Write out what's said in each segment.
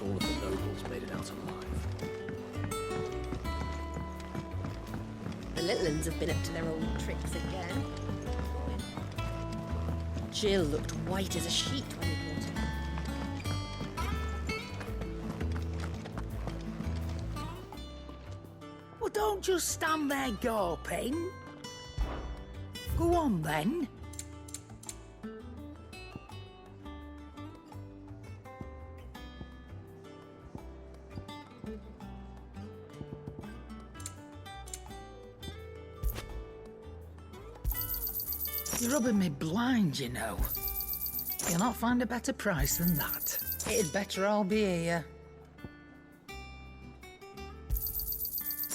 not all of the nobles made it out alive. The little uns have been up to their old tricks again. Jill looked white as a sheet when we brought her. Well, don't just stand there gawping. Go on, then. You're rubbing me blind, you know. You'll not find a better price than that. It'd better all be here.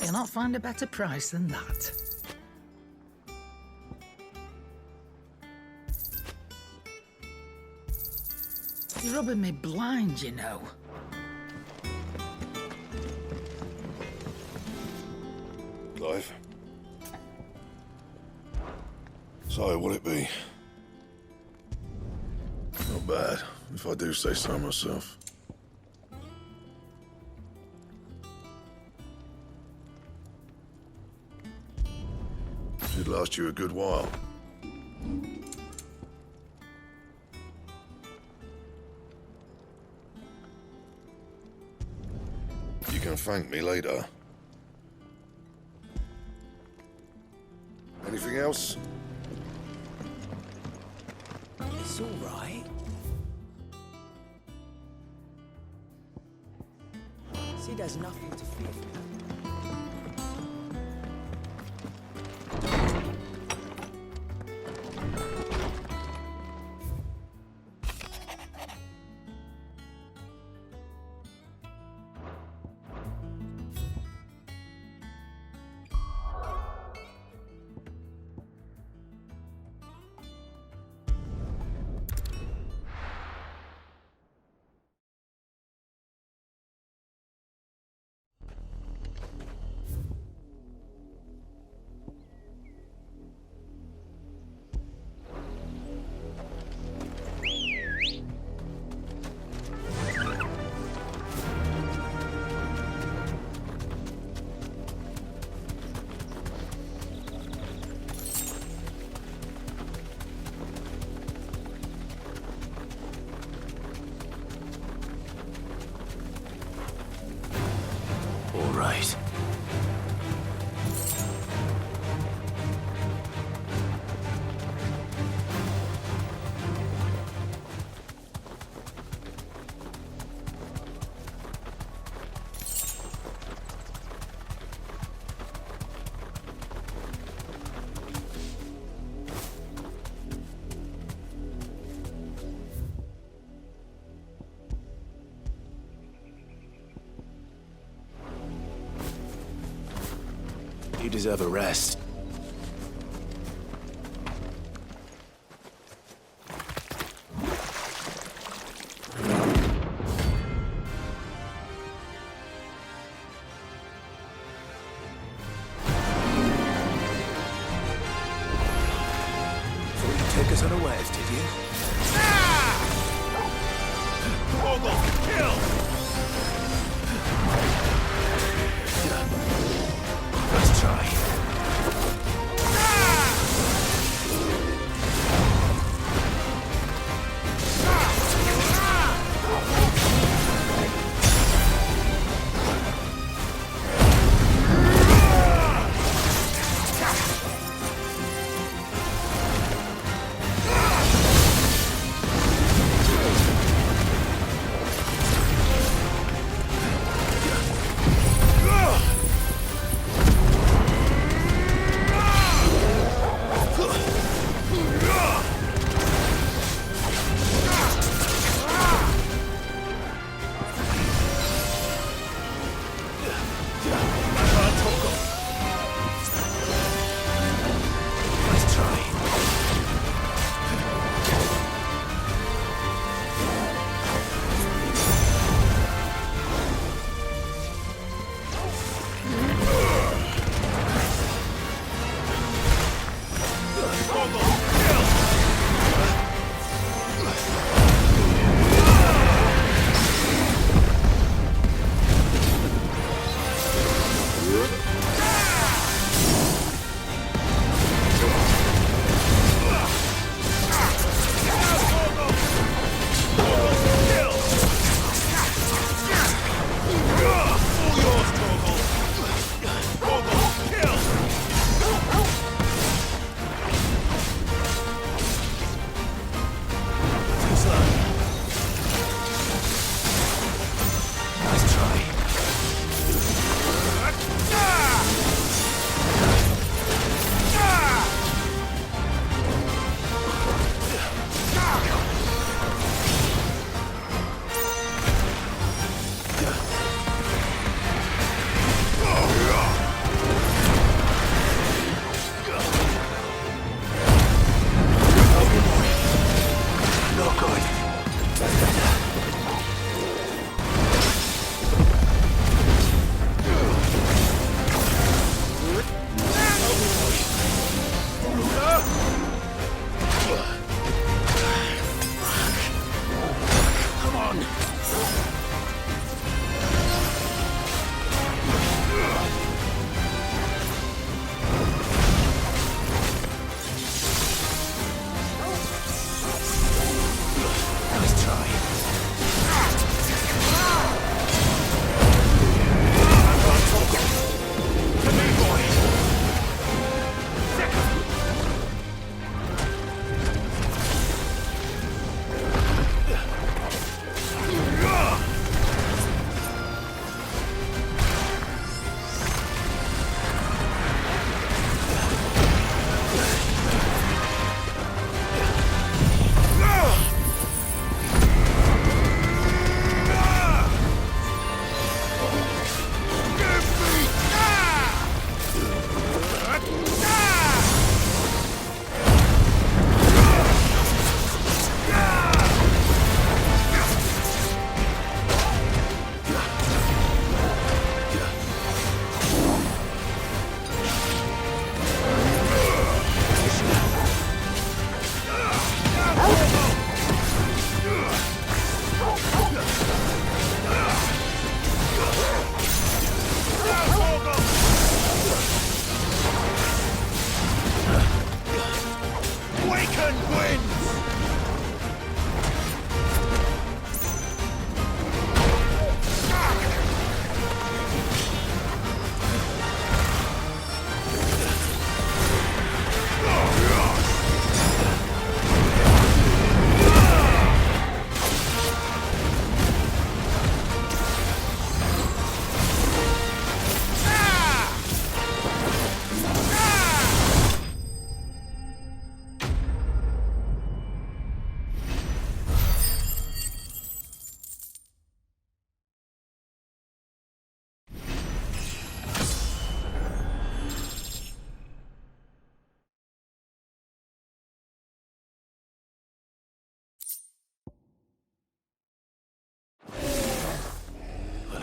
You'll not find a better price than that. You're rubbing me blind, you know. Clive? So, what'll it be? Not bad, if I do say so myself. Should last you a good while. You can thank me later. Anything else? It's all right. See, there's nothing to fear from that. Right. You deserve a rest. Thought you'd take us unawares, did you? Kill! Let's try.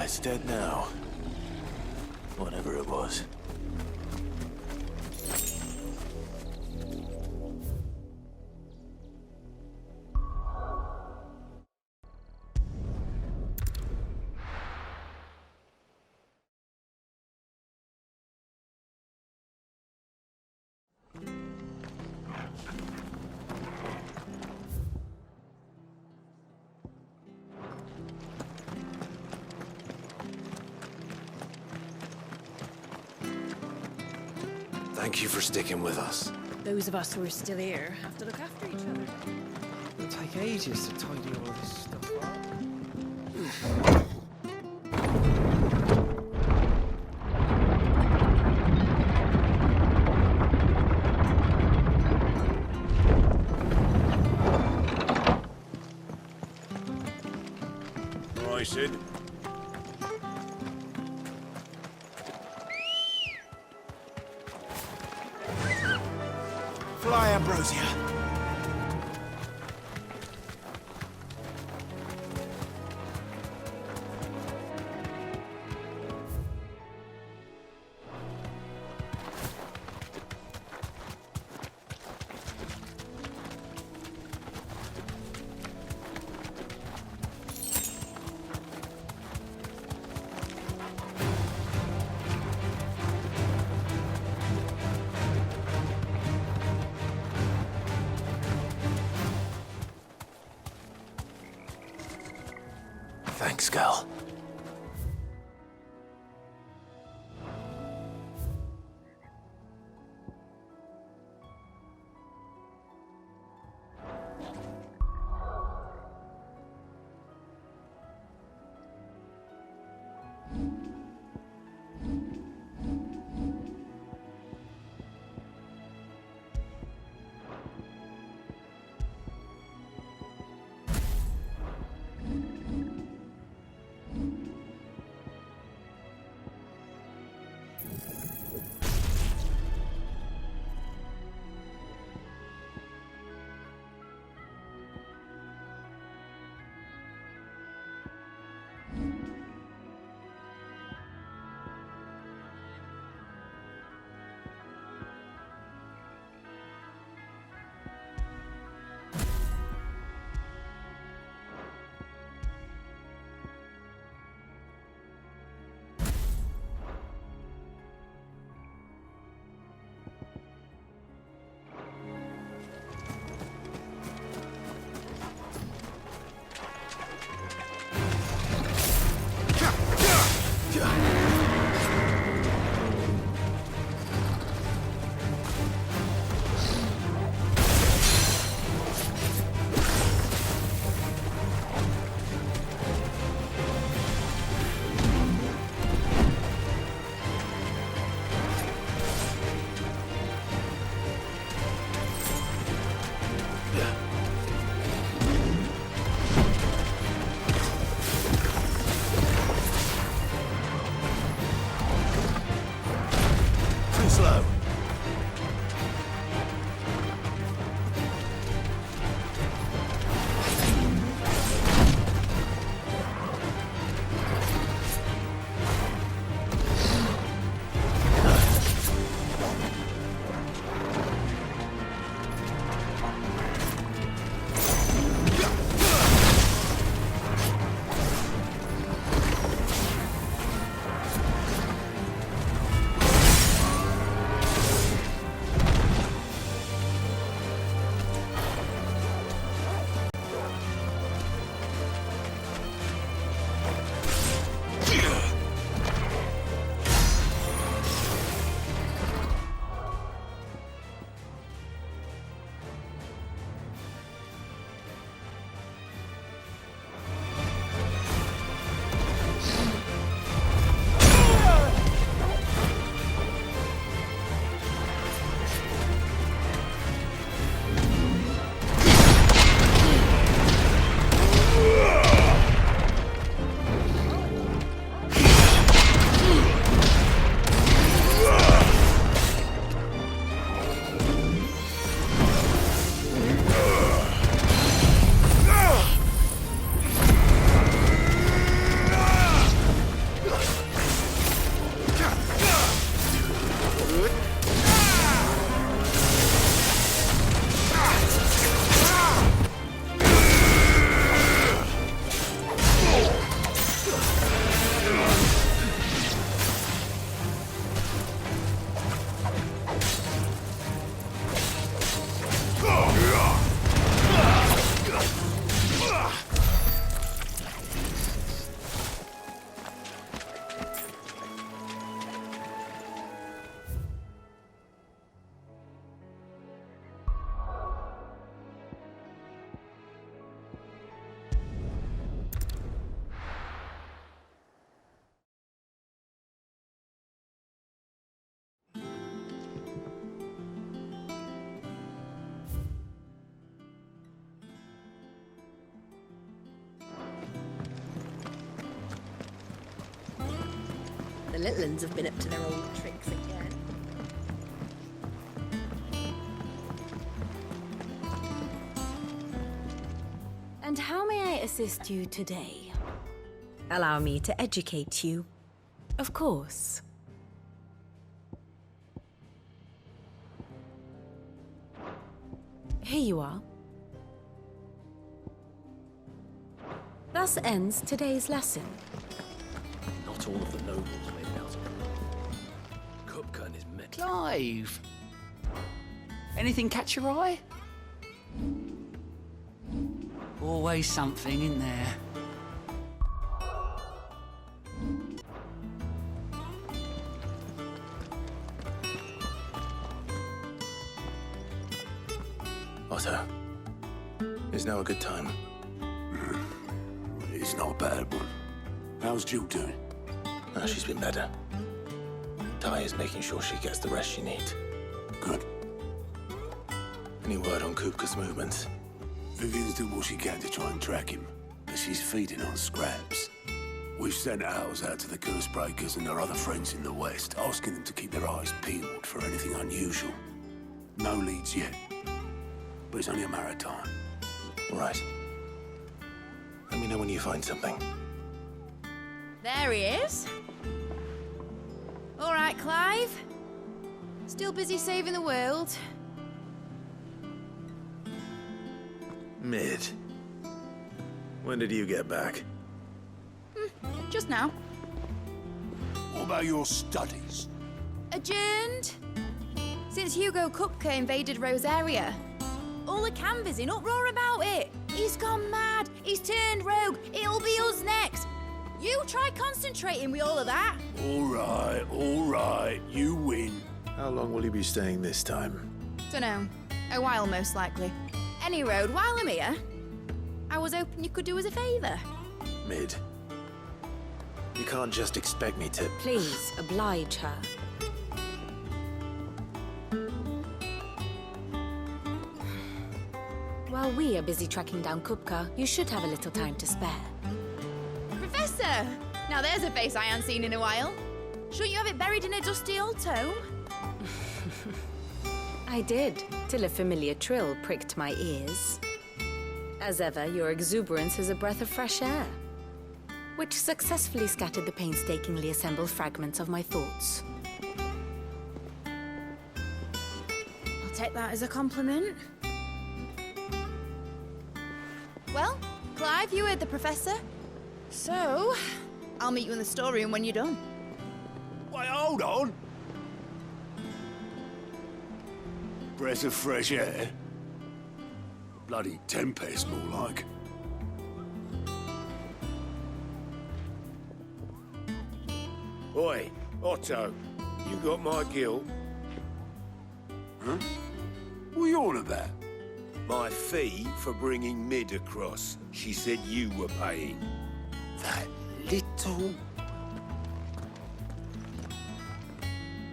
It's dead now. Whatever it was. Thank you for sticking with us. Those of us who are still here have to look after each other. It'll take ages to tidy all this stuff up. Right, Sid. Fly, Ambrosia. Thanks, Gal. The little ones have been up to their old tricks again. And how may I assist you today? Allow me to educate you. Of course. Here you are. Thus ends today's lesson. Not all of the nobles made it out. Kupka and his men. Clive! Anything catch your eye? Always something in there. Otto, is now a good time? It's not a bad one. How's Jill doing? Oh, she's been better. Ty is making sure she gets the rest she needs. Good. Any word on Kupka's movements? Vivian's doing what she can to try and track him, but she's feeding on scraps. We've sent ours out to the curse breakers and their other friends in the west, asking them to keep their eyes peeled for anything unusual. No leads yet, but it's only a matter of time. Right. Let me know when you find something. There he is. All right, Clive. Still busy saving the world. Mid. When did you get back? Just now. What about your studies? Adjourned. Since Hugo Kupka invaded Rosaria. All the canvas in uproar about it. He's gone mad. He's turned rogue. It'll be us next. You try concentrating with all of that. All right. You win. How long will you be staying this time? Dunno. A while, most likely. Any road, while I'm here, I was hoping you could do us a favour. Mid. You can't just expect me to... Please, oblige her. While we are busy tracking down Kupka, you should have a little time to spare. Professor! Now there's a face I haven't seen in a while. Shouldn't you have it buried in a dusty old tome? I did, till a familiar trill pricked my ears. As ever, your exuberance is a breath of fresh air, which successfully scattered the painstakingly assembled fragments of my thoughts. I'll take that as a compliment. Well, Clive, you heard the professor. So, I'll meet you in the storeroom when you're done. Wait, hold on. Breath of fresh air. Bloody tempest, more like. Oi, Otto, you got my guilt? Huh? What are you on about? My fee for bringing Mid across. She said you were paying. That little...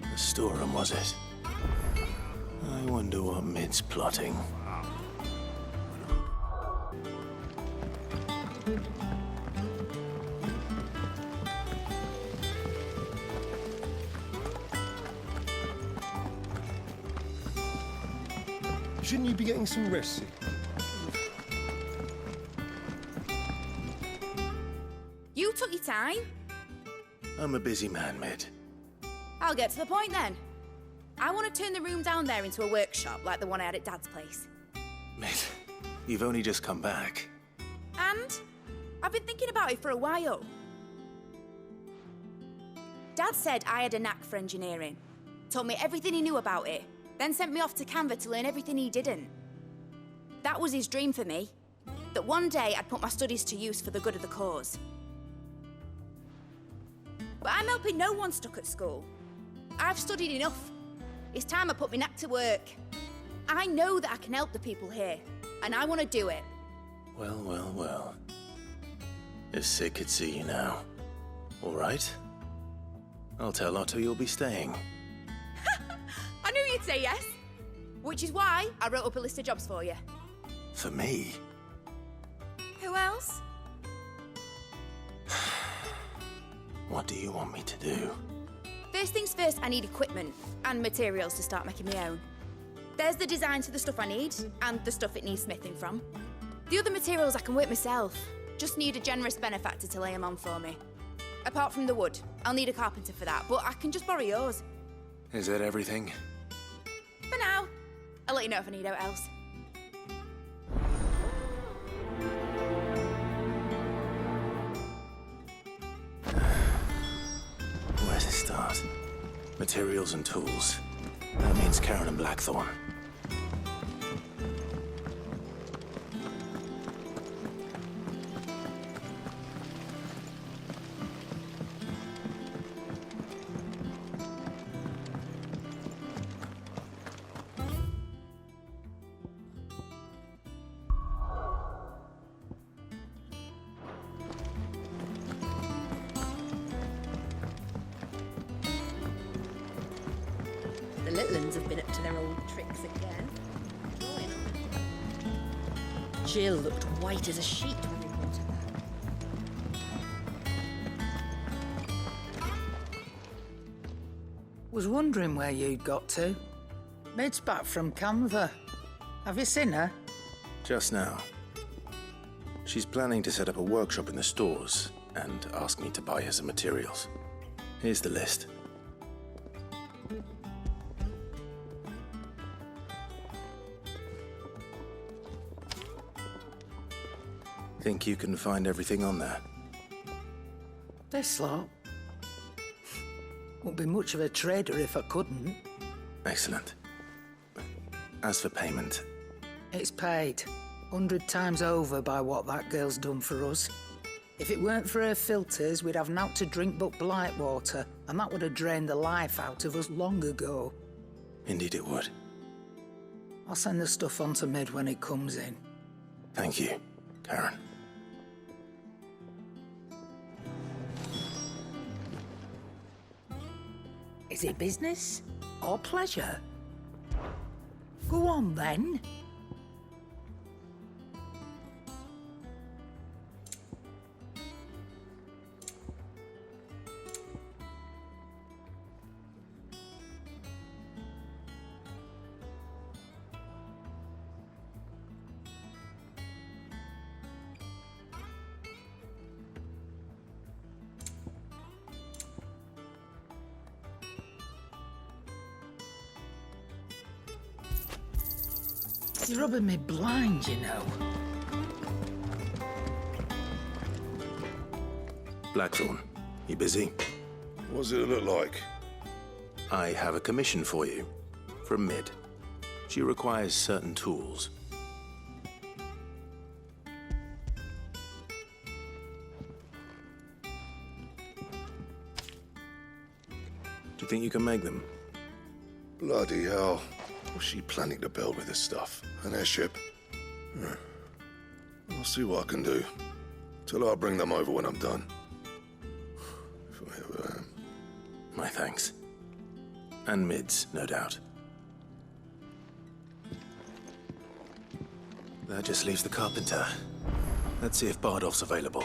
The storeroom, was it? I wonder what Mid's plotting. Shouldn't you be getting some rest? You took your time. I'm a busy man, Mid. I'll get to the point then. I want to turn the room down there into a workshop like the one I had at Dad's place. Mid, you've only just come back. And I've been thinking about it for a while. Dad said I had a knack for engineering. Told me everything he knew about it. Then sent me off to Canva to learn everything he didn't. That was his dream for me. That one day I'd put my studies to use for the good of the cause. But I'm helping no one stuck at school. I've studied enough. It's time I put my knack to work. I know that I can help the people here, and I want to do it. Well. If Sid could see you now. All right. I'll tell Otto you'll be staying. I knew you'd say yes. Which is why I wrote up a list of jobs for you. For me? Who else? What do you want me to do? First things first, I need equipment and materials to start making my own. There's the designs for the stuff I need and the stuff it needs smithing from. The other materials I can work myself. Just need a generous benefactor to lay them on for me. Apart from the wood, I'll need a carpenter for that, but I can just borrow yours. Is that everything? For now. I'll let you know if I need out else. Where to start? Materials and tools. That means Karen and Blackthorn. The little uns have been up to their old tricks again. Jill looked white as a sheet when we brought her back. Was wondering where you'd got to. Mid's back from Canva. Have you seen her? Just now. She's planning to set up a workshop in the stores and ask me to buy her some materials. Here's the list. Think you can find everything on there? This lot. Wouldn't be much of a trader if I couldn't. Excellent. As for payment... It's paid. 100 times over by what that girl's done for us. If it weren't for her filters, we'd have naught to drink but blight water, and that would have drained the life out of us long ago. Indeed it would. I'll send the stuff on to Mid when it comes in. Thank you, Karen. Is it business or pleasure? Go on then. You're rubbing me blind, you know. Blackthorn, you busy? What does it look like? I have a commission for you. From Mid. She requires certain tools. Do you think you can make them? Bloody hell. What's she planning to build with this stuff? An airship? I'll see what I can do. Till I'll bring them over when I'm done. If I ever am. My thanks. And Mid's, no doubt. That just leaves the carpenter. Let's see if Bardolph's available.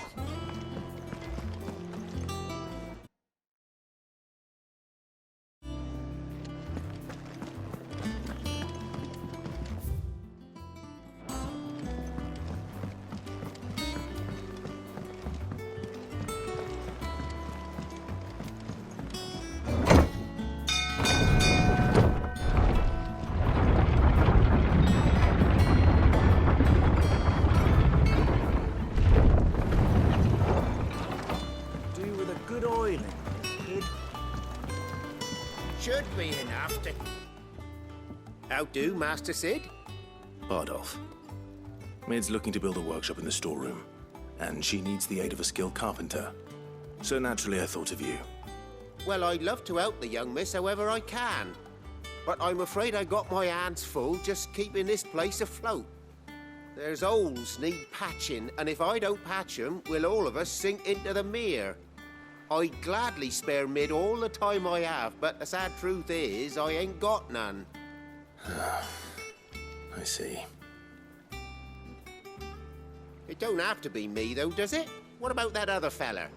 Should be enough to... How do, Master Sid? Bardolph. Mid's looking to build a workshop in the storeroom, and she needs the aid of a skilled carpenter. So naturally I thought of you. Well, I'd love to help the young miss however I can. But I'm afraid I got my hands full just keeping this place afloat. There's holes need patching, and if I don't patch them, we'll all of us sink into the mere. I'd gladly spare Mid all the time I have, but the sad truth is, I ain't got none. I see. It don't have to be me, though, does it? What about that other fella?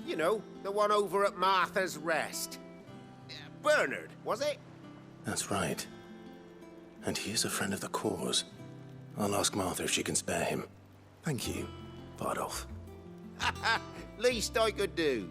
You know, the one over at Martha's Rest. Bernard, was it? That's right. And he is a friend of the cause. I'll ask Martha if she can spare him. Thank you, Bardolph. Least I could do.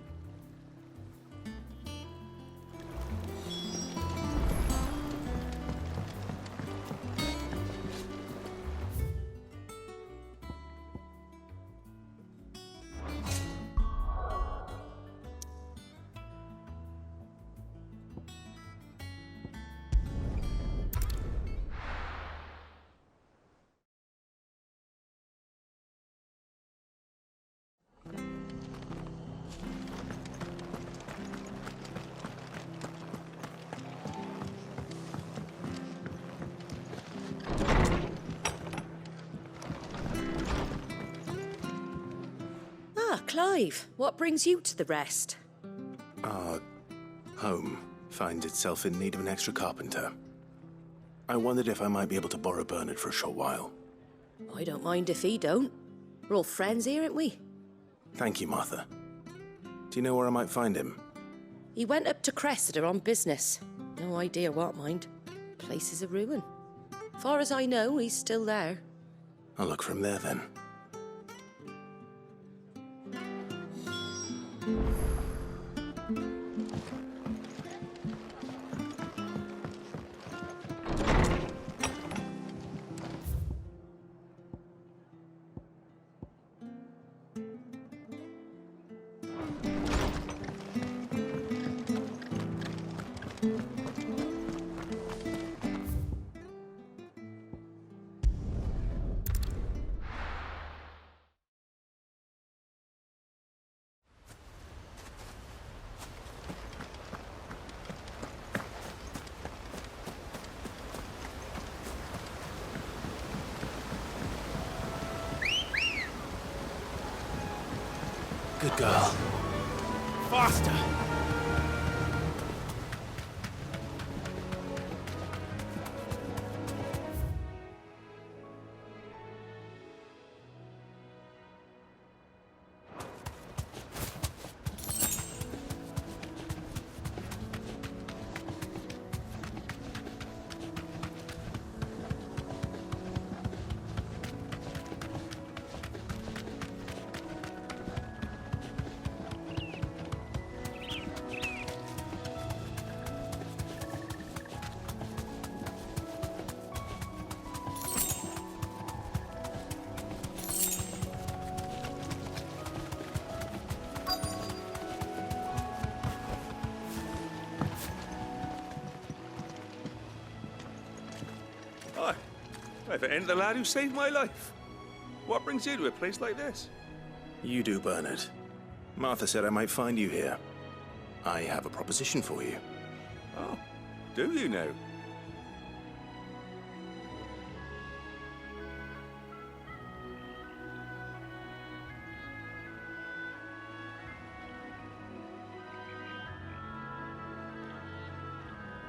Clive, what brings you to the rest? Our home finds itself in need of an extra carpenter. I wondered if I might be able to borrow Bernard for a short while. I don't mind if he don't. We're all friends here, aren't we? Thank you, Martha. Do you know where I might find him? He went up to Cressida on business. No idea what, mind. Place is a ruin. Far as I know, he's still there. I'll look for him there then. Good girl. Faster! If it ain't the lad who saved my life. What brings you to a place like this? You do, Bernard. Martha said I might find you here. I have a proposition for you. Oh, do you now?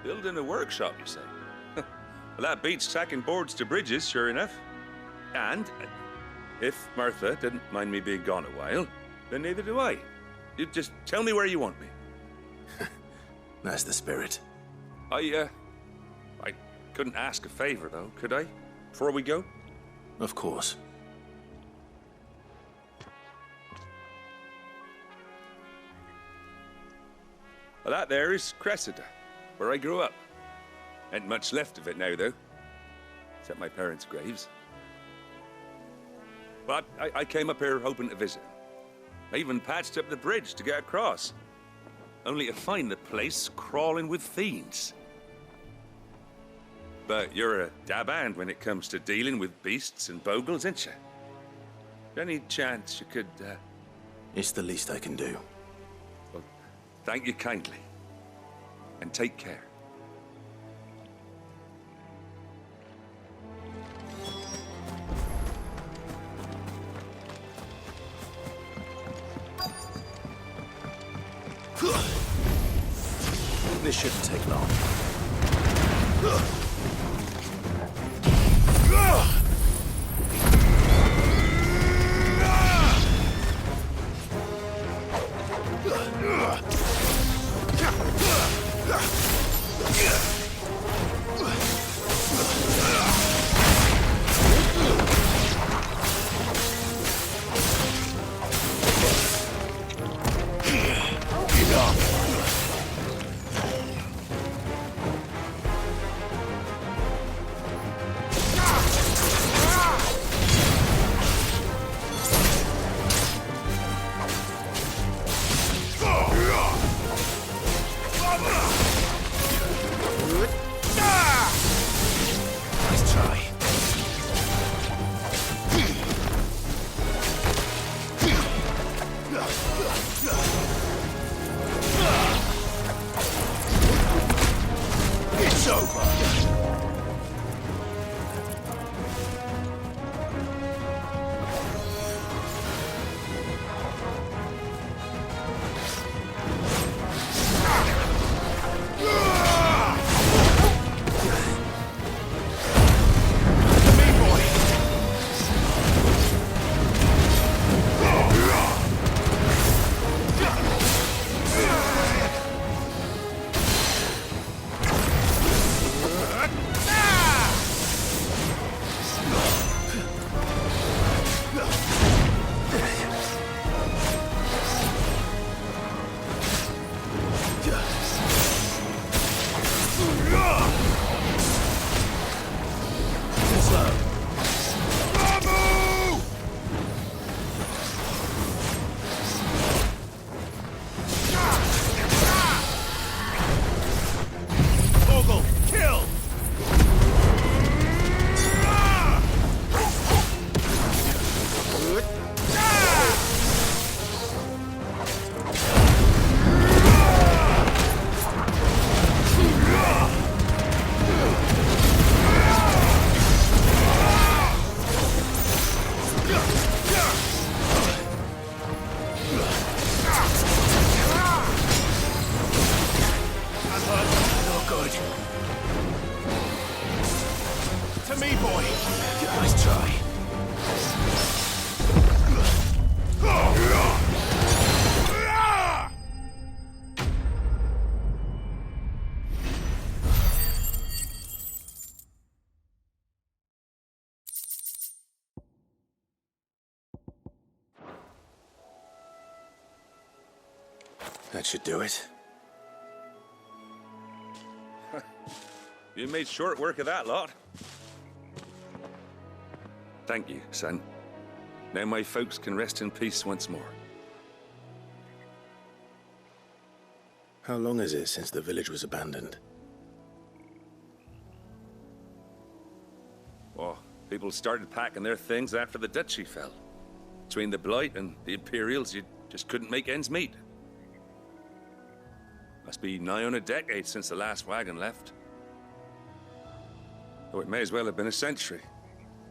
Building a workshop, you say? Well, that beats tacking boards to bridges, sure enough. And if Martha didn't mind me being gone a while, then neither do I. You just tell me where you want me. That's the spirit. I couldn't ask a favor, though, could I? Before we go? Of course. Well, that there is Cressida, where I grew up. Ain't much left of it now, though. Except my parents' graves. But I came up here hoping to visit. I even patched up the bridge to get across. Only to find the place crawling with fiends. But you're a dab hand when it comes to dealing with beasts and bogles, ain't you? Any chance you could, It's the least I can do. Well, thank you kindly. And take care. This shouldn't take long. That should do it. You made short work of that lot. Thank you, son. Now my folks can rest in peace once more. How long is it since the village was abandoned? Oh, people started packing their things after the duchy fell. Between the Blight and the Imperials, you just couldn't make ends meet. Must be nigh on a decade since the last wagon left. Though it may as well have been a century,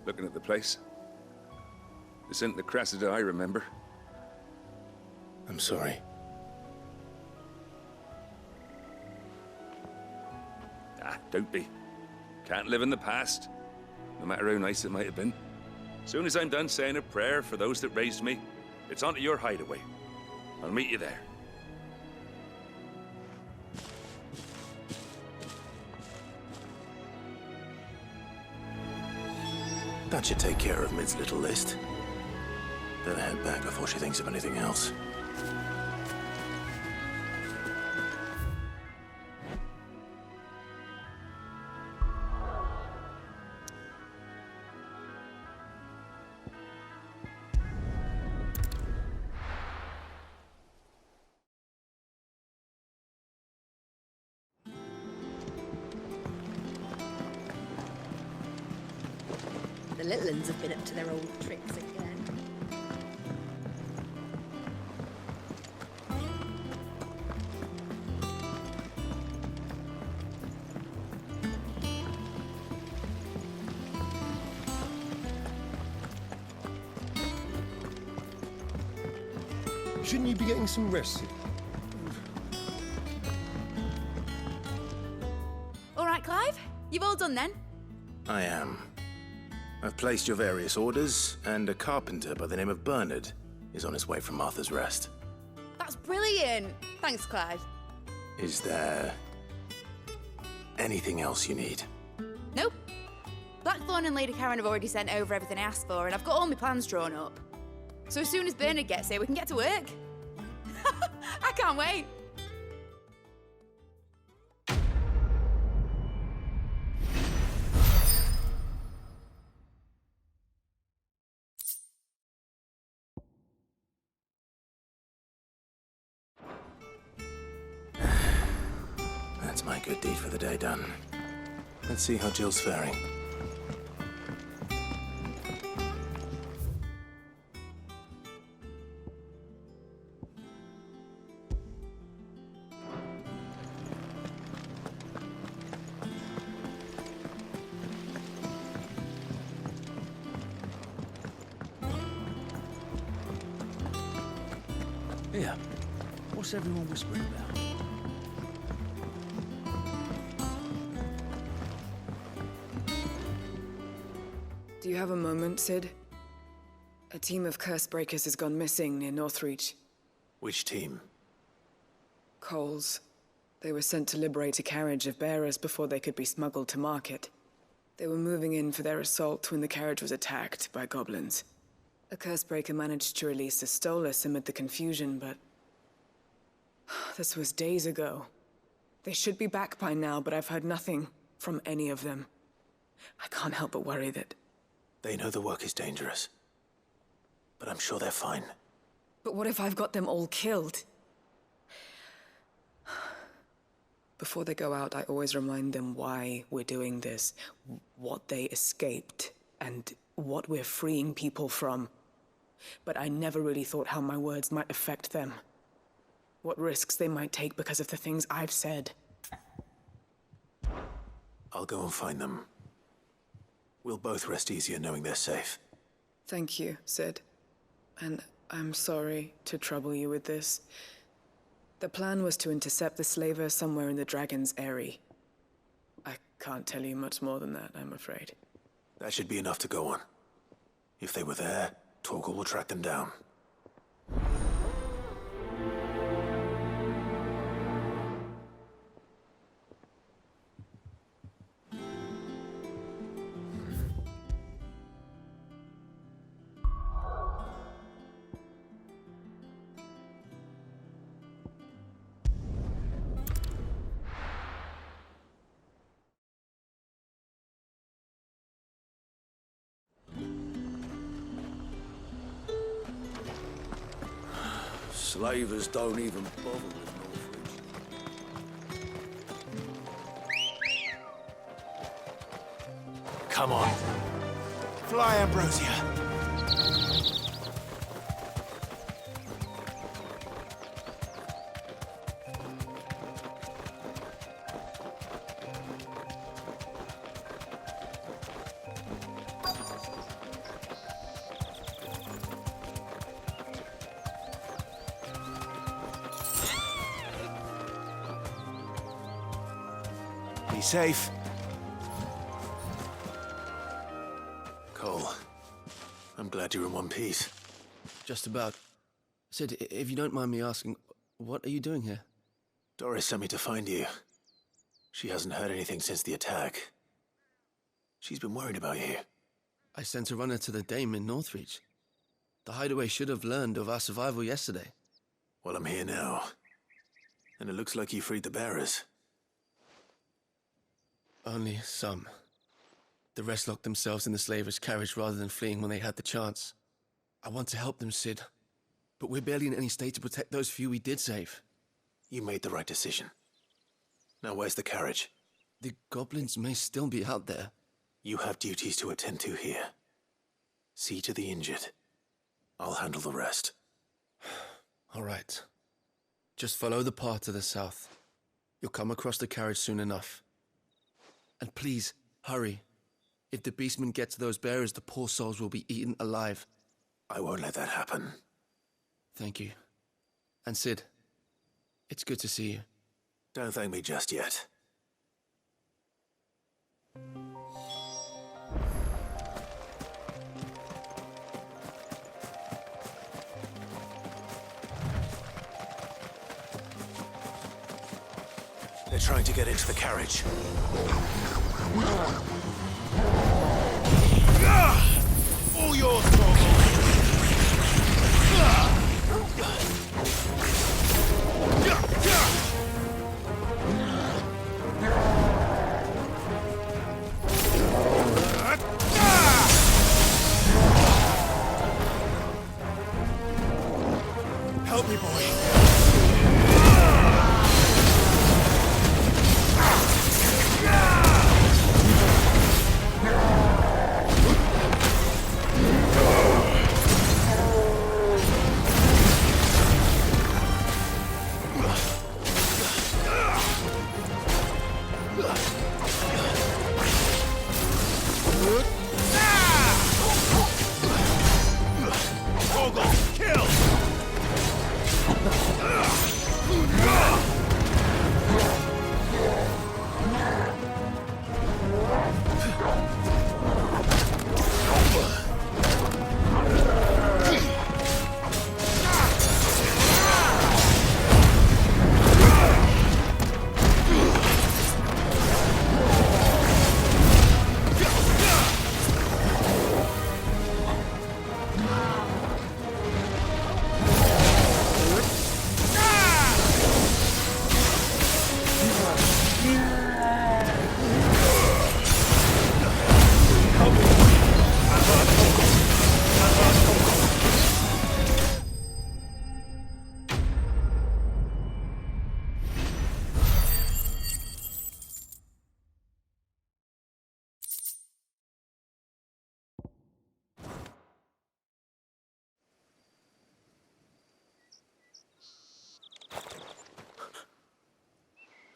looking at the place. This isn't the Cressida I remember. I'm sorry. Ah, don't be. Can't live in the past, no matter how nice it might have been. Soon as I'm done saying a prayer for those that raised me, it's on to your hideaway. I'll meet you there. That should take care of Mid's little list. Better head back before she thinks of anything else. The little uns have been up to their old tricks again. Shouldn't you be getting some rest? All right, Clive? You've all done then? I am. I've placed your various orders, and a carpenter by the name of Bernard is on his way from Martha's Rest. That's brilliant. Thanks, Clive. Is there anything else you need? Nope. Blackthorn and Lady Karen have already sent over everything I asked for, and I've got all my plans drawn up. So as soon as Bernard gets here, we can get to work. I can't wait. That's my good deed for the day done. Let's see how Jill's faring. Here, what's everyone whispering about? Do you have a moment, Sid? A team of curse breakers has gone missing near Northreach. Which team? Coles. They were sent to liberate a carriage of bearers before they could be smuggled to market. They were moving in for their assault when the carriage was attacked by goblins. A curse breaker managed to release a Stolus amid the confusion, but... this was days ago. They should be back by now, but I've heard nothing from any of them. I can't help but worry that... They know the work is dangerous. But I'm sure they're fine. But what if I've got them all killed? Before they go out, I always remind them why we're doing this, what they escaped, and what we're freeing people from. But I never really thought how my words might affect them. What risks they might take because of the things I've said. I'll go and find them. We'll both rest easier knowing they're safe. Thank you, Sid. And I'm sorry to trouble you with this. The plan was to intercept the slaver somewhere in the Dragon's Eyrie. I can't tell you much more than that, I'm afraid. That should be enough to go on. If they were there, Torgal will track them down. Slavers don't even bother with Northridge. Come on. Fly, Ambrosia. Be safe. Cole, I'm glad you're in one piece. Just about. Sid, if you don't mind me asking, what are you doing here? Doris sent me to find you. She hasn't heard anything since the attack. She's been worried about you. I sent a runner to the Dame in Northreach. The hideaway should have learned of our survival yesterday. Well, I'm here now. And it looks like you freed the bearers. Only some. The rest locked themselves in the slaver's carriage rather than fleeing when they had the chance. I want to help them, Sid. But we're barely in any state to protect those few we did save. You made the right decision. Now where's the carriage? The goblins may still be out there. You have duties to attend to here. See to the injured. I'll handle the rest. All right. Just follow the path to the south. You'll come across the carriage soon enough. And please, hurry. If the beastmen get to those bearers, the poor souls will be eaten alive. I won't let that happen. Thank you. And Sid, it's good to see you. Don't thank me just yet. trying to get into the carriage. All yours, Morgul! Help me, boy.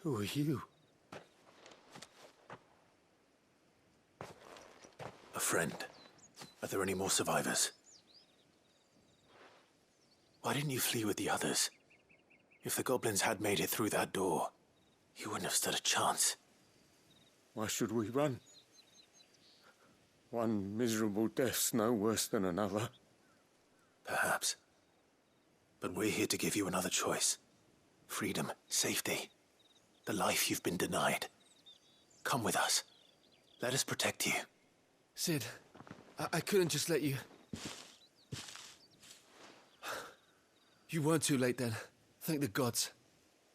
Who are you? A friend. Are there any more survivors? Why didn't you flee with the others? If the goblins had made it through that door, you wouldn't have stood a chance. Why should we run? One miserable death's no worse than another. Perhaps. But we're here to give you another choice. Freedom, safety. The life you've been denied. Come with us. Let us protect you. Sid, I couldn't just let you... You weren't too late then. Thank the gods.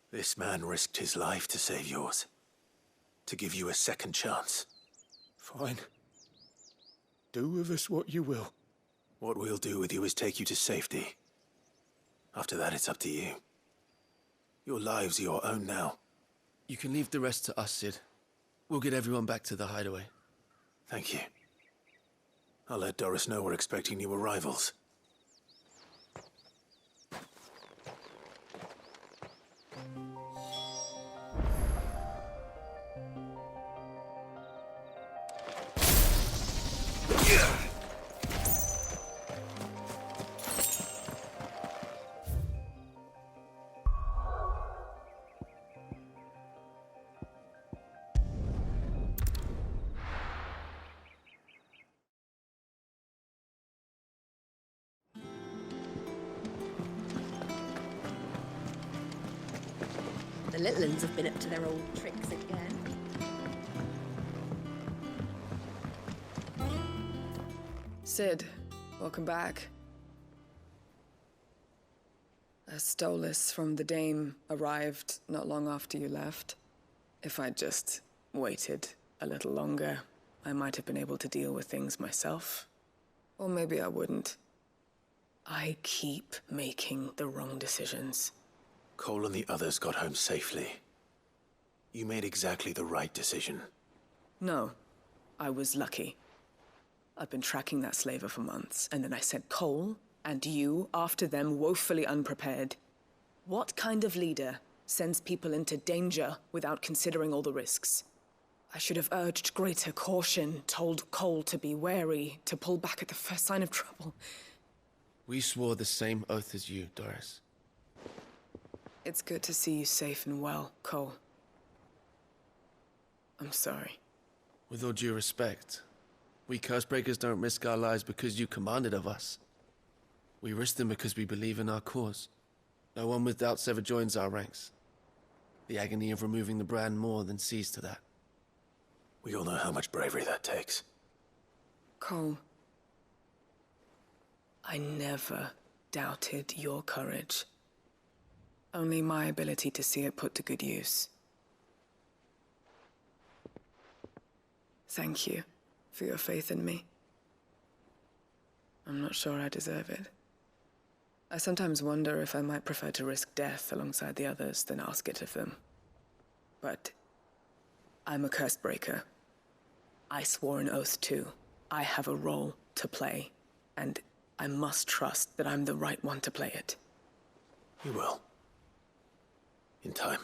This man risked his life to save yours. To give you a second chance. Fine. Do with us what you will. What we'll do with you is take you to safety. After that, it's up to you. Your lives are your own now. You can leave the rest to us, Sid. We'll get everyone back to the hideaway. Thank you. I'll let Doris know we're expecting new arrivals. The little uns have been up to their old tricks again. Sid, welcome back. A Stolas from the Dame arrived not long after you left. If I'd just waited a little longer, I might have been able to deal with things myself. Or maybe I wouldn't. I keep making the wrong decisions. Cole and the others got home safely. You made exactly the right decision. No, I was lucky. I've been tracking that slaver for months, and then I sent Cole and you after them woefully unprepared. What kind of leader sends people into danger without considering all the risks? I should have urged greater caution, told Cole to be wary, to pull back at the first sign of trouble. We swore the same oath as you, Doris. It's good to see you safe and well, Cole. I'm sorry. With all due respect, we Cursebreakers don't risk our lives because you commanded of us. We risk them because we believe in our cause. No one with doubts ever joins our ranks. The agony of removing the brand more than sees to that. We all know how much bravery that takes. Cole, I never doubted your courage. Only my ability to see it put to good use. Thank you for your faith in me. I'm not sure I deserve it. I sometimes wonder if I might prefer to risk death alongside the others than ask it of them. But I'm a curse breaker. I swore an oath too. I have a role to play, and I must trust that I'm the right one to play it. You will. In time.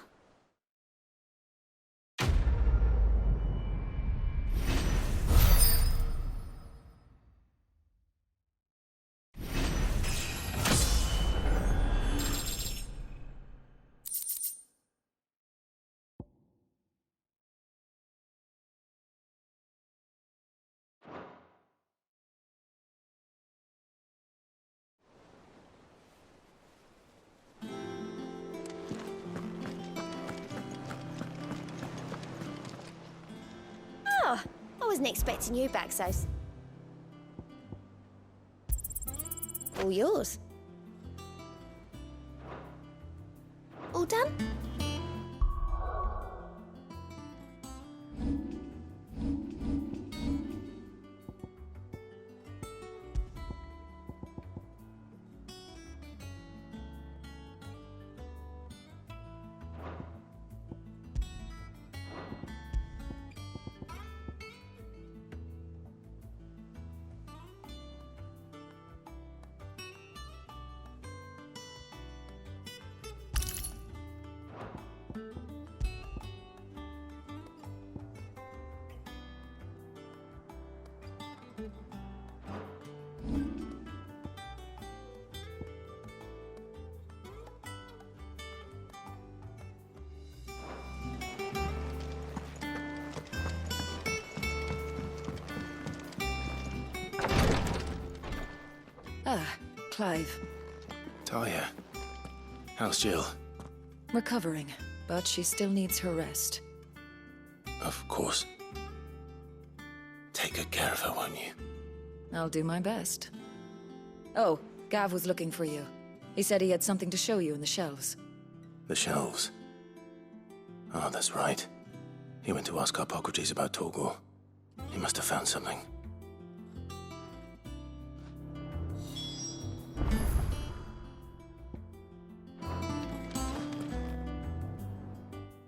Oh, I wasn't expecting you back, Sos. All yours. All done? Ah, Clive. Talia. How's Jill? Recovering, but she still needs her rest. Of course. Take good care of her, won't you? I'll do my best. Oh, Gav was looking for you. He said he had something to show you in the shelves. The shelves. Oh, that's right. He went to ask Hippocrates about Torgor. He must have found something.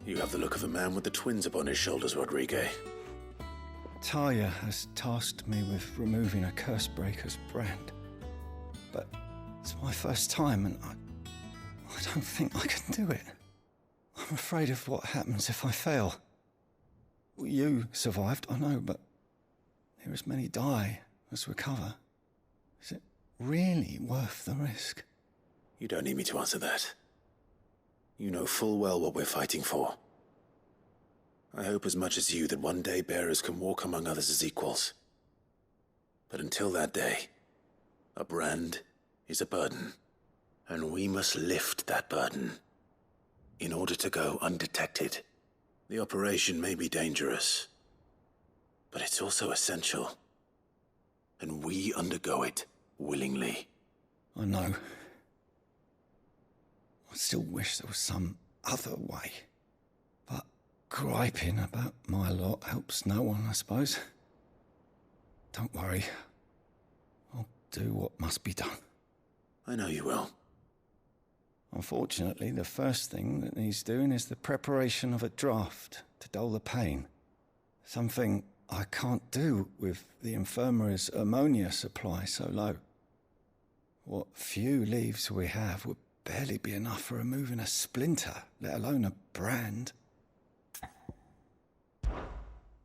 You have the look of a man with the twins upon his shoulders, Rodrigue. Talia has tasked me with removing a curse breaker's brand. But it's my first time, and I don't think I can do it. I'm afraid of what happens if I fail. You survived, I know, but there as many die as recover. Is it really worth the risk? You don't need me to answer that. You know full well what we're fighting for. I hope as much as you that one day bearers can walk among others as equals. But until that day, a brand is a burden, and we must lift that burden in order to go undetected. The operation may be dangerous, but it's also essential, and we undergo it willingly. I know. I still wish there was some other way. But griping about my lot helps no one, I suppose. Don't worry. I'll do what must be done. I know you will. Unfortunately, the first thing that needs doing is the preparation of a draft to dull the pain. Something I can't do with the infirmary's ammonia supply so low. What few leaves we have would barely be enough for removing a splinter, let alone a brand.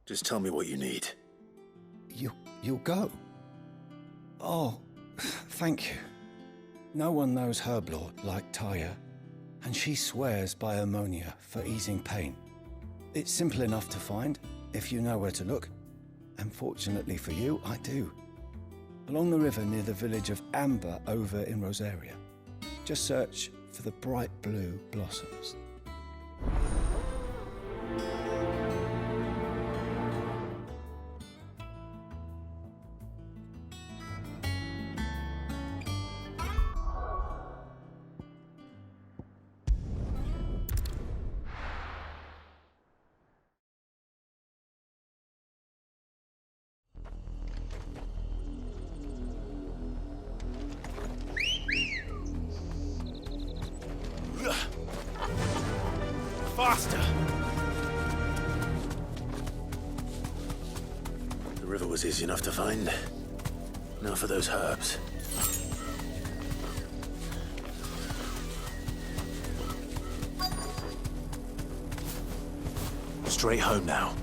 Just tell me what you need. You'll go? Oh, thank you. No one knows Herblord like Talia, and she swears by ammonia for easing pain. It's simple enough to find, if you know where to look. And fortunately for you, I do. Along the river near the village of Amber over in Rosaria. Just search for the bright blue blossoms. was easy enough to find. Now for those herbs. Straight home now.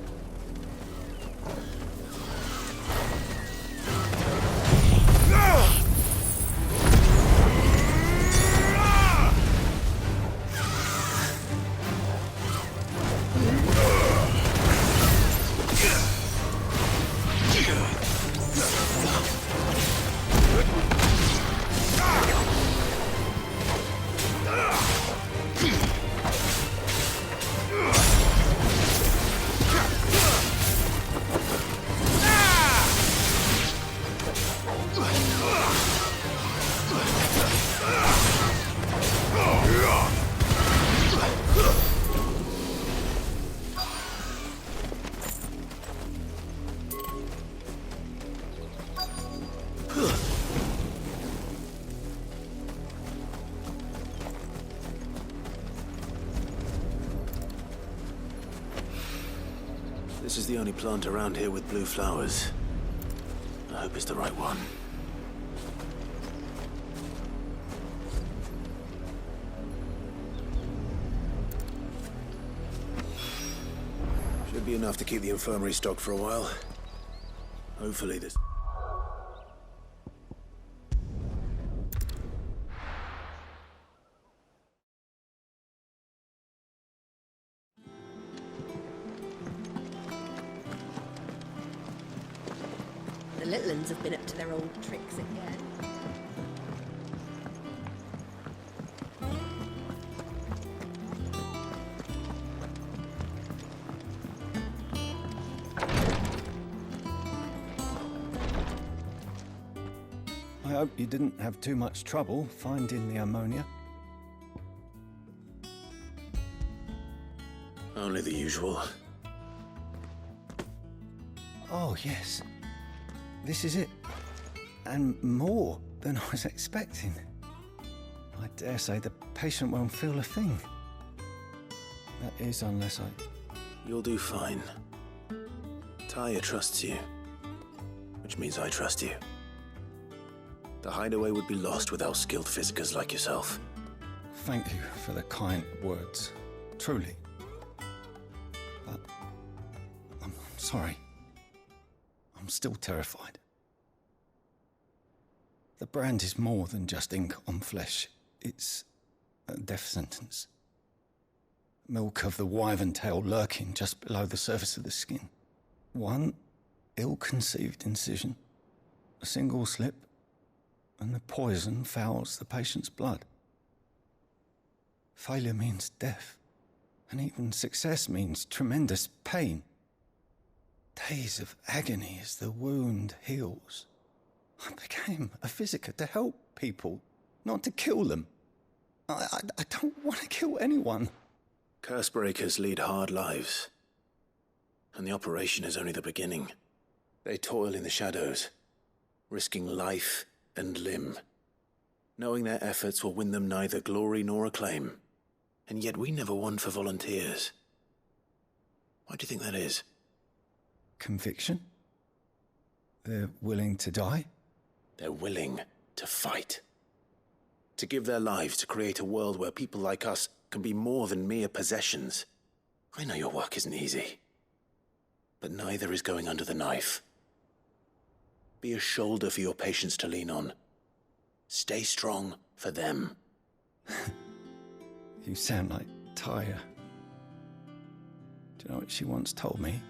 This is the only plant around here with blue flowers. I hope it's the right one. Should be enough to keep the infirmary stocked for a while. Hopefully this... The little uns have been up to their old tricks again. I hope you didn't have too much trouble finding the ammonia. Only the usual. Oh, yes. This is it. And more than I was expecting. I dare say the patient won't feel a thing. That is, unless I... You'll do fine. Taya trusts you. Which means I trust you. The hideaway would be lost without skilled physicers like yourself. Thank you for the kind words. Truly. But... I'm sorry. I'm still terrified. The brand is more than just ink on flesh. It's a death sentence. Milk of the wyvern tail lurking just below the surface of the skin. One ill-conceived incision, a single slip, and the poison fouls the patient's blood. Failure means death, and even success means tremendous pain. Days of agony as the wound heals. I became a physiker to help people, not to kill them. I don't want to kill anyone. Cursebreakers lead hard lives. And the operation is only the beginning. They toil in the shadows, risking life and limb, knowing their efforts will win them neither glory nor acclaim. And yet we never won for volunteers. Why do you think that is? Conviction? They're willing to die? They're willing to fight. To give their lives to create a world where people like us can be more than mere possessions. I know your work isn't easy. But neither is going under the knife. Be a shoulder for your patients to lean on. Stay strong for them. You sound like Taya. Do you know what she once told me?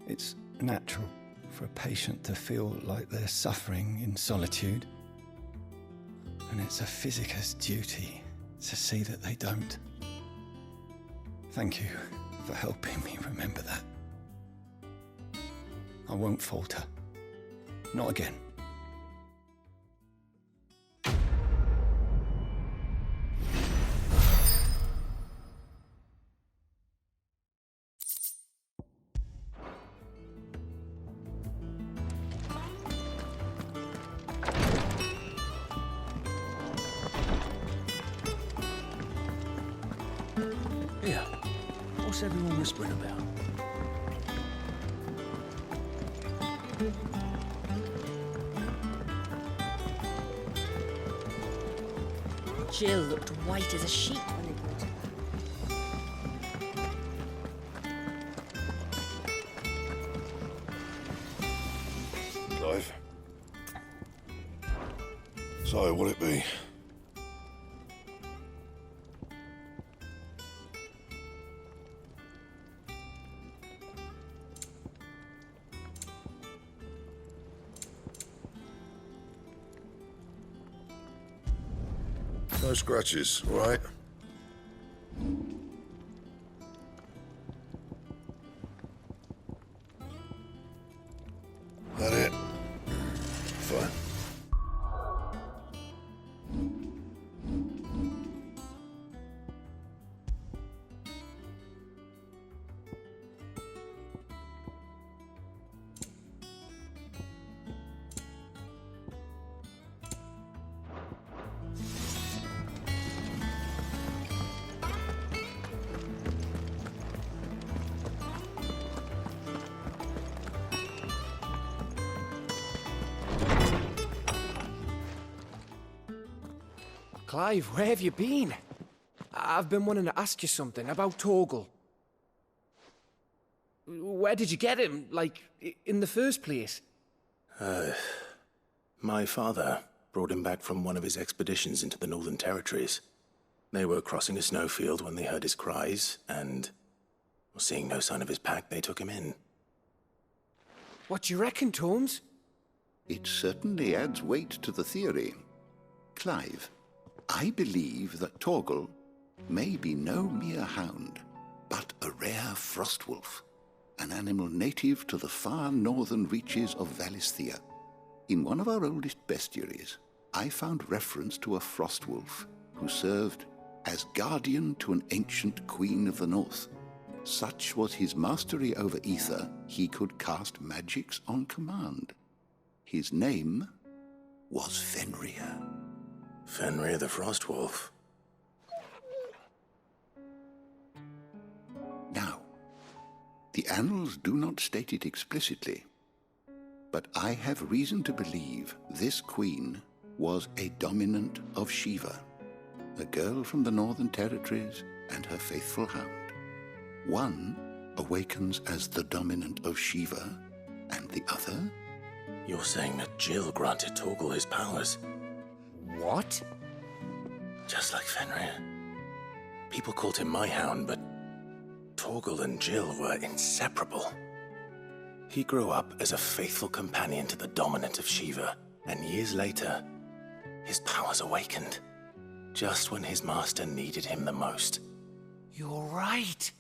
It's natural for a patient to feel like they're suffering in solitude. And it's a physiker's duty to see that they don't. Thank you for helping me remember that. I won't falter. Not again. Here, what's everyone whispering about? Jill looked white as a sheet when they brought her back. Clive. So, what'll it be? No scratches, all right? That it? Fine. Clive, where have you been? I've been wanting to ask you something about Torgal. Where did you get him, like, in the first place? My father brought him back from one of his expeditions into the Northern Territories. They were crossing a snowfield when they heard his cries, and, seeing no sign of his pack, they took him in. What do you reckon, Tomes? It certainly adds weight to the theory. Clive, I believe that Torgal may be no mere hound, but a rare frostwolf, an animal native to the far northern reaches of Valisthea. In one of our oldest bestiaries, I found reference to a frostwolf who served as guardian to an ancient queen of the north. Such was his mastery over ether, he could cast magics on command. His name was Fenrir. Fenrir the Frostwolf. Now, the annals do not state it explicitly, but I have reason to believe this queen was a dominant of Shiva, a girl from the Northern Territories and her faithful hound. One awakens as the dominant of Shiva, and the other? You're saying that Jill granted Torgal his powers? What? Just like Fenrir. People called him my hound, but Torgal and Jill were inseparable. He grew up as a faithful companion to the dominant of Shiva, and years later, his powers awakened, just when his master needed him the most. You're right.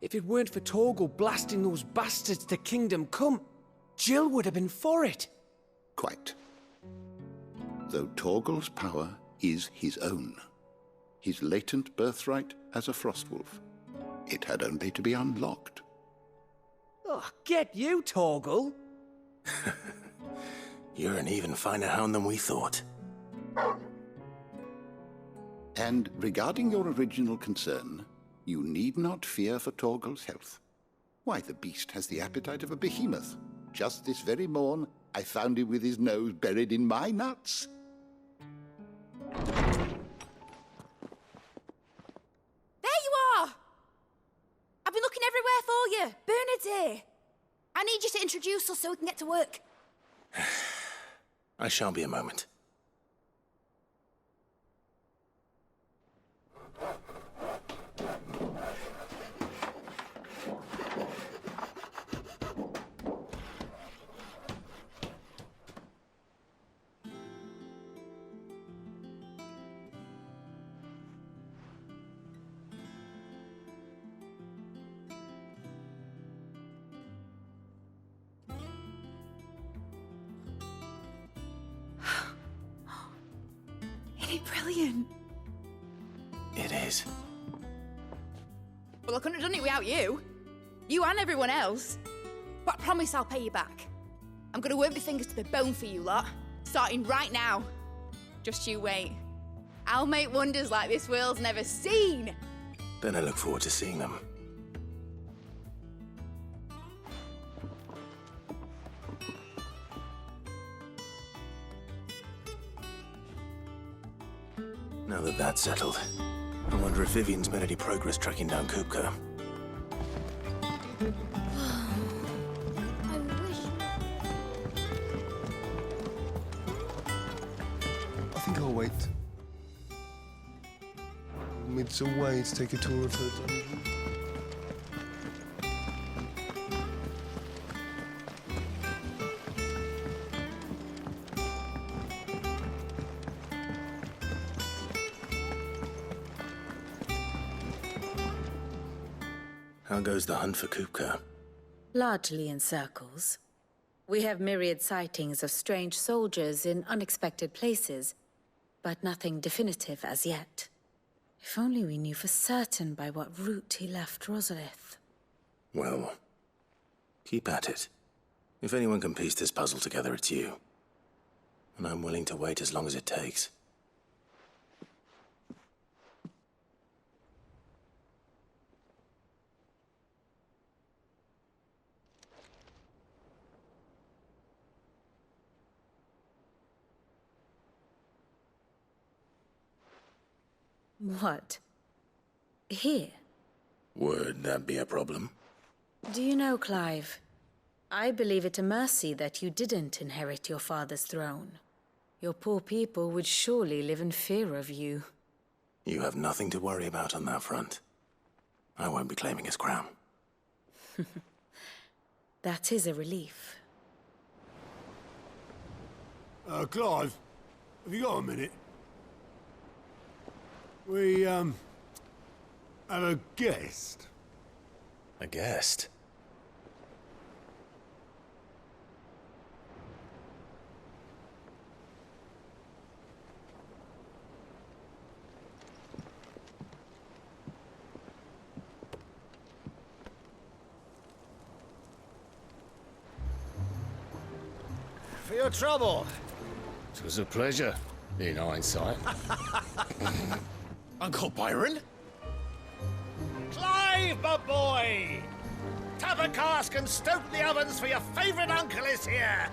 If it weren't for Torgal blasting those bastards to Kingdom Come, Jill would have been for it. Quite. Though Torgal's power is his own, his latent birthright as a frostwolf. It had only to be unlocked. Oh, get you, Torgal! You're an even finer hound than we thought. And regarding your original concern, you need not fear for Torgal's health. Why, the beast has the appetite of a behemoth. Just this very morn, I found him with his nose buried in my nuts. There you are! I've been looking everywhere for you. Bernard's here. I need you to introduce us so we can get to work. I shall be a moment. Isn't it brilliant? It is. Well, I couldn't have done it without you. You and everyone else. But I promise I'll pay you back. I'm gonna work my fingers to the bone for you lot, starting right now. Just you wait. I'll make wonders like this world's never seen. Then I look forward to seeing them. Now that that's settled, I wonder if Vivian's made any progress tracking down Kupka. I think I'll wait. It's a way to take a tour of her dungeon. How goes the hunt for Kupka? Largely in circles. We have myriad sightings of strange soldiers in unexpected places, but nothing definitive as yet. If only we knew for certain by what route he left Rosalith. Well, keep at it. If anyone can piece this puzzle together, it's you. And I'm willing to wait as long as it takes. What? Here? Would that be a problem? Do you know, Clive? I believe it a mercy that you didn't inherit your father's throne. Your poor people would surely live in fear of you. You have nothing to worry about on that front. I won't be claiming his crown. That is a relief. Clive, have you got a minute? We, have a guest. A guest? For your trouble. It was a pleasure, in hindsight. Uncle Byron? Clive, my boy! Tap a cask and stoke the ovens for your favourite uncle is here!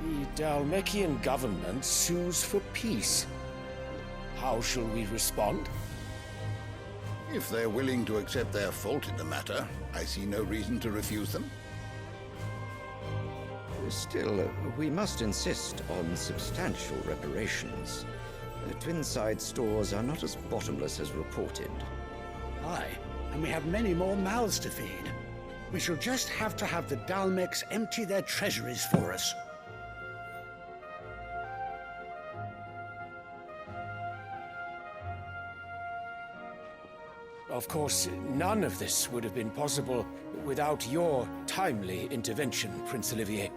The Dalmekian government sues for peace. How shall we respond? If they're willing to accept their fault in the matter, I see no reason to refuse them. Still, we must insist on substantial reparations. The Twinside stores are not as bottomless as reported. Aye, and we have many more mouths to feed. We shall just have to have the Dalmeks empty their treasuries for us. Of course, none of this would have been possible without your timely intervention, Prince Olivier.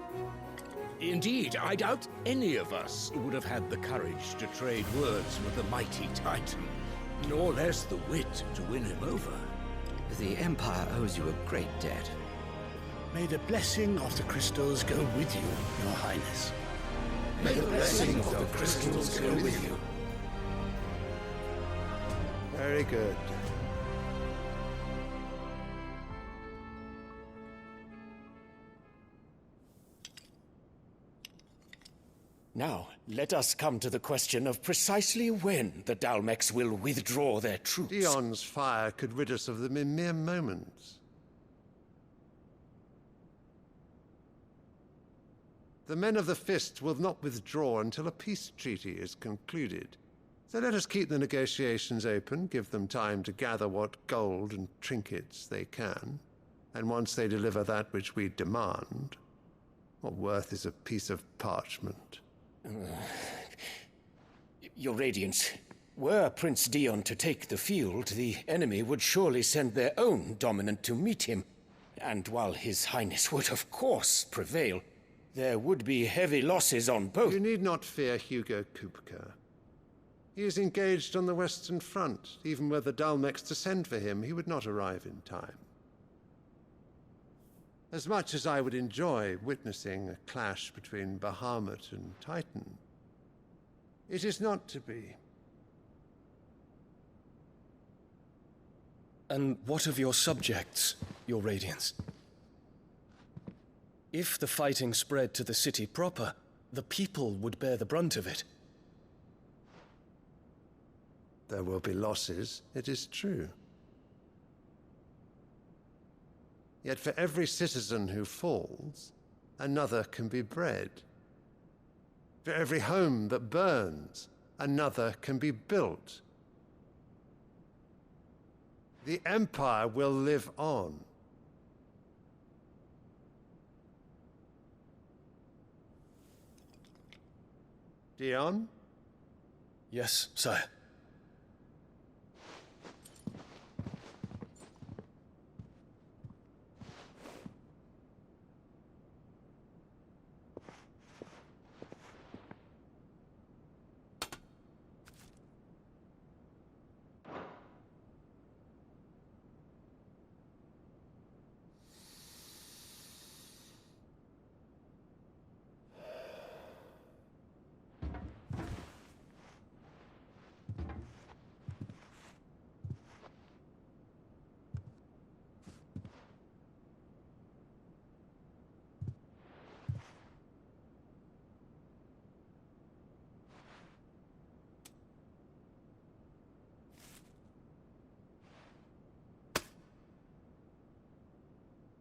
Indeed, I doubt any of us would have had the courage to trade words with the mighty Titan, nor less the wit to win him over. The Empire owes you a great debt. May the blessing of the crystals go with you, Your Highness. May the blessing of the crystals go with you. Very good. Now, let us come to the question of precisely when the Dalmeks will withdraw their troops. Dion's fire could rid us of them in mere moments. The men of the Fist will not withdraw until a peace treaty is concluded. So let us keep the negotiations open, give them time to gather what gold and trinkets they can, and once they deliver that which we demand, what worth is a piece of parchment? Your Radiance, were Prince Dion to take the field, the enemy would surely send their own dominant to meet him. And while His Highness would of course prevail, there would be heavy losses on both. You need not fear Hugo Kupka. He is engaged on the Western Front. Even were the Dalmex to send for him, he would not arrive in time. As much as I would enjoy witnessing a clash between Bahamut and Titan, it is not to be. And what of your subjects, Your Radiance? If the fighting spread to the city proper, the people would bear the brunt of it. There will be losses, it is true. Yet for every citizen who falls, another can be bred. For every home that burns, another can be built. The Empire will live on. Dion? Yes, sire.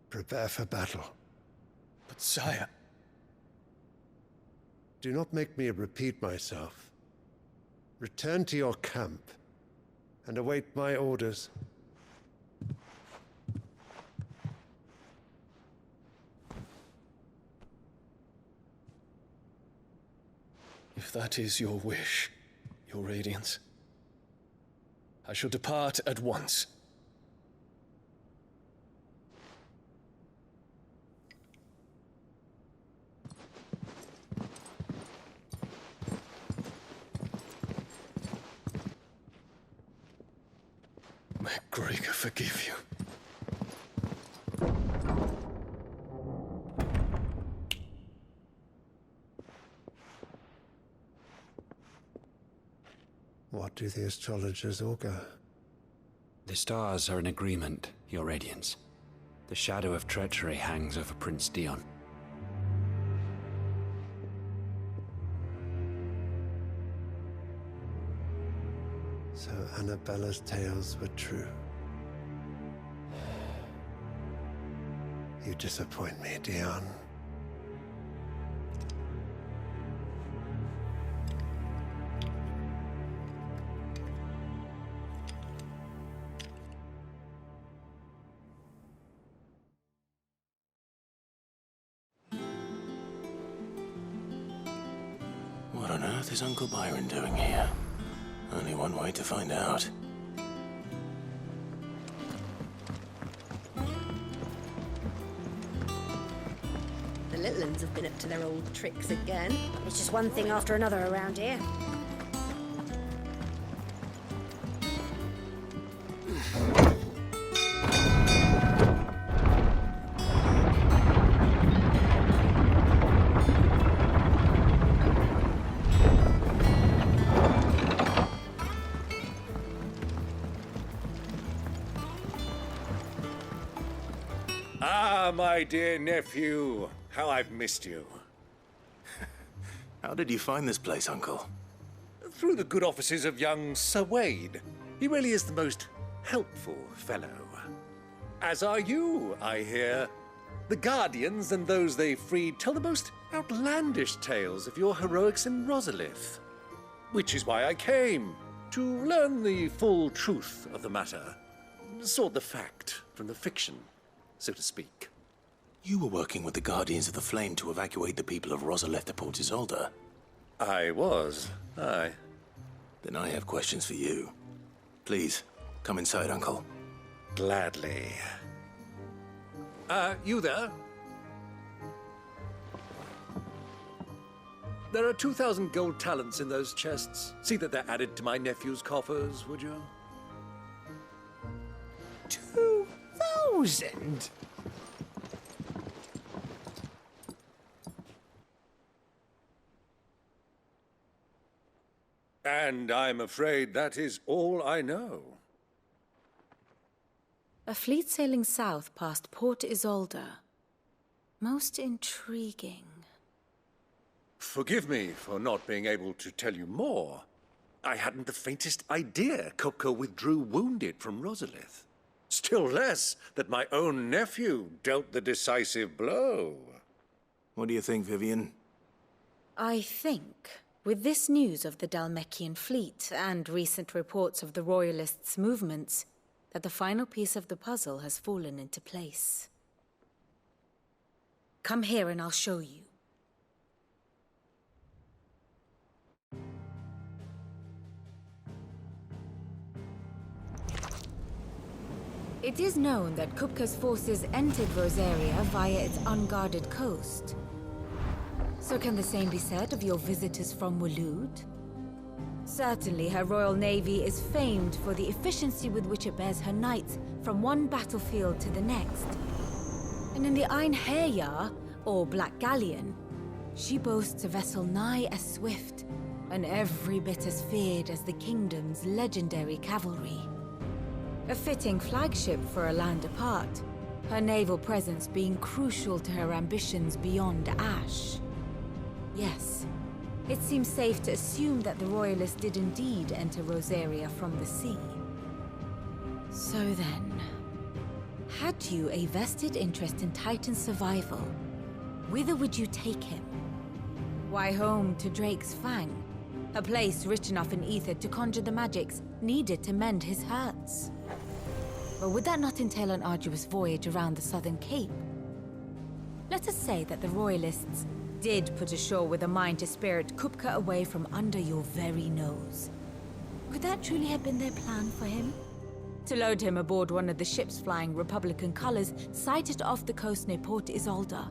Prepare for battle. But sire... Do not make me repeat myself. Return to your camp and await my orders. If that is your wish, Your Radiance, I shall depart at once. May Gregor forgive you. What do the astrologers augur? The stars are in agreement, Your Radiance. The shadow of treachery hangs over Prince Dion. So Annabella's tales were true. You disappoint me, Dion. What on earth is Uncle Byron doing here? Only one way to find out. The little uns have been up to their old tricks again. It's just one thing after another around here. My dear nephew, how I've missed you. How did you find this place, Uncle? Through the good offices of young Sir Wade. He really is the most helpful fellow. As are you, I hear. The Guardians and those they freed tell the most outlandish tales of your heroics in Rosalith. Which is why I came, to learn the full truth of the matter. Sort the fact from the fiction, so to speak. You were working with the Guardians of the Flame to evacuate the people of Rosalith to Port Isolde. I was, aye. Then I have questions for you. Please, come inside, Uncle. Gladly. You there? There are 2,000 gold talents in those chests. See that they're added to my nephew's coffers, would you? 2,000? And I'm afraid that is all I know. A fleet sailing south past Port Isolde. Most intriguing. Forgive me for not being able to tell you more. I hadn't the faintest idea Kupka withdrew wounded from Rosalith. Still less that my own nephew dealt the decisive blow. What do you think, Vivian? I think, with this news of the Dhalmekian fleet and recent reports of the Royalists' movements, that the final piece of the puzzle has fallen into place. Come here and I'll show you. It is known that Kupka's forces entered Rosaria via its unguarded coast. So can the same be said of your visitors from Waloed? Certainly, her Royal Navy is famed for the efficiency with which it bears her knights from one battlefield to the next. And in the Einherjar, or Black Galleon, she boasts a vessel nigh as swift and every bit as feared as the kingdom's legendary cavalry. A fitting flagship for a land apart, her naval presence being crucial to her ambitions beyond Ash. Yes, it seems safe to assume that the Royalists did indeed enter Rosaria from the sea. So then, had you a vested interest in Titan's survival, whither would you take him? Why, home to Drake's Fang, a place rich enough in ether to conjure the magics needed to mend his hurts. Or would that not entail an arduous voyage around the southern cape? Let us say that the Royalists did put ashore with a mind to spirit Kupka away from under your very nose. Could that truly have been their plan for him? To load him aboard one of the ships flying Republican colors sighted off the coast near Port Isolde.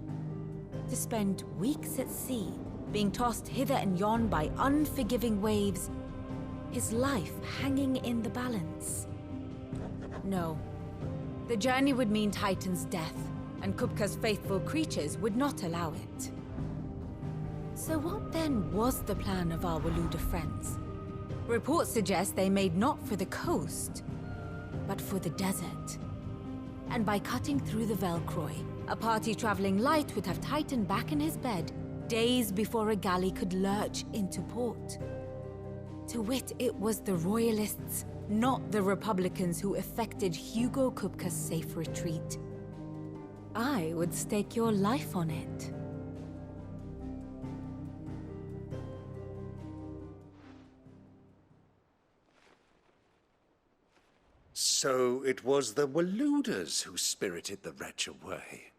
To spend weeks at sea, being tossed hither and yon by unforgiving waves, his life hanging in the balance. No. The journey would mean Titan's death, and Kupka's faithful creatures would not allow it. So what then was the plan of our Waloed friends? Reports suggest they made not for the coast, but for the desert. And by cutting through the Velcroy, a party traveling light would have Titan back in his bed days before a galley could lurch into port. To wit, it was the Royalists, not the Republicans, who effected Hugo Kupka's safe retreat. I would stake your life on it. So it was the Waloeders who spirited the wretch away.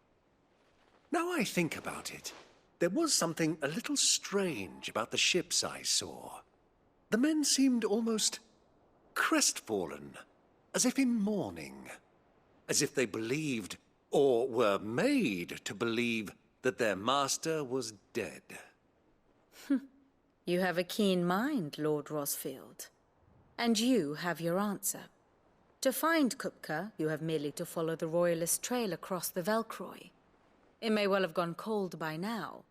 Now I think about it, there was something a little strange about the ships I saw. The men seemed almost crestfallen, as if in mourning, as if they believed, or were made to believe, that their master was dead. You have a keen mind, Lord Rosfield. And you have your answer. To find Kupka, you have merely to follow the Royalist trail across the Velcroy. It may well have gone cold by now,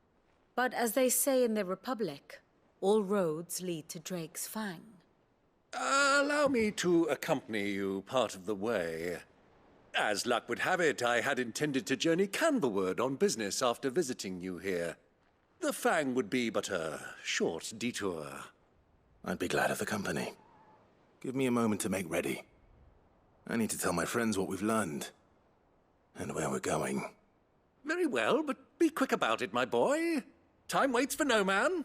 but as they say in the Republic, all roads lead to Drake's Fang. Allow me to accompany you part of the way. As luck would have it, I had intended to journey Canverward on business after visiting you here. The Fang would be but a short detour. I'd be glad of the company. Give me a moment to make ready. I need to tell my friends what we've learned, and where we're going. Very well, but be quick about it, my boy. Time waits for no man.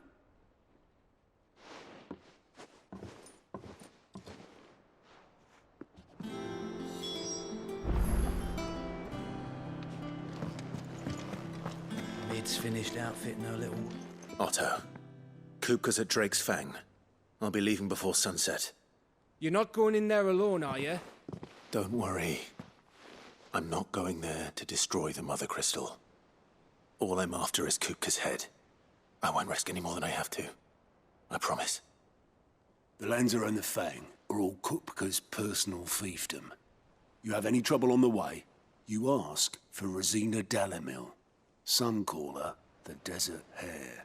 Mid's finished outfitting her little... Otto, Kupka's at Drake's Fang. I'll be leaving before sunset. You're not going in there alone, are you? Don't worry. I'm not going there to destroy the Mother Crystal. All I'm after is Kupka's head. I won't risk any more than I have to. I promise. The Lanza and the Fang are all Kupka's personal fiefdom. You have any trouble on the way, you ask for Rosina Dalamil. Some call her the Desert Hare.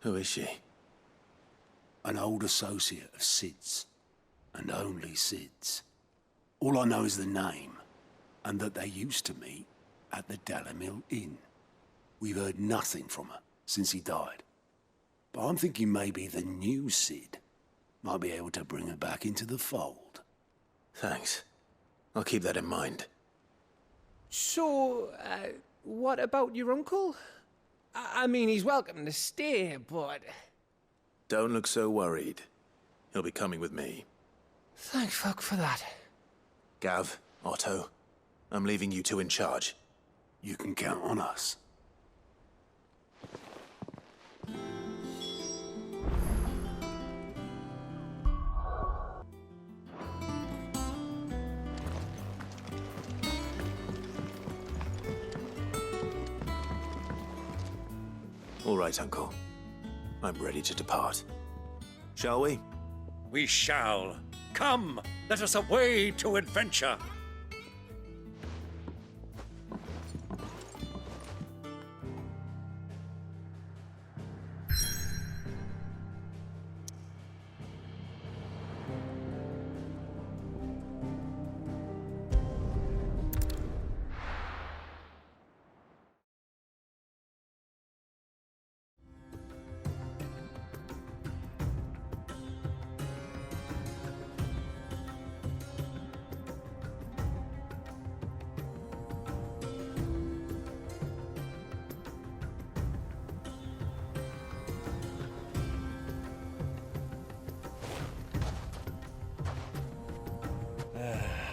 Who is she? An old associate of Sid's, and only Sid's. All I know is the name, and that they used to meet at the Dalamil Inn. We've heard nothing from her since he died. But I'm thinking maybe the new Sid might be able to bring her back into the fold. Thanks. I'll keep that in mind. So, what about your uncle? I mean, he's welcome to stay, but... Don't look so worried. He'll be coming with me. Thank fuck for that. Gav, Otto, I'm leaving you two in charge. You can count on us. All right, Uncle. I'm ready to depart. Shall we? We shall. Come, let us away to adventure.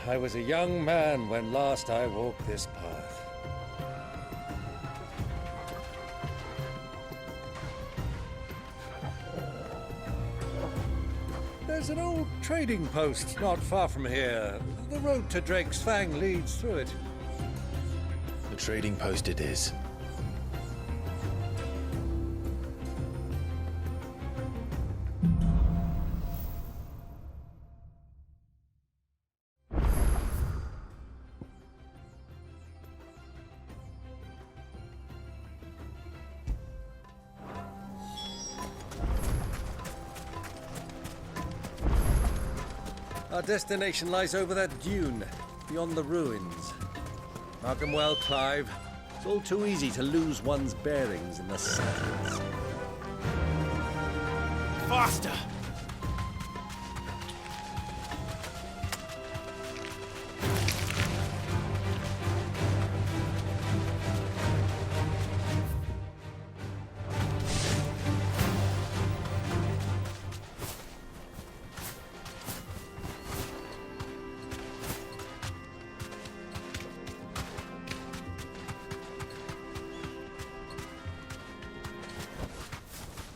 I was a young man when last I walked this path. There's an old trading post not far from here. The road to Drake's Fang leads through it. The trading post it is. Our destination lies over that dune, beyond the ruins. Mark 'em well, Clive. It's all too easy to lose one's bearings in the sands. Faster!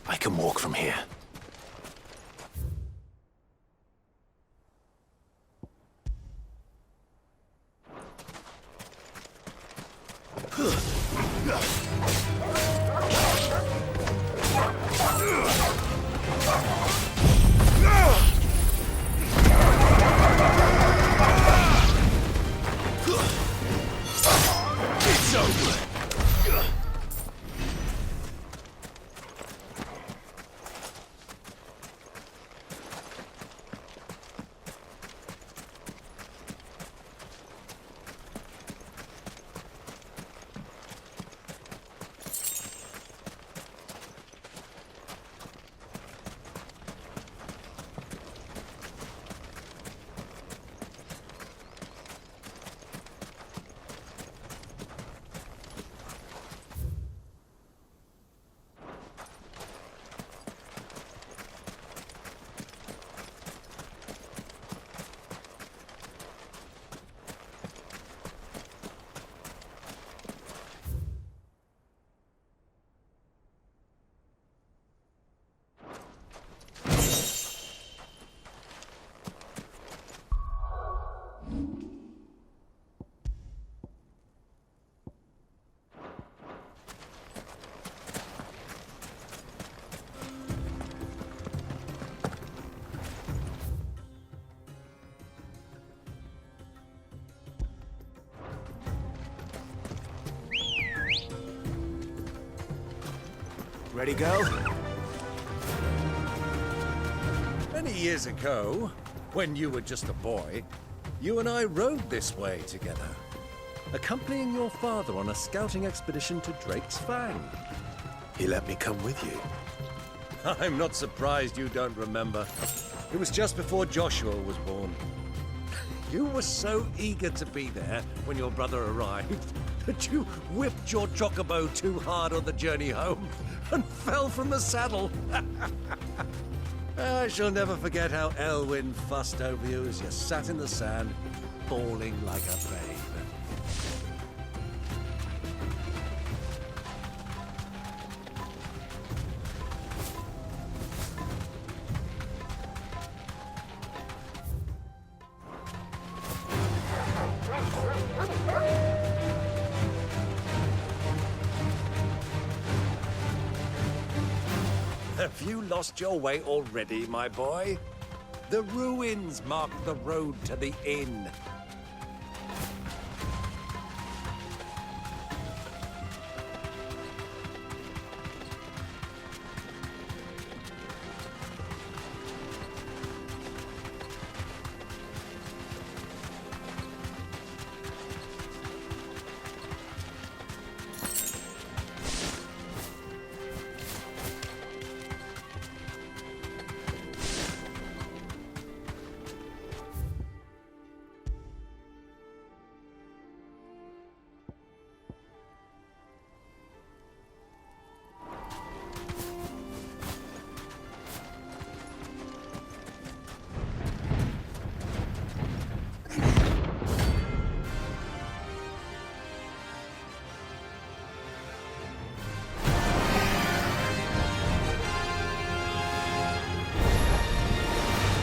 I can walk from here. It's over. Ready, go? Many years ago, when you were just a boy, you and I rode this way together, accompanying your father on a scouting expedition to Drake's Fang. He let me come with you. I'm not surprised you don't remember. It was just before Joshua was born. You were so eager to be there when your brother arrived that you whipped your chocobo too hard on the journey home and fell from the saddle. I shall never forget how Elwyn fussed over you as you sat in the sand, bawling like a babe. Have you lost your way already, my boy? The ruins mark the road to the inn.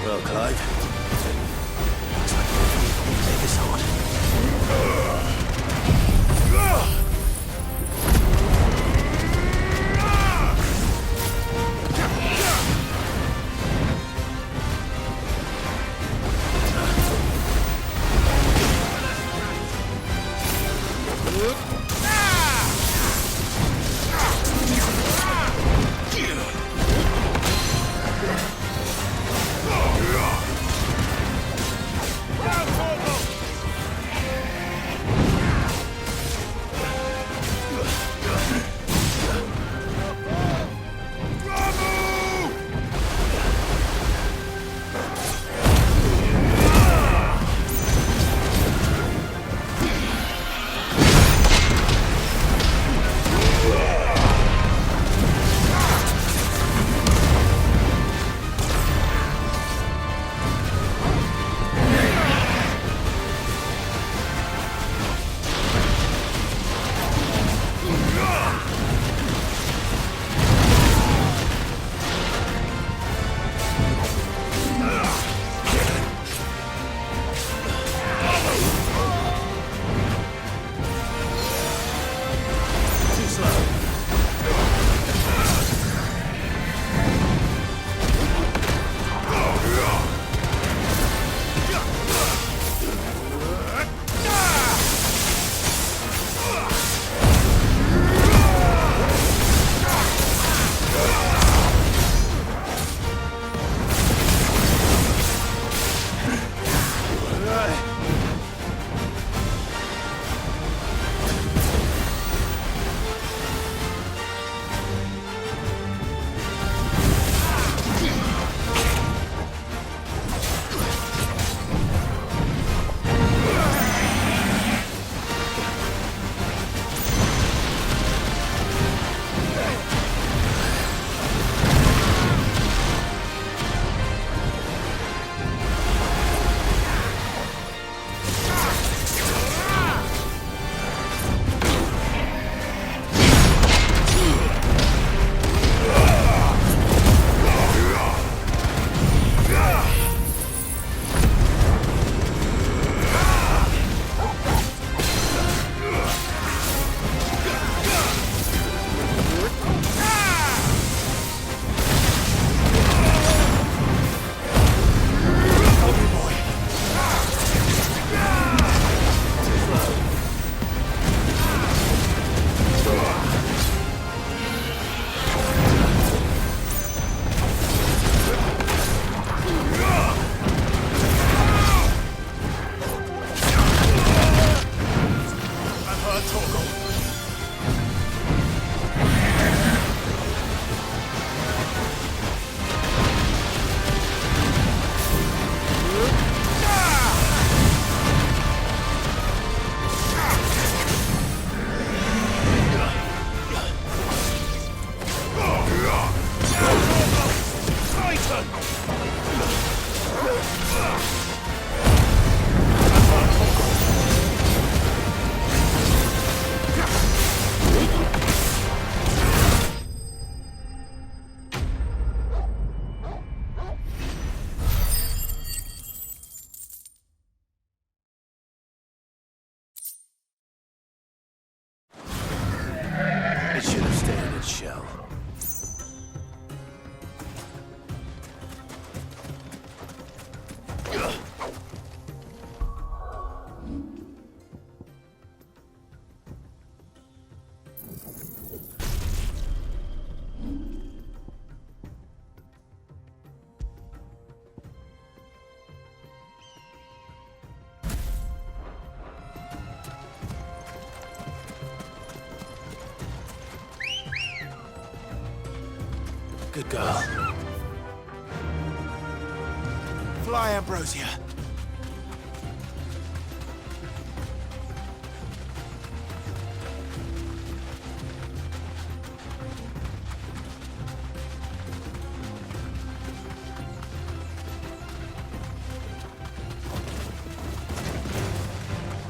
Well, Clive. Looks like you take us on. its shell. Good girl. Fly, Ambrosia.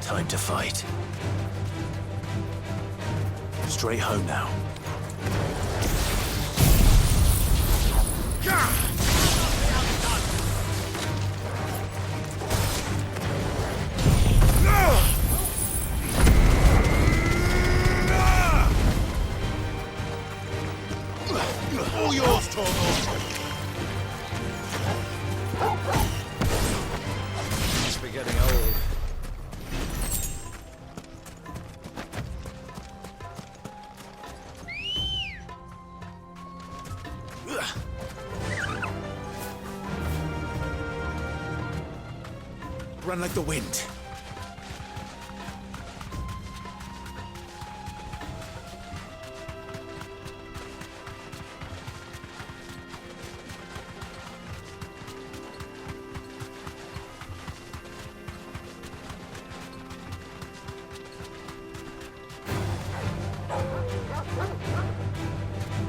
Time to fight. Straight home now. All yours, Torvald. Must be getting old. Run like the wind.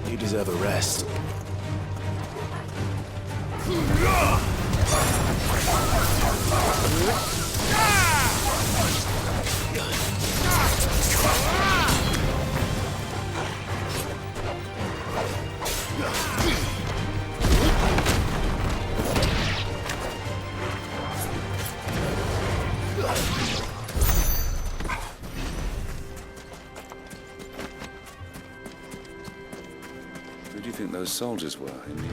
You deserve a rest. Who do you think those soldiers were, Emilia?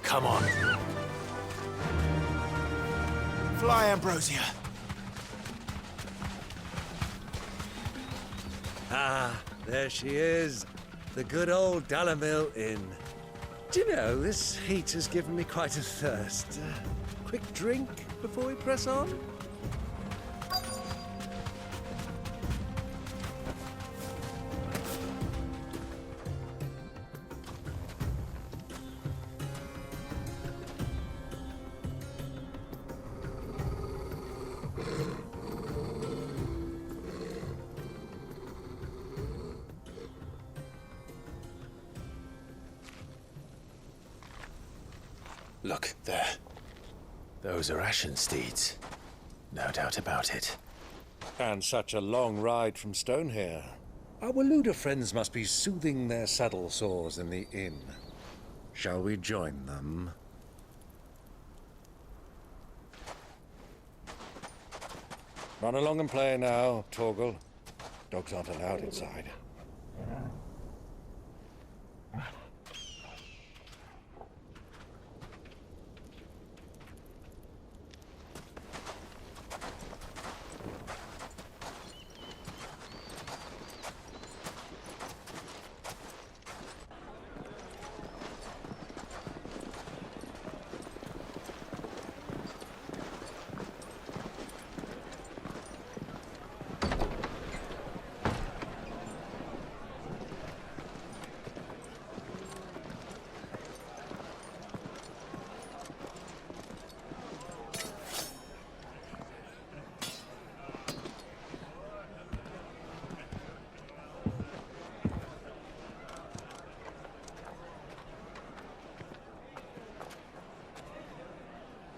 Come on. Fly, Ambrosia. Ah, there she is. The good old Dalamil Inn. Do you know, this heat has given me quite a thirst. Quick drink before we press on? Look, there. Those are Ashen steeds. No doubt about it. And such a long ride from Stonehair. Our Waluda friends must be soothing their saddle sores in the inn. Shall we join them? Run along and play now, Torgal. Dogs aren't allowed inside.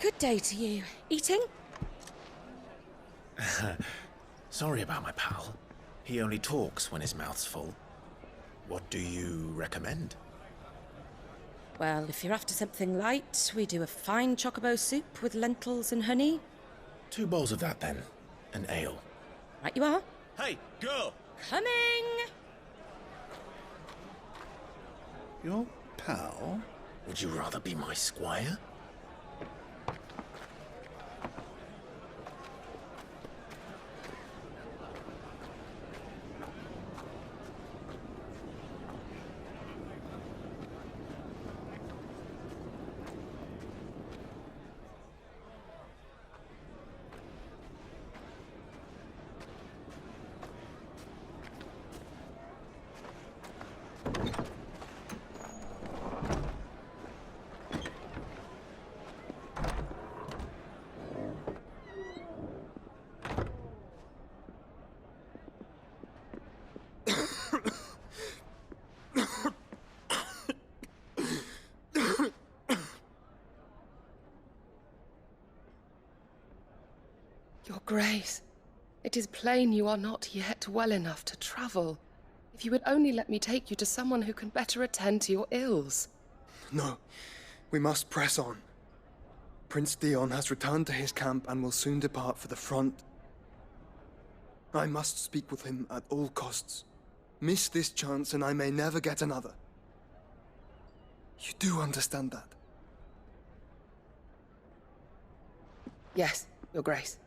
Good day to you. Eating? Sorry about my pal. He only talks when his mouth's full. What do you recommend? Well, if you're after something light, we do a fine chocobo soup with lentils and honey. 2 bowls of that, then. An ale. Right you are. Hey, girl! Coming! Your pal? Would you rather be my squire? Your Grace, it is plain you are not yet well enough to travel. If you would only let me take you to someone who can better attend to your ills. No, we must press on. Prince Dion has returned to his camp and will soon depart for the front. I must speak with him at all costs. Miss this chance and I may never get another. You do understand that? Yes, Your Grace.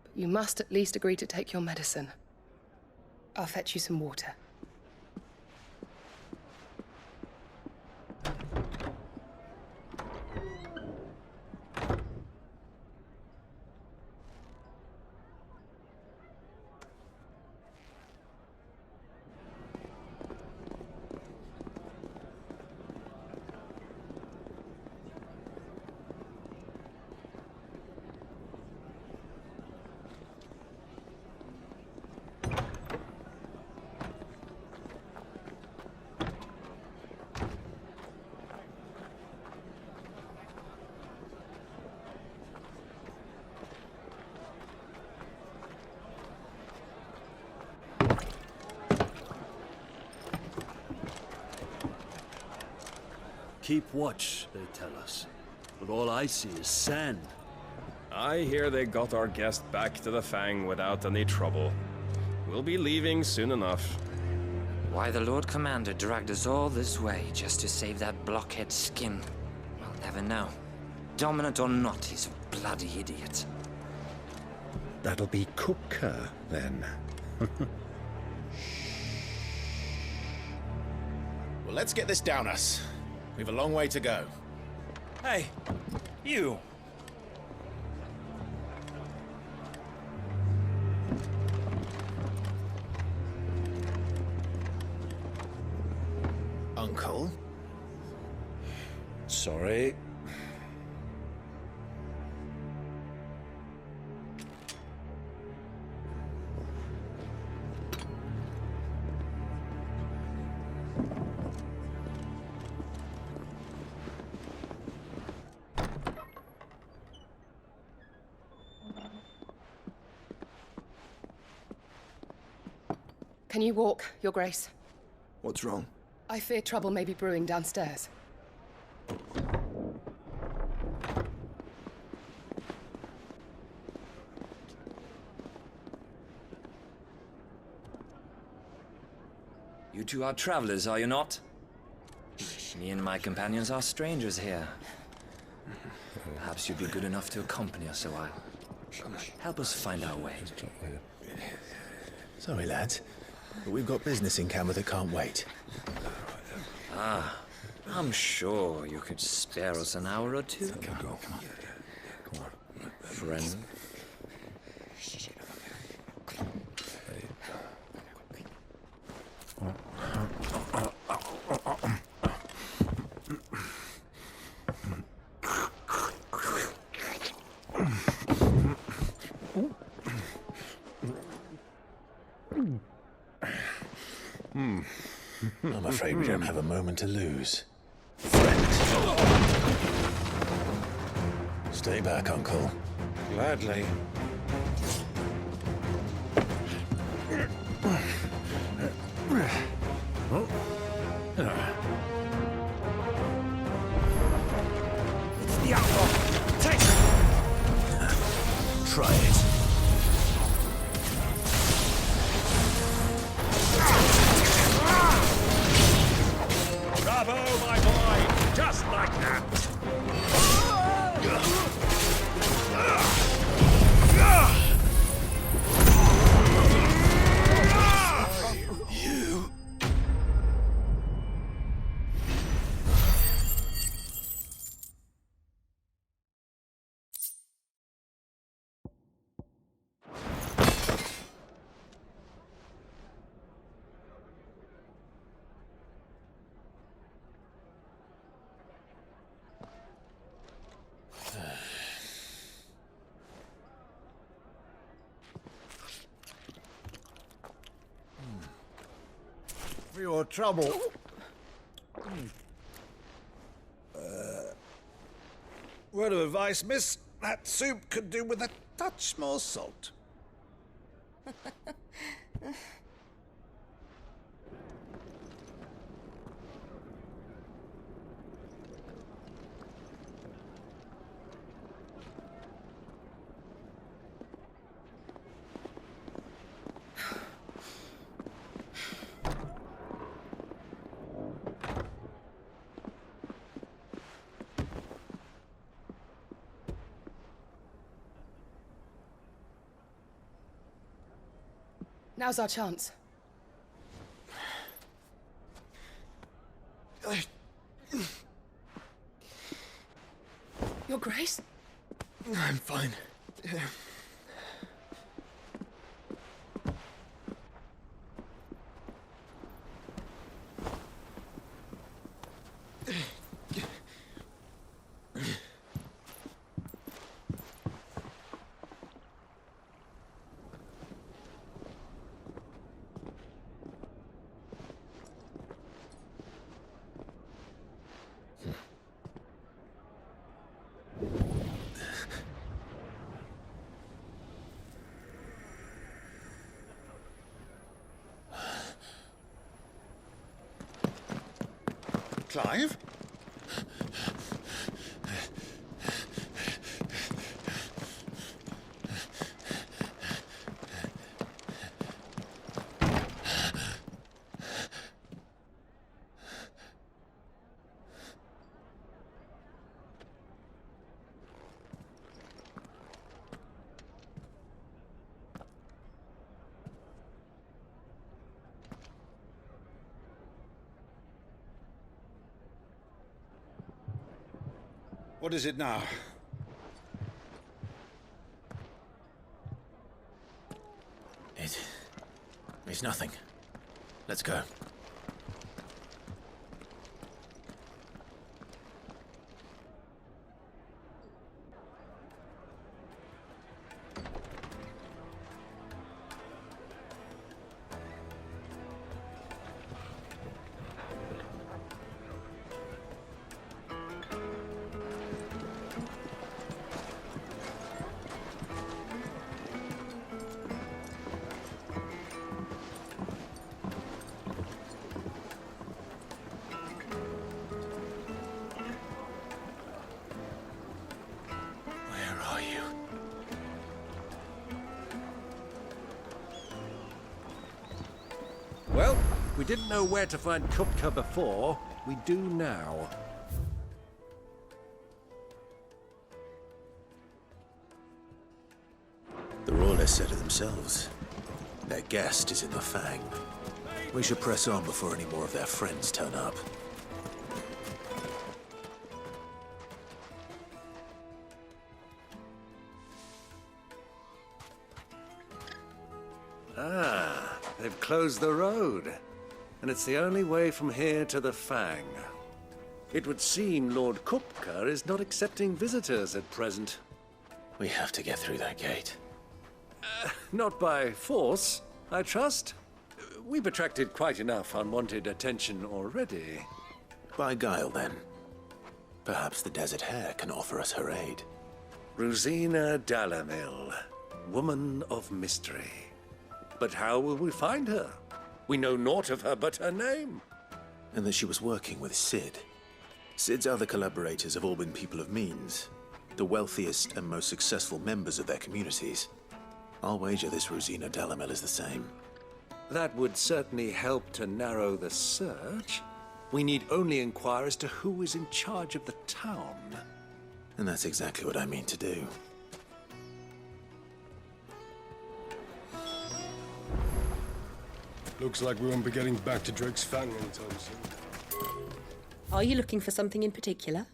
But you must at least agree to take your medicine. I'll fetch you some water. Keep watch, they tell us. But all I see is sand. I hear they got our guest back to the Fang without any trouble. We'll be leaving soon enough. Why the Lord Commander dragged us all this way just to save that blockhead skin, we'll never know. Dominant or not, he's a bloody idiot. That'll be Cooker, then. Well, let's get this down us. We've a long way to go. Hey, you! Uncle? Sorry. Can you walk, Your Grace? What's wrong? I fear trouble may be brewing downstairs. You two are travelers, are you not? Me and my companions are strangers here. Perhaps you'd be good enough to accompany us a while. Help us find our way. Sorry, lads, but we've got business in camera that can't wait. Ah, I'm sure you could spare us an hour or two. Come on. Friend. I'm afraid we don't have a moment to lose. Stay back, Uncle. Gladly. for your trouble. Word of advice, miss. That soup could do with a touch more salt. Now's our chance. Your Grace? I'm fine. Clive? What is it now? It's nothing. Let's go. Well, we didn't know where to find Kupka before. We do now. The Royalists said it themselves. Their guest is in the Fang. We should press on before any more of their friends turn up. Ah, they've closed the road. And it's the only way from here to the Fang. It would seem Lord Kupka is not accepting visitors at present. We have to get through that gate. Not by force, I trust. We've attracted quite enough unwanted attention already. By guile, then. Perhaps the Desert Hare can offer us her aid. Rosina Dalamil, woman of mystery. But how will we find her? We know naught of her but her name. And that she was working with Sid. Sid's other collaborators have all been people of means, the wealthiest and most successful members of their communities. I'll wager this Rosina Dalamel is the same. That would certainly help to narrow the search. We need only inquire as to who is in charge of the town. And that's exactly what I mean to do. Looks like we won't be getting back to Drake's Fang anytime soon. Are you looking for something in particular?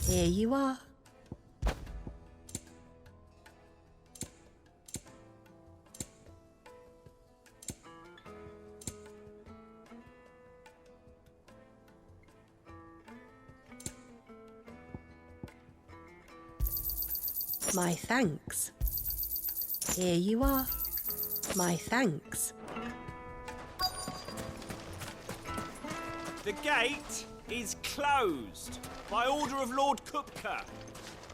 Here you are. My thanks. Here you are. My thanks. The gate is closed by order of Lord Kupka.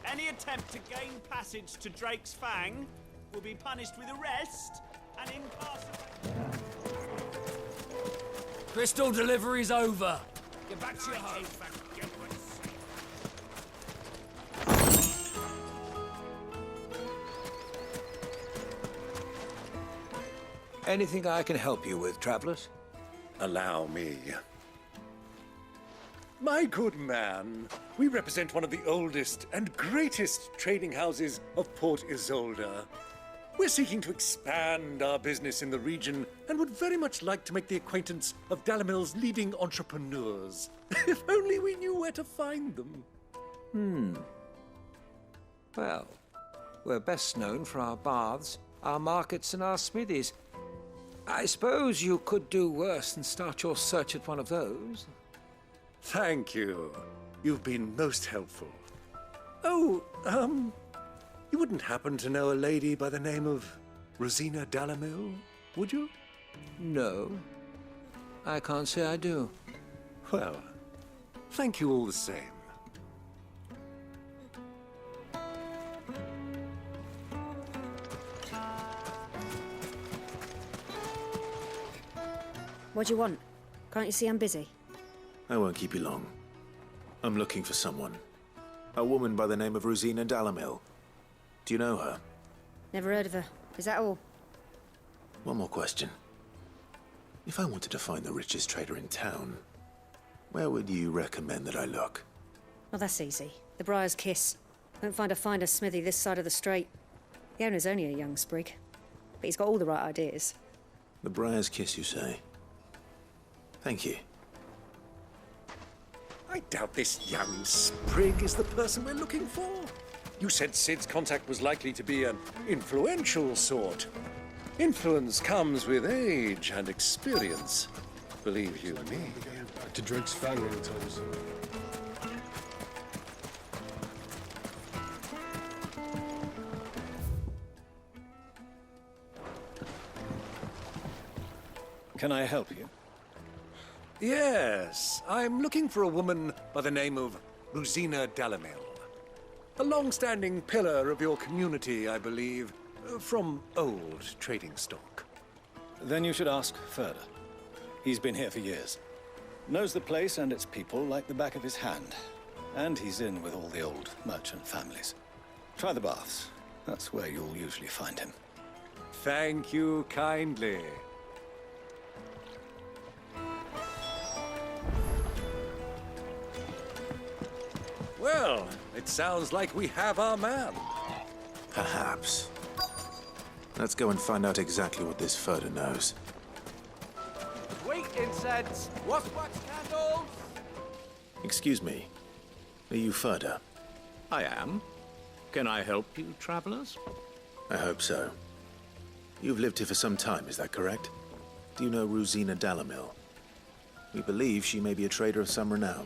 Any attempt to gain passage to Drake's Fang will be punished with arrest and incarceration. Crystal delivery's over. Get back to your home. Anything I can help you with, travelers? Allow me. My good man, we represent one of the oldest and greatest trading houses of Port Isolde. We're seeking to expand our business in the region and would very much like to make the acquaintance of Dalamil's leading entrepreneurs. If only we knew where to find them. Well, we're best known for our baths, our markets, and our smithies. I suppose you could do worse than start your search at one of those. Thank you. You've been most helpful. Oh, you wouldn't happen to know a lady by the name of Rosina Dalamil, would you? No, I can't say I do. Well, thank you all the same. What do you want? Can't you see I'm busy? I won't keep you long. I'm looking for someone. A woman by the name of Rosina Dalamil. Do you know her? Never heard of her. Is that all? One more question. If I wanted to find the richest trader in town, where would you recommend that I look? Oh, that's easy. The Briar's Kiss. Won't find a finer smithy this side of the strait. The owner's only a young sprig, but he's got all the right ideas. The Briar's Kiss, you say? Thank you. I doubt this young sprig is the person we're looking for. You said Sid's contact was likely to be an influential sort. Influence comes with age and experience. Believe you me. Back to Drake's Fang anytime soon. Can I help you? Yes, I'm looking for a woman by the name of Rosina Dalamil. A long-standing pillar of your community, I believe, from old trading stock. Then you should ask Ferda. He's been here for years. Knows the place and its people like the back of his hand. And he's in with all the old merchant families. Try the baths. That's where you'll usually find him. Thank you kindly. Well, it sounds like we have our man. Perhaps. Let's go and find out exactly what this Ferda knows. Sweet incense, wax candles. Excuse me. Are you Ferda? I am. Can I help you, travelers? I hope so. You've lived here for some time, is that correct? Do you know Rosina Dalamil? We believe she may be a trader of some renown.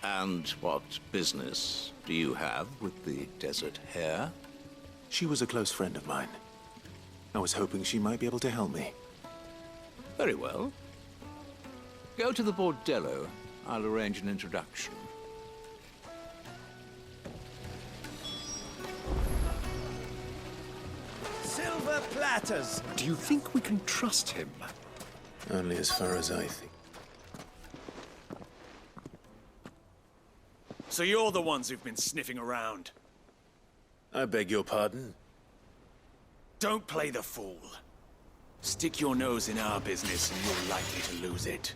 And what business do you have with the Desert Hare? She was a close friend of mine. I was hoping she might be able to help me. Very well. Go to the bordello. I'll arrange an introduction. Silver platters. Do you think we can trust him? Only as far as I think. So you're the ones who've been sniffing around. I beg your pardon? Don't play the fool. Stick your nose in our business and you're likely to lose it.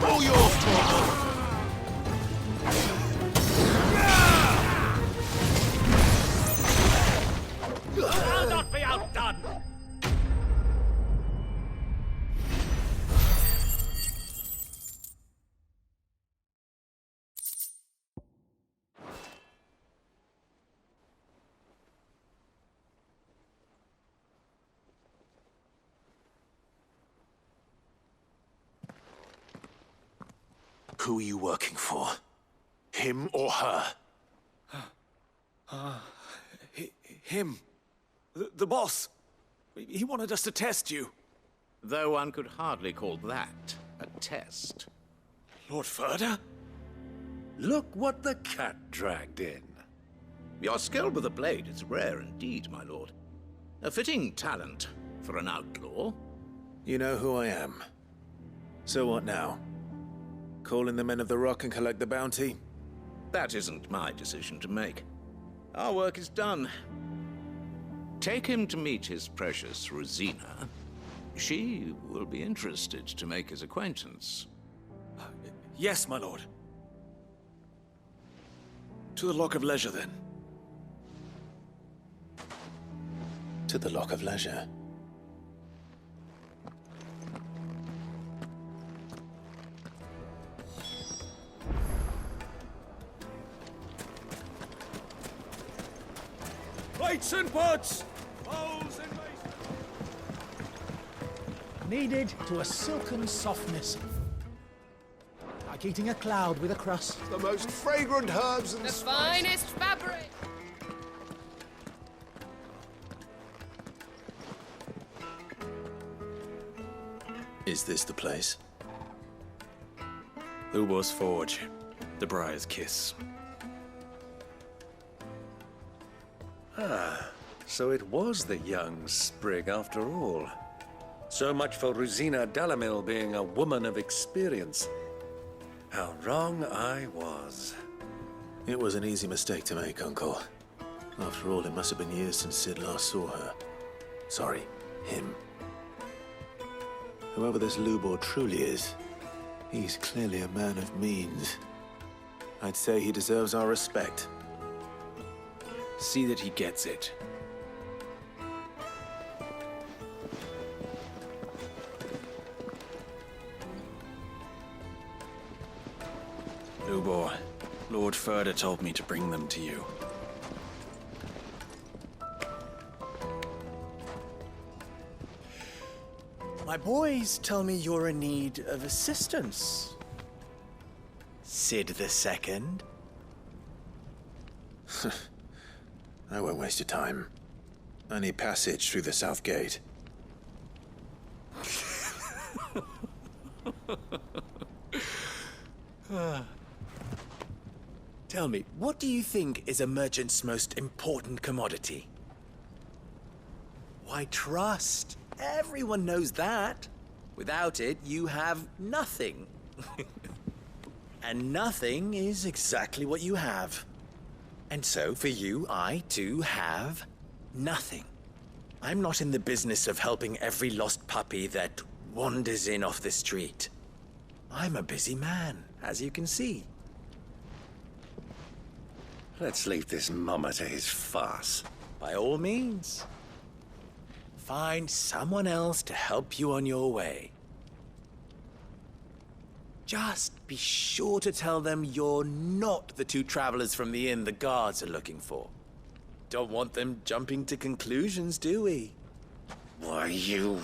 All yours, Tormund! I'll not be outdone! Who are you working for? Him or her? Him. The boss. He wanted us to test you. Though one could hardly call that a test. Lord Ferda? Look what the cat dragged in. Your skill with the blade is rare indeed, my lord. A fitting talent for an outlaw. You know who I am. So what now? Call in the Men of the Rock and collect the bounty? That isn't my decision to make. Our work is done. Take him to meet his precious Rosina. She will be interested to make his acquaintance. Yes, my lord. To the Lock of Leisure, then. To the Lock of Leisure. Plates and pots! Bowls and mason! Kneaded to a silken softness. Like eating a cloud with a crust. The most fragrant herbs and The finest fabric! Is this the place? Ubor's Forge. The Briar's Kiss. Ah, so it was the young sprig after all. So much for Rosina Dalamil being a woman of experience. How wrong I was. It was an easy mistake to make, Uncle. After all, it must have been years since Sid last saw her. Sorry, him. Whoever this Lubor truly is, he's clearly a man of means. I'd say he deserves our respect. See that he gets it. Lubor, Lord Ferda told me to bring them to you. My boys tell me you're in need of assistance. Sid the Second. I won't waste your time. I need passage through the south gate. Tell me, what do you think is a merchant's most important commodity? Why, trust. Everyone knows that. Without it, you have nothing. And nothing is exactly what you have. And so, for you, I, too, have nothing. I'm not in the business of helping every lost puppy that wanders in off the street. I'm a busy man, as you can see. Let's leave this mummer to his farce. By all means. Find someone else to help you on your way. Just be sure to tell them you're not the two travelers from the inn the guards are looking for. Don't want them jumping to conclusions, do we? Why, you...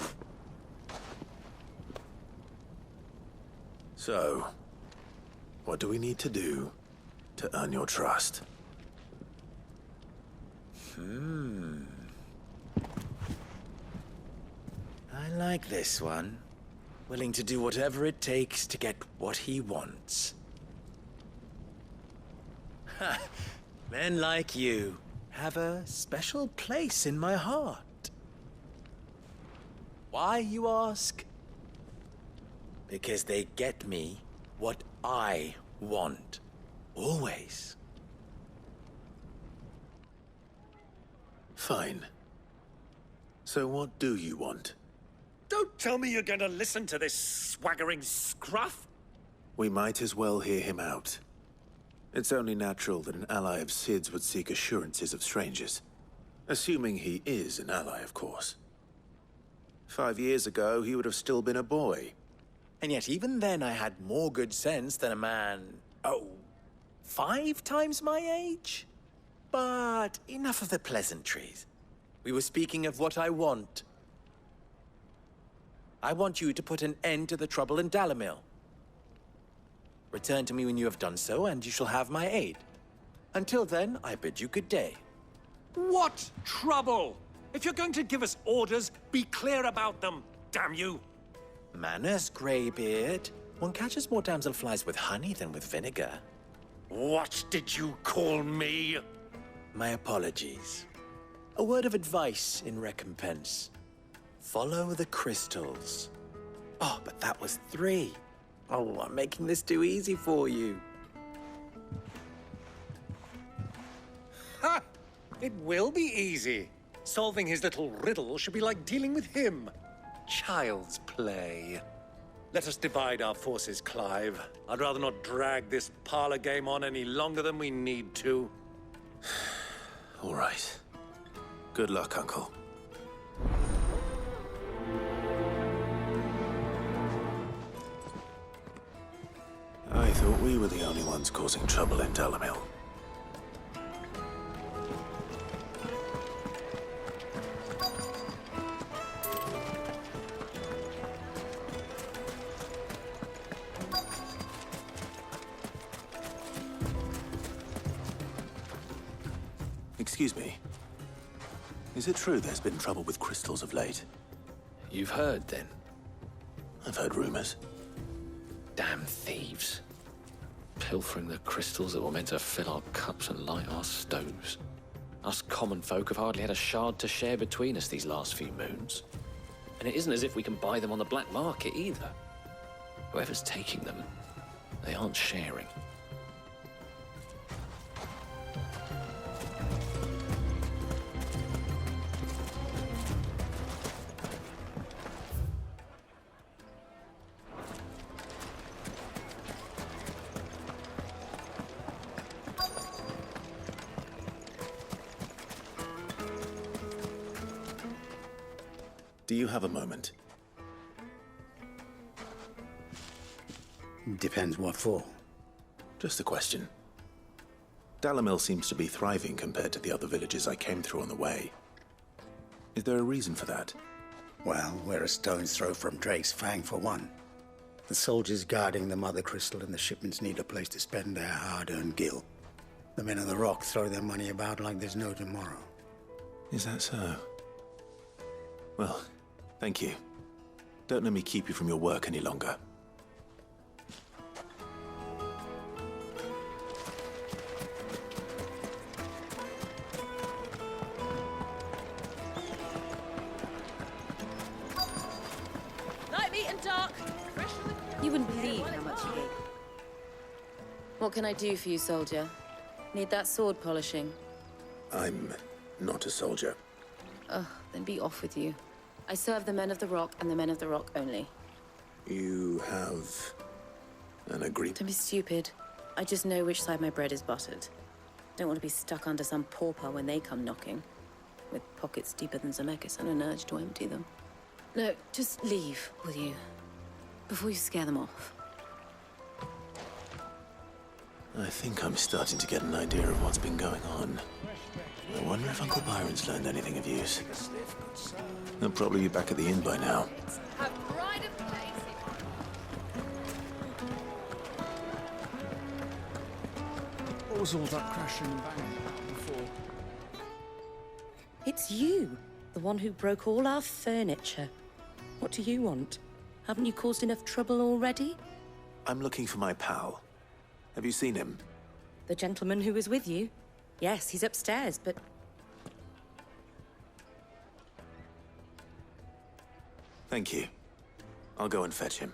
So, what do we need to do to earn your trust? I like this one. Willing to do whatever it takes to get what he wants. Ha! Men like you have a special place in my heart. Why, you ask? Because they get me what I want. Always. Fine. So what do you want? Don't tell me you're going to listen to this swaggering scruff! We might as well hear him out. It's only natural that an ally of Sid's would seek assurances of strangers. Assuming he is an ally, of course. 5 years ago, he would have still been a boy. And yet even then I had more good sense than a man, 5 times my age? But enough of the pleasantries. We were speaking of what I want. I want you to put an end to the trouble in Dalamil. Return to me when you have done so, and you shall have my aid. Until then, I bid you good day. What trouble? If you're going to give us orders, be clear about them, damn you! Manners, Greybeard. One catches more damselflies with honey than with vinegar. What did you call me? My apologies. A word of advice in recompense. Follow the crystals. Oh, but that was 3. Oh, I'm making this too easy for you. Ha! It will be easy. Solving his little riddle should be like dealing with him. Child's play. Let us divide our forces, Clive. I'd rather not drag this parlor game on any longer than we need to. All right. Good luck, Uncle. I thought we were the only ones causing trouble in Dalamil. Excuse me. Is it true there's been trouble with crystals of late? You've heard, then? I've heard rumors. Damn thieves. Pilfering the crystals that were meant to fill our cups and light our stoves. Us common folk have hardly had a shard to share between us these last few moons. And it isn't as if we can buy them on the black market either. Whoever's taking them, they aren't sharing. Do you have a moment? Depends what for. Just a question. Dalamil seems to be thriving compared to the other villages I came through on the way. Is there a reason for that? Well, we're a stone's throw from Drake's Fang, for one. The soldiers guarding the Mother Crystal and the shipments need a place to spend their hard-earned gil. The men of the Rock throw their money about like there's no tomorrow. Is that so? Well, thank you. Don't let me keep you from your work any longer. Light, meat, and dark. You wouldn't believe how much you gave. What can I do for you, soldier? Need that sword polishing? I'm not a soldier. Ugh, then be off with you. I serve the men of the Rock and the men of the Rock only. You have an agreement? Don't be stupid. I just know which side my bread is buttered. Don't want to be stuck under some pauper when they come knocking. With pockets deeper than Zemeckis and an urge to empty them. No, just leave, will you? Before you scare them off. I think I'm starting to get an idea of what's been going on. I wonder if Uncle Byron's learned anything of use. He'll probably be back at the inn by now. What was all that crashing and banging about before? It's you, the one who broke all our furniture. What do you want? Haven't you caused enough trouble already? I'm looking for my pal. Have you seen him? The gentleman who was with you? Yes, he's upstairs, but... Thank you. I'll go and fetch him.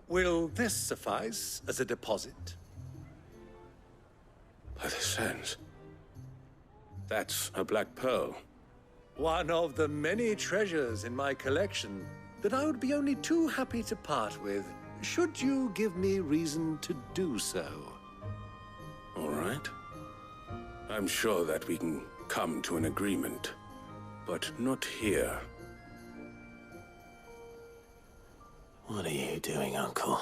Will this suffice as a deposit? By the sands. That's a black pearl. One of the many treasures in my collection that I would be only too happy to part with, should you give me reason to do so. All right. I'm sure that we can come to an agreement, but not here. What are you doing, Uncle?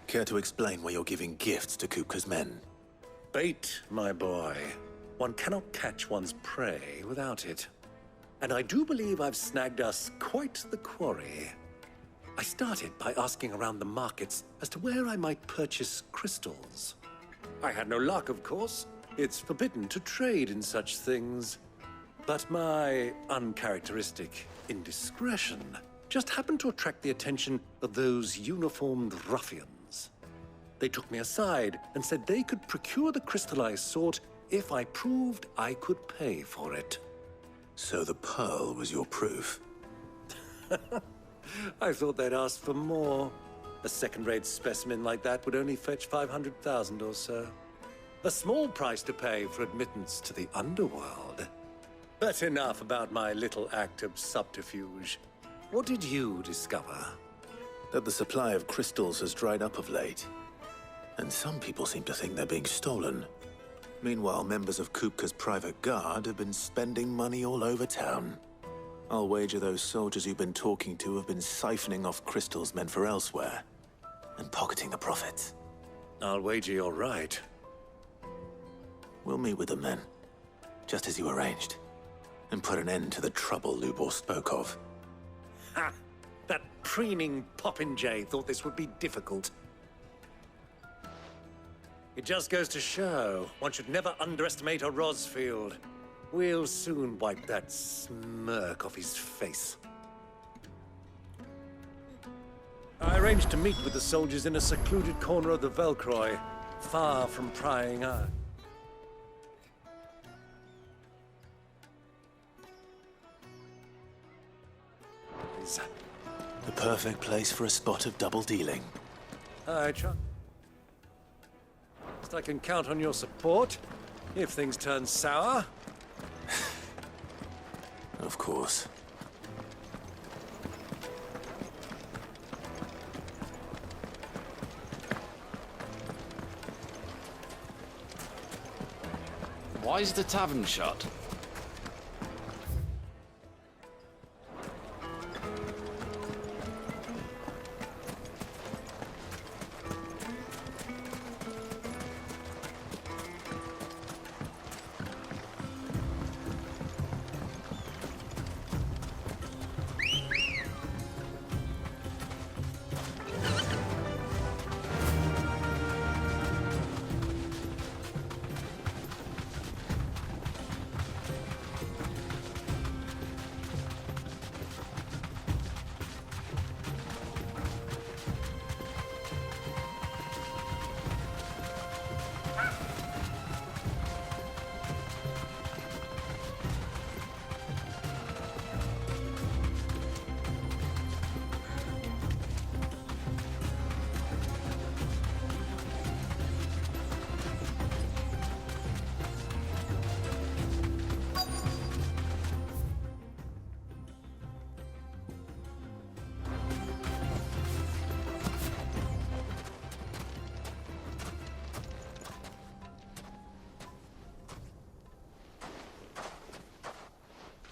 Care to explain why you're giving gifts to Kupka's men? Bait, my boy. One cannot catch one's prey without it. And I do believe I've snagged us quite the quarry. I started by asking around the markets as to where I might purchase crystals. I had no luck, of course. It's forbidden to trade in such things. But my uncharacteristic indiscretion just happened to attract the attention of those uniformed ruffians. They took me aside and said they could procure the crystal I sought if I proved I could pay for it. So the pearl was your proof? I thought they'd ask for more. A second-rate specimen like that would only fetch 500,000 or so. A small price to pay for admittance to the underworld. But enough about my little act of subterfuge. What did you discover? That the supply of crystals has dried up of late. And some people seem to think they're being stolen. Meanwhile, members of Kupka's private guard have been spending money all over town. I'll wager those soldiers you've been talking to have been siphoning off crystals meant for elsewhere, and pocketing the profits. I'll wager you're right. We'll meet with them then, just as you arranged, and put an end to the trouble Lubor spoke of. Ha! That preening popinjay thought this would be difficult. It just goes to show, one should never underestimate a Rosfield. We'll soon wipe that smirk off his face. I arranged to meet with the soldiers in a secluded corner of the Velcroy, far from prying eyes. The perfect place for a spot of double dealing. I trust I can count on your support if things turn sour. Of course. Why is the tavern shut?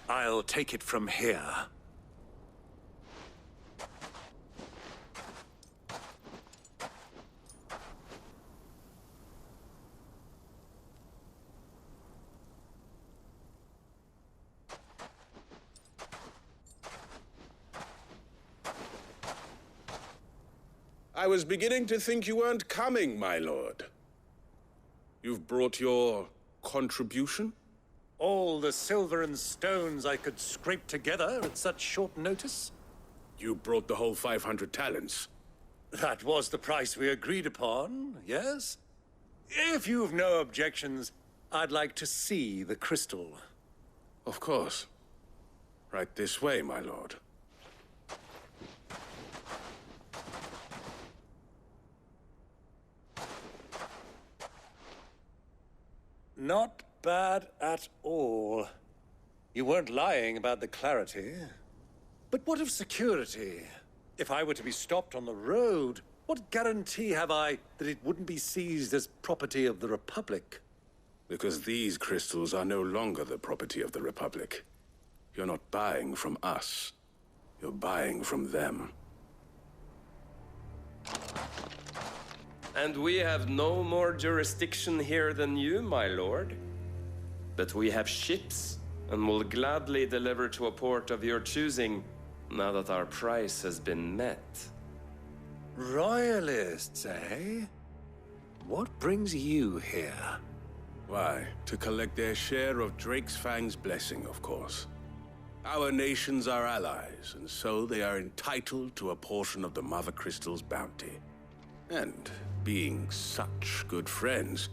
I'll take it from here. I was beginning to think you weren't coming, my lord. You've brought your contribution? All the silver and stones I could scrape together at such short notice? You brought the whole 500 talents. That was the price we agreed upon, yes? If you've no objections, I'd like to see the crystal. Of course. Right this way, my lord. Not bad at all. You weren't lying about the clarity. But what of security? If I were to be stopped on the road, what guarantee have I that it wouldn't be seized as property of the Republic? Because these crystals are no longer the property of the Republic. You're not buying from us. You're buying from them. And we have no more jurisdiction here than you, my lord. But we have ships, and will gladly deliver to a port of your choosing, now that our price has been met. Royalists, eh? What brings you here? Why, to collect their share of Drake's Fang's blessing, of course. Our nations are allies, and so they are entitled to a portion of the Mother Crystal's bounty. And being such good friends,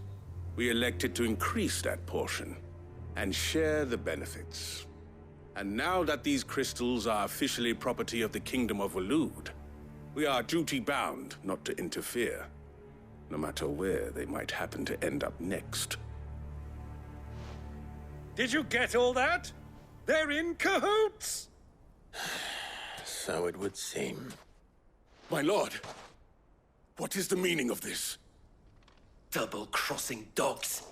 we elected to increase that portion and share the benefits. And now that these crystals are officially property of the Kingdom of Waloed, we are duty-bound not to interfere, no matter where they might happen to end up next. Did you get all that? They're in cahoots! So it would seem. My lord, what is the meaning of this? Double-crossing dogs.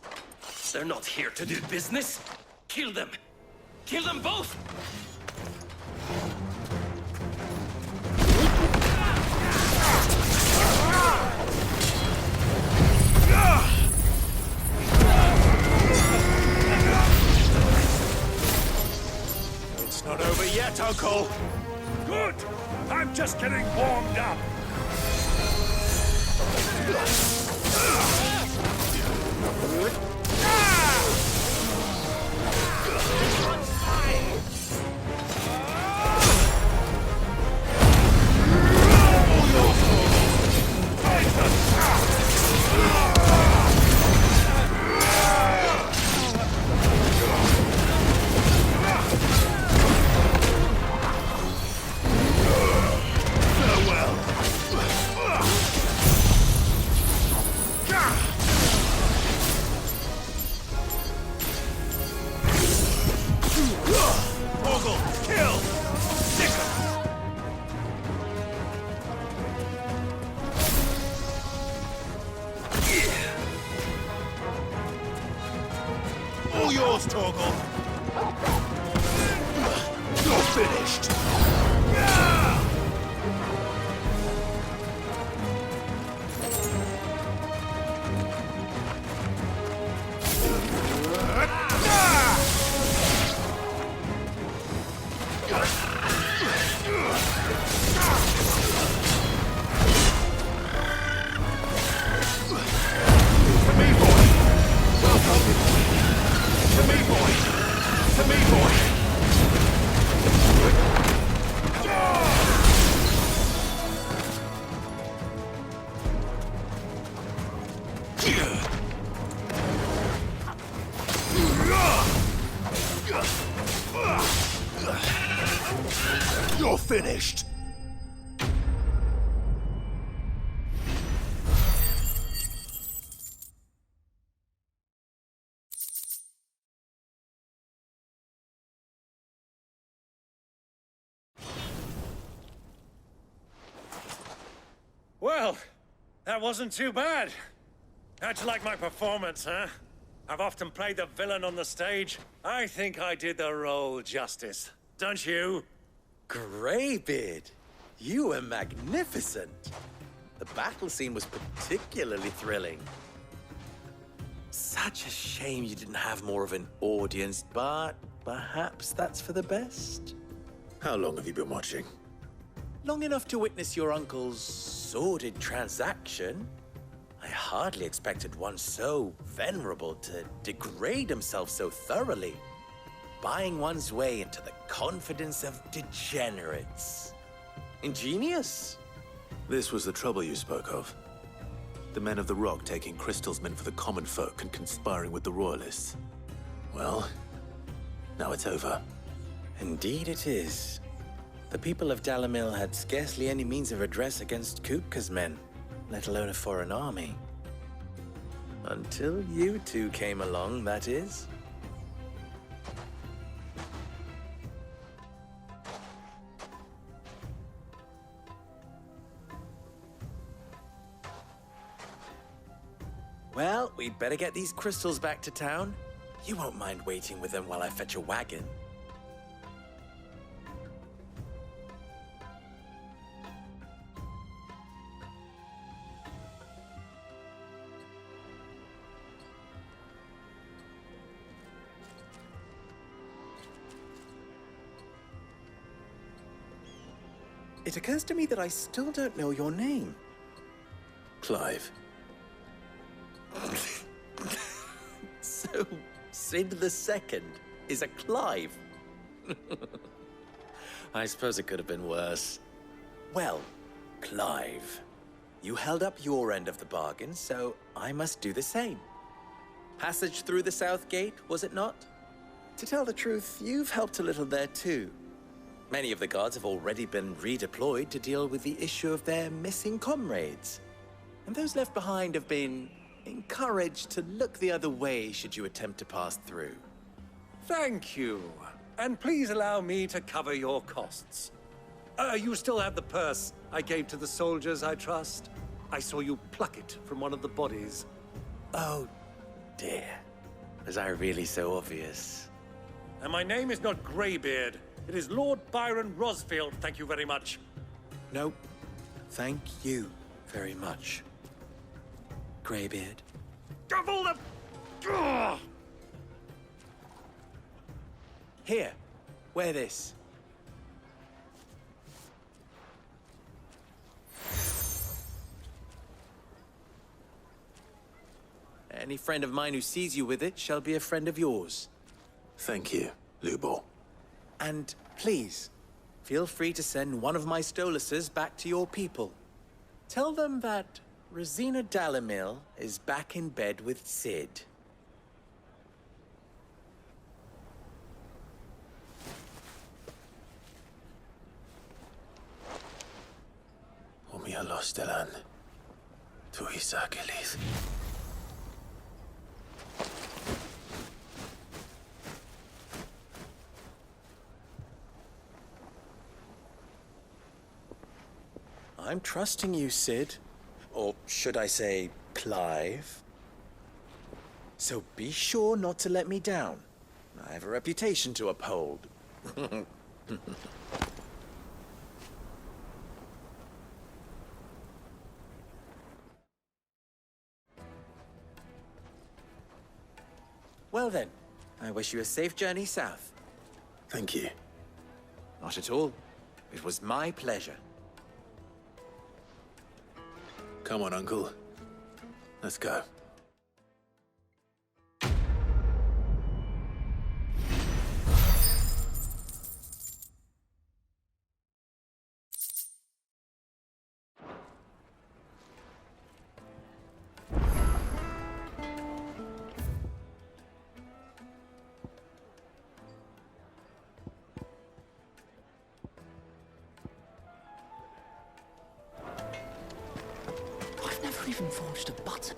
They're not here to do business. Kill them. Kill them both! It's not over yet, Uncle. Good! I'm just getting warmed up. All yours, Torgal. You're finished. You're finished. Well, that wasn't too bad. How'd you like my performance, huh? I've often played the villain on the stage. I think I did the role justice. Don't you? Greybeard, you were magnificent. The battle scene was particularly thrilling. Such a shame you didn't have more of an audience, but perhaps that's for the best. How long have you been watching? Long enough to witness your uncle's sordid transaction. I hardly expected one so venerable to degrade himself so thoroughly. Buying one's way into the confidence of degenerates. Ingenious. This was the trouble you spoke of. The men of the Rock taking crystals meant for the common folk and conspiring with the Royalists. Well, now it's over. Indeed it is. The people of Dalamil had scarcely any means of redress against Kupka's men, let alone a foreign army. Until you two came along, that is. Well, we'd better get these crystals back to town. You won't mind waiting with them while I fetch a wagon. It occurs to me that I still don't know your name. Clive. So, Sid the Second is a Clive? I suppose it could have been worse. Well, Clive, you held up your end of the bargain, so I must do the same. Passage through the South Gate, was it not? To tell the truth, you've helped a little there too. Many of the guards have already been redeployed to deal with the issue of their missing comrades. And those left behind have been encouraged to look the other way should you attempt to pass through. Thank you. And please allow me to cover your costs. You still have the purse I gave to the soldiers, I trust? I saw you pluck it from one of the bodies. Oh, dear. Was I really so obvious? And my name is not Greybeard. It is Lord Byron Rosfield, thank you very much. No, thank you very much, Greybeard. Of all the... Ugh! Here, wear this. Any friend of mine who sees you with it shall be a friend of yours. Thank you, Lubo. And please, feel free to send one of my Stoluses back to your people. Tell them that Rosina Dalamil is back in bed with Sid. Omia Lostelan. Tu Isakelis. I'm trusting you, Sid. Or should I say, Clive? So be sure not to let me down. I have a reputation to uphold. Well then, I wish you a safe journey south. Thank you. Not at all. It was my pleasure. Come on, Uncle. Let's go. Even forged a button.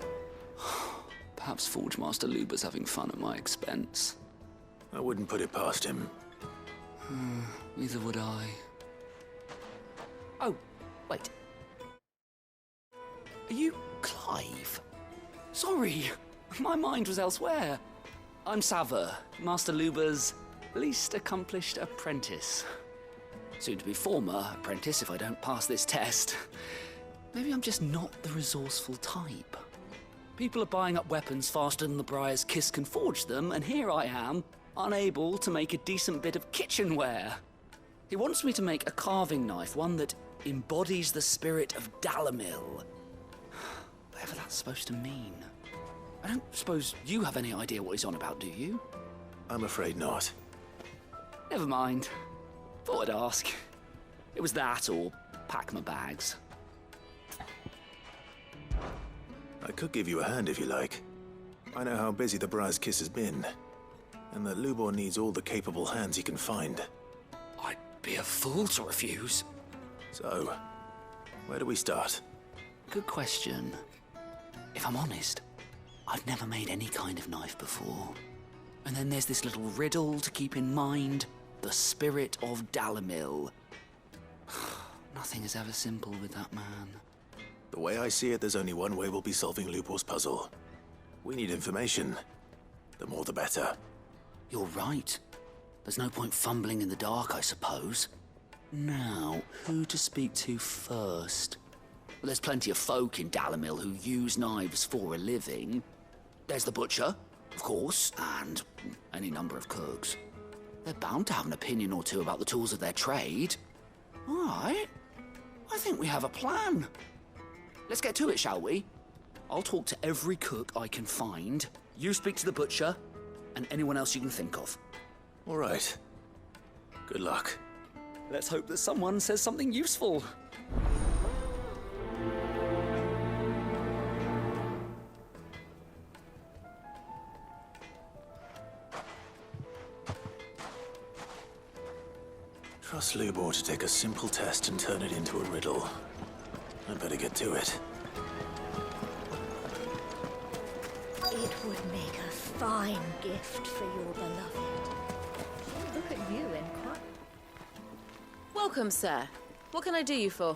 Perhaps Forge Master Luber's having fun at my expense. I wouldn't put it past him. Neither would I. Oh, wait. Are you Clive? Sorry, my mind was elsewhere. I'm Sava, Master Luber's least accomplished apprentice. Soon to be former apprentice if I don't pass this test. Maybe I'm just not the resourceful type. People are buying up weapons faster than the Briar's Kiss can forge them, and here I am, unable to make a decent bit of kitchenware. He wants me to make a carving knife, one that embodies the spirit of Dalamil. The Whatever that's supposed to mean. I don't suppose you have any idea what he's on about, do you? I'm afraid not. Never mind. Thought I'd ask. It was that or pack my bags. I could give you a hand if you like. I know how busy the Briar's Kiss has been, and that Lubor needs all the capable hands he can find. I'd be a fool to refuse. So, where do we start? Good question. If I'm honest, I've never made any kind of knife before. And then there's this little riddle to keep in mind. The spirit of Dalamil. Nothing is ever simple with that man. The way I see it, there's only one way we'll be solving Lubor's puzzle. We need information. The more the better. You're right. There's no point fumbling in the dark, I suppose. Now, who to speak to first? Well, there's plenty of folk in Dalamil who use knives for a living. There's the butcher, of course, and any number of cooks. They're bound to have an opinion or two about the tools of their trade. All right. I think we have a plan. Let's get to it, shall we? I'll talk to every cook I can find. You speak to the butcher, and anyone else you can think of. All right. Good luck. Let's hope that someone says something useful. Trust Lubor to take a simple test and turn it into a riddle. I'd better get to it. It would make a fine gift for your beloved. Look at you in quite... Welcome, sir. What can I do you for?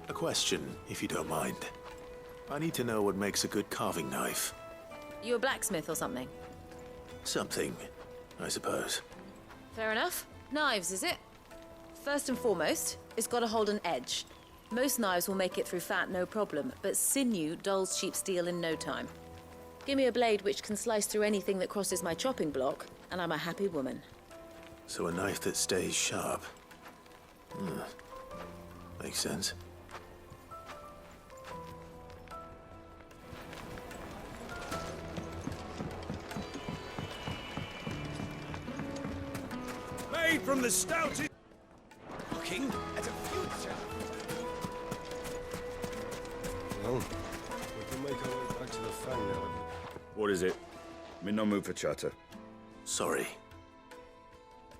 A question, if you don't mind. I need to know what makes a good carving knife. You a blacksmith or something? Something, I suppose. Fair enough. Knives, is it? First and foremost, it's got to hold an edge. Most knives will make it through fat, no problem, but sinew dulls cheap steel in no time. Give me a blade which can slice through anything that crosses my chopping block, and I'm a happy woman. So a knife that stays sharp. Makes sense. Made from the stoutest... Looking at a future. Well, we can make our way back to the Fang now. What is it? I'm in no mood for chatter. Sorry.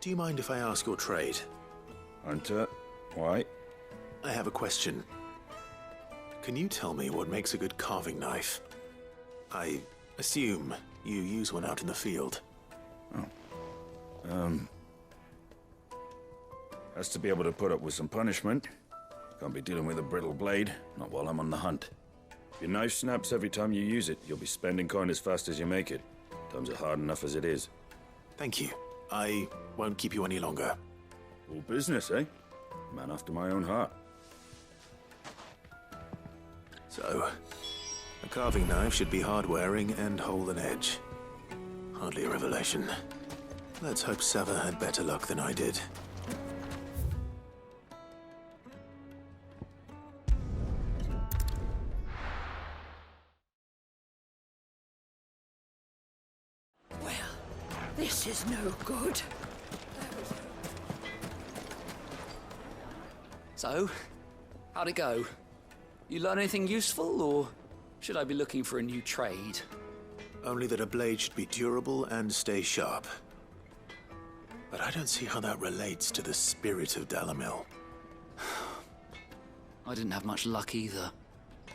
Do you mind if I ask your trade? Hunter, why? I have a question. Can you tell me what makes a good carving knife? I assume you use one out in the field. Has to be able to put up with some punishment. Can't be dealing with a brittle blade, not while I'm on the hunt. If your knife snaps every time you use it, you'll be spending coin as fast as you make it. Times are hard enough as it is. Thank you. I won't keep you any longer. All business, eh? Man after my own heart. So, a carving knife should be hard-wearing and hold an edge. Hardly a revelation. Let's hope Sava had better luck than I did. This is no good. So, how'd it go? You learn anything useful, or should I be looking for a new trade? Only that a blade should be durable and stay sharp. But I don't see how that relates to the spirit of Dalamil. I didn't have much luck either.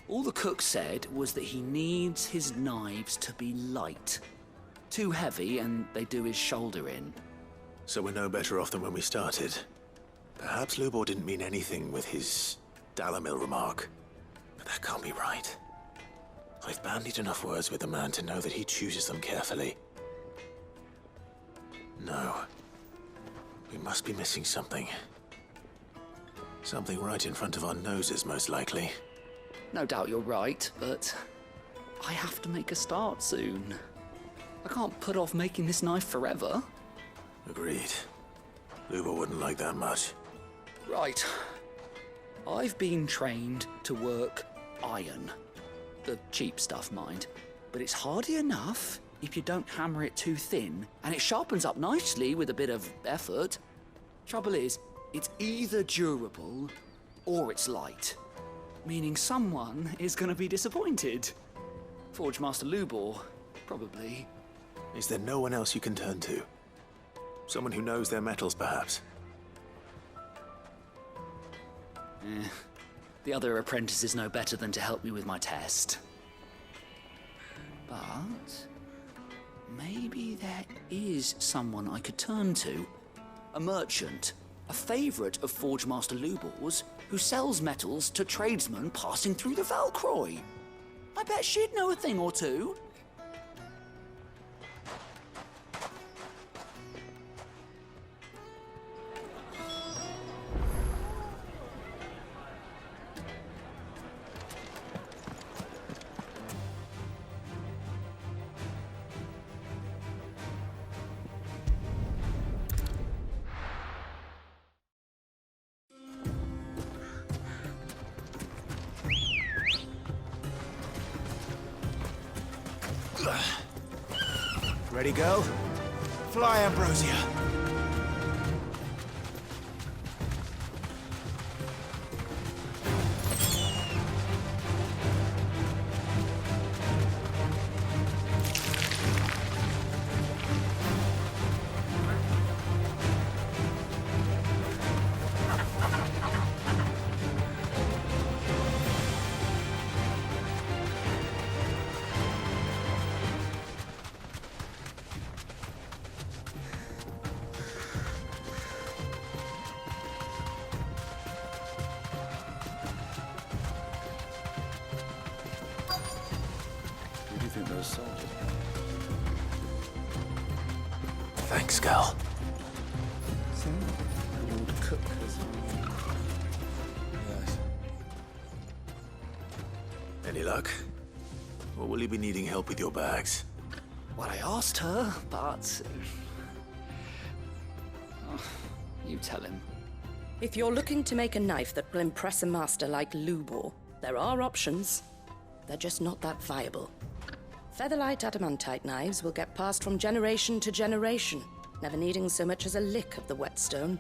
All the cook said was that he needs his knives to be light. Too heavy, and they do his shoulder in. So we're no better off than when we started. Perhaps Lubor didn't mean anything with his Dalamil remark. But that can't be right. I've bandied enough words with the man to know that he chooses them carefully. No. We must be missing something. Something right in front of our noses, most likely. No doubt you're right, but I have to make a start soon. I can't put off making this knife forever. Agreed. Lubor wouldn't like that much. Right. I've been trained to work iron. The cheap stuff, mind. But it's hardy enough if you don't hammer it too thin, and it sharpens up nicely with a bit of effort. Trouble is, it's either durable or it's light, meaning someone is going to be disappointed. Forge Master Lubor, probably. Is there no one else you can turn to? Someone who knows their metals, perhaps? The other apprentices know better than to help me with my test. But maybe there is someone I could turn to. A merchant, a favourite of Forge Master Lubor's, who sells metals to tradesmen passing through the Valcroy. I bet she'd know a thing or two. Ready, go? Fly, Ambrosia! Thanks, Gal. Lord Cook has... Yes. Any luck? Or will you be needing help with your bags? Well, I asked her, but... you tell him. If you're looking to make a knife that will impress a master like Lubor, there are options. They're just not that viable. Featherlight adamantite knives will get passed from generation to generation, never needing so much as a lick of the whetstone.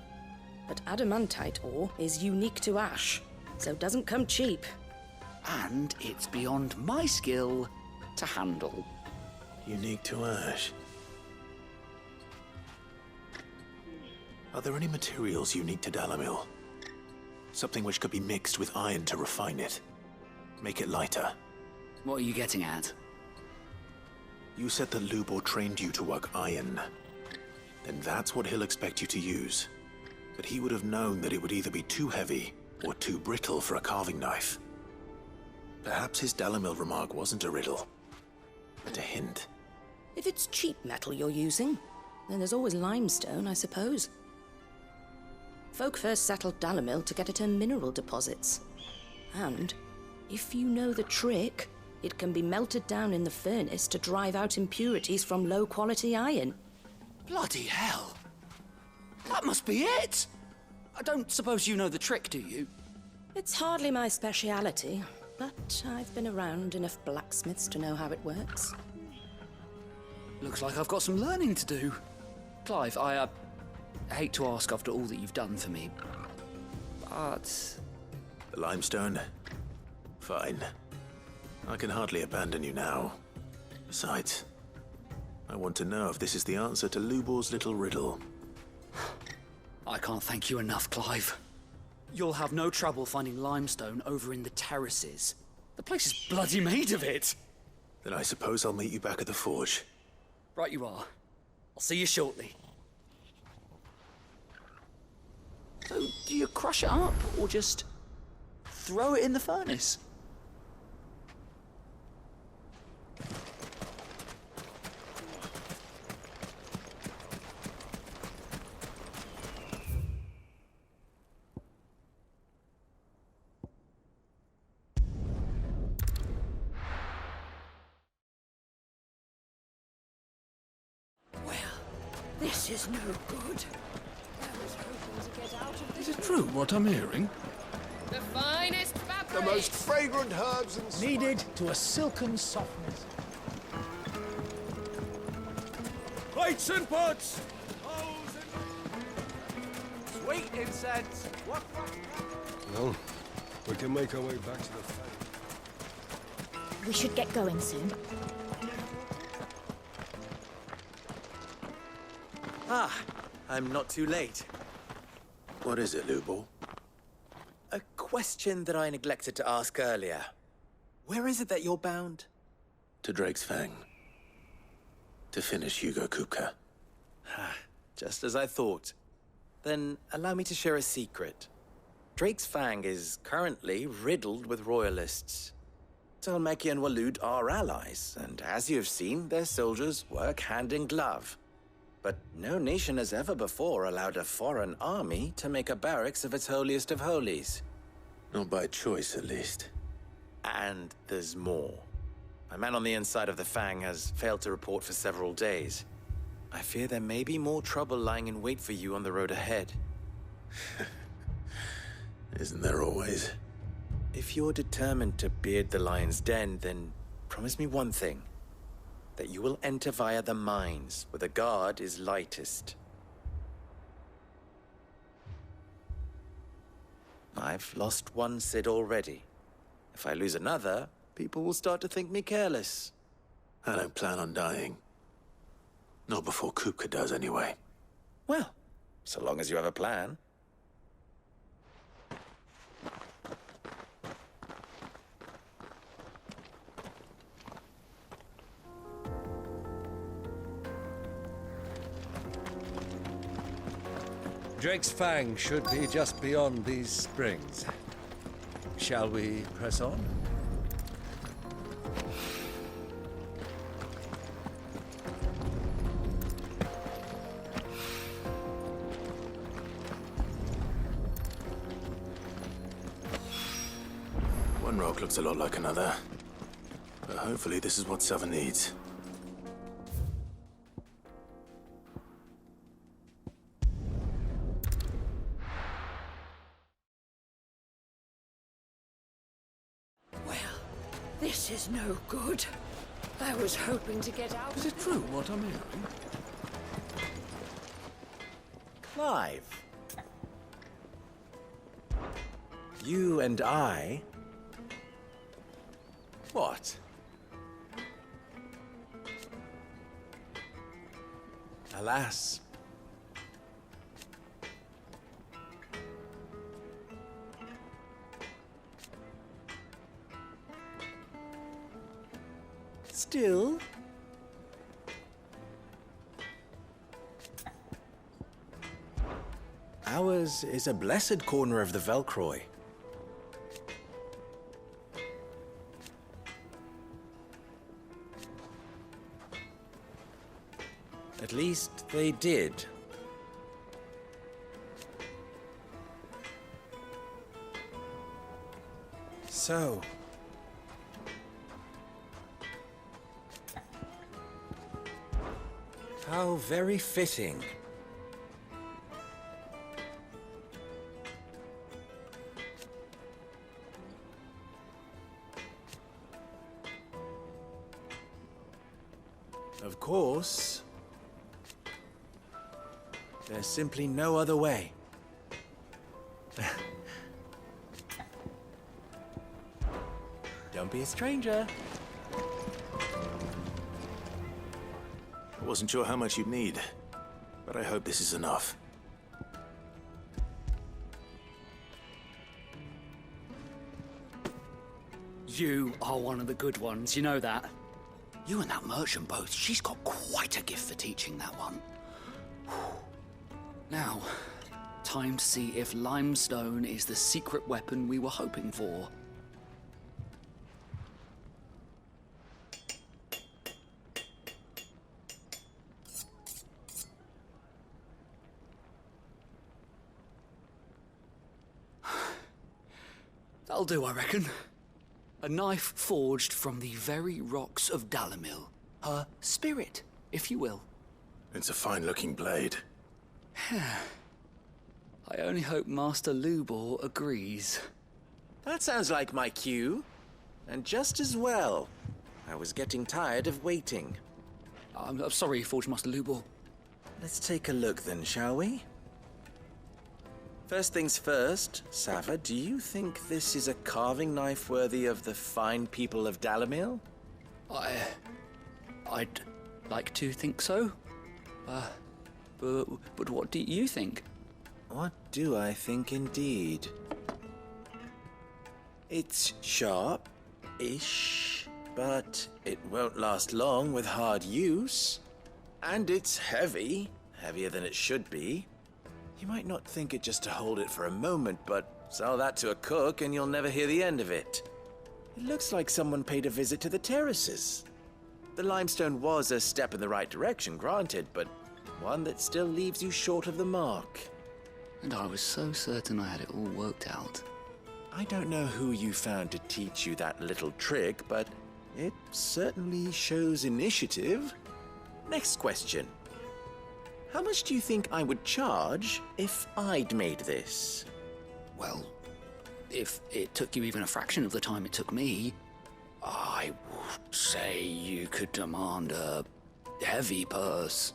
But adamantite ore is unique to ash, so doesn't come cheap. And it's beyond my skill to handle. Unique to ash. Are there any materials unique to Dalamil? Something which could be mixed with iron to refine it. Make it lighter. What are you getting at? You said that Lubor trained you to work iron. Then that's what he'll expect you to use. But he would have known that it would either be too heavy or too brittle for a carving knife. Perhaps his Dalamil remark wasn't a riddle, but a hint. If it's cheap metal you're using, then there's always limestone, I suppose. Folk first settled Dalamil to get at her mineral deposits. And if you know the trick, it can be melted down in the furnace to drive out impurities from low-quality iron. Bloody hell! That must be it! I don't suppose you know the trick, do you? It's hardly my speciality, but I've been around enough blacksmiths to know how it works. Looks like I've got some learning to do. Clive, I hate to ask after all that you've done for me, but... The limestone? Fine. I can hardly abandon you now. Besides, I want to know if this is the answer to Lubor's little riddle. I can't thank you enough, Clive. You'll have no trouble finding limestone over in the terraces. The place is bloody made of it. Then I suppose I'll meet you back at the forge. Right you are. I'll see you shortly. So, do you crush it up, or just throw it in the furnace? This is no good. Is it true what I'm hearing? The finest fabric The most fragrant herbs and Kneaded to a silken softness. Plates and pots! Sweet incense. What? Well, we can make our way back to the fang. We should get going soon. Ah, I'm not too late. What is it, Lubor? A question that I neglected to ask earlier. Where is it that you're bound? To Drake's Fang. To finish Hugo Kupka. Just as I thought. Then allow me to share a secret. Drake's Fang is currently riddled with royalists. Talmeki and Waloed are allies, and as you've seen, their soldiers work hand in glove. But no nation has ever before allowed a foreign army to make a barracks of its holiest of holies. Not by choice, at least. And there's more. My man on the inside of the Fang has failed to report for several days. I fear there may be more trouble lying in wait for you on the road ahead. Isn't there always? If you're determined to beard the lion's den, then promise me one thing. That you will enter via the mines, where the guard is lightest. I've lost one Cid already. If I lose another, people will start to think me careless. I don't plan on dying. Not before Kupka does, anyway. Well, so long as you have a plan. Drake's Fang should be just beyond these springs. Shall we press on? One rock looks a lot like another. But hopefully this is what Sava needs. This is no good. I was hoping to get out. Is it true what I'm hearing? Clive. You and I... What? Alas. Still... Ours is a blessed corner of the Velcroy. At least they did. So... how very fitting. Of course, there's simply no other way. Don't be a stranger. I wasn't sure how much you'd need, but I hope this is enough. You are one of the good ones, you know that? You and that merchant both, she's got quite a gift for teaching that one. Now, time to see if limestone is the secret weapon we were hoping for. That'll do, I reckon. A knife forged from the very rocks of Dalamil. Her spirit, if you will. It's a fine-looking blade. I only hope Master Lubor agrees. That sounds like my cue. And just as well. I was getting tired of waiting. I'm sorry, Forge Master Lubor. Let's take a look then, shall we? First things first, Sava, do you think this is a carving knife worthy of the fine people of Dalamil? I'd like to think so. But what do you think? What do I think indeed? It's sharp-ish, but it won't last long with hard use. And it's heavy, heavier than it should be. You might not think it just to hold it for a moment, but sell that to a cook and you'll never hear the end of it. It looks like someone paid a visit to the terraces. The limestone was a step in the right direction, granted, but one that still leaves you short of the mark. And I was so certain I had it all worked out. I don't know who you found to teach you that little trick, but it certainly shows initiative. Next question. How much do you think I would charge if I'd made this? Well, if it took you even a fraction of the time it took me, I would say you could demand a heavy purse.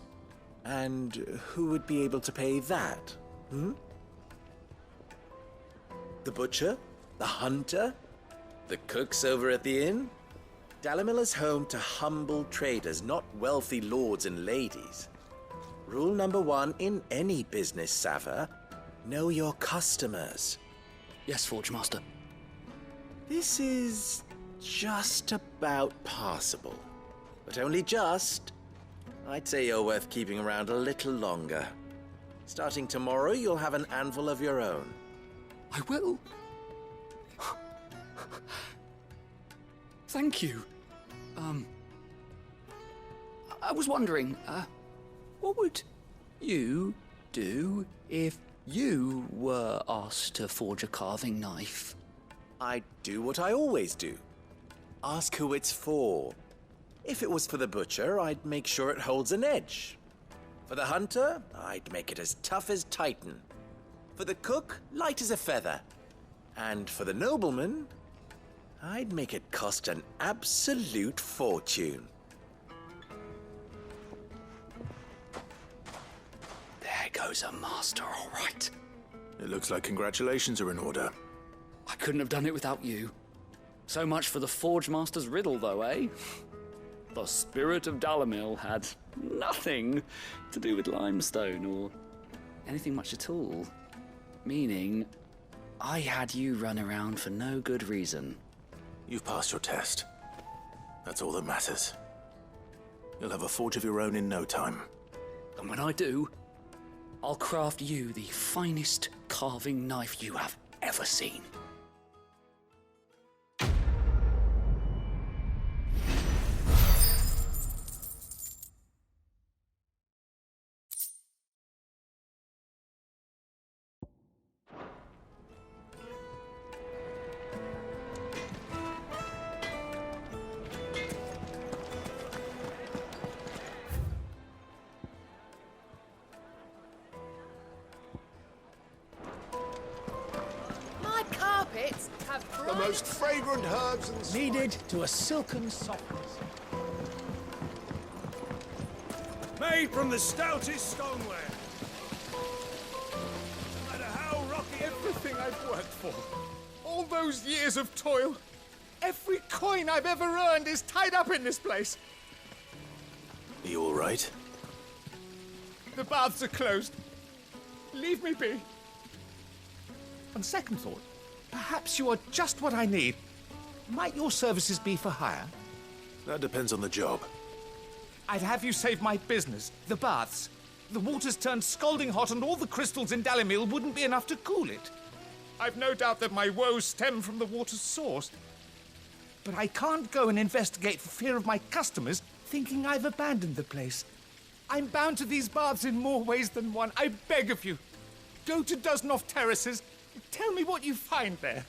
And who would be able to pay that? The butcher? The hunter? The cooks over at the inn? Dalamil is home to humble traders, not wealthy lords and ladies. Rule number 1 in any business, Sava, know your customers. Yes, Forge Master. This is just about passable. But only just. I'd say you're worth keeping around a little longer. Starting tomorrow, you'll have an anvil of your own. I will. Thank you. I was wondering, what would you do if you were asked to forge a carving knife? I'd do what I always do. Ask who it's for. If it was for the butcher, I'd make sure it holds an edge. For the hunter, I'd make it as tough as Titan. For the cook, light as a feather. And for the nobleman, I'd make it cost an absolute fortune. There goes a master, all right. It looks like congratulations are in order. I couldn't have done it without you. So much for the Forge Master's riddle, though, eh? The spirit of Dalamil had nothing to do with limestone or anything much at all. Meaning, I had you run around for no good reason. You've passed your test. That's all that matters. You'll have a forge of your own in no time. And when I do, I'll craft you the finest carving knife you have ever seen. The most fragrant herbs and kneaded to a silken softness. Made from the stoutest stoneware. No matter how rocky everything I've worked for, all those years of toil, every coin I've ever earned is tied up in this place. Are you all right? The baths are closed. Leave me be. On second thought, perhaps you are just what I need. Might your services be for hire? That depends on the job. I'd have you save my business, the baths. The water's turned scalding hot and all the crystals in Dalamil wouldn't be enough to cool it. I've no doubt that my woes stem from the water's source. But I can't go and investigate for fear of my customers thinking I've abandoned the place. I'm bound to these baths in more ways than one. I beg of you, go to Dusnoff Terraces. Tell me what you find there.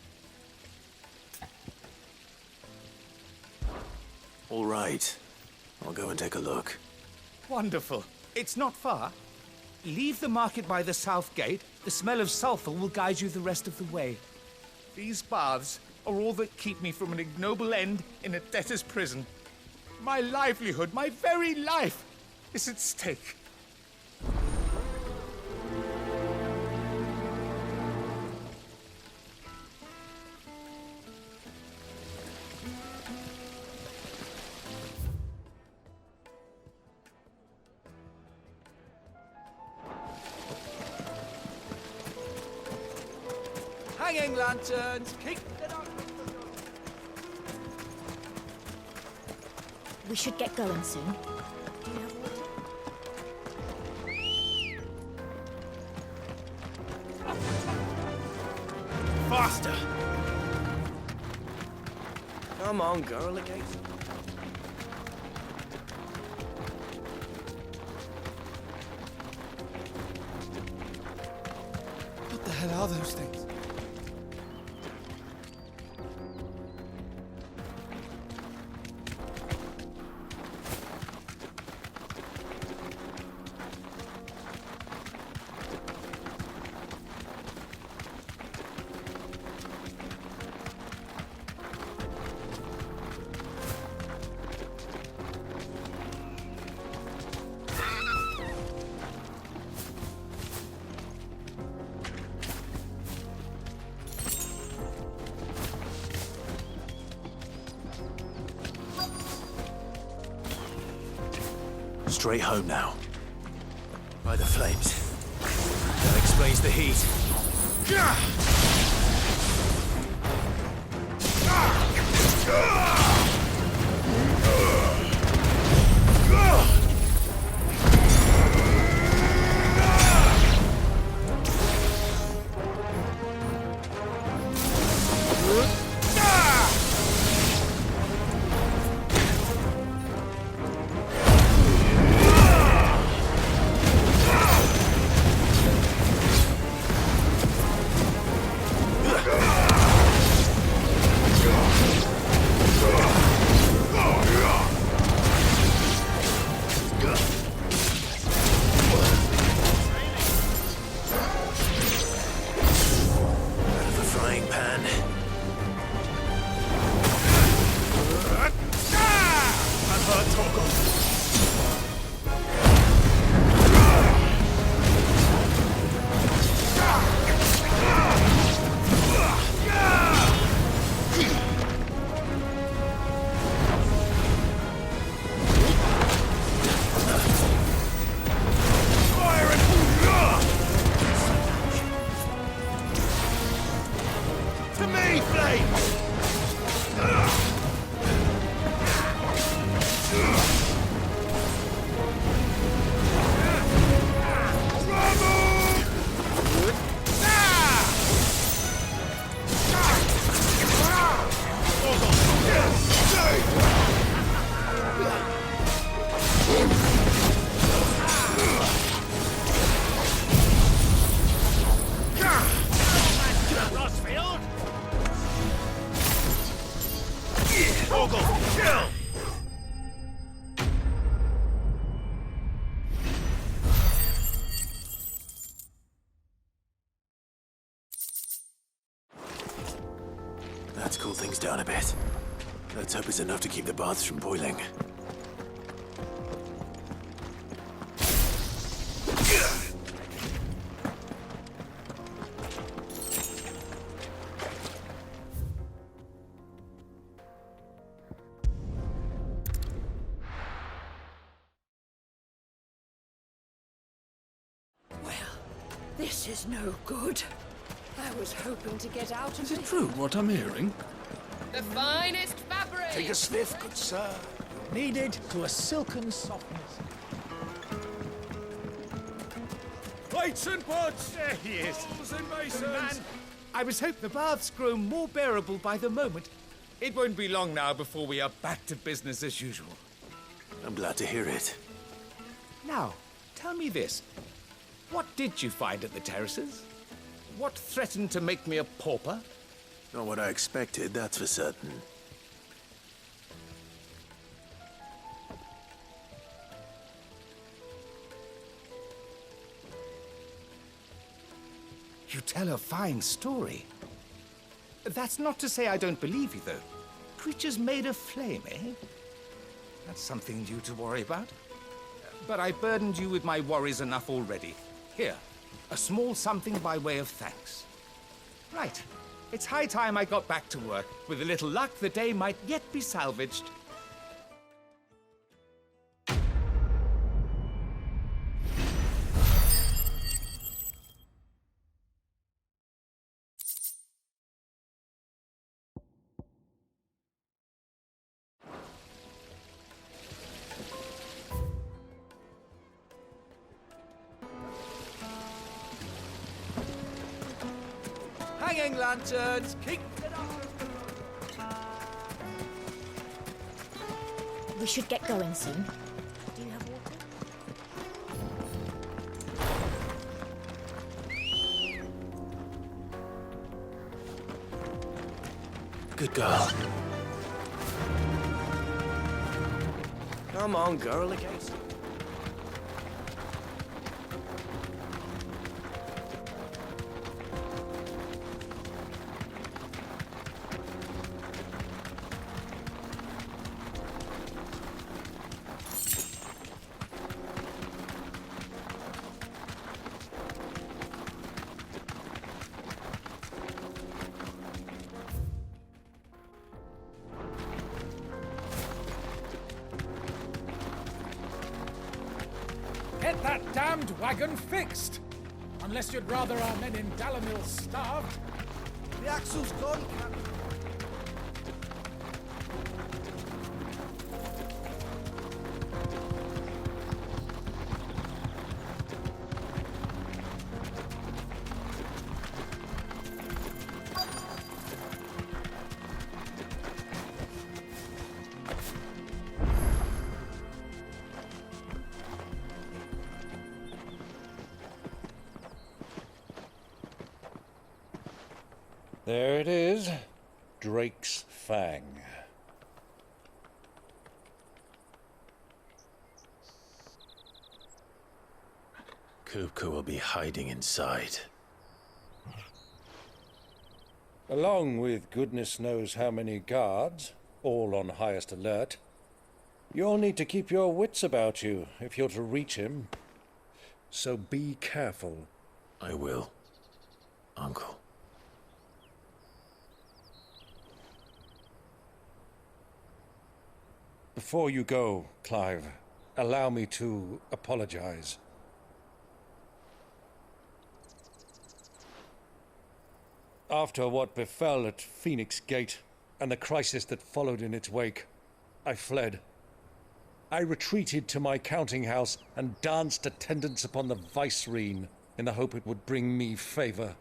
All right. I'll go and take a look. Wonderful. It's not far. Leave the market by the south gate. The smell of sulfur will guide you the rest of the way. These baths are all that keep me from an ignoble end in a debtor's prison. My livelihood, my very life, is at stake. Hanging lanterns, keep it up. We should get going soon. Do you have water? Faster! Come on, girl, again. What the hell are those things? Straight home now. By the flames. That explains the heat. That's cooled things down a bit. Let's hope it's enough to keep the baths from boiling. This is no good. I was hoping to get out and... Is it true what I'm hearing? The finest fabric! Take a sniff, good sir. Kneaded to a silken softness. Plates and pots! There he is. Good man. I was hoping the baths grow more bearable by the moment. It won't be long now before we are back to business as usual. I'm glad to hear it. Now, tell me this. What did you find at the terraces? What threatened to make me a pauper? Not what I expected, that's for certain. You tell a fine story. That's not to say I don't believe you, though. Creatures made of flame, eh? That's something you to worry about. But I burdened you with my worries enough already. Here, a small something by way of thanks. Right. It's high time I got back to work. With a little luck, the day might yet be salvaged. Hanging lanterns, keep it up! We should get going soon. Do you have water? Good girl. Come on, girl, against. Get that damned wagon fixed! Unless you'd rather our men in Dalamil starved. The axle's gone, Captain. There it is. Drake's Fang. Kupka will be hiding inside. Along with goodness knows how many guards, all on highest alert. You'll need to keep your wits about you if you're to reach him. So be careful. I will, Uncle. Before you go, Clive, allow me to apologize. After what befell at Phoenix Gate and the crisis that followed in its wake, I fled. I retreated to my counting house and danced attendance upon the vicereine in the hope it would bring me favor.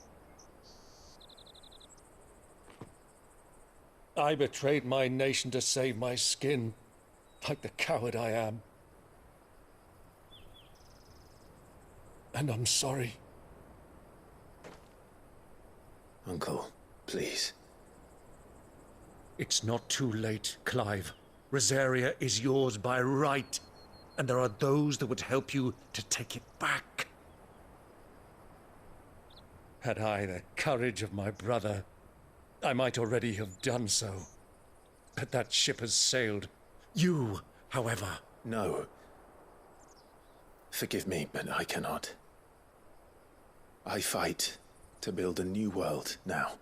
I betrayed my nation to save my skin, like the coward I am. And I'm sorry. Uncle, please. It's not too late, Clive. Rosaria is yours by right, and there are those that would help you to take it back. Had I the courage of my brother, I might already have done so. But that ship has sailed. You, however... No. Forgive me, but I cannot. I fight to build a new world now.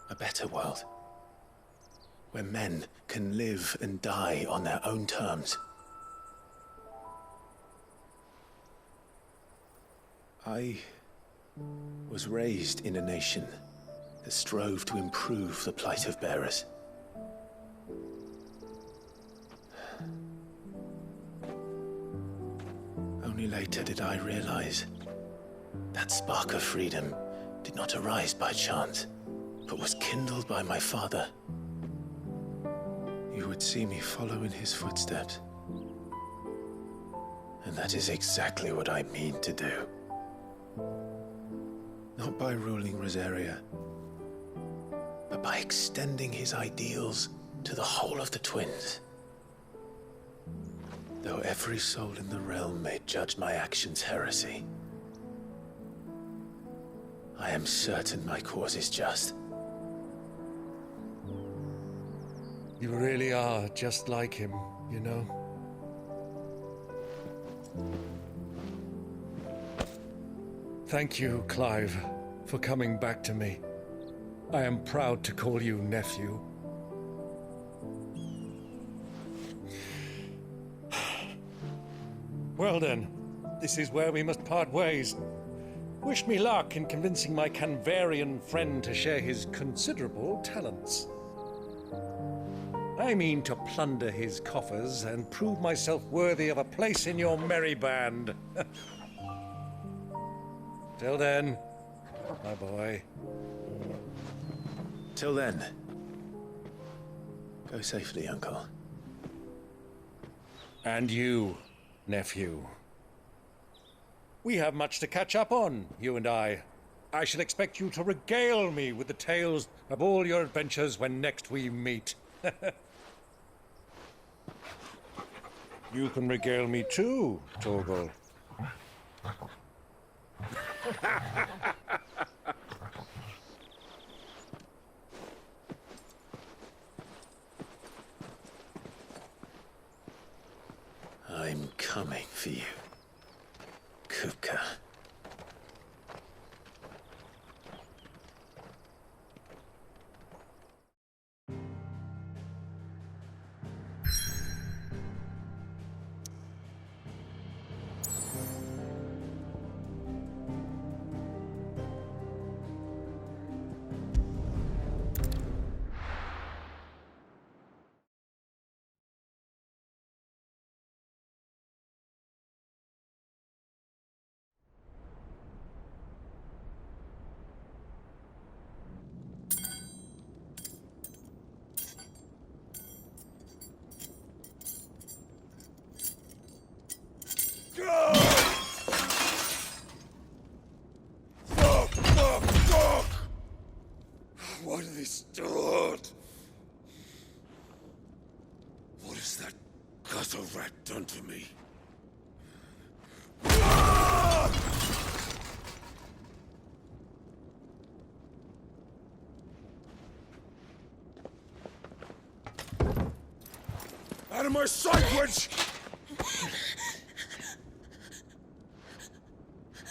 A better world. Where men can live and die on their own terms. I was raised in a nation that strove to improve the plight of bearers. Only later did I realize that spark of freedom did not arise by chance, but was kindled by my father. You would see me follow in his footsteps. And that is exactly what I mean to do. Not by ruling Rosaria, but by extending his ideals to the whole of the twins. Though every soul in the realm may judge my actions heresy, I am certain my cause is just. You really are just like him, you know? Thank you, Clive, for coming back to me. I am proud to call you nephew. Well then, this is where we must part ways. Wish me luck in convincing my Canvarian friend to share his considerable talents. I mean to plunder his coffers and prove myself worthy of a place in your merry band. Till then, my boy. Till then, go safely, Uncle. And you, nephew. We have much to catch up on, you and I. I shall expect you to regale me with the tales of all your adventures when next we meet. You can regale me too, Torgal. I'm coming for you, Kupka. What have they stored? What has that gutter rat done to me? Out of my sight, wench!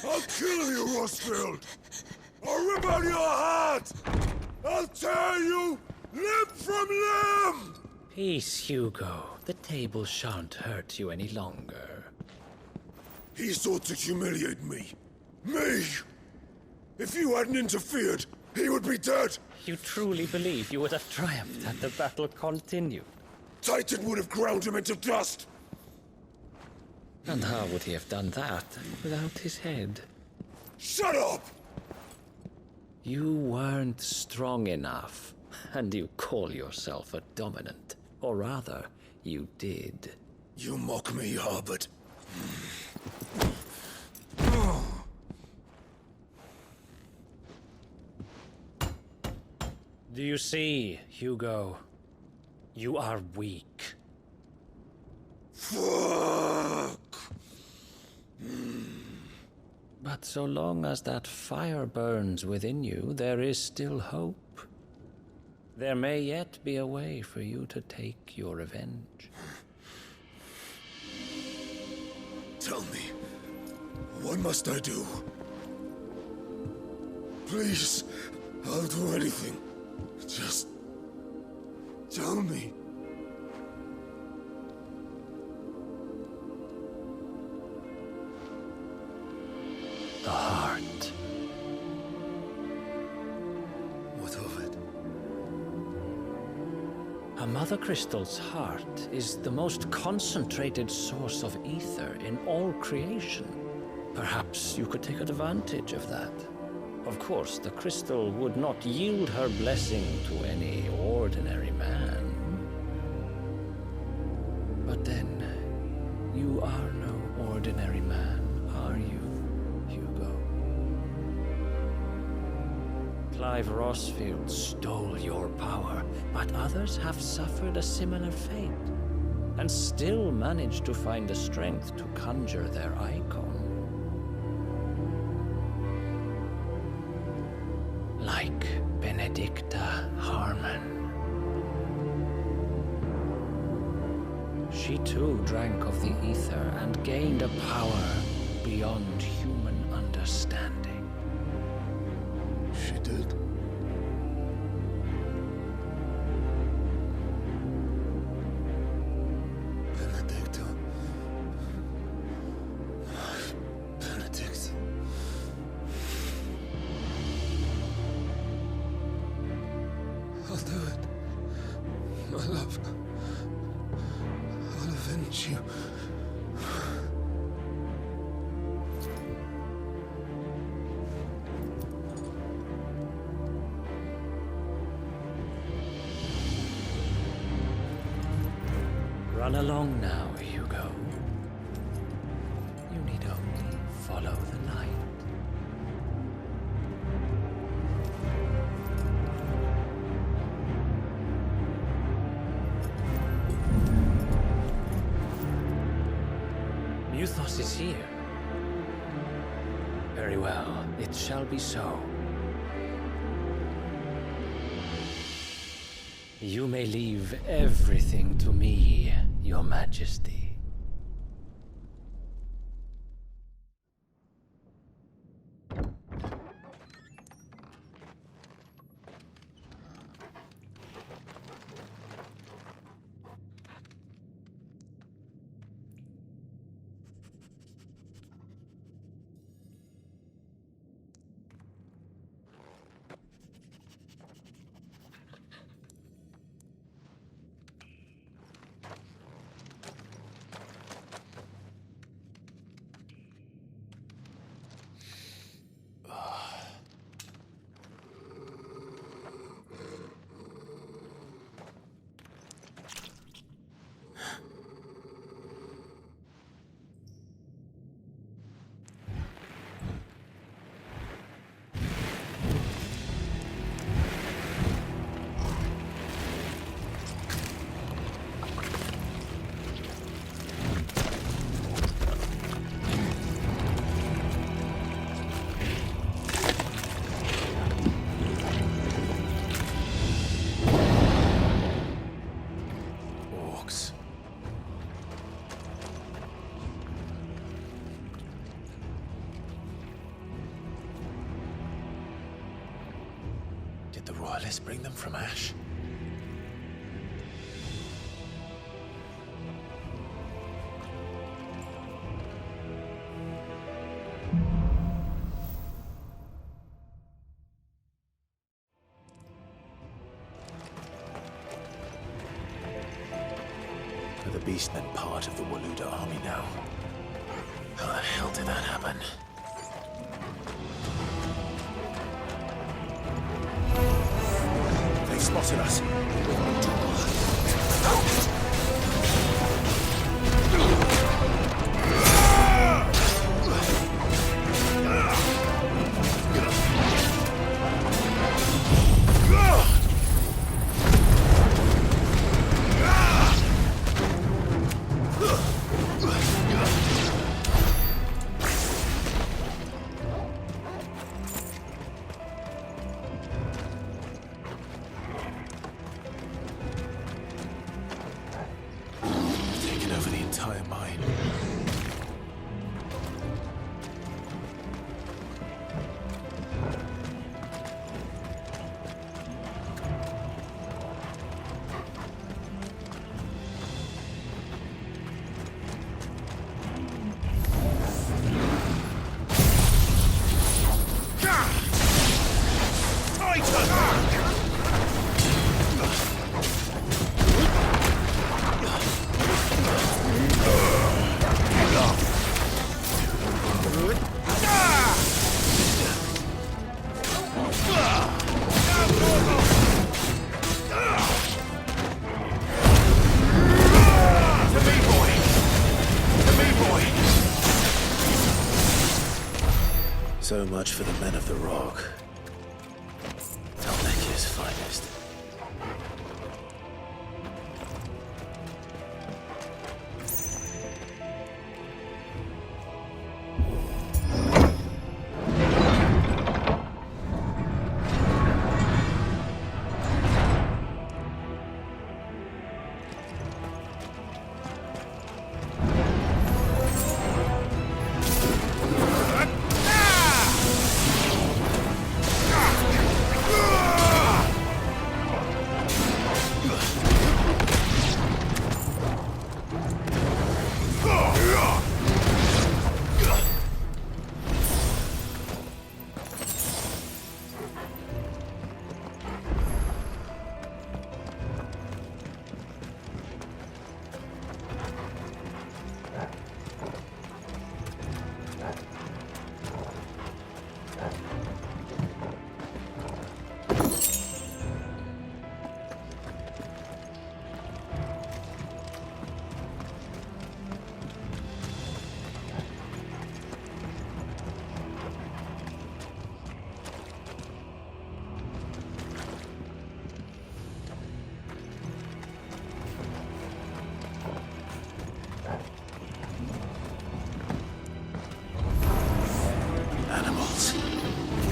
I'll kill you, Rossfield! I'll rip out your heart! I'll tear you limb from limb! Peace, Hugo. The table shan't hurt you any longer. He sought to humiliate me. Me! If you hadn't interfered, he would be dead! You truly believe you would have triumphed had the battle continued? Titan would have ground him into dust! And how would he have done that without his head? Shut up! You weren't strong enough, and you call yourself a dominant. Or rather, you did. You mock me, Harbert. Do you see, Hugo? You are weak. Fuck! But so long as that fire burns within you, there is still hope. There may yet be a way for you to take your revenge. Tell me, what must I do? Please, I'll do anything. Just tell me. The heart. What of it? A mother crystal's heart is the most concentrated source of ether in all creation. Perhaps you could take advantage of that. Of course, the crystal would not yield her blessing to any ordinary man. But then, you are no ordinary man, are you, Hugo? Clive Rossfield stole your power, but others have suffered a similar fate, and still managed to find the strength to conjure their icon. like Benedicta Harmon. She too drank of the ether and gained a power beyond human understanding. She did. Benedicta. Benedict. I'll do it. My love. I'll avenge you. Run along now, Hugo. You need only follow the light. Muthos is here. Very well, it shall be so. You may leave everything to me, Your Majesty. The royalists bring them from Ash? Are the beastmen part of the Waluda army now? How the hell did that happen? They spotted us. So much for the men of the rock. Talnekia's finest.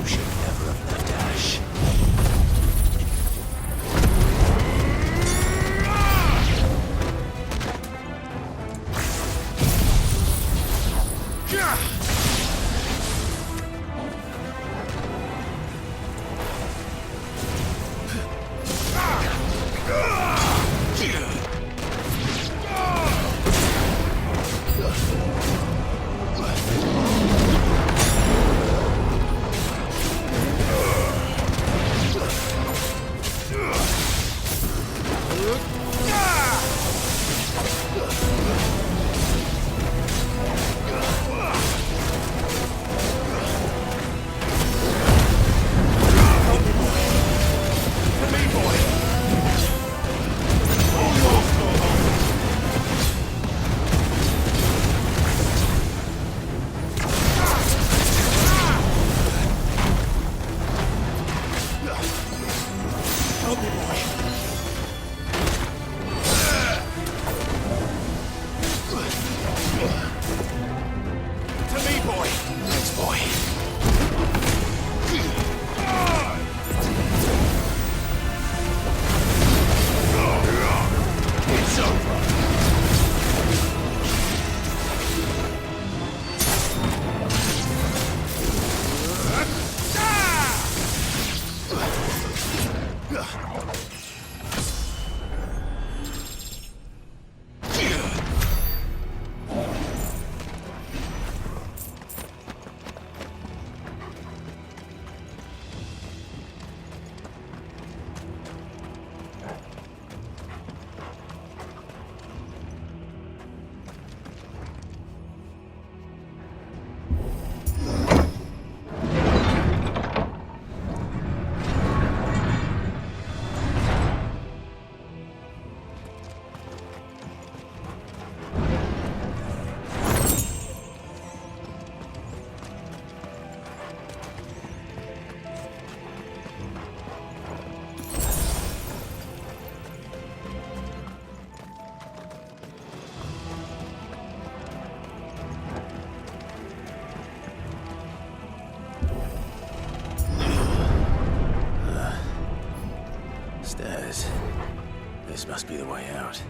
You should never have left Ash. Stairs. This must be the way out.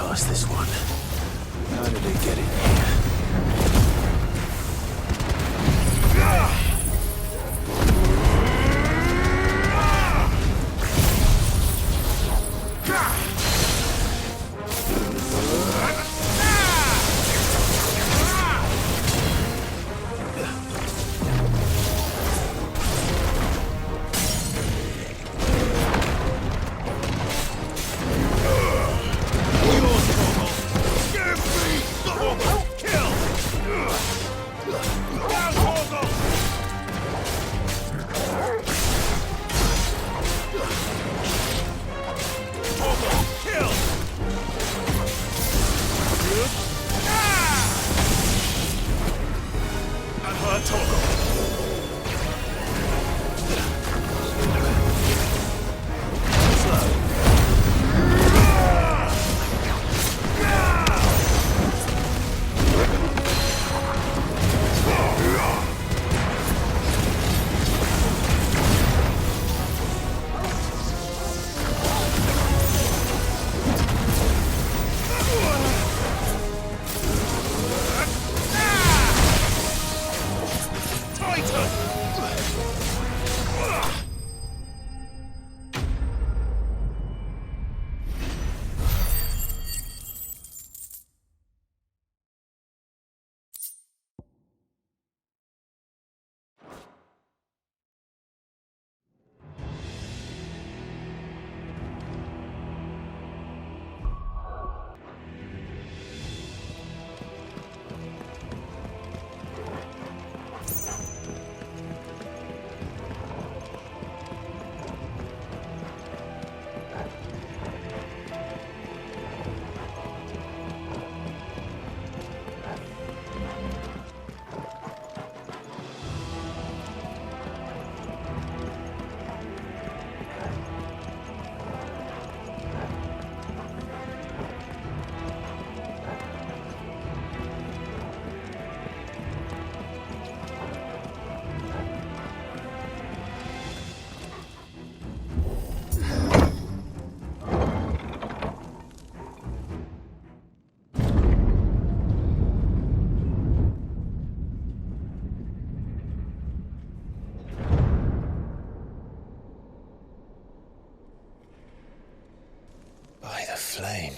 Past this one. How did it get in here?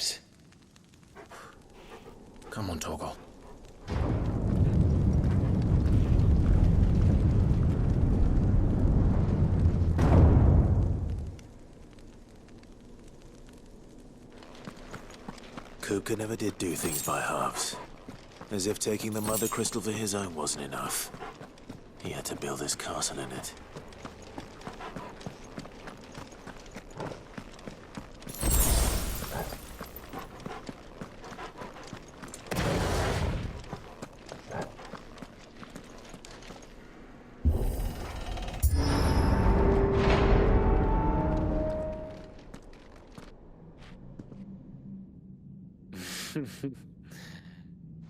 knives. Come on, Torgal. Kupka never did do things by halves. As if taking the Mother Crystal for his own wasn't enough. He had to build his castle in it.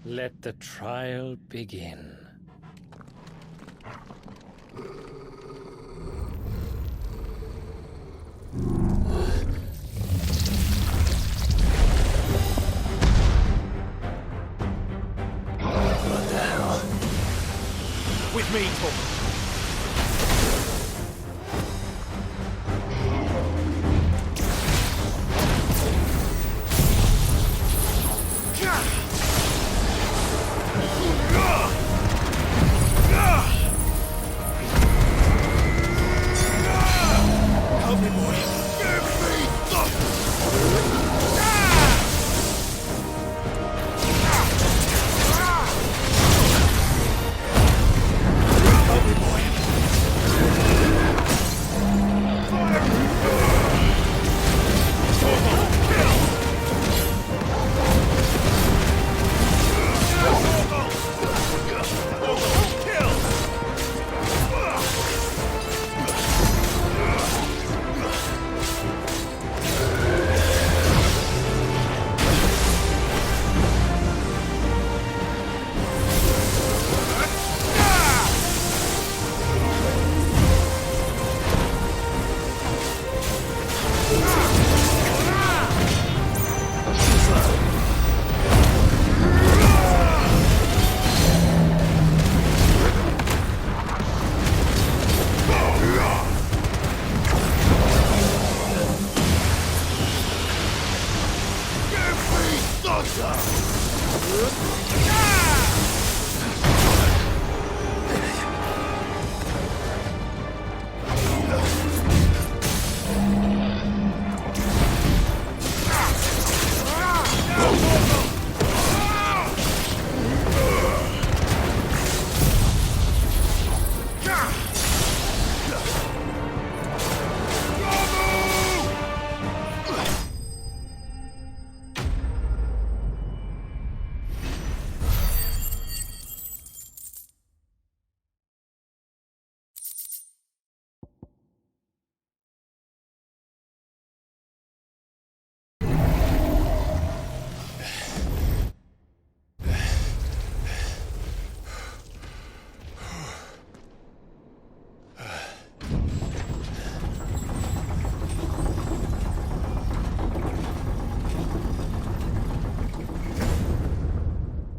Let the trial begin. What the hell? With me, Torgal.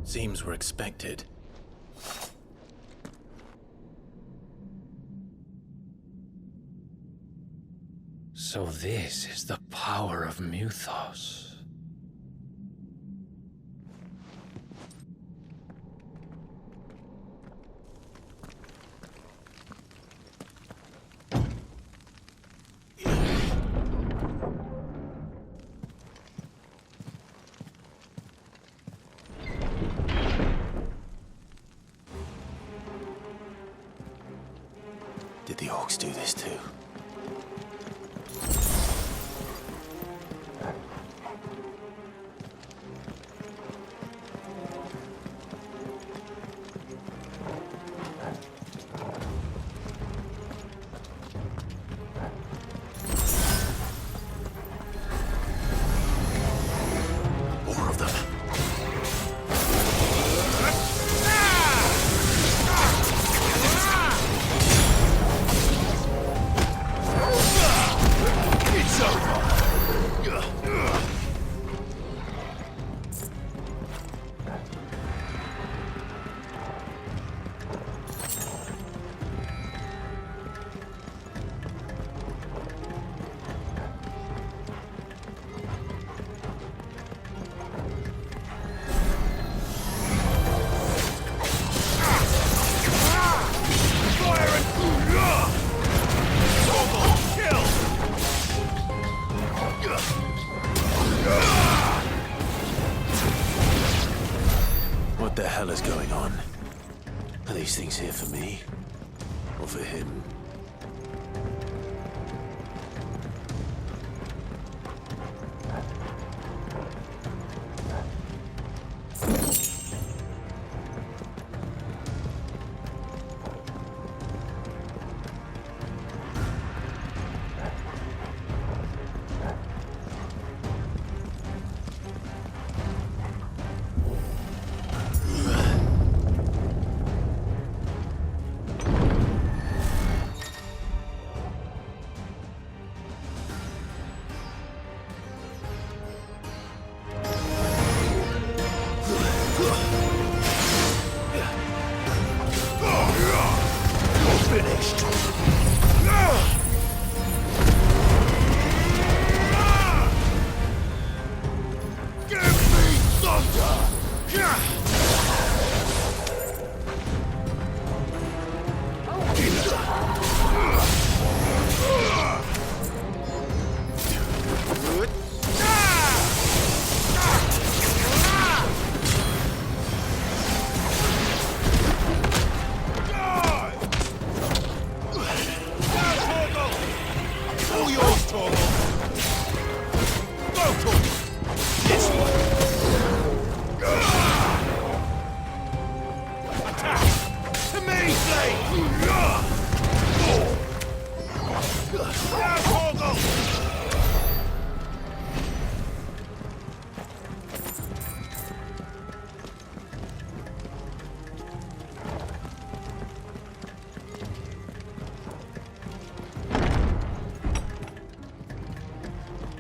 Seems we're expected. So this is the power of Mythos. Did the orcs do this too? More of them. me or for him?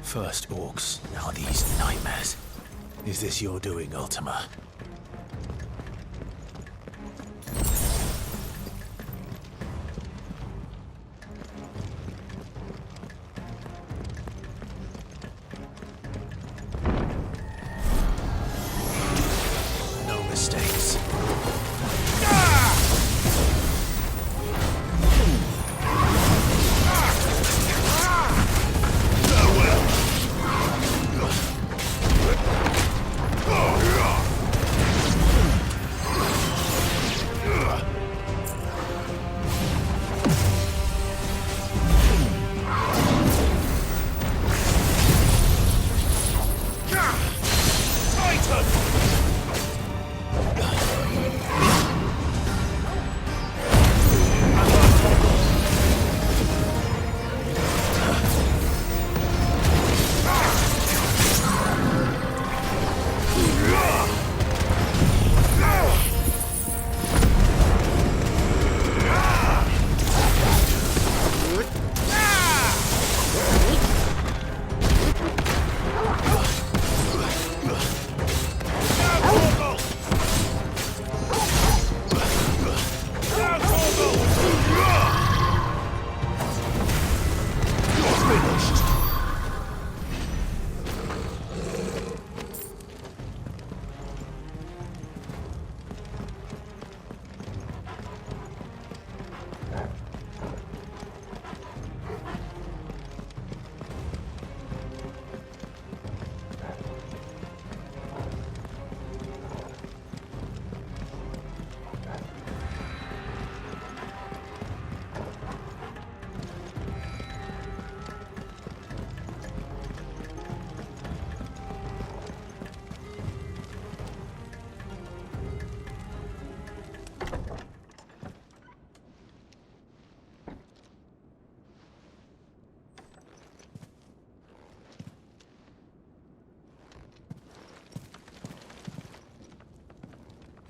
First orcs, now these nightmares. Is this your doing, Ultima? No mistakes.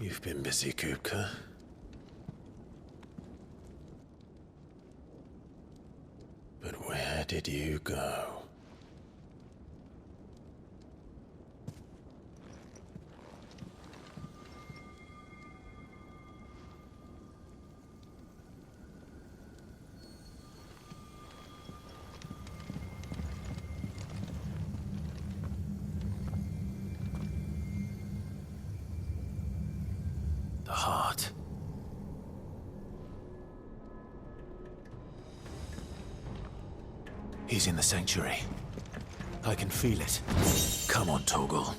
You've been busy, Kupka. But where did you go? The heart. He's in the sanctuary. I can feel it. Come on, Torgal.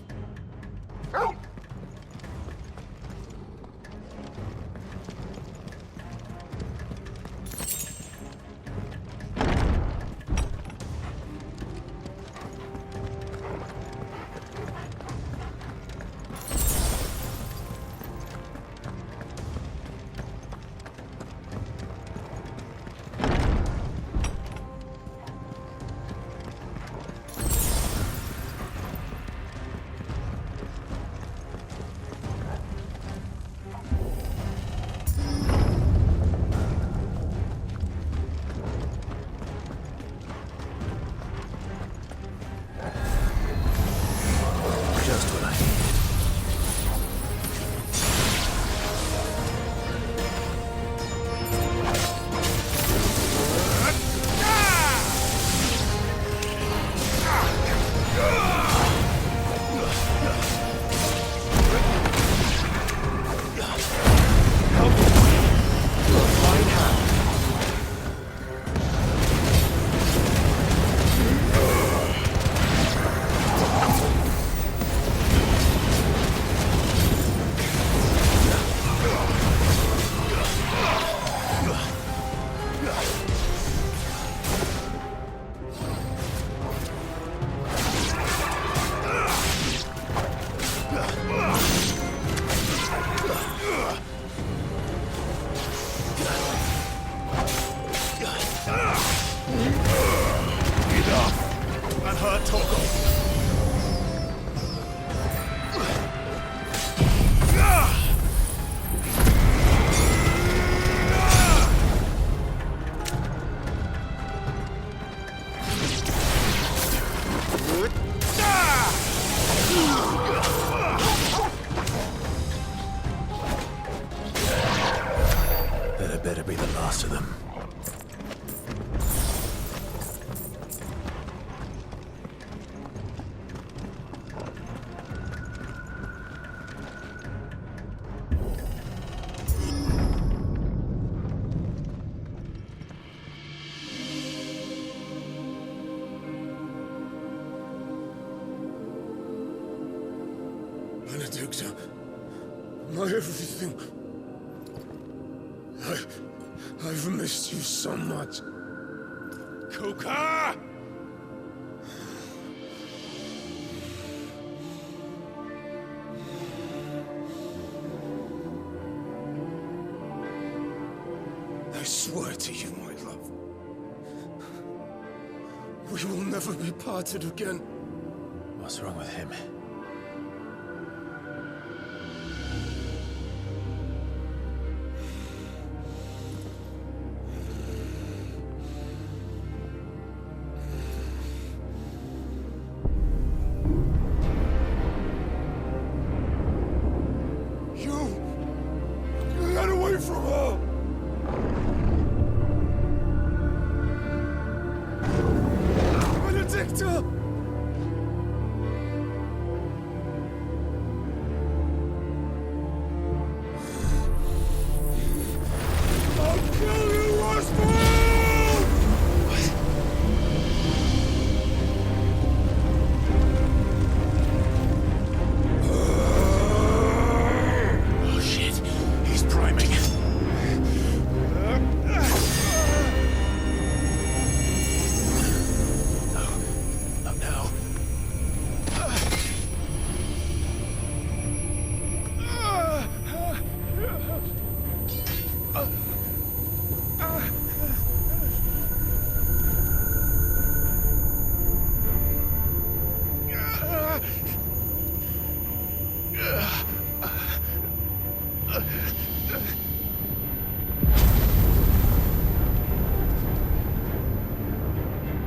That better be the last of them. Benedicta, my everything. I've missed you so much. Kuka! I swear to you, my love, we will never be parted again. What's wrong with him? Get away from her! Benedicta! I'll kill you, Oswald! Oh shit, he's priming. Not now.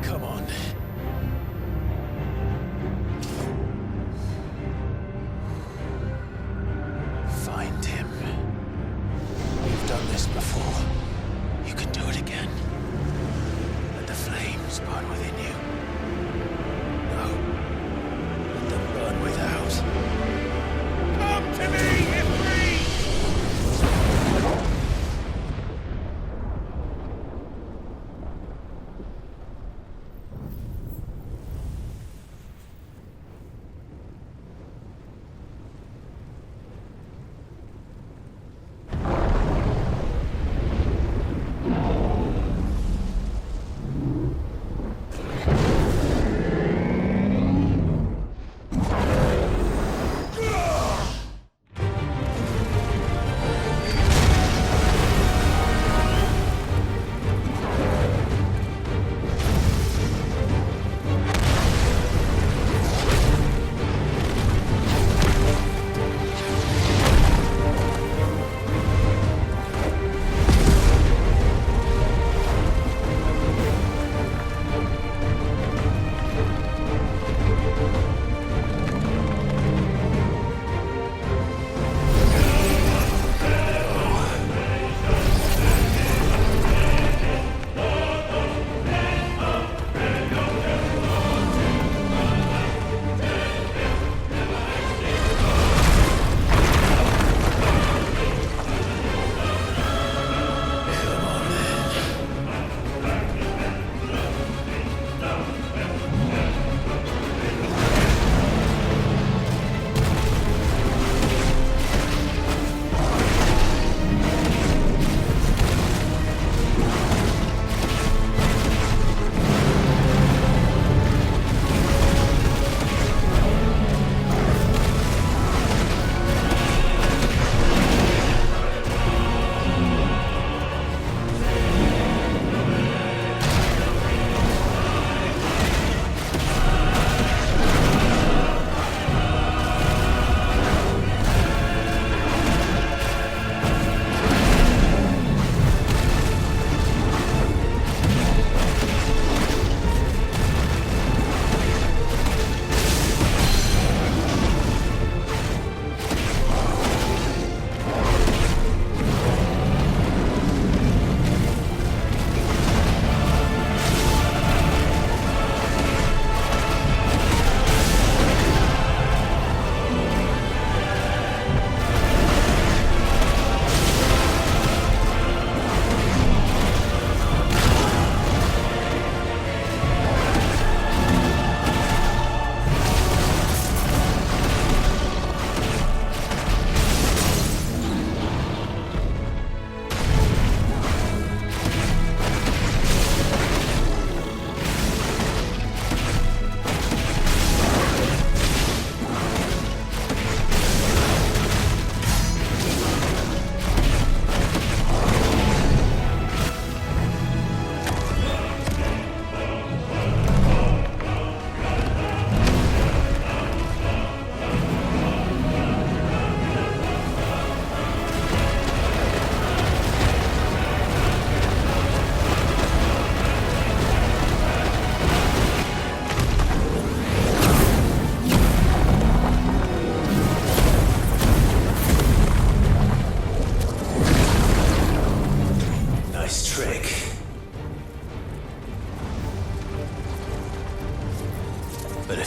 Come on. Find him. You've done this before. You can do it again. Let the flames burn within you. No. Let them burn without. Come to me, Ifrit!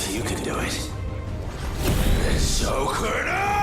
If you can do it, then so could I!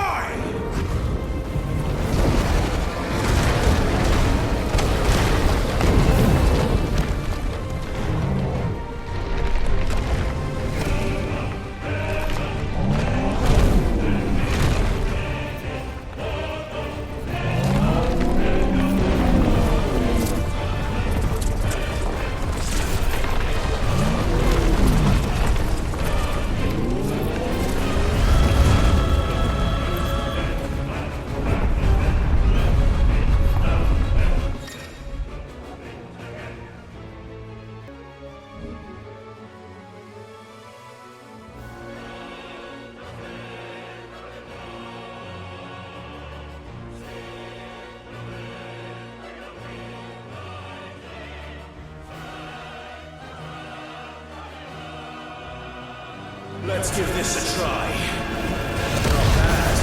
Let's give this a try. Not bad.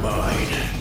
mine.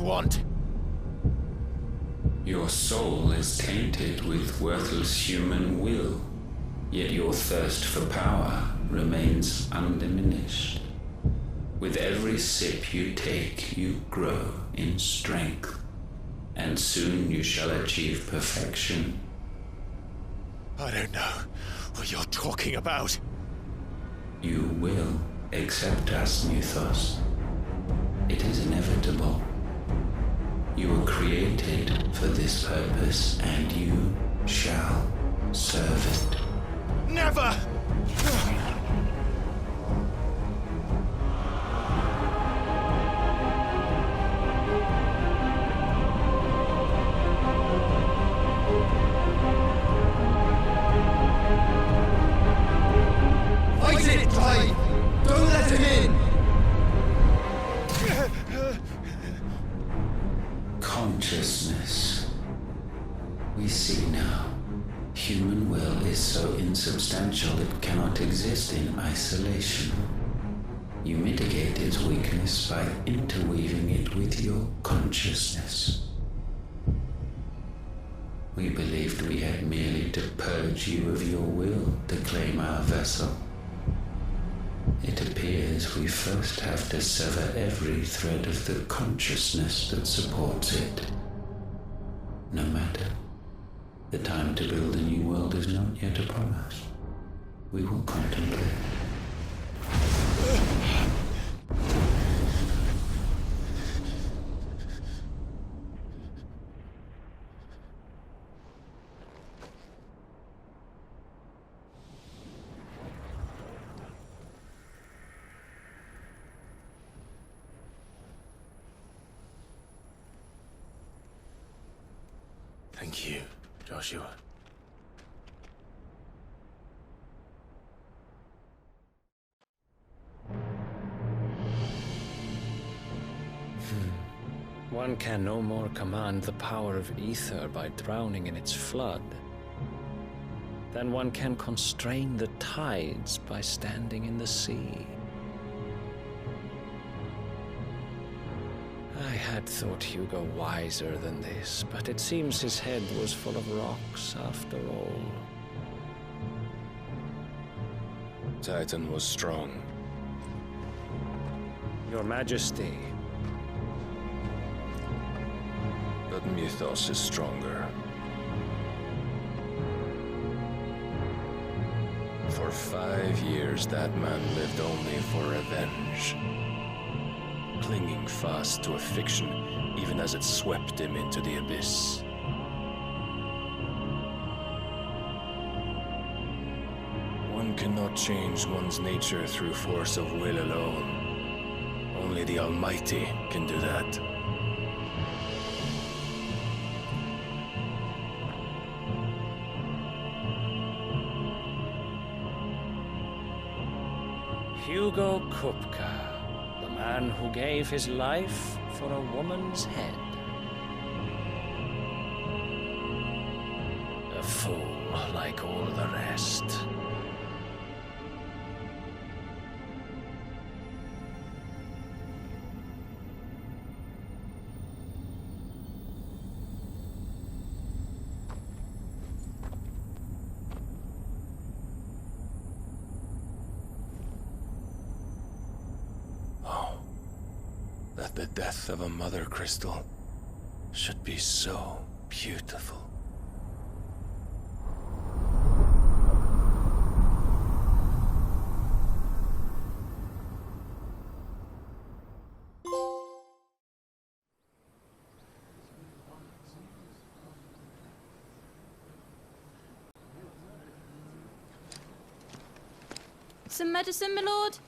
want? Your soul is tainted with worthless human will, yet your thirst for power remains undiminished. With every sip you take, you grow in strength, and soon you shall achieve perfection. I don't know what you're talking about. You will accept us, Mythos. It is inevitable. You were created for this purpose, and you shall serve it. Never! Fight it, Clive! Don't let him in! Consciousness. We see now. Human will is so insubstantial it cannot exist in isolation. You mitigate its weakness by interweaving it with your consciousness. We believed we had merely to purge you of your will to claim our vessel. It appears we first have to sever every thread of the consciousness that supports it. No matter. The time to build a new world is not yet upon us. We will contemplate. Thank you, Joshua. One can no more command the power of ether by drowning in its flood than one can constrain the tides by standing in the sea. I had thought Hugo wiser than this, but it seems his head was full of rocks after all. Titan was strong. Your Majesty. But Mythos is stronger. For 5 years, that man lived only for revenge. Clinging fast to a fiction, even as it swept him into the abyss. One cannot change one's nature through force of will alone. Only the Almighty can do that. Hugo Kupka, the man who gave his life for a woman's head. A fool like all the rest. That the death of a mother crystal should be so beautiful. Some medicine, my lord?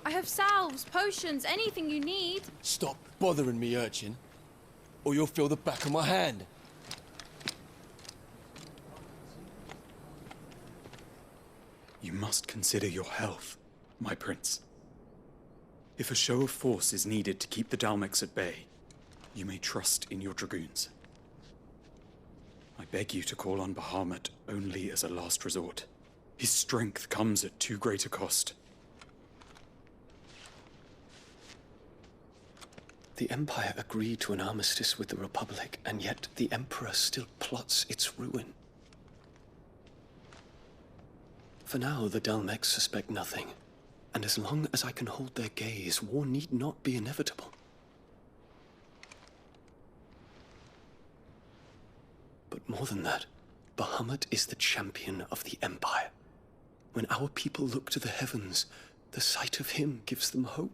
I have salves, potions, anything you need. Stop bothering me, urchin, or you'll feel the back of my hand. You must consider your health, my prince. If a show of force is needed to keep the Dalmex at bay, you may trust in your dragoons. I beg you to call on Bahamut only as a last resort. His strength comes at too great a cost. The Empire agreed to an armistice with the Republic, and yet the Emperor still plots its ruin. For now, the Dalmex suspect nothing, and as long as I can hold their gaze, war need not be inevitable. But more than that, Bahamut is the champion of the Empire. When our people look to the heavens, the sight of him gives them hope.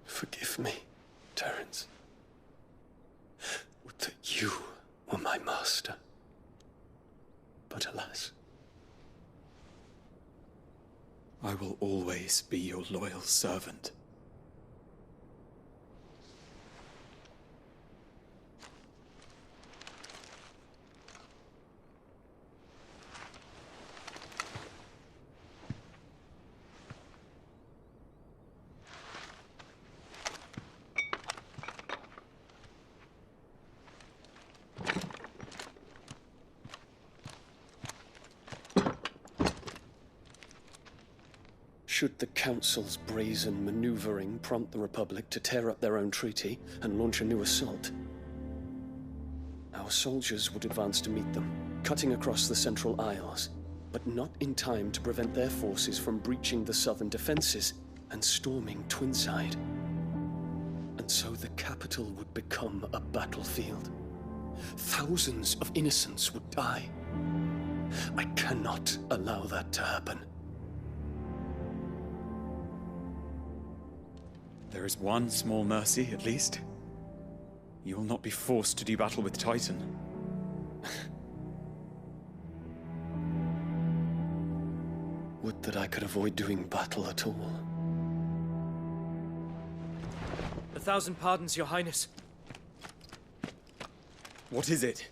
Forgive me, Terence. Would that you were my master. But alas. I will always be your loyal servant. Should the Council's brazen maneuvering prompt the Republic to tear up their own treaty and launch a new assault, our soldiers would advance to meet them, cutting across the Central Isles, but not in time to prevent their forces from breaching the southern defenses and storming Twinside. And so the capital would become a battlefield. Thousands of innocents would die. I cannot allow that to happen. There is one small mercy, at least. You will not be forced to do battle with Titan. Would that I could avoid doing battle at all. 1,000 pardons, Your Highness. What is it?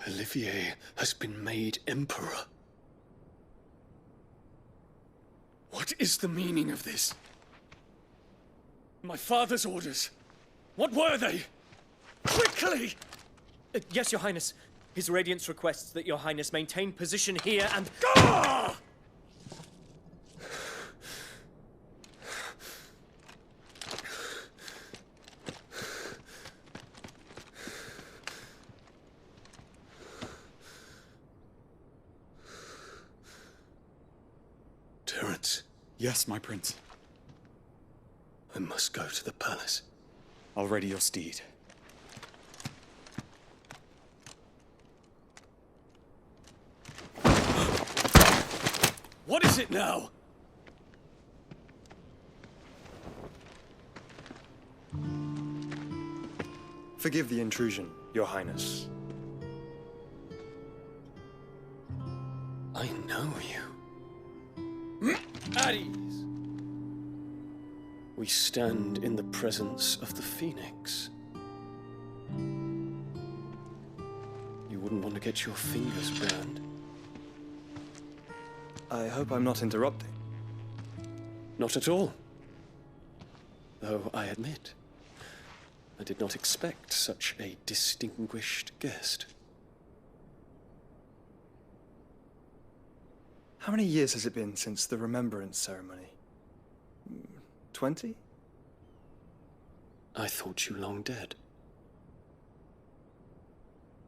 Olivier has been made Emperor. What is the meaning of this? My father's orders. What were they? Quickly! Yes, Your Highness. His Radiance requests that Your Highness maintain position here and... Gah! Terence. Yes, my prince. I must go to the palace. I'll ready your steed. What is it now? Forgive the intrusion, Your Highness. I know you. At ease. We stand in the presence of the Phoenix. You wouldn't want to get your fingers burned. I hope I'm not interrupting. Not at all. Though I admit, I did not expect such a distinguished guest. How many years has it been since the Remembrance ceremony? 20? I thought you long dead.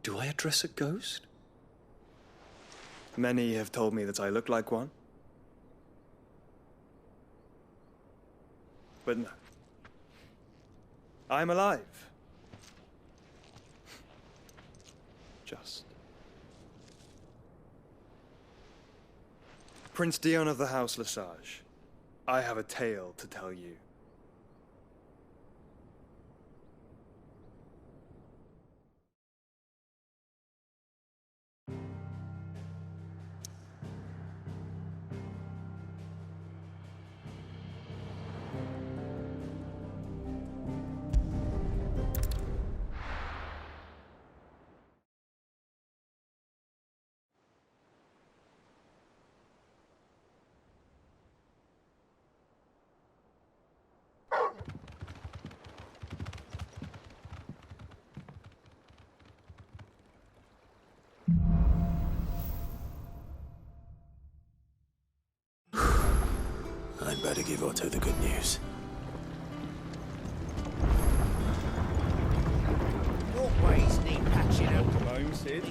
Do I address a ghost? Many have told me that I look like one. But no. I'm alive. Just. Prince Dion of the House Lesage, I have a tale to tell you. better give Otto the good news. Walkways need patching up. Alone, Sid.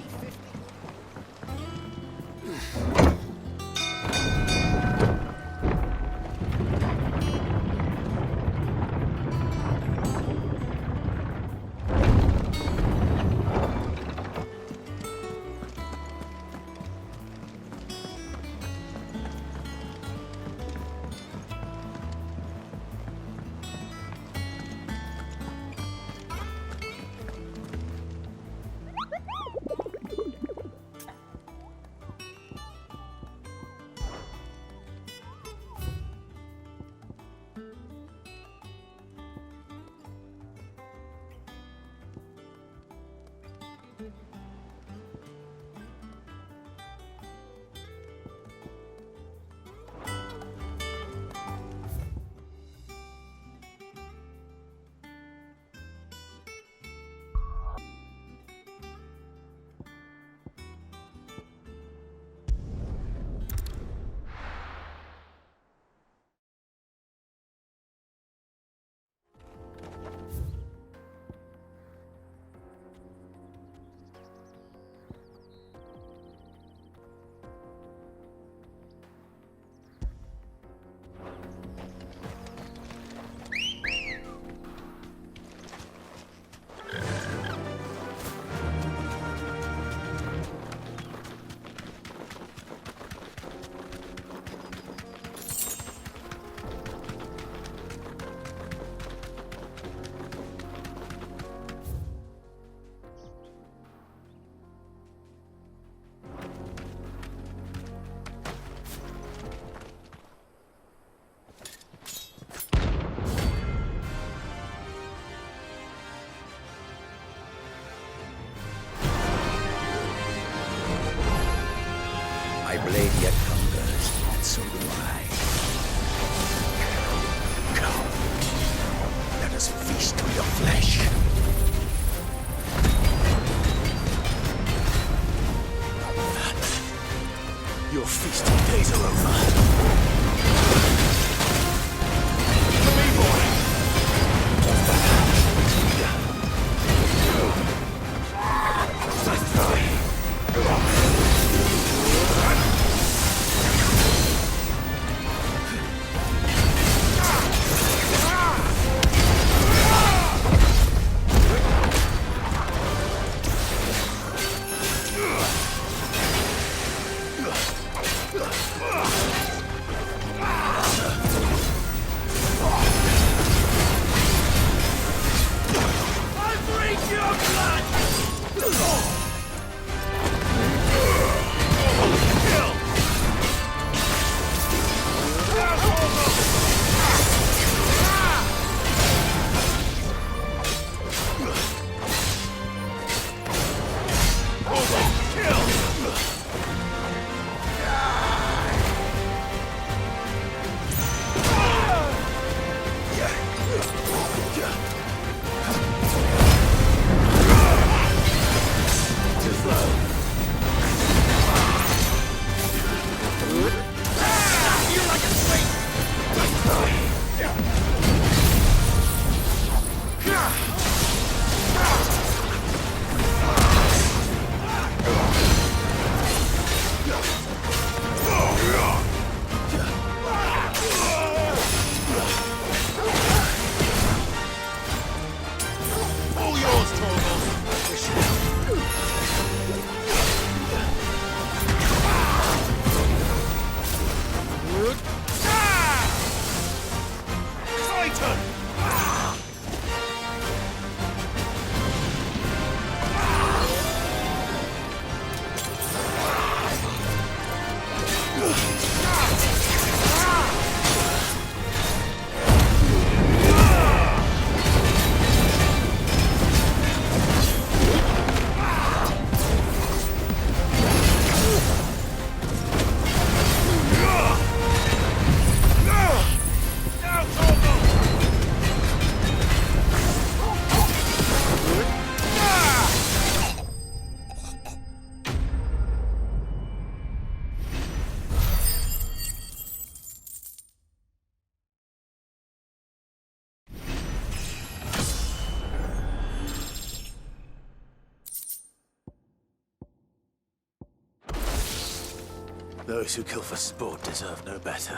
Those who kill for sport deserve no better.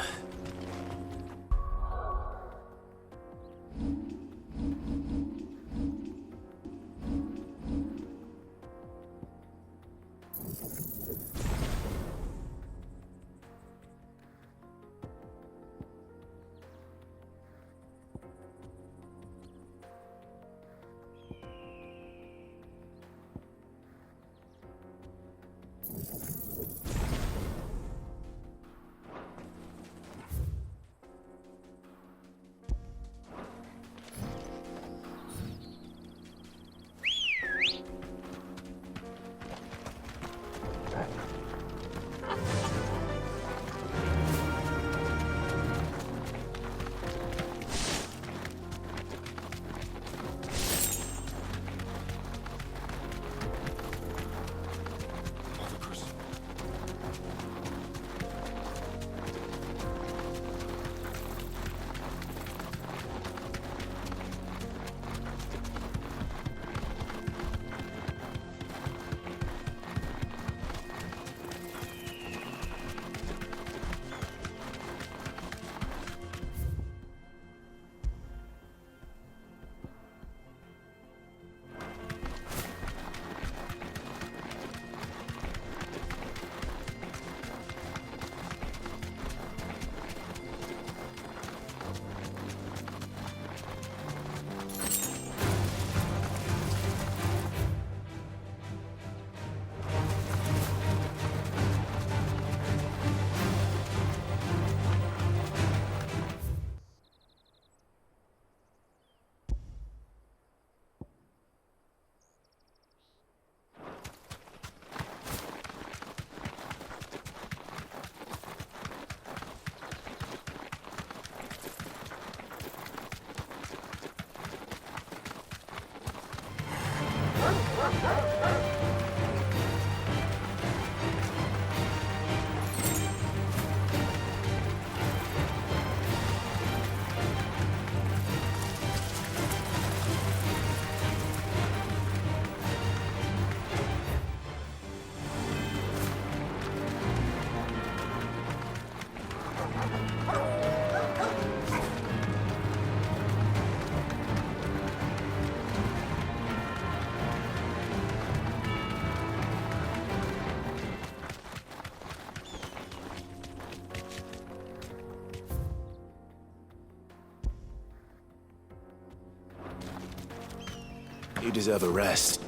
You deserve a rest.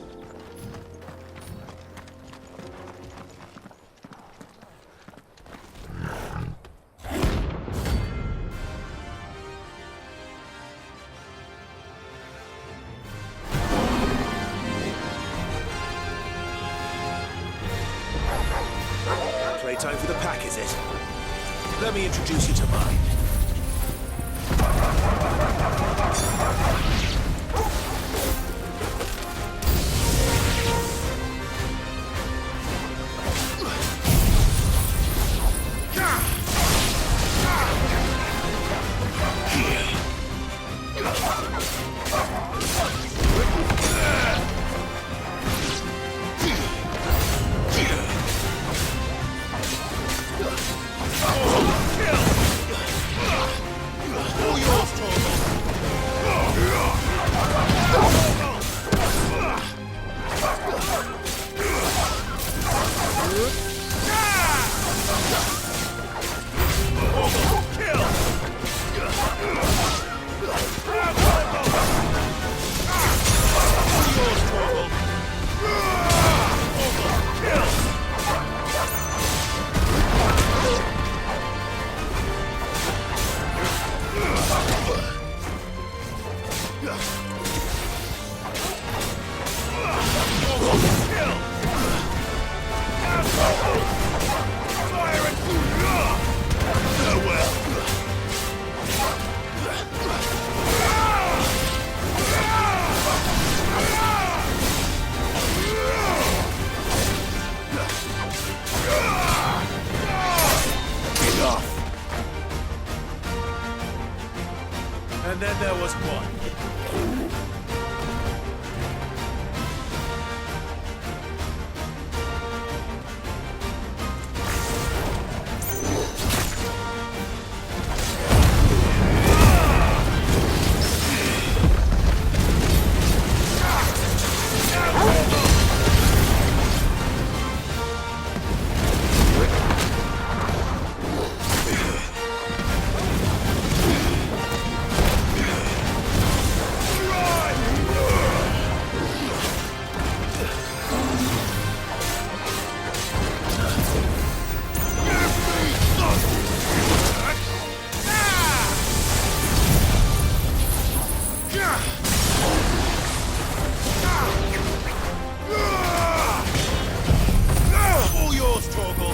Playtime for the pack, is it? Let me introduce you to mine. And then there was one. All yours, Torgal.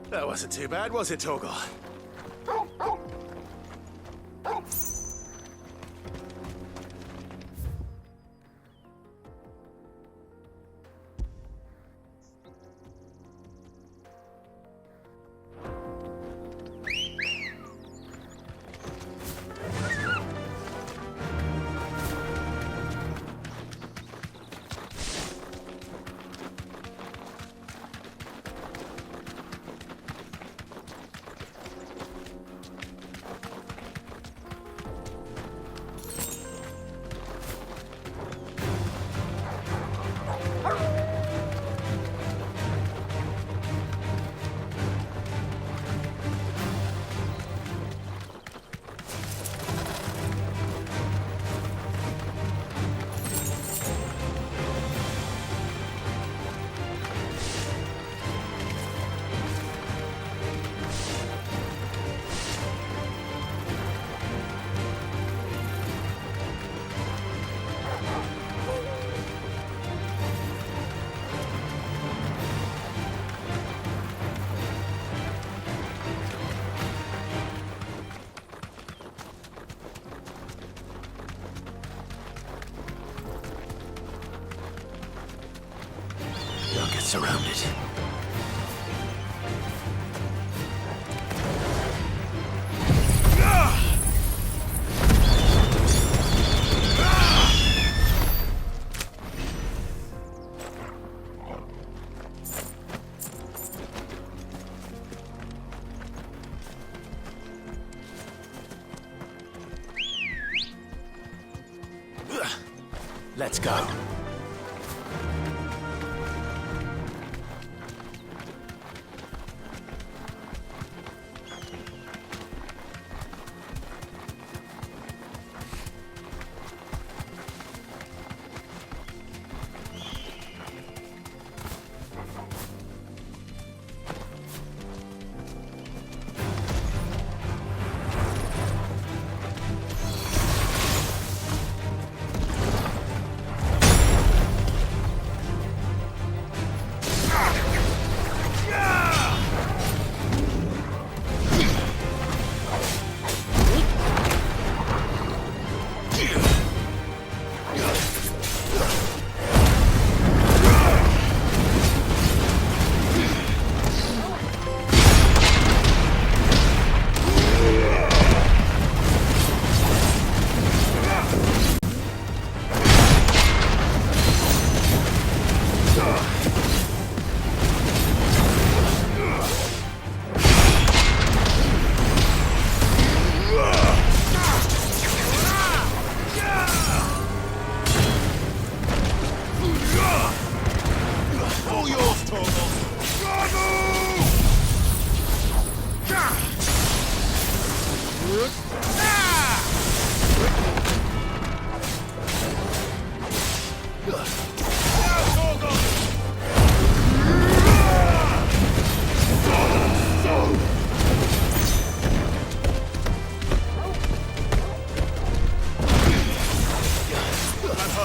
That wasn't too bad, was it, Torgal? Surrounded. Let's go.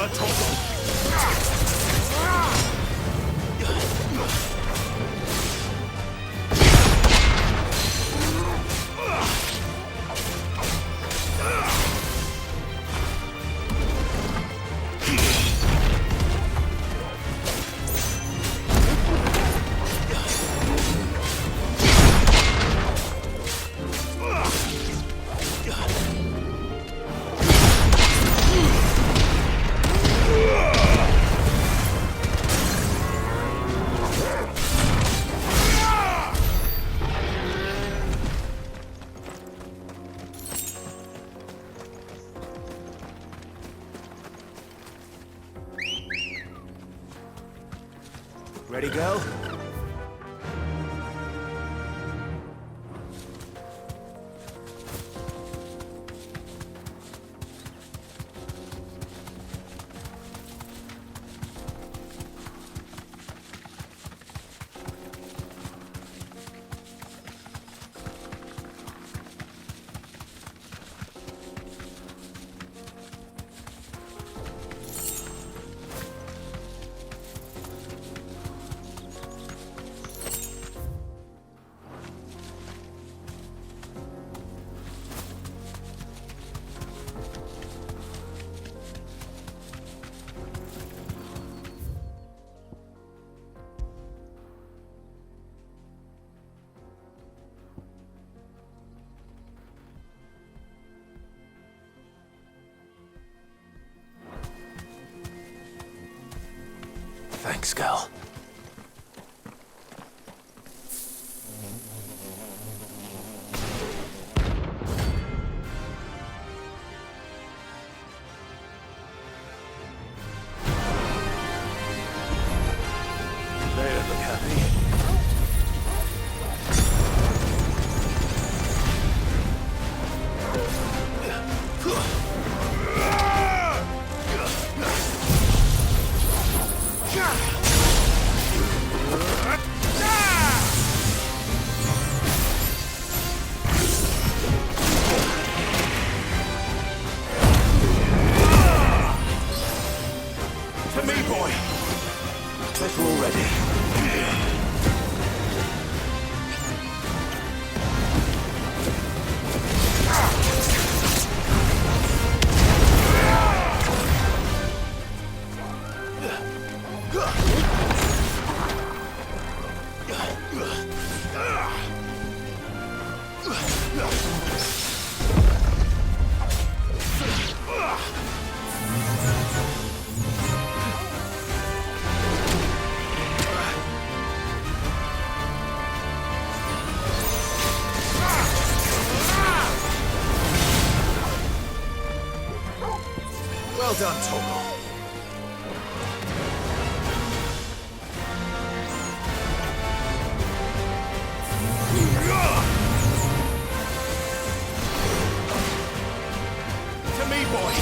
done, Torgal? Ready, go? Thanks, girl. They don't look happy. To me, boy. Better already. Well done, Torgal. To me, boy.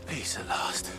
Peace at last.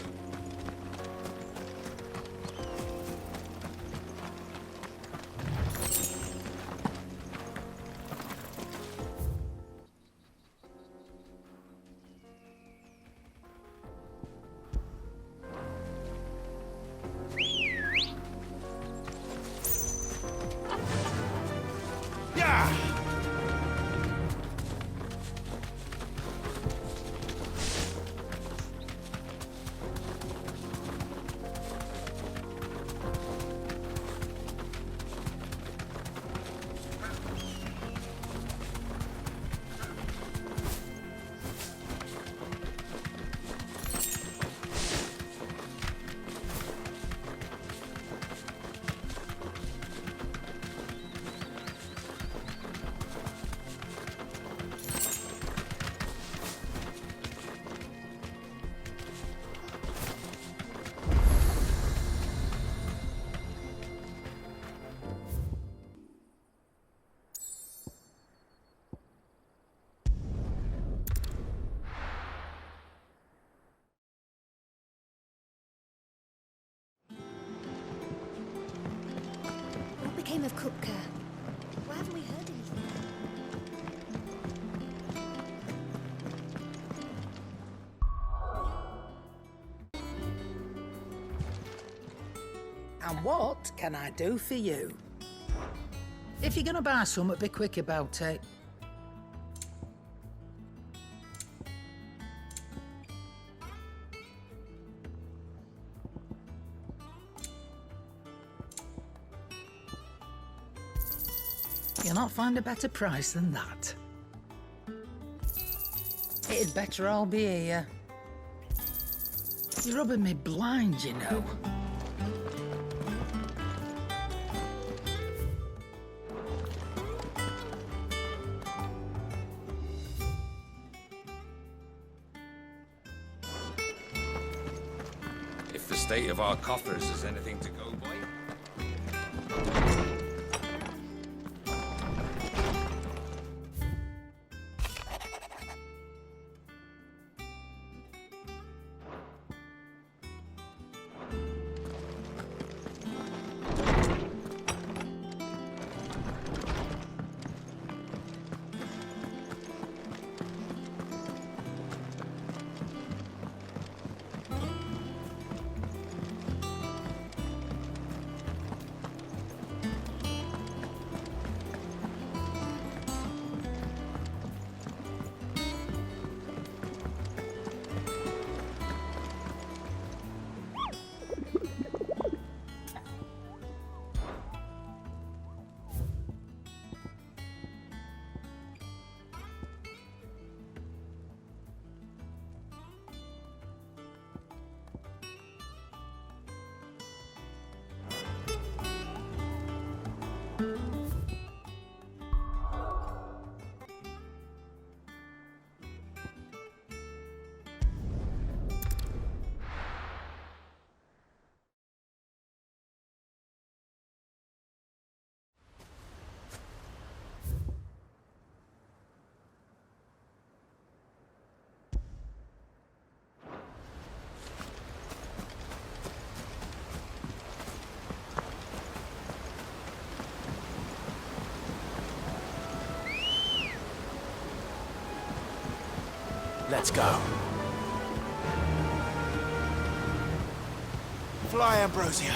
became of Kupka? Why haven't we heard anything? And what can I do for you? If you're gonna buy something, be quick about it. You'll not find a better price than that. It'd better all be here. You're rubbing me blind, you know. If the state of our coffers is anything to go by. Let's go. Fly, Ambrosia.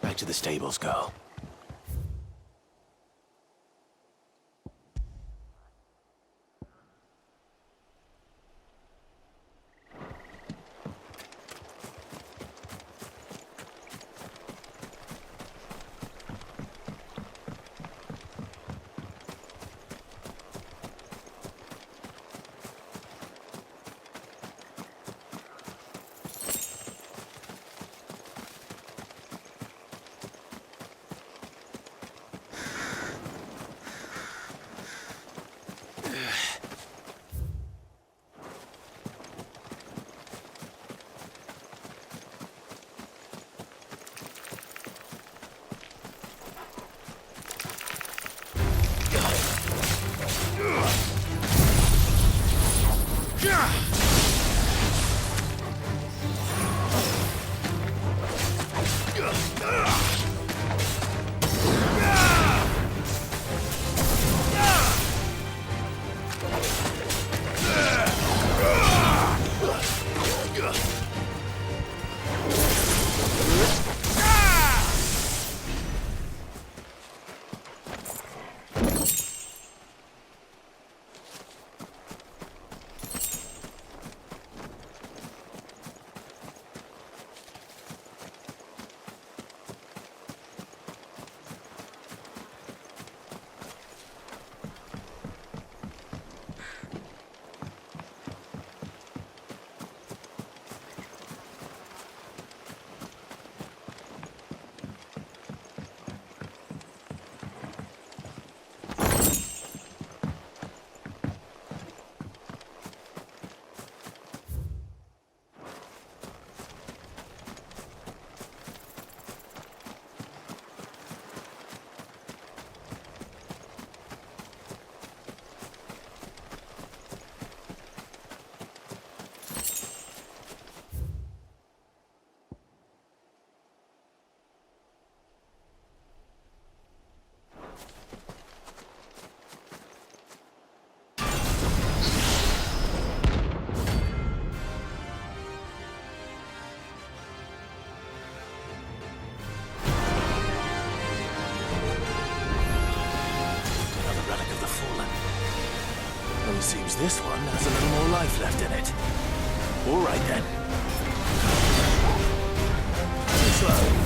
Back to the stables, girl. Seems this one has a little more life left in it. All right then. Too slow.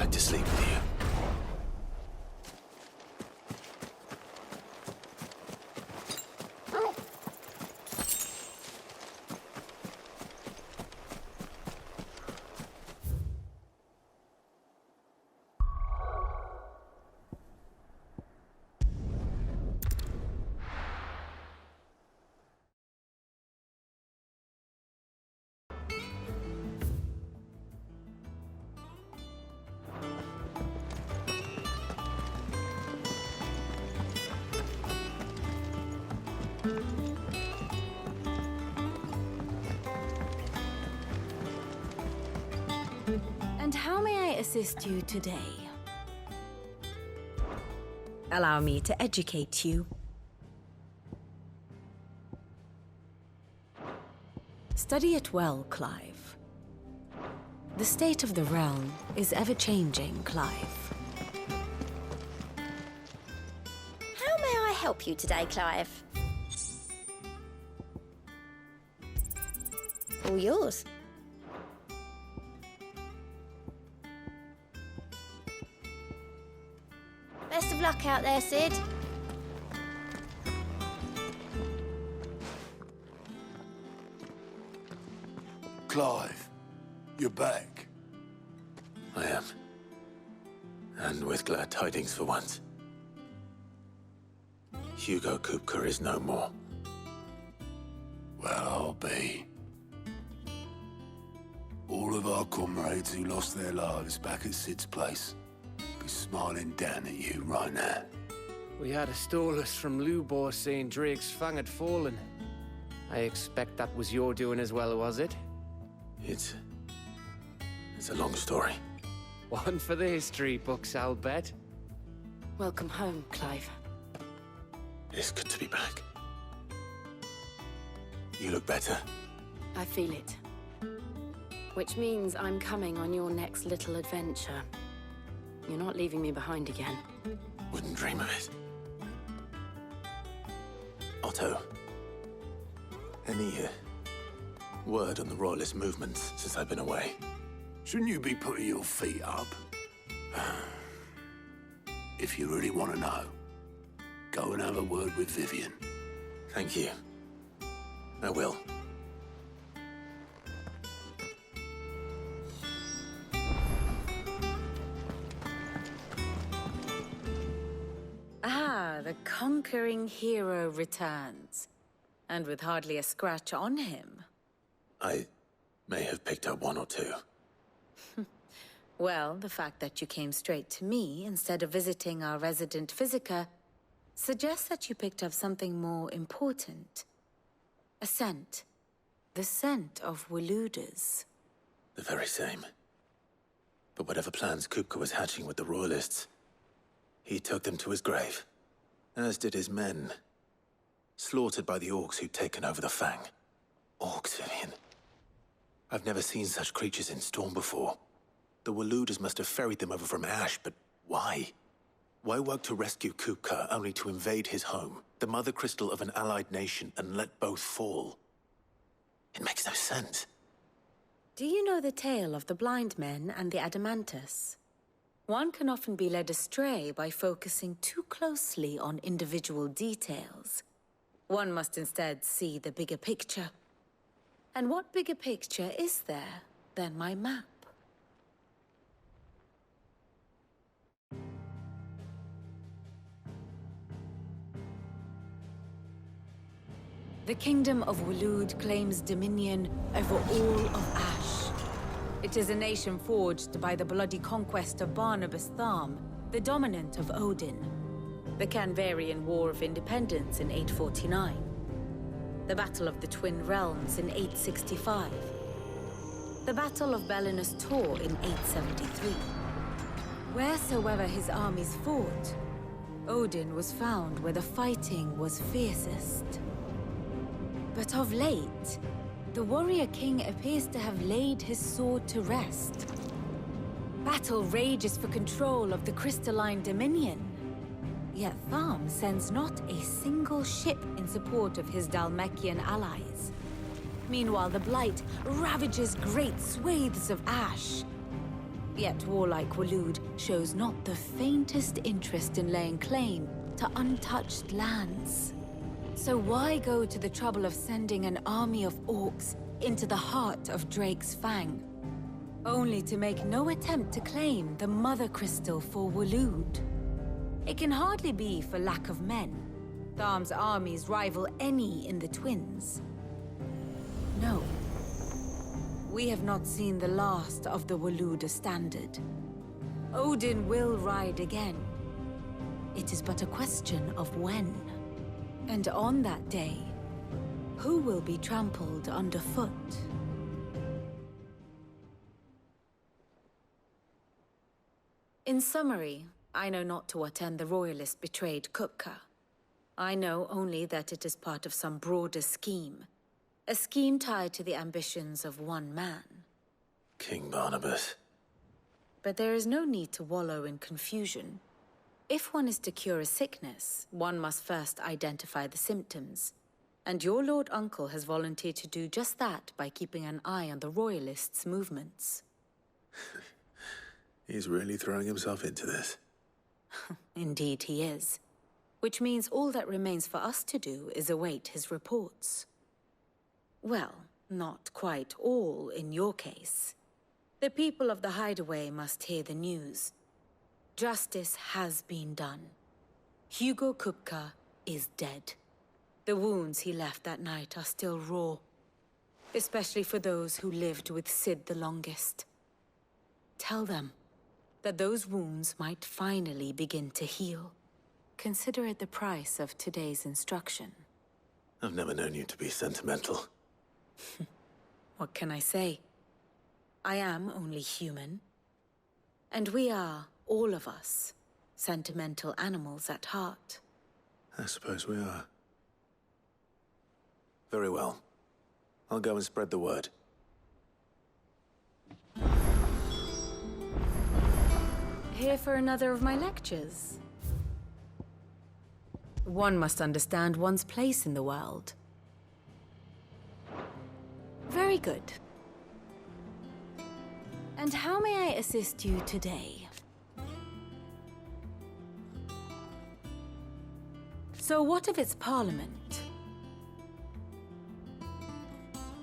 like to sleep with you. And how may I assist you today? Allow me to educate you. Study it well, Clive. The state of the realm is ever-changing, Clive. How may I help you today, Clive? All yours. Best of luck out there, Sid. Clive, you're back. I am. And with glad tidings for once. Hugo Kupka is no more. Well, I'll be. All of our comrades who lost their lives back at Sid's place be smiling down at you right now. We had a stolus from Lubor saying Drake's fang had fallen. I expect that was your doing as well, was it? It's a long story. One for the history books, I'll bet. Welcome home, Clive. It's good to be back. You look better. I feel it. Which means I'm coming on your next little adventure. You're not leaving me behind again. Wouldn't dream of it. Otto, any word on the Royalist movements since I've been away? Shouldn't you be putting your feet up? If you really want to know, go and have a word with Vivian. Thank you. I will. Ah, the conquering hero returns. And with hardly a scratch on him. I may have picked up one or two. Well, the fact that you came straight to me instead of visiting our resident physiker suggests that you picked up something more important. A scent. The scent of Waludas. The very same. But whatever plans Kupka was hatching with the Royalists, he took them to his grave. As did his men. Slaughtered by the orcs who'd taken over the Fang. Orcs, Vivian. I've never seen such creatures in Storm before. The Waludas must have ferried them over from Ash, but why? Why work to rescue Kupka only to invade his home, the mother crystal of an allied nation, and let both fall? It makes no sense. Do you know the tale of the blind men and the Adamantus? One can often be led astray by focusing too closely on individual details. One must instead see the bigger picture. And what bigger picture is there than my map? The Kingdom of Waloed claims dominion over all of Ash. It is a nation forged by the bloody conquest of Barnabas Tharm, the dominant of Odin. The Canvarian War of Independence in 849. The Battle of the Twin Realms in 865. The Battle of Belinus Tor in 873. Wheresoever his armies fought, Odin was found where the fighting was fiercest. But of late, the warrior king appears to have laid his sword to rest. Battle rages for control of the crystalline dominion. Yet Tharm sends not a single ship in support of his Dhalmekian allies. Meanwhile, the Blight ravages great swathes of Ash. Yet warlike Waloed shows not the faintest interest in laying claim to untouched lands. So why go to the trouble of sending an army of orcs into the heart of Drake's Fang, only to make no attempt to claim the Mother Crystal for Waloed? It can hardly be for lack of men. Tharm's armies rival any in the Twins. No. We have not seen the last of the Waloed standard. Odin will ride again. It is but a question of when. And on that day, who will be trampled underfoot? In summary, I know not to what end the Royalist betrayed Kupka. I know only that it is part of some broader scheme. A scheme tied to the ambitions of one man. King Barnabas. But there is no need to wallow in confusion. If one is to cure a sickness, one must first identify the symptoms. And your Lord Uncle has volunteered to do just that by keeping an eye on the Royalists' movements. He's really throwing himself into this. Indeed he is. Which means all that remains for us to do is await his reports. Well, not quite all in your case. The people of the Hideaway must hear the news. Justice has been done. Hugo Kupka is dead. The wounds he left that night are still raw, especially for those who lived with Sid the longest. Tell them that those wounds might finally begin to heal. Consider it the price of today's instruction. I've never known you to be sentimental. What can I say? I am only human. And we are, all of us, sentimental animals at heart. I suppose we are. Very well. I'll go and spread the word. Here for another of my lectures? One must understand one's place in the world. Very good. And how may I assist you today? So what of its parliament?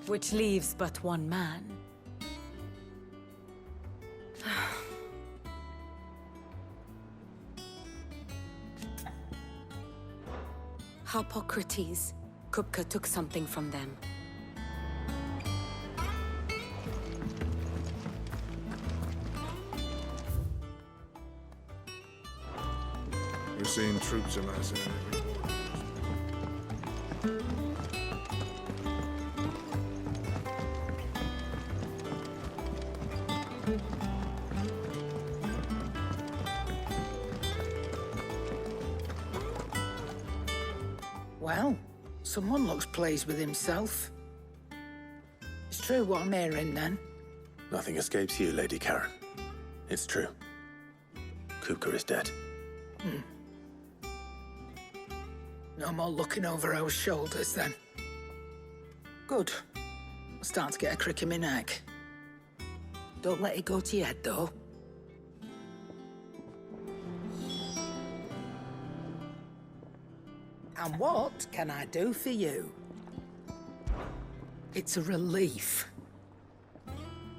Which leaves but one man. Harpocrates. Kupka took something from them. We're seeing troops amassing in every quarter. Well, someone looks pleased with himself. It's true what I'm hearing, then. Nothing escapes you, Lady Karen. It's true. Kupka is dead. No more looking over our shoulders, then. Good. I'm starting to get a crick in my neck. Don't let it go to your head, though. And what can I do for you? It's a relief.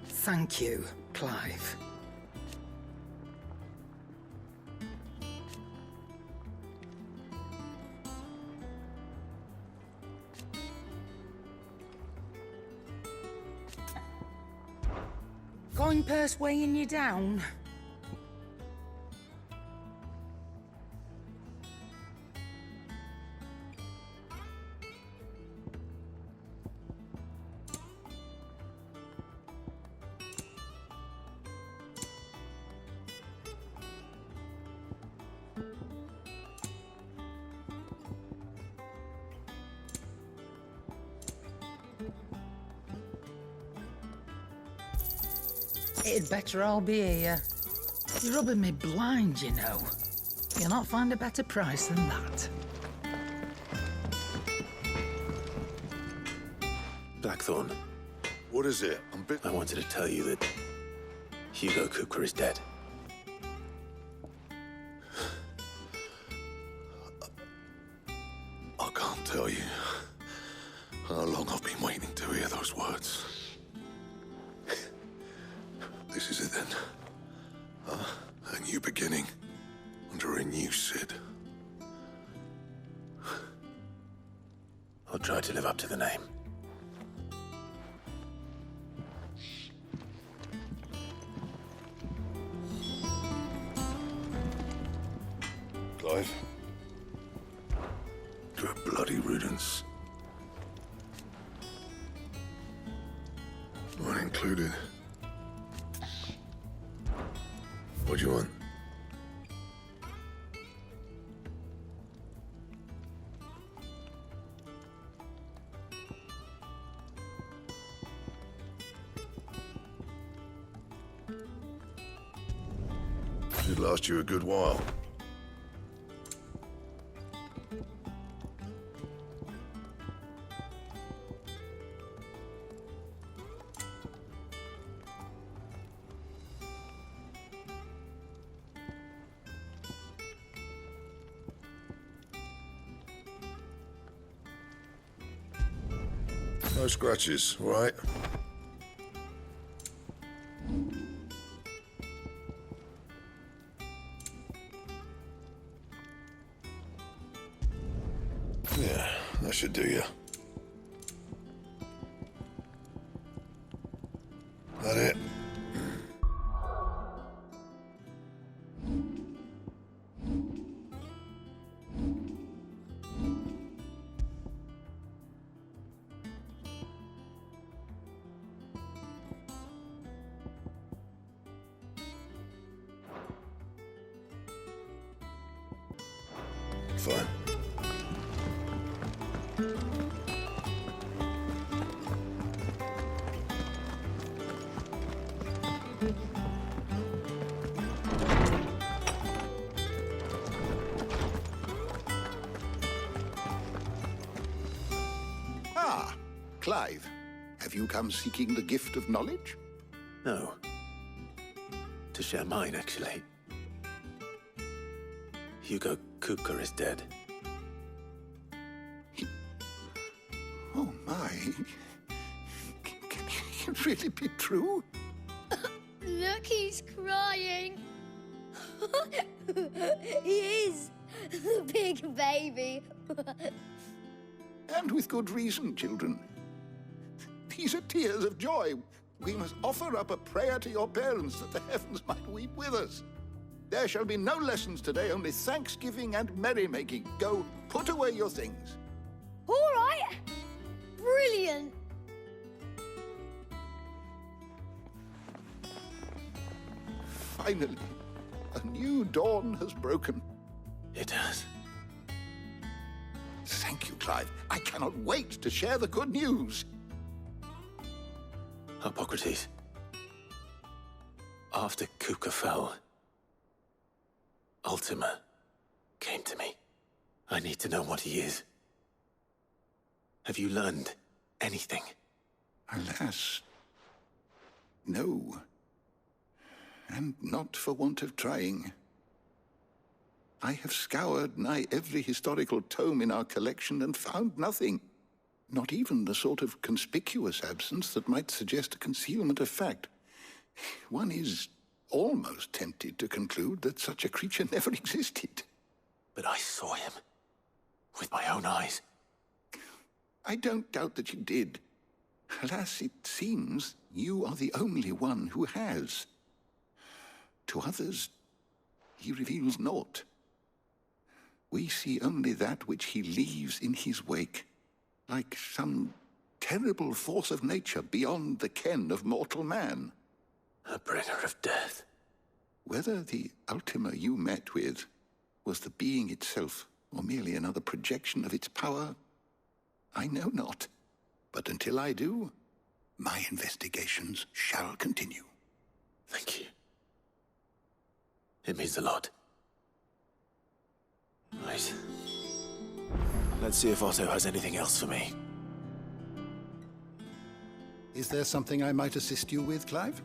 Thank you, Clive. Coin purse weighing you down? It'd better all be here. You're rubbing me blind, you know. You'll not find a better price than that. Blackthorn. What is it? I wanted to tell you that Hugo Kupka is dead. I can't tell you how long I've been waiting to hear those words. This is it then. A new beginning under a new Sid. I'll try to live up to the name. Clive. To a bloody riddance. Mine included. What do you want? Should last you a good while. No scratches, all right? Yeah, that should do you. That it? Fine. Ah, Clive. Have you come seeking the gift of knowledge? No. To share mine, actually. Hugo Kupka is dead. Oh, my. Can it really be true? Look, he's crying. He is. The big baby. And with good reason, children. These are tears of joy. We must offer up a prayer to your parents that the heavens might weep with us. There shall be no lessons today, only thanksgiving and merrymaking. Go, put away your things. All right. Brilliant. Finally, a new dawn has broken. It has. Thank you, Clive. I cannot wait to share the good news. Hippocrates. After Kupka fell, Ultima came to me. I need to know what he is. Have you learned anything? Alas, no. And not for want of trying. I have scoured nigh every historical tome in our collection and found nothing. Not even the sort of conspicuous absence that might suggest a concealment of fact. One is almost tempted to conclude that such a creature never existed. But I saw him. With my own eyes. I don't doubt that you did. Alas, it seems you are the only one who has. To others, he reveals naught. We see only that which he leaves in his wake, like some terrible force of nature beyond the ken of mortal man. A bringer of death. Whether the Ultima you met with was the being itself, or merely another projection of its power, I know not. But until I do, my investigations shall continue. Thank you. It means a lot. Right. Let's see if Otto has anything else for me. Is there something I might assist you with, Clive?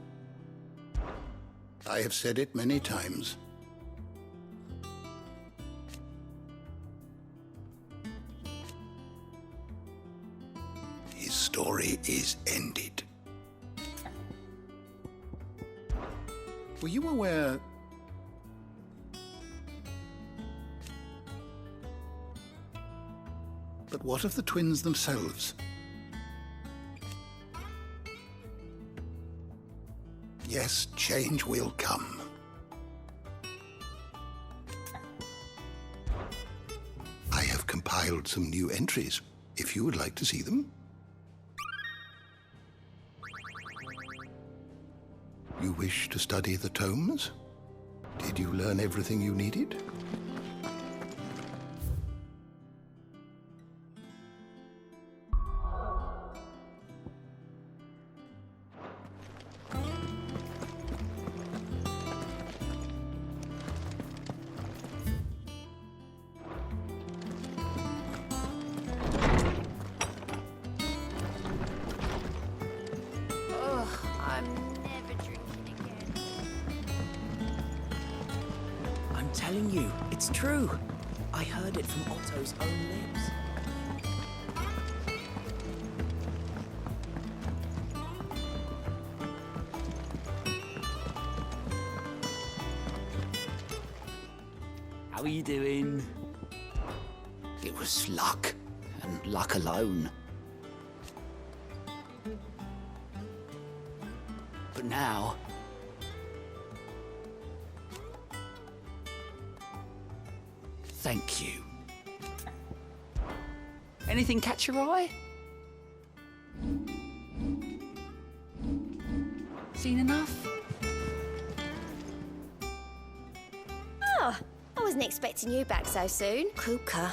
I have said it many times. His story is ended. Were you aware... But what of the twins themselves? Yes, change will come. I have compiled some new entries, if you would like to see them. You wish to study the tomes? Did you learn everything you needed? Telling you, it's true. I heard it from Otto's own lips. How are you doing? It was luck, and luck alone. But now... Thank you. Anything catch your eye? Seen enough? Oh, I wasn't expecting you back so soon. Kupka.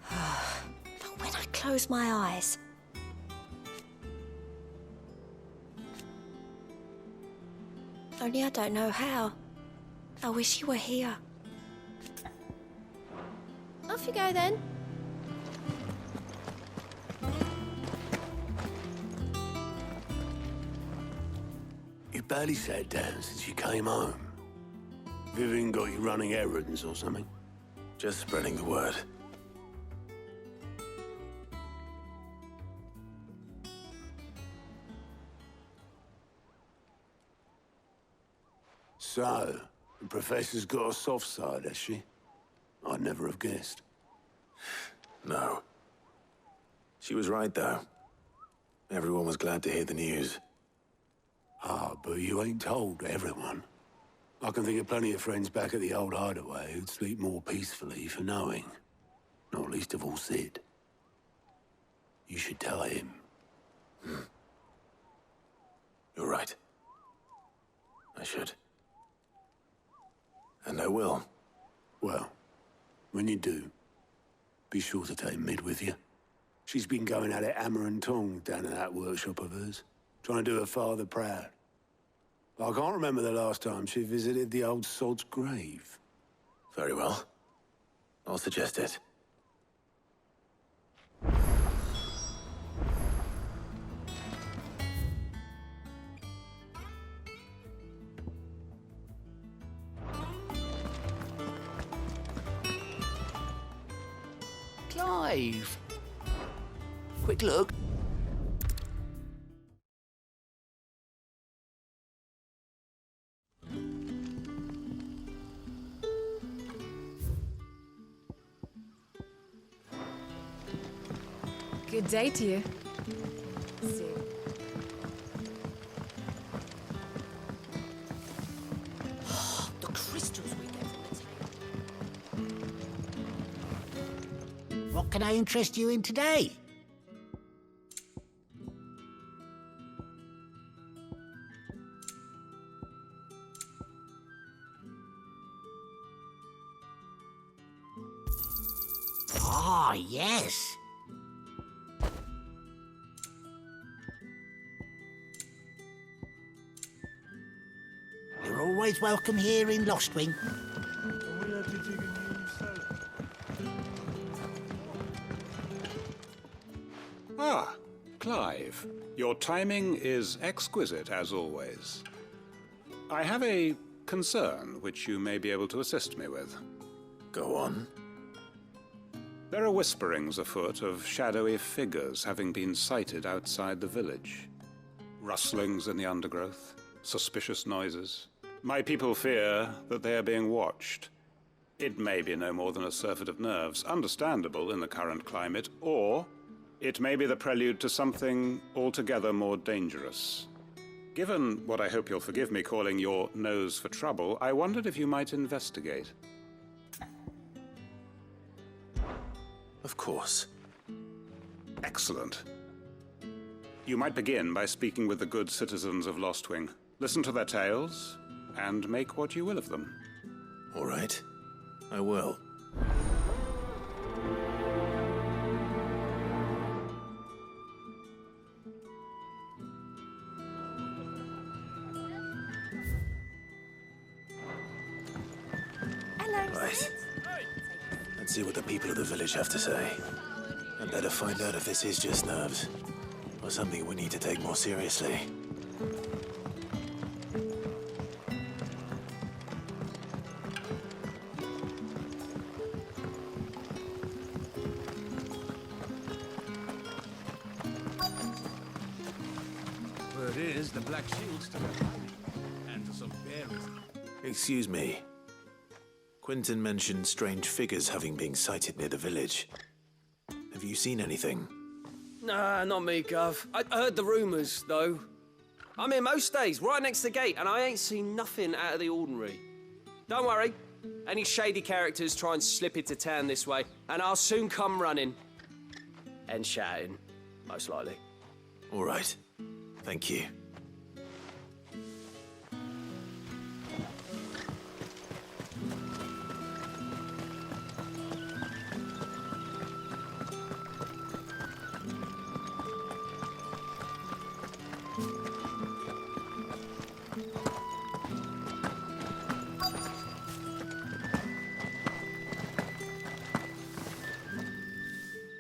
But when I close my eyes... Only I don't know how. I wish you were here. Off you go, then. You barely sat down since you came home. Vivian got you running errands or something? Just spreading the word. So, the Professor's got a soft side, has she? I'd never have guessed. No. She was right, though. Everyone was glad to hear the news. Ah, but you ain't told everyone. I can think of plenty of friends back at the old hideaway who'd sleep more peacefully for knowing. Not least of all Sid. You should tell him. You're right. I should. And I will. Well, when you do, be sure to take Mid with you. She's been going at it hammer and tongs down in that workshop of hers, trying to do her father proud. I can't remember the last time she visited the old sod's grave. Very well. I'll suggest it. Clive! Quick look. Good day to you. The crystals we get from the table. What can I interest you in today? Ah, yes. You're always welcome here in Lostwing. Ah, Clive. Your timing is exquisite, as always. I have a concern which you may be able to assist me with. Go on. There are whisperings afoot of shadowy figures having been sighted outside the village. Rustlings in the undergrowth, suspicious noises. My people fear that they are being watched. It may be no more than a surfeit of nerves, understandable in the current climate, or it may be the prelude to something altogether more dangerous. Given what I hope you'll forgive me calling your nose for trouble, I wondered if you might investigate. Of course. Excellent. You might begin by speaking with the good citizens of Lostwing. Listen to their tales, and make what you will of them. All right. I will. Right. Let's see what the people of the village have to say. I'd better find out if this is just nerves, or something we need to take more seriously. Word is the Black Shield's to the and to some berries. Excuse me. Quentin mentioned strange figures having been sighted near the village. Have you seen anything? Nah, not me, Gov. I heard the rumours, though. I'm here most days, right next to the gate, and I ain't seen nothing out of the ordinary. Don't worry. Any shady characters try and slip into town this way, and I'll soon come running. And shouting, most likely. All right. Thank you.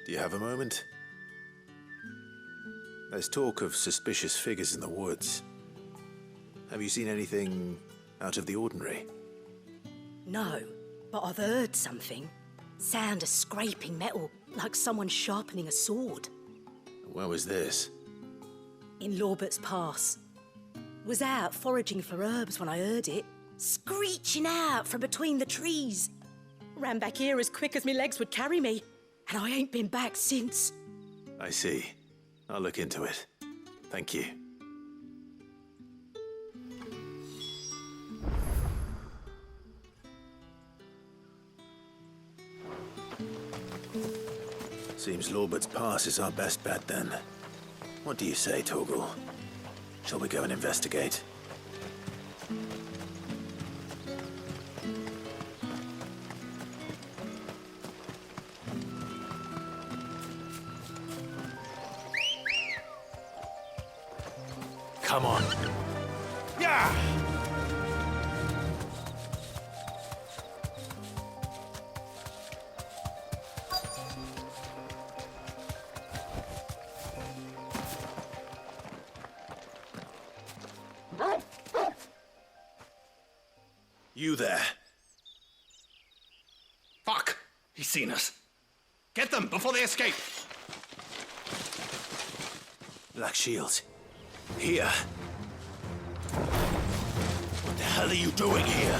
Do you have a moment? There's talk of suspicious figures in the woods. Have you seen anything out of the ordinary? No, but I've heard something. Sound of scraping metal, like someone sharpening a sword. Where was this? In Lorbert's Pass. Was out foraging for herbs when I heard it, screeching out from between the trees. Ran back here as quick as my legs would carry me, and I ain't been back since. I see. I'll look into it. Thank you. Seems Lorbert's Pass is our best bet then. What do you say, Torgal? Shall we go and investigate? Come on. Yeah! You there. Fuck! He's seen us. Get them before they escape! Black Shields. Here. What the hell are you doing here?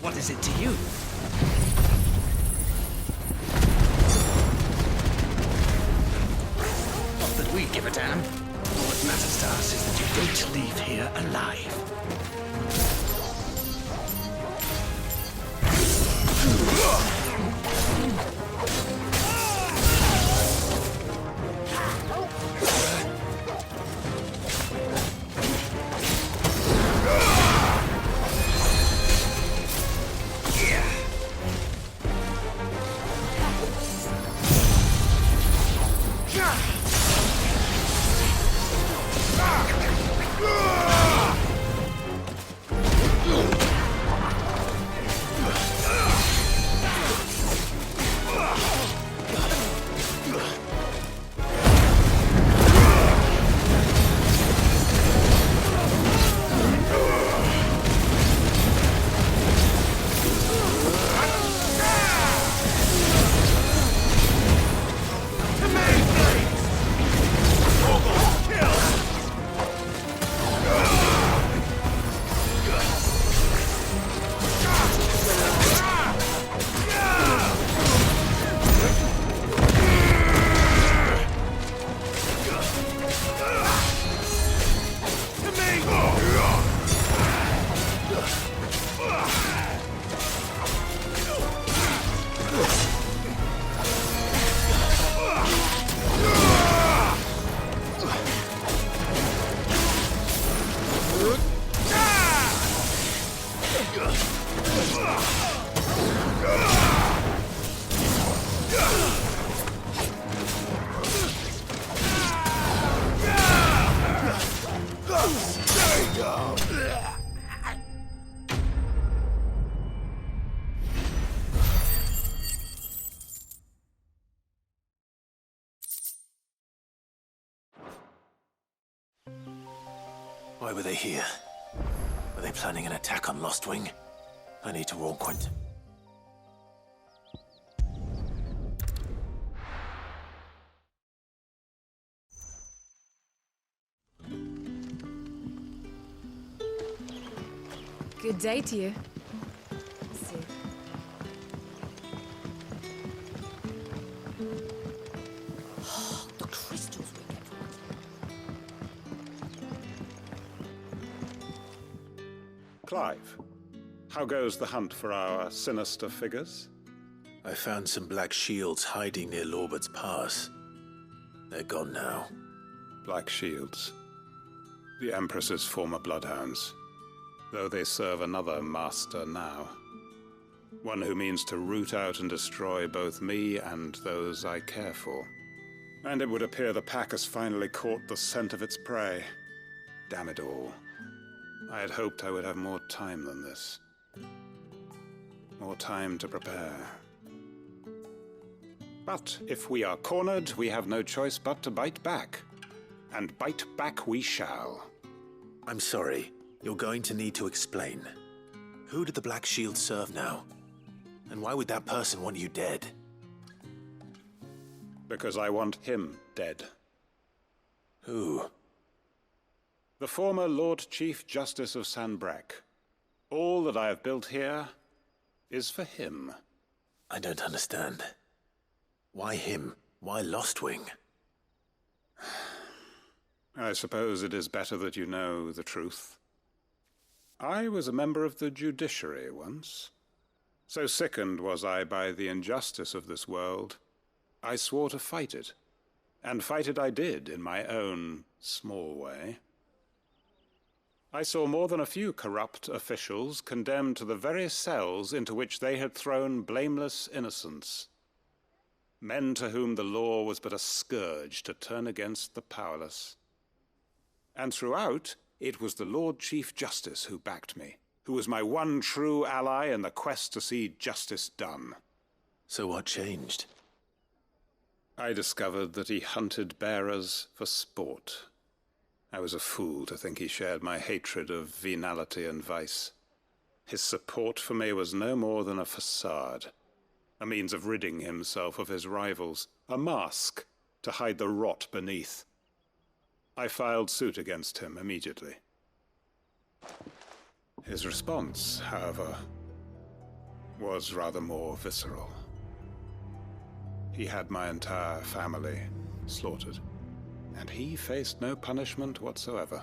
What is it to you? Not that we give a damn. What matters to us is that you don't leave here alive. Why were they here? Were they planning an attack on Lostwing? I need to warn Quentin. Good day to you. See. The crystals we get from it. Clive, how goes the hunt for our sinister figures? I found some black shields hiding near Lorbert's Pass. They're gone now. Black shields. The Empress's former bloodhounds. Though they serve another master now. One who means to root out and destroy both me and those I care for. And it would appear the pack has finally caught the scent of its prey. Damn it all. I had hoped I would have more time than this. More time to prepare. But if we are cornered, we have no choice but to bite back. And bite back we shall. I'm sorry. You're going to need to explain. Who did the Black Shield serve now? And why would that person want you dead? Because I want him dead. Who? The former Lord Chief Justice of Sanbreque. All that I have built here is for him. I don't understand. Why him? Why Lostwing? I suppose it is better that you know the truth. I was a member of the judiciary once. So sickened was I by the injustice of this world, I swore to fight it. And fight it I did, in my own small way. I saw more than a few corrupt officials condemned to the very cells into which they had thrown blameless innocents. Men to whom the law was but a scourge to turn against the powerless. And throughout, it was the Lord Chief Justice who backed me, who was my one true ally in the quest to see justice done. So what changed? I discovered that he hunted bearers for sport. I was a fool to think he shared my hatred of venality and vice. His support for me was no more than a facade, a means of ridding himself of his rivals, a mask to hide the rot beneath. I filed suit against him immediately. His response, however, was rather more visceral. He had my entire family slaughtered, and he faced no punishment whatsoever.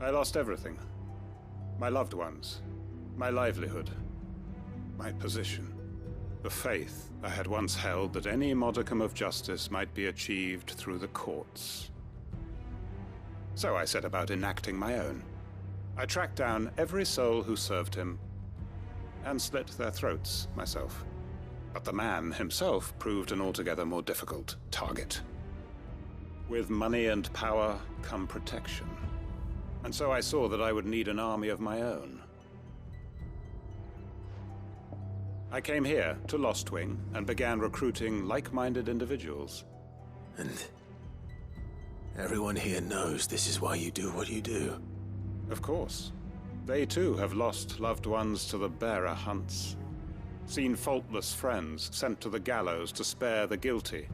I lost everything. My loved ones, my livelihood, my position, the faith I had once held that any modicum of justice might be achieved through the courts. So I set about enacting my own. I tracked down every soul who served him, and slit their throats myself. But the man himself proved an altogether more difficult target. With money and power come protection. And so I saw that I would need an army of my own. I came here to Lostwing and began recruiting like-minded individuals. And everyone here knows this is why you do what you do. Of course. They too have lost loved ones to the bearer hunts. Seen faultless friends sent to the gallows to spare the guilty.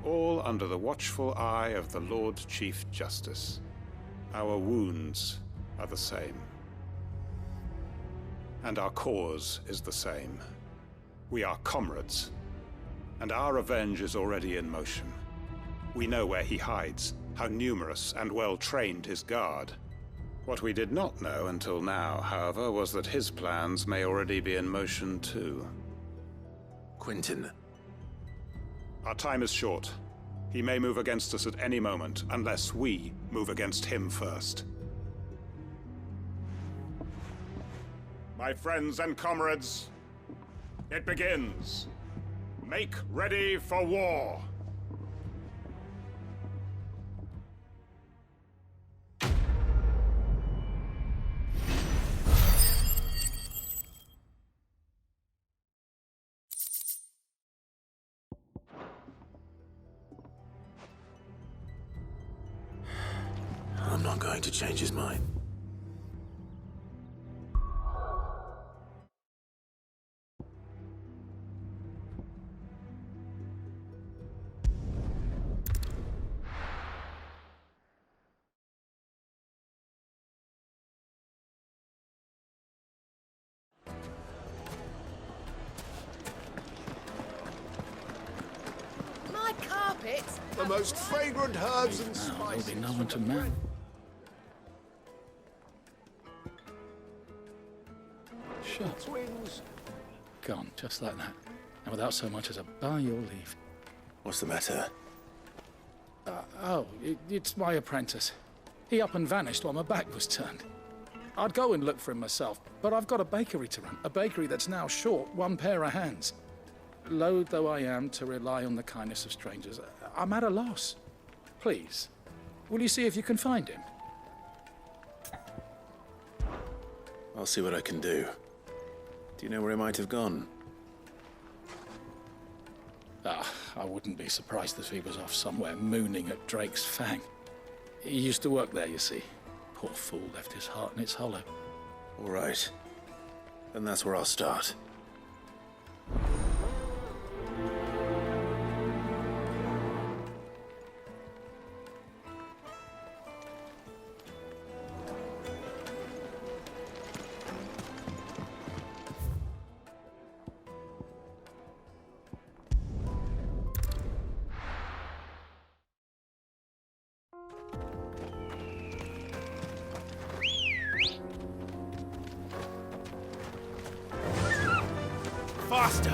All under the watchful eye of the Lord Chief Justice. Our wounds are the same. And our cause is the same. We are comrades. And our revenge is already in motion. We know where he hides, how numerous and well-trained his guard. What we did not know until now, however, was that his plans may already be in motion too. Quentin. Our time is short. He may move against us at any moment, unless we move against him first. My friends and comrades, it begins. Make ready for war. I'm not going to change his mind. My carpets. The most fragrant herbs and Now, there'll spices. be no one to man. Shut. Twins. Gone, just like that. And without so much as a by your leave. What's the matter? It's my apprentice. He up and vanished while my back was turned. I'd go and look for him myself, but I've got a bakery to run. A bakery that's now short one pair of hands. Loath though I am to rely on the kindness of strangers, I'm at a loss. Please, will you see if you can find him? I'll see what I can do. Do you know where he might have gone? I wouldn't be surprised if he was off somewhere mooning at Drake's Fang. He used to work there, you see. Poor fool left his heart in its hollow. All right. Then that's where I'll start. Faster!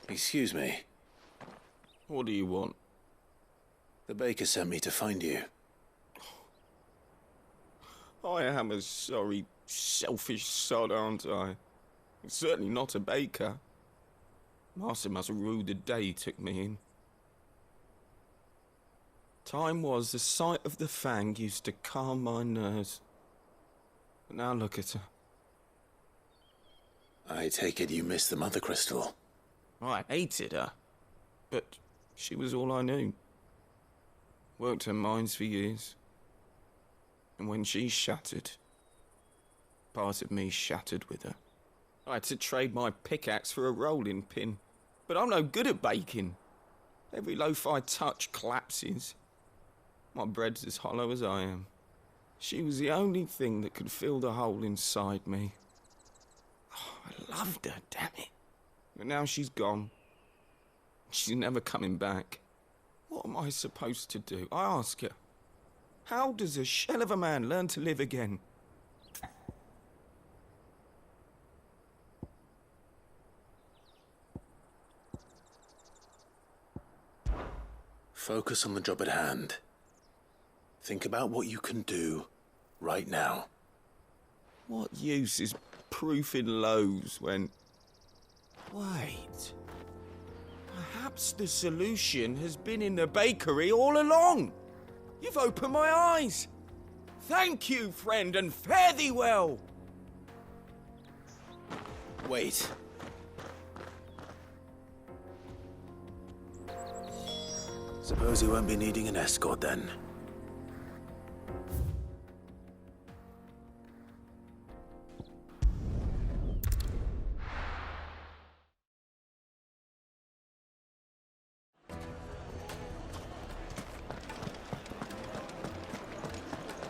Excuse me. What do you want? The baker sent me to find you. I am a sorry, selfish sod, aren't I? I'm certainly not a baker. Master must have ruled the day he took me in. Time was the sight of the Fang used to calm my nerves. But now look at her. I take it you missed the Mother Crystal. I hated her, but she was all I knew. Worked her mines for years. And when she shattered, part of me shattered with her. I had to trade my pickaxe for a rolling pin, but I'm no good at baking. Every loaf I touch collapses. My bread's as hollow as I am. She was the only thing that could fill the hole inside me. Oh, I loved her, damn it. But now she's gone. She's never coming back. What am I supposed to do? I ask her. How does a shell of a man learn to live again? Focus on the job at hand. Think about what you can do right now. What use is proofing loaves when... Wait. Perhaps the solution has been in the bakery all along. You've opened my eyes. Thank you, friend, and fare thee well. Wait. Suppose you won't be needing an escort then.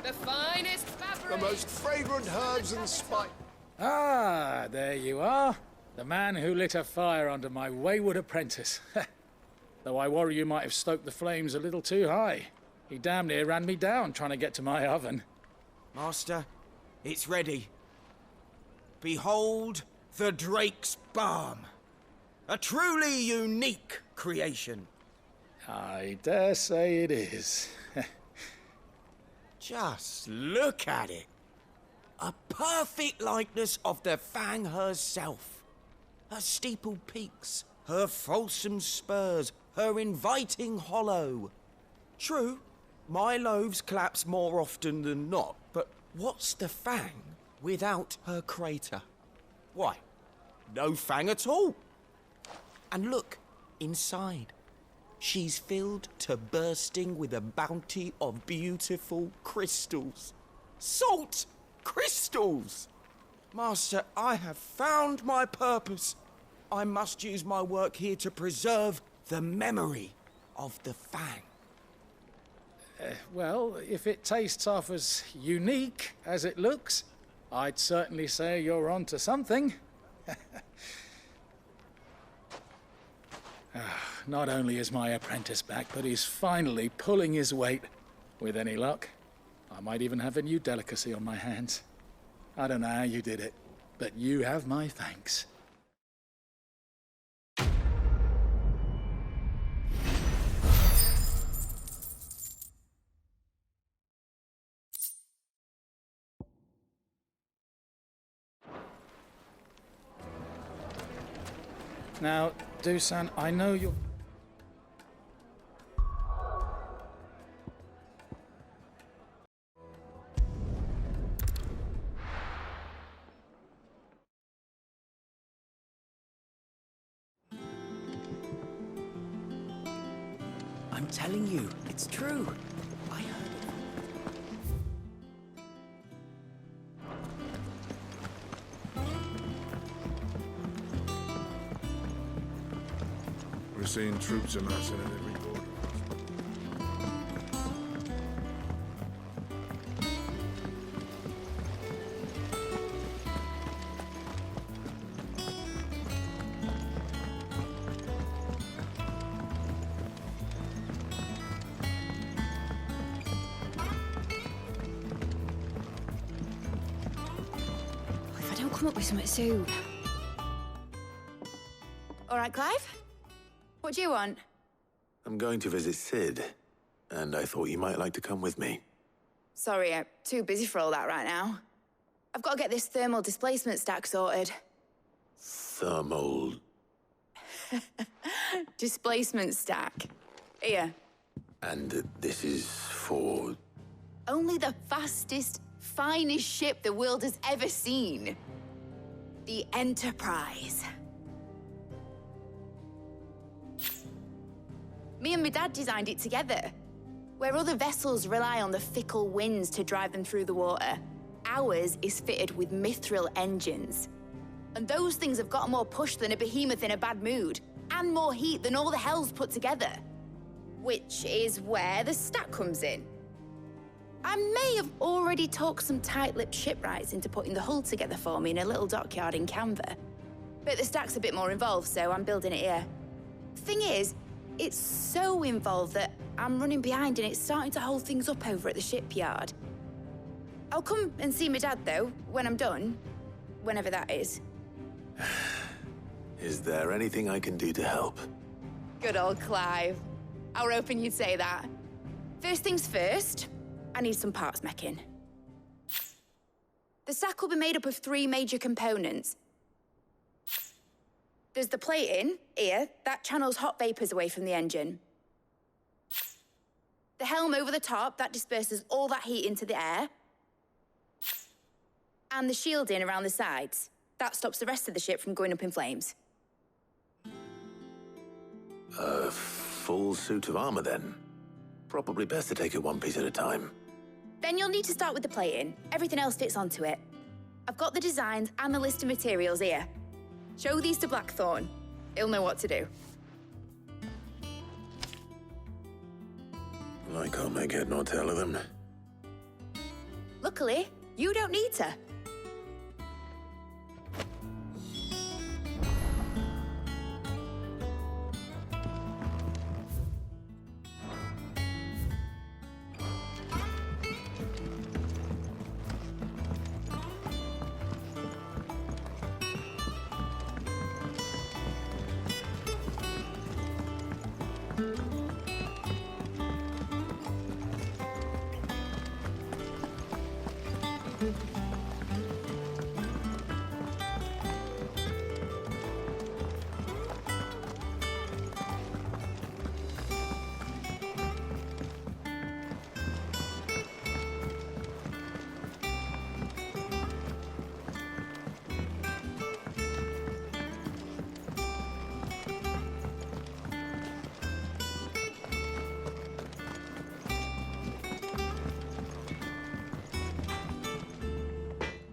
The finest fabric! The most fragrant herbs and spice. Ah, there you are. The man who lit a fire under my wayward apprentice. Though I worry you might have stoked the flames a little too high. He damn near ran me down trying to get to my oven. Master, it's ready. Behold the Drake's Balm. A truly unique creation. I dare say it is. Just look at it. A perfect likeness of the Fang herself. Her steepled peaks, her fulsome spurs, her inviting hollow. True, my loaves collapse more often than not, but what's the Fang without her crater? Why, no Fang at all. And look, inside. She's filled to bursting with a bounty of beautiful crystals. Salt crystals! Master, I have found my purpose. I must use my work here to preserve the memory of the Fang. Well, if it tastes half as unique as it looks, I'd certainly say you're onto something. Not only is my apprentice back, but he's finally pulling his weight. With any luck, I might even have a new delicacy on my hands. I don't know how you did it, but you have my thanks. Now, Dusan, I know you're... I'm telling you, it's true. I heard it. We're seeing troops amassing at every border. If I don't come up with something soon. All right, Clive? What do you want? I'm going to visit Sid, and I thought you might like to come with me. Sorry, I'm too busy for all that right now. I've got to get this thermal displacement stack sorted. Thermal... Displacement stack. Here. And this is for... Only the fastest, finest ship the world has ever seen. The Enterprise. Me and my dad designed it together. Where other vessels rely on the fickle winds to drive them through the water, ours is fitted with mithril engines. And those things have got more push than a behemoth in a bad mood, and more heat than all the hells put together. Which is where the stack comes in. I may have already talked some tight-lipped shipwrights into putting the hull together for me in a little dockyard in Canva. But the stack's a bit more involved, so I'm building it here. Thing is, it's so involved that I'm running behind and it's starting to hold things up over at the shipyard. I'll come and see my dad, though, when I'm done. Whenever that is. Is there anything I can do to help? Good old Clive. I were hoping you'd say that. First things first, I need some parts meching. The stack will be made up of 3 major components. There's the plating, here, that channels hot vapors away from the engine. The helm over the top, that disperses all that heat into the air. And the shielding around the sides. That stops the rest of the ship from going up in flames. A full suit of armor, then. Probably best to take it one piece at a time. Then you'll need to start with the plating. Everything else fits onto it. I've got the designs and the list of materials here. Show these to Blackthorn. He'll know what to do. I can't make head nor tail of them. Luckily, you don't need to.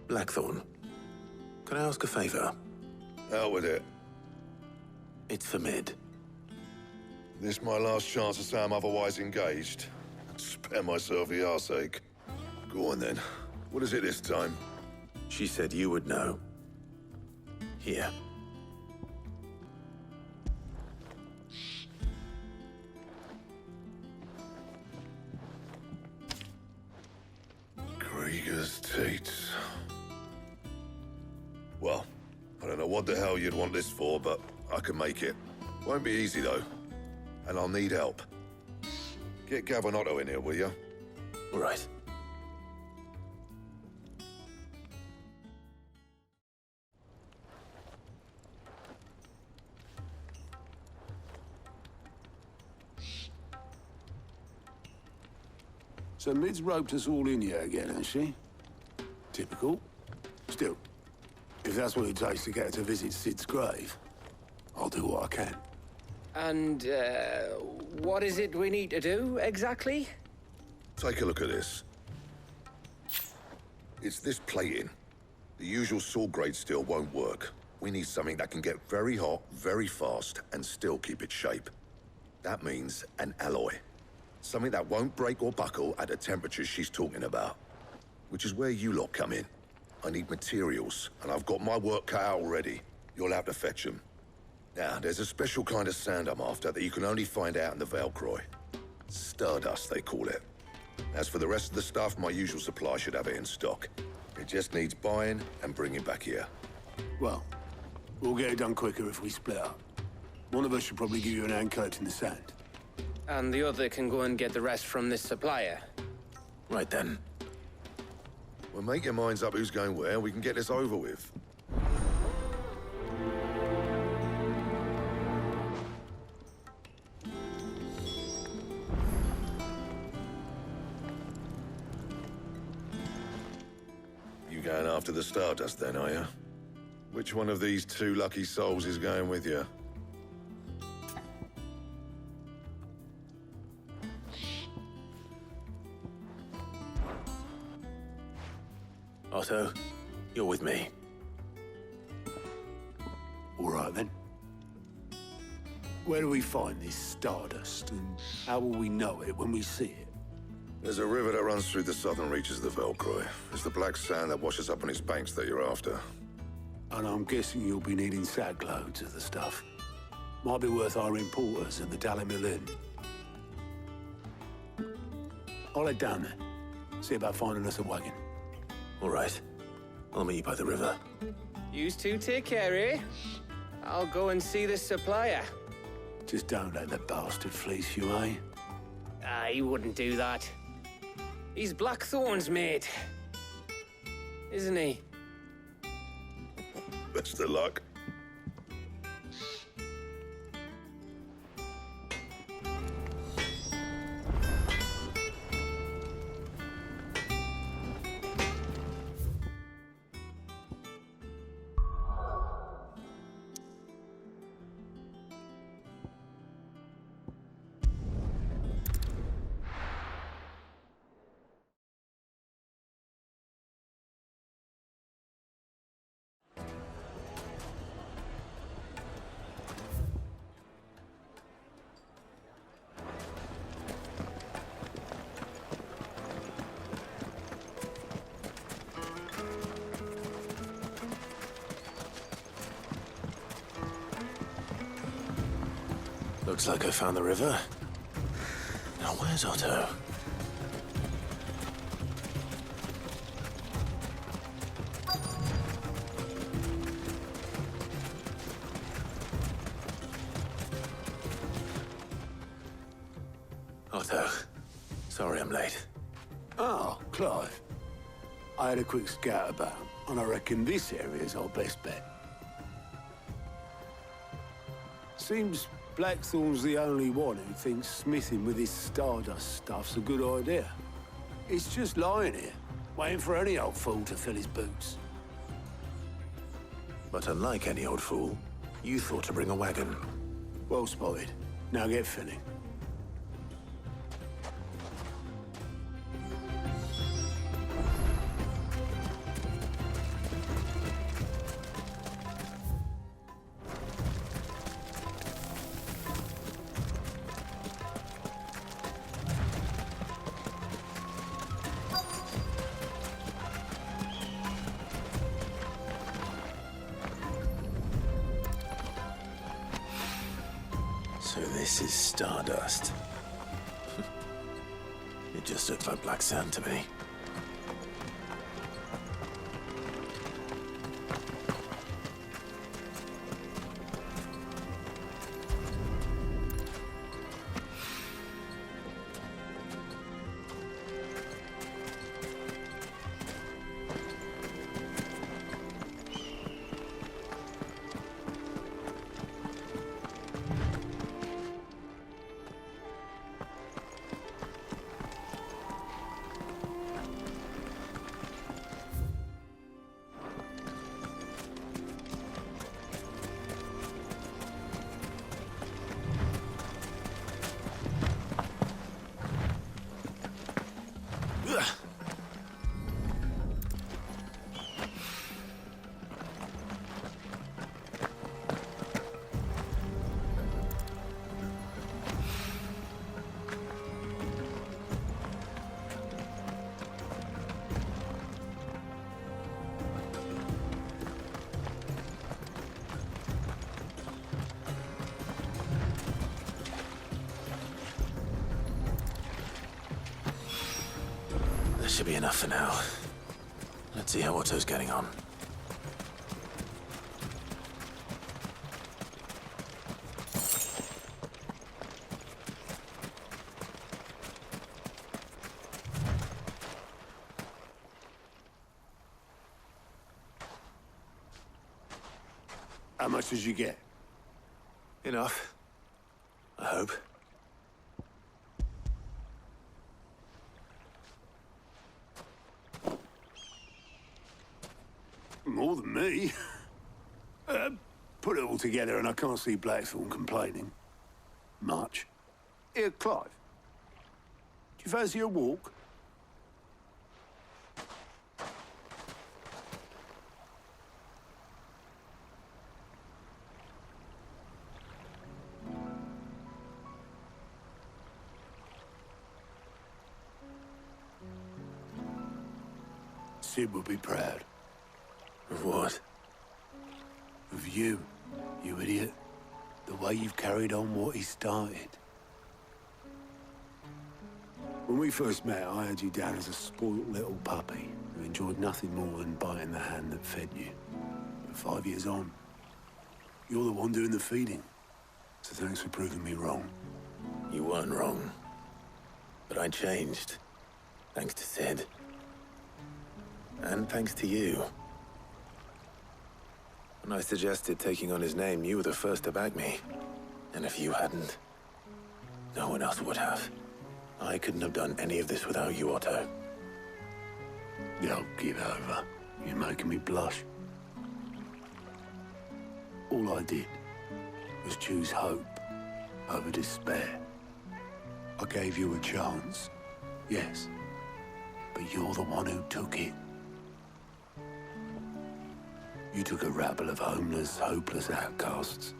Blackthorn, can I ask a favor? Out with it. It's for Mid. This my last chance to say I'm otherwise engaged. Spare myself the arseache. Go on then. What is it this time? She said you would know. Here. Krieger's Tates. Well, I don't know what the hell you'd want this for, but I can make it. Won't be easy, though. And I'll need help. Get Gavin in here, will you? All right. So Mid's roped us all in here again, hasn't she? Typical. Still, if that's what it takes to get her to visit Sid's grave, I'll do what I can. And, what is it we need to do, exactly? Take a look at this. It's this plating. The usual sword grade steel won't work. We need something that can get very hot, very fast, and still keep its shape. That means an alloy. Something that won't break or buckle at the temperatures she's talking about. Which is where you lot come in. I need materials, and I've got my work cut out already. You'll have to fetch them. Now, there's a special kind of sand I'm after that you can only find out in the Valcroy. Stardust, they call it. As for the rest of the stuff, my usual supply should have it in stock. It just needs buying and bringing back here. Well, we'll get it done quicker if we split up. One of us should probably give you an hand collecting the sand. And the other can go and get the rest from this supplier. Right then. Well, make your minds up who's going where, and we can get this over with. You going after the Stardust then, are you? Which one of these two lucky souls is going with you? Otto, you're with me. All right, then. Where do we find this Stardust, and how will we know it when we see it? There's a river that runs through the southern reaches of the Valcroy. It's the black sand that washes up on its banks that you're after. And I'm guessing you'll be needing sack loads of the stuff. Might be worth hiring porters at the Dalimil Inn. I'll head down there. See about finding us a wagon. All right. I'll meet you by the river. Yous two take care, eh? I'll go and see this supplier. Just don't let the bastard fleece you, eh? He wouldn't do that. He's Blackthorn's mate. Isn't he? Best of luck. Looks like I found the river. Now where's Otto? Otto, sorry I'm late. Oh, Clive. I had a quick scout about, and I reckon this area's our best bet. Seems Blackthorn's the only one who thinks smithing with his Stardust stuff's a good idea. It's just lying here, waiting for any old fool to fill his boots. But unlike any old fool, you thought to bring a wagon. Well spotted. Now get filling. So this is Stardust. It just looks like black sand to me. That should be enough for now. Let's see how Otto's getting on. How much did you get? Enough. I hope. More than me. Put it all together and I can't see Blackthorn complaining. Much. Here, Clive. Do you fancy a walk? Sid will be proud. Of what? Of you, you idiot. The way you've carried on what he started. When we first met, I had you down as a spoilt little puppy who enjoyed nothing more than biting the hand that fed you. But 5 years on, you're the one doing the feeding. So thanks for proving me wrong. You weren't wrong. But I changed. Thanks to Sid. And thanks to you. When I suggested taking on his name, you were the first to back me. And if you hadn't, no one else would have. I couldn't have done any of this without you, Otto. Yo, give over. You're making me blush. All I did was choose hope over despair. I gave you a chance, yes. But you're the one who took it. You took a rabble of homeless, hopeless outcasts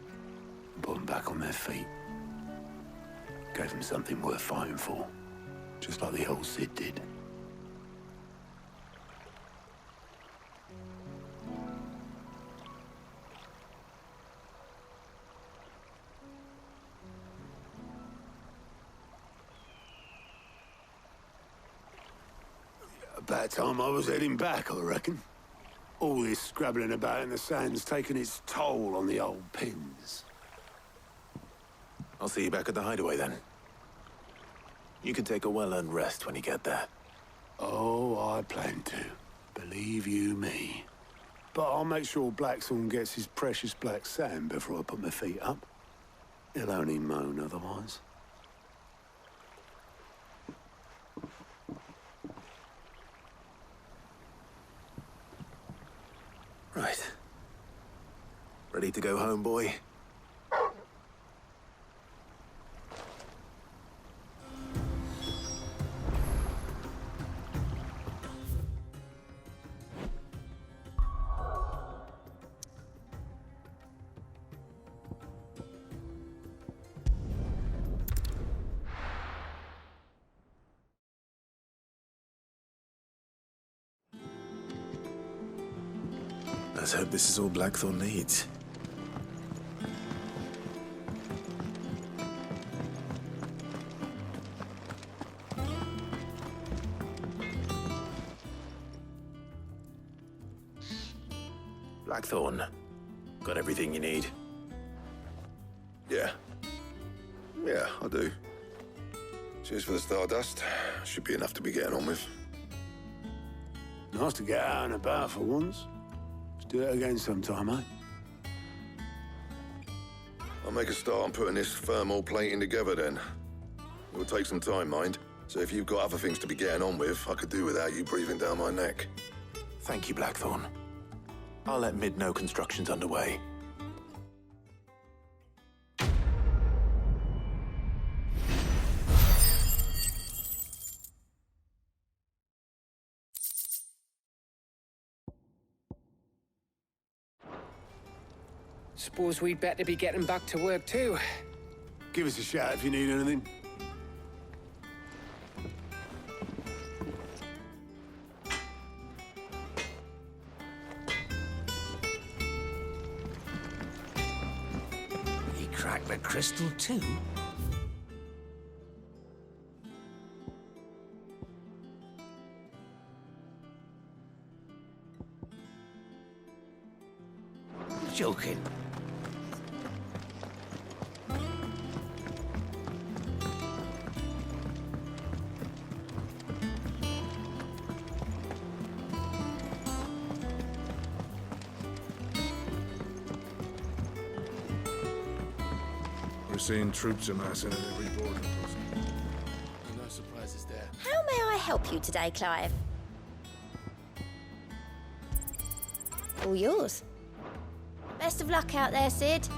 and put them back on their feet. Gave them something worth fighting for, just like the old Sid did. About time I was heading back, I reckon. All this scrabbling about in the sand's taken its toll on the old pins. I'll see you back at the hideaway then. You can take a well-earned rest when you get there. Oh, I plan to. Believe you me. But I'll make sure Blackthorn gets his precious black sand before I put my feet up. He'll only moan otherwise. Right. Ready to go home, boy? Let's hope this is all Blackthorn needs. Blackthorn, got everything you need? Yeah. Yeah, I do. Cheers for the stardust. Should be enough to be getting on with. Nice to get out and about for once. Let's do it again sometime, eh? I'll make a start on putting this thermal plating together then. It will take some time, mind. So if you've got other things to be getting on with, I could do without you breathing down my neck. Thank you, Blackthorn. I'll let Mid know construction's underway. Suppose we'd better be getting back to work too. Give us a shout if you need anything. He cracked the crystal too? Joking. We're seeing troops amassing at every border post. No surprises there. How may I help you today, Clive? All yours. Best of luck out there, Sid.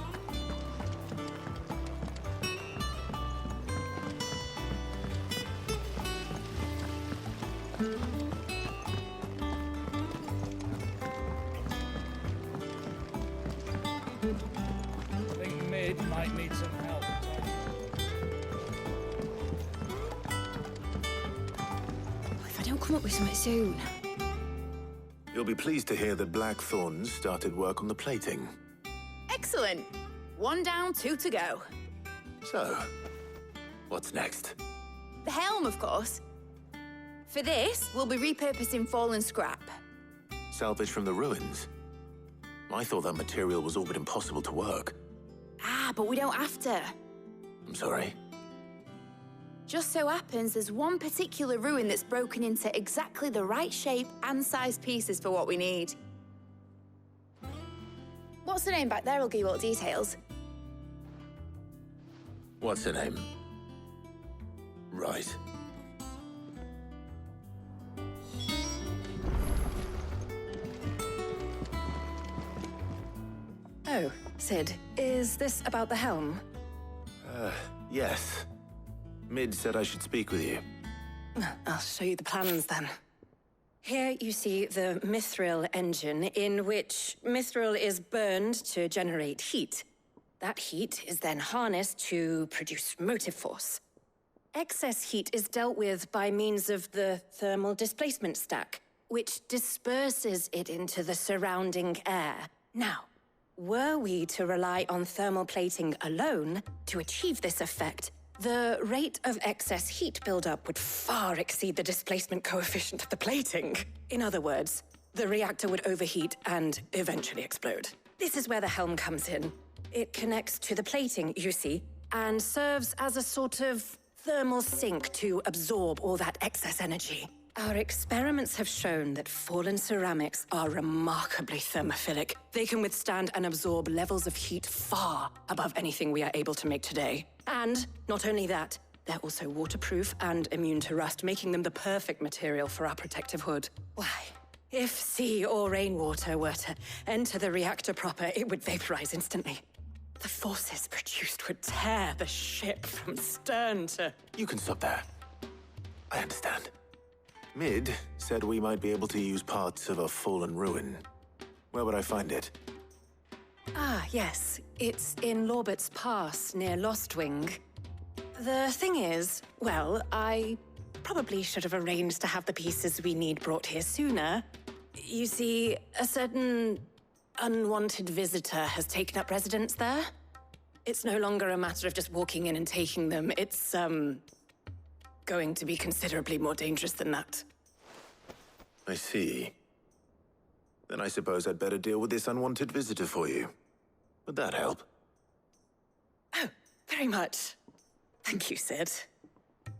I think Mid might need some help. If I don't come up with something soon. You'll be pleased to hear that Blackthorn started work on the plating. Excellent. 1 down, 2 to go. So, what's next? The helm, of course. For this, we'll be repurposing fallen scrap. Salvage from the ruins? I thought that material was all but impossible to work. Ah, but we don't have to. I'm sorry. Just so happens there's one particular ruin that's broken into exactly the right shape and size pieces for what we need. What's the name back there? I'll give you all the details. What's her name? Right. Oh, Sid, is this about the helm? Yes. Mid said I should speak with you. I'll show you the plans then. Here you see the mithril engine, in which mithril is burned to generate heat. That heat is then harnessed to produce motive force. Excess heat is dealt with by means of the thermal displacement stack, which disperses it into the surrounding air. Now, were we to rely on thermal plating alone to achieve this effect, The rate of excess heat buildup would far exceed the displacement coefficient of the plating. In other words, the reactor would overheat and eventually explode. This is where the helm comes in. It connects to the plating, you see, and serves as a sort of thermal sink to absorb all that excess energy. Our experiments have shown that fallen ceramics are remarkably thermophilic. They can withstand and absorb levels of heat far above anything we are able to make today. And not only that, they're also waterproof and immune to rust, making them the perfect material for our protective hood. Why, if sea or rainwater were to enter the reactor proper, it would vaporize instantly. The forces produced would tear the ship from stern to... You can stop there. I understand. Mid said we might be able to use parts of a fallen ruin. Where would I find it? Ah, yes. It's in Lorbert's Pass, near Lostwing. The thing is, well, I probably should have arranged to have the pieces we need brought here sooner. You see, a certain unwanted visitor has taken up residence there. It's no longer a matter of just walking in and taking them. It's, going to be considerably more dangerous than that. I see. Then I suppose I'd better deal with this unwanted visitor for you. Would that help? Oh, very much. Thank you, Sid.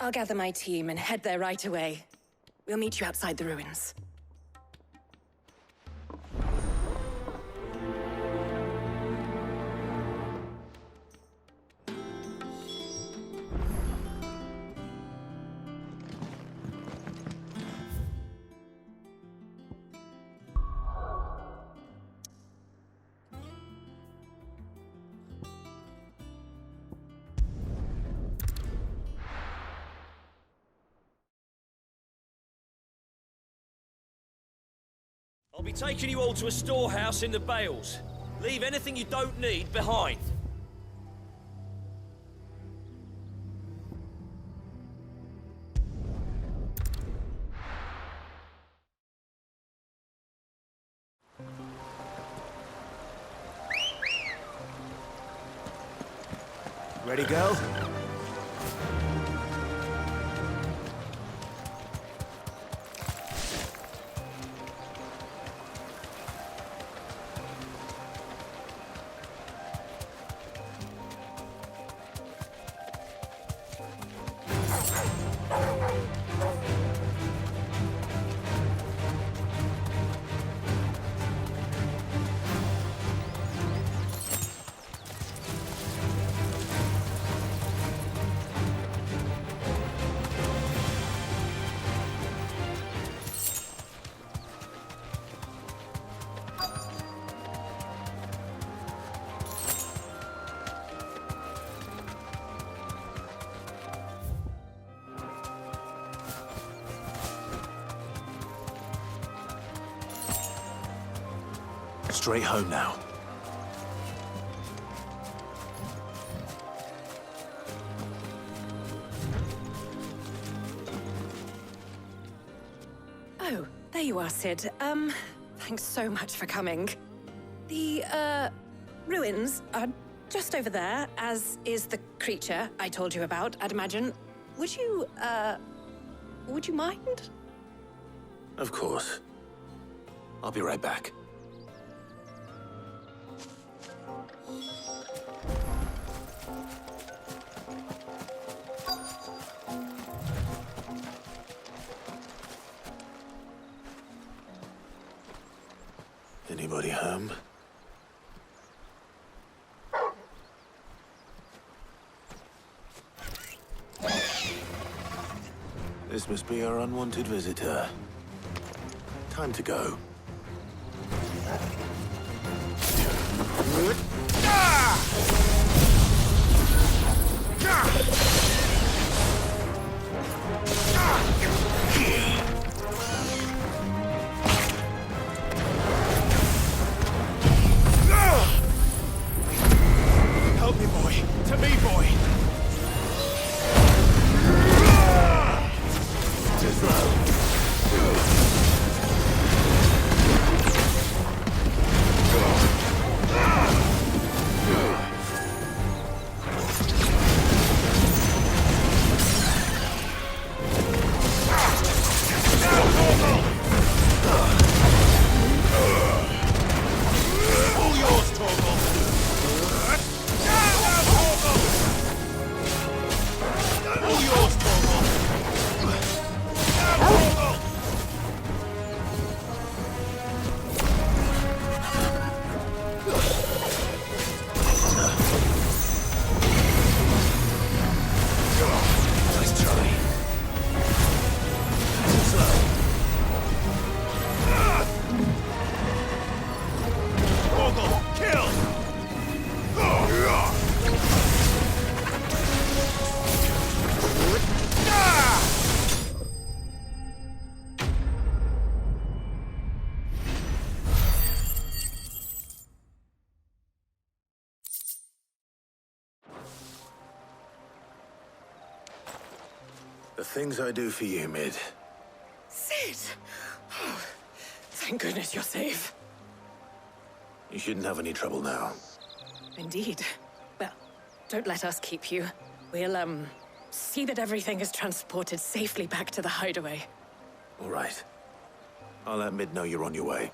I'll gather my team and head there right away. We'll meet you outside the ruins. I'll be taking you all to a storehouse in the Bales. Leave anything you don't need behind. Ready, girl? Straight home now. Oh, there you are, Sid. Thanks so much for coming. The, ruins are just over there, as is the creature I told you about, I'd imagine. Would you mind? Of course. I'll be right back. Anybody home? This must be our unwanted visitor. Time to go. Help me, boy. To me, boy. Too slow. things I do for you, Mid. Sid! Oh, thank goodness you're safe. You shouldn't have any trouble now. Indeed. Well, don't let us keep you. We'll, see that everything is transported safely back to the hideaway. All right. I'll let Mid know you're on your way.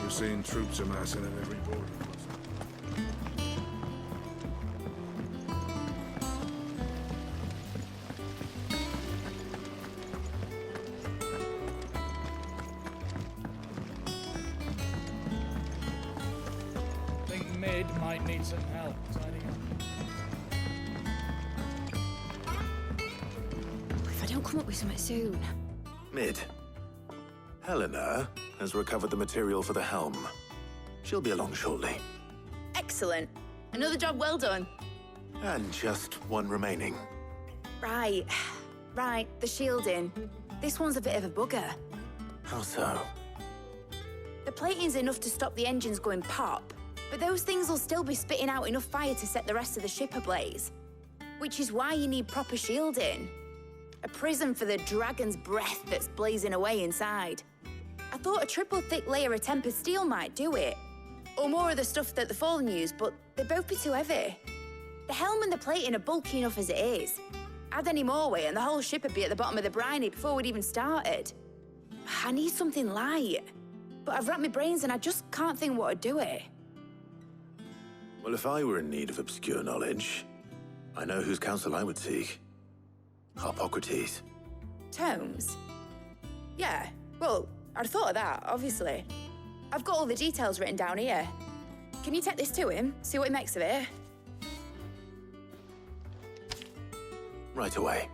We're seeing troops amassing at every border crossing. Think Mid might need some help tidying up. If I don't come up with something soon. Mid. Helena has recovered the material for the helm. She'll be along shortly. Excellent. Another job well done. And just one remaining. Right. Right, the shielding. This one's a bit of a bugger. How so? The plating's enough to stop the engines going pop, but those things will still be spitting out enough fire to set the rest of the ship ablaze. Which is why you need proper shielding. A prison for the dragon's breath that's blazing away inside. I thought a triple thick layer of tempered steel might do it. Or more of the stuff that the Fallen use, but they'd both be too heavy. The helm and the plating are bulky enough as it is. Add any more weight and the whole ship would be at the bottom of the briny before we'd even started. I need something light. But I've racked my brains and I just can't think what would do it. Well, if I were in need of obscure knowledge, I know whose counsel I would seek. Harpocrates. Tomes? Yeah, well, I'd thought of that, obviously. I've got all the details written down here. Can you take this to him, see what he makes of it? Right away.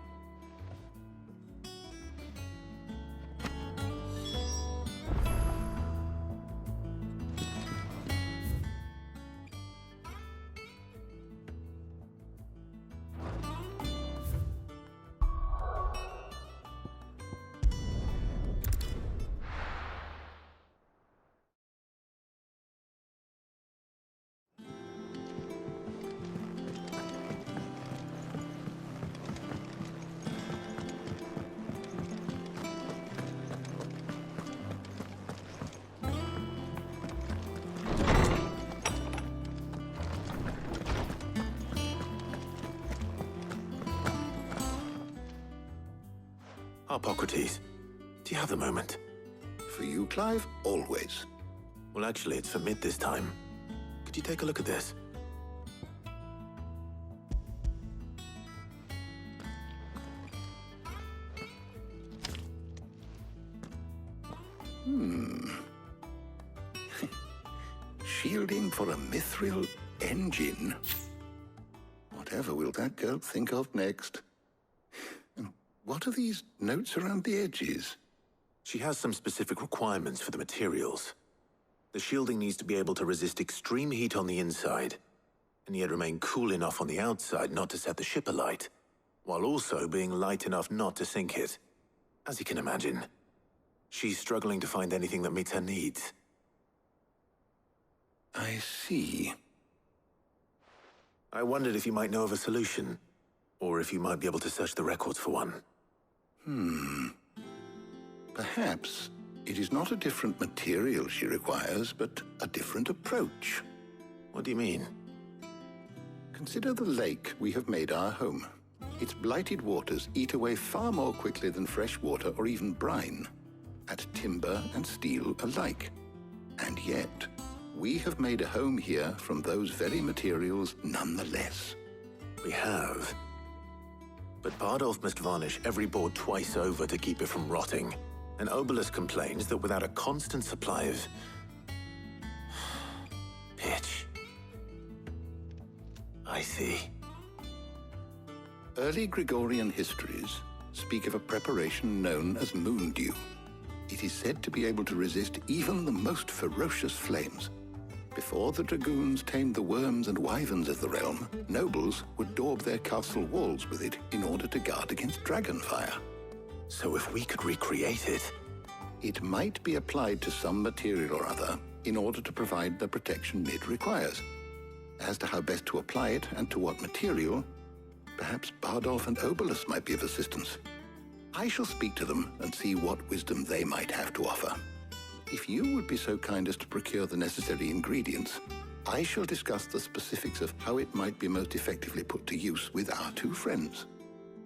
Harpocrates, do you have a moment? For you, Clive, always. Well, actually, it's for Mid this time. Could you take a look at this? Shielding for a mithril engine. Whatever will that girl think of next? And what are these notes around the edges? She has some specific requirements for the materials. The shielding needs to be able to resist extreme heat on the inside, and yet remain cool enough on the outside not to set the ship alight, while also being light enough not to sink it. As you can imagine, she's struggling to find anything that meets her needs. I see. I wondered if you might know of a solution, or if you might be able to search the records for one. Perhaps it is not a different material she requires, but a different approach. What do you mean? Consider the lake we have made our home. Its blighted waters eat away far more quickly than fresh water or even brine, at timber and steel alike. And yet, we have made a home here from those very materials nonetheless. We have. But Bardolph must varnish every board twice over to keep it from rotting. And Obelisk complains that without a constant supply of pitch. I see. Early Gregorian histories speak of a preparation known as moon dew. It is said to be able to resist even the most ferocious flames. Before the dragoons tamed the worms and wyverns of the realm, nobles would daub their castle walls with it in order to guard against dragonfire. So if we could recreate it... It might be applied to some material or other in order to provide the protection Mid requires. As to how best to apply it and to what material, perhaps Bardolph and Obelisk might be of assistance. I shall speak to them and see what wisdom they might have to offer. If you would be so kind as to procure the necessary ingredients, I shall discuss the specifics of how it might be most effectively put to use with our two friends.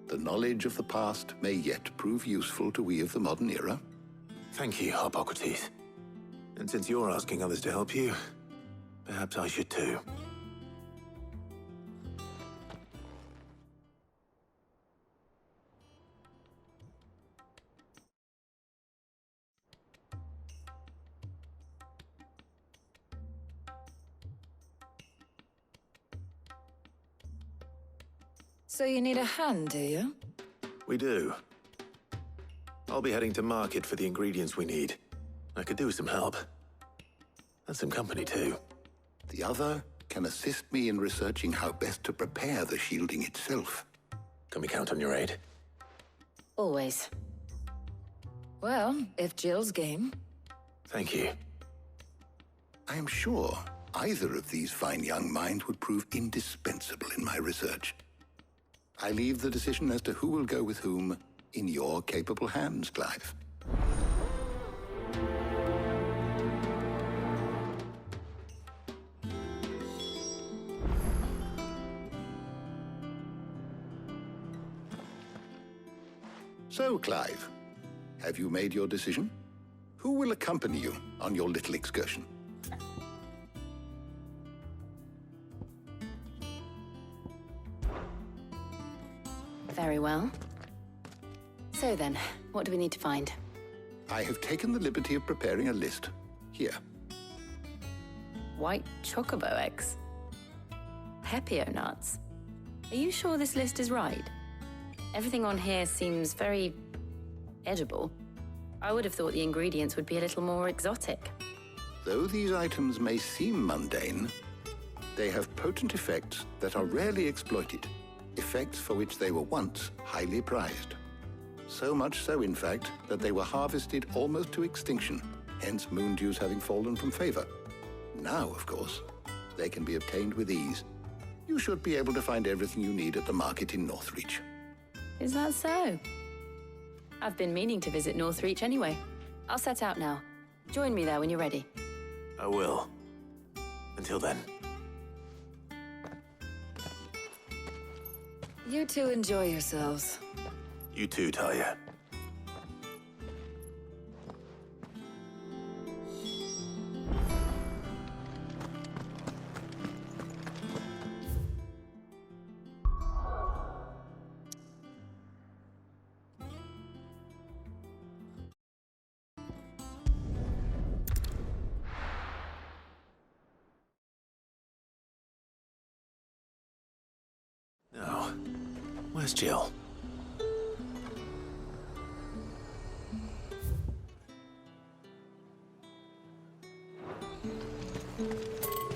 The knowledge of the past may yet prove useful to we of the modern era. Thank you, Hippocrates. And since you're asking others to help you, perhaps I should too. So you need a hand, do you? We do. I'll be heading to market for the ingredients we need. I could do with some help. And some company, too. The other can assist me in researching how best to prepare the shielding itself. Can we count on your aid? Always. Well, if Jill's game. Thank you. I am sure either of these fine young minds would prove indispensable in my research. I leave the decision as to who will go with whom in your capable hands, Clive. So, Clive, have you made your decision? Who will accompany you on your little excursion? Very well. So then, what do we need to find? I have taken the liberty of preparing a list. Here. White chocobo eggs. Pepio nuts. Are you sure this list is right? Everything on here seems very edible. I would have thought the ingredients would be a little more exotic. Though these items may seem mundane, they have potent effects that are rarely exploited, effects for which they were once highly prized. So much so, in fact, that they were harvested almost to extinction, hence moon dews having fallen from favor. Now, of course, they can be obtained with ease. You should be able to find everything you need at the market in Northreach. Is that so? I've been meaning to visit Northreach anyway. I'll set out now. Join me there when you're ready. I will. Until then. You two enjoy yourselves. You too, Talia. Now, where's Jill?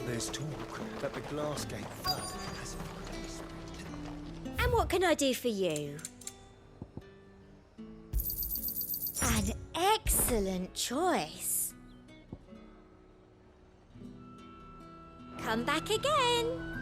There's talk that the glass gate flood has... And what can I do for you? Excellent choice. Come back again.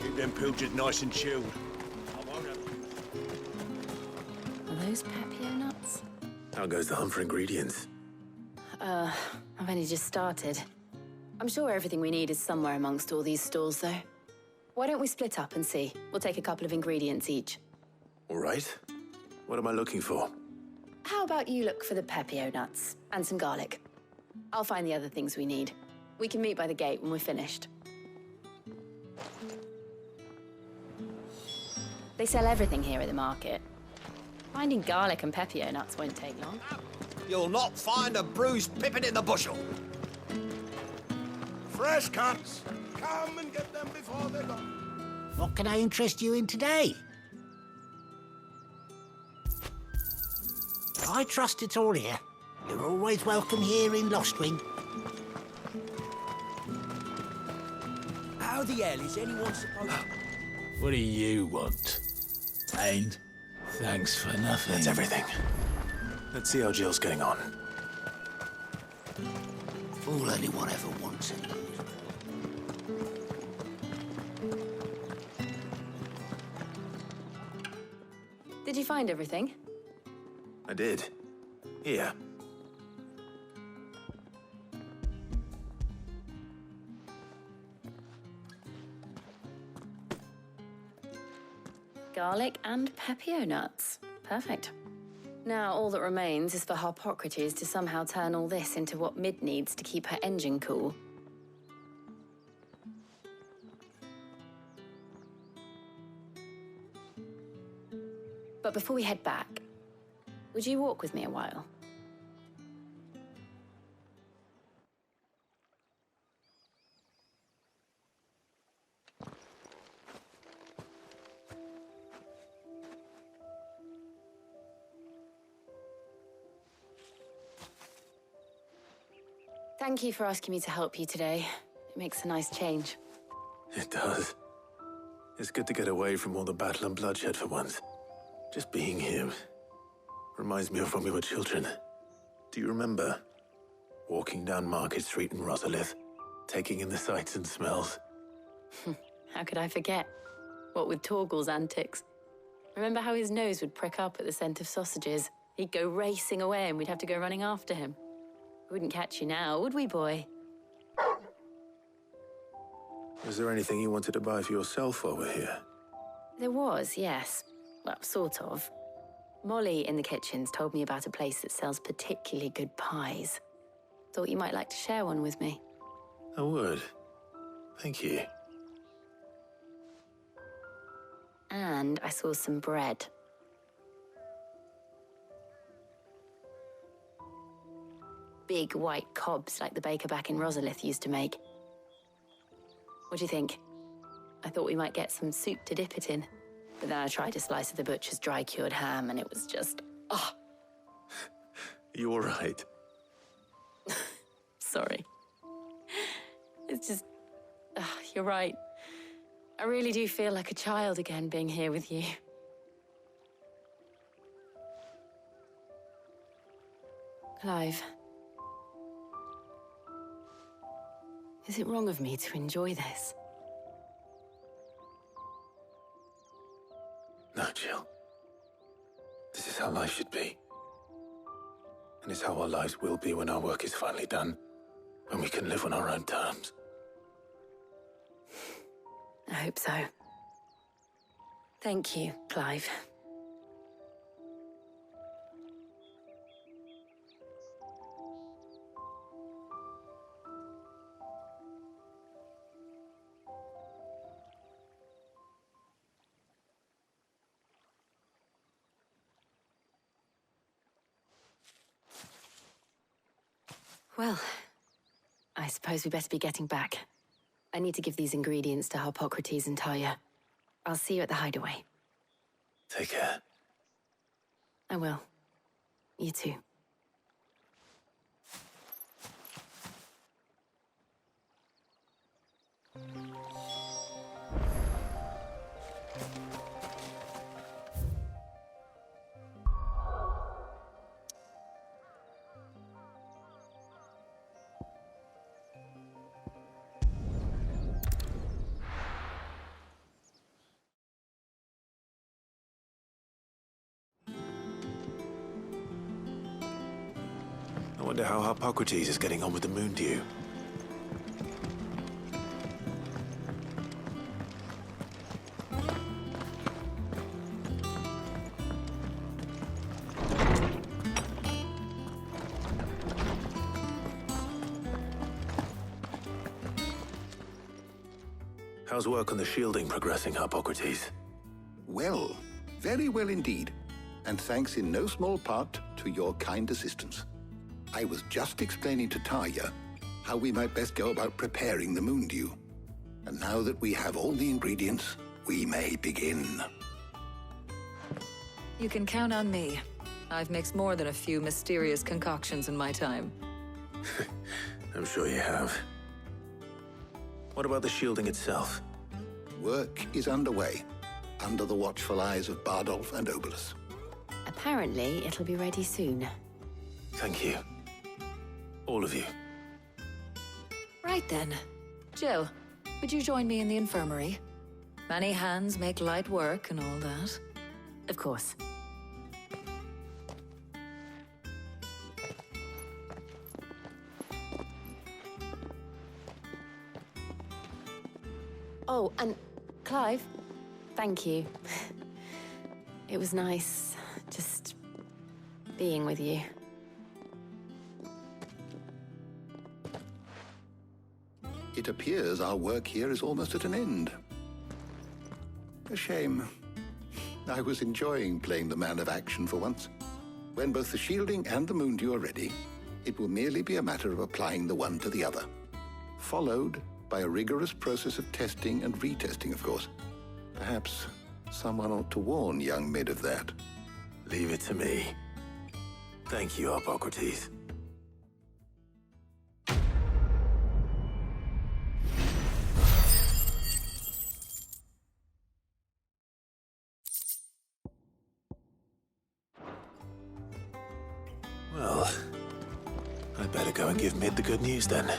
Keep them pilchards nice and chilled. Are those Pepio nuts? How goes the hunt for ingredients? I've only just started. I'm sure everything we need is somewhere amongst all these stalls, though. Why don't we split up and see? We'll take a couple of ingredients each. All right. What am I looking for? How about you look for the Pepio nuts and some garlic? I'll find the other things we need. We can meet by the gate when we're finished. They sell everything here at the market. Finding garlic and Pepio nuts won't take long. You'll not find a bruised pippin in the bushel. Fresh cuts. Come and get them before they're gone. What can I interest you in today? I trust it's all here. You're always welcome here in Lostwing. How the hell is anyone supposed to... What do you want? Ain't? Thanks for nothing. That's everything. Let's see how Jill's getting on. Fool anyone ever wants it. Did you find everything? I did. Here. Garlic and Pepio nuts. Perfect. Now all that remains is for Harpocrates to somehow turn all this into what Mid needs to keep her engine cool. But before we head back, would you walk with me a while? Thank you for asking me to help you today. It makes a nice change. It does. It's good to get away from all the battle and bloodshed for once. Just being here reminds me of when we were children. Do you remember? Walking down Market Street in Rosalith, taking in the sights and smells. How could I forget? What with Torgal's antics. Remember how his nose would prick up at the scent of sausages? He'd go racing away and we'd have to go running after him. We wouldn't catch you now, would we, boy? Was there anything you wanted to buy for yourself while we're here? There was, yes. Well, sort of. Molly in the kitchens told me about a place that sells particularly good pies. Thought you might like to share one with me. I would. Thank you. And I saw some bread. Big white cobs like the baker back in Rosalith used to make. What do you think? I thought we might get some soup to dip it in. But then I tried a slice of the butcher's dry-cured ham and it was just... oh. You all right? Sorry. It's just... you're right. I really do feel like a child again being here with you. Clive. Is it wrong of me to enjoy this? No, Jill. This is how life should be. And it's how our lives will be when our work is finally done. When we can live on our own terms. I hope so. Thank you, Clive. Well, I suppose we better be getting back. I need to give these ingredients to Harpocrates and Talia. I'll see you at the hideaway. Take care. I will. You too. I wonder how Harpocrates is getting on with the moon dew. How's work on the shielding progressing, Harpocrates? Well, very well indeed. And thanks in no small part to your kind assistance. I was just explaining to Talia how we might best go about preparing the moon dew. And now that we have all the ingredients, we may begin. You can count on me. I've mixed more than a few mysterious concoctions in my time. I'm sure you have. What about the shielding itself? Work is underway, under the watchful eyes of Bardolph and Obolus. Apparently, it'll be ready soon. Thank you. All of you. Right then. Jill, would you join me in the infirmary? Many hands make light work and all that. Of course. Oh, and Clive, thank you. It was nice just being with you. It appears our work here is almost at an end. A shame. I was enjoying playing the man of action for once. When both the shielding and the moon dew are ready, it will merely be a matter of applying the one to the other. Followed by a rigorous process of testing and retesting, of course. Perhaps someone ought to warn young Mid of that. Leave it to me. Thank you, Harpocrates. Well, I'd better go and give Mid the good news then.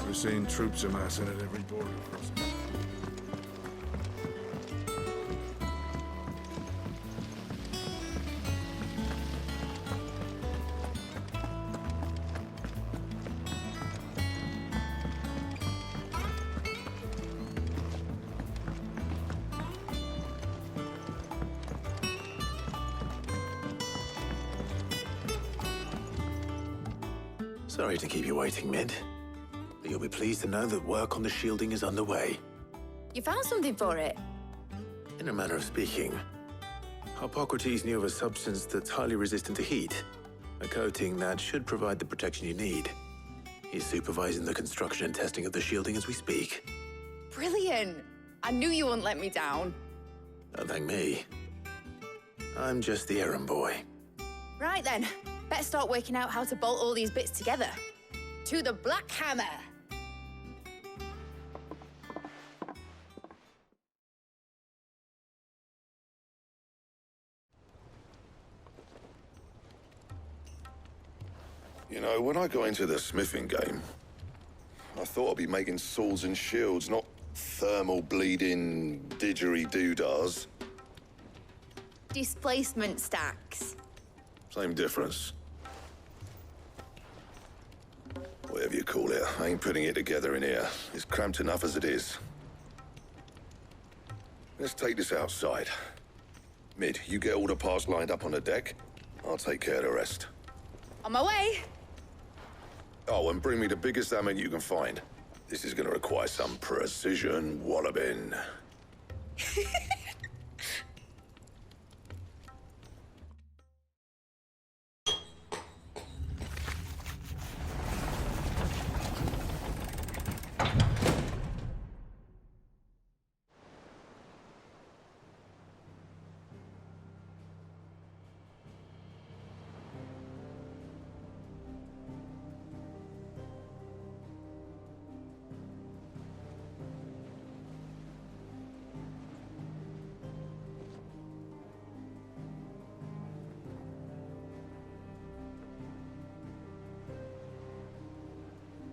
We're seeing troops amassing at every border crossing. Sorry to keep you waiting, Mid. But you'll be pleased to know that work on the shielding is underway. You found something for it? In a manner of speaking, Harpocrates knew of a substance that's highly resistant to heat, a coating that should provide the protection you need. He's supervising the construction and testing of the shielding as we speak. Brilliant! I knew you wouldn't let me down. Don't thank me. I'm just the errand boy. Right then, better start working out how to bolt all these bits together. To the Black Hammer! You know, when I got into the smithing game, I thought I'd be making swords and shields, not thermal bleeding didgeridoo-dahs. Displacement stacks. Same difference. whatever you call it. I ain't putting it together in here. It's cramped enough as it is. Let's take this outside. Mid, you get all the parts lined up on the deck. I'll take care of the rest. On my way. Oh, and bring me the biggest hammer you can find. This is gonna require some precision walloping.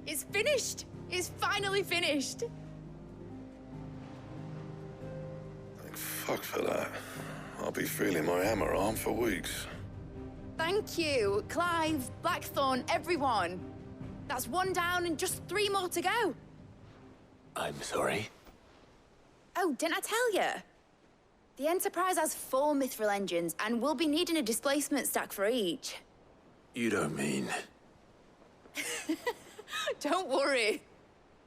It's finished! It's finally finished! Thank fuck for that. I'll be feeling my hammer arm for weeks. Thank you, Clive, Blackthorn, everyone. That's one down and just 3 more to go. I'm sorry. Oh, didn't I tell you? The Enterprise has 4 mithril engines, and we'll be needing a displacement stack for each. You don't mean... Don't worry.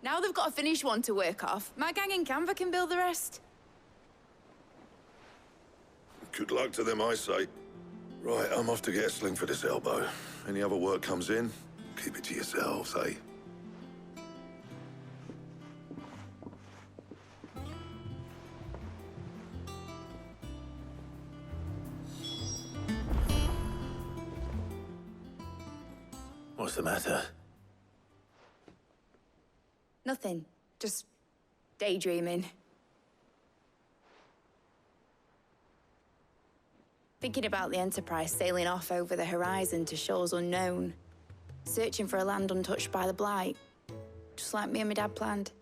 Now they've got a finished one to work off. My gang in Canva can build the rest. Good luck to them, I say. Right, I'm off to get a sling for this elbow. Any other work comes in, keep it to yourselves, eh? What's the matter? Nothing. Just daydreaming. Thinking about the Enterprise sailing off over the horizon to shores unknown. Searching for a land untouched by the Blight. Just like me and my dad planned.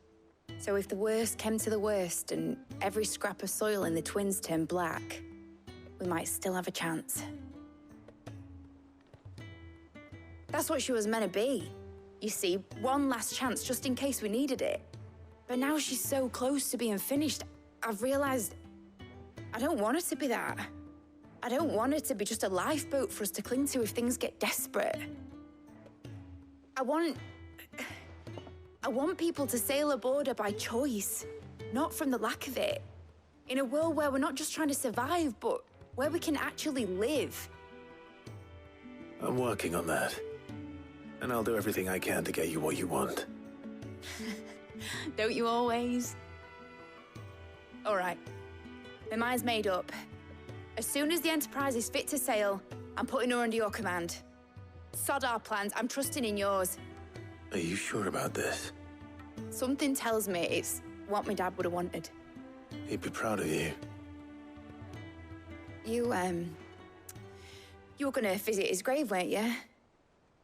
So if the worst came to the worst and every scrap of soil in the Twins turned black, we might still have a chance. That's what she was meant to be. You see, one last chance just in case we needed it. But now she's so close to being finished, I've realized I don't want her to be that. I don't want her to be just a lifeboat for us to cling to if things get desperate. I want people to sail aboard her by choice, not from the lack of it. In a world where we're not just trying to survive, but where we can actually live. I'm working on that. And I'll do everything I can to get you what you want. Don't you always? All right. My mind's made up. As soon as the Enterprise is fit to sail, I'm putting her under your command. Sod our plans, I'm trusting in yours. Are you sure about this? Something tells me it's what my dad would have wanted. He'd be proud of you. You were gonna visit his grave, weren't you?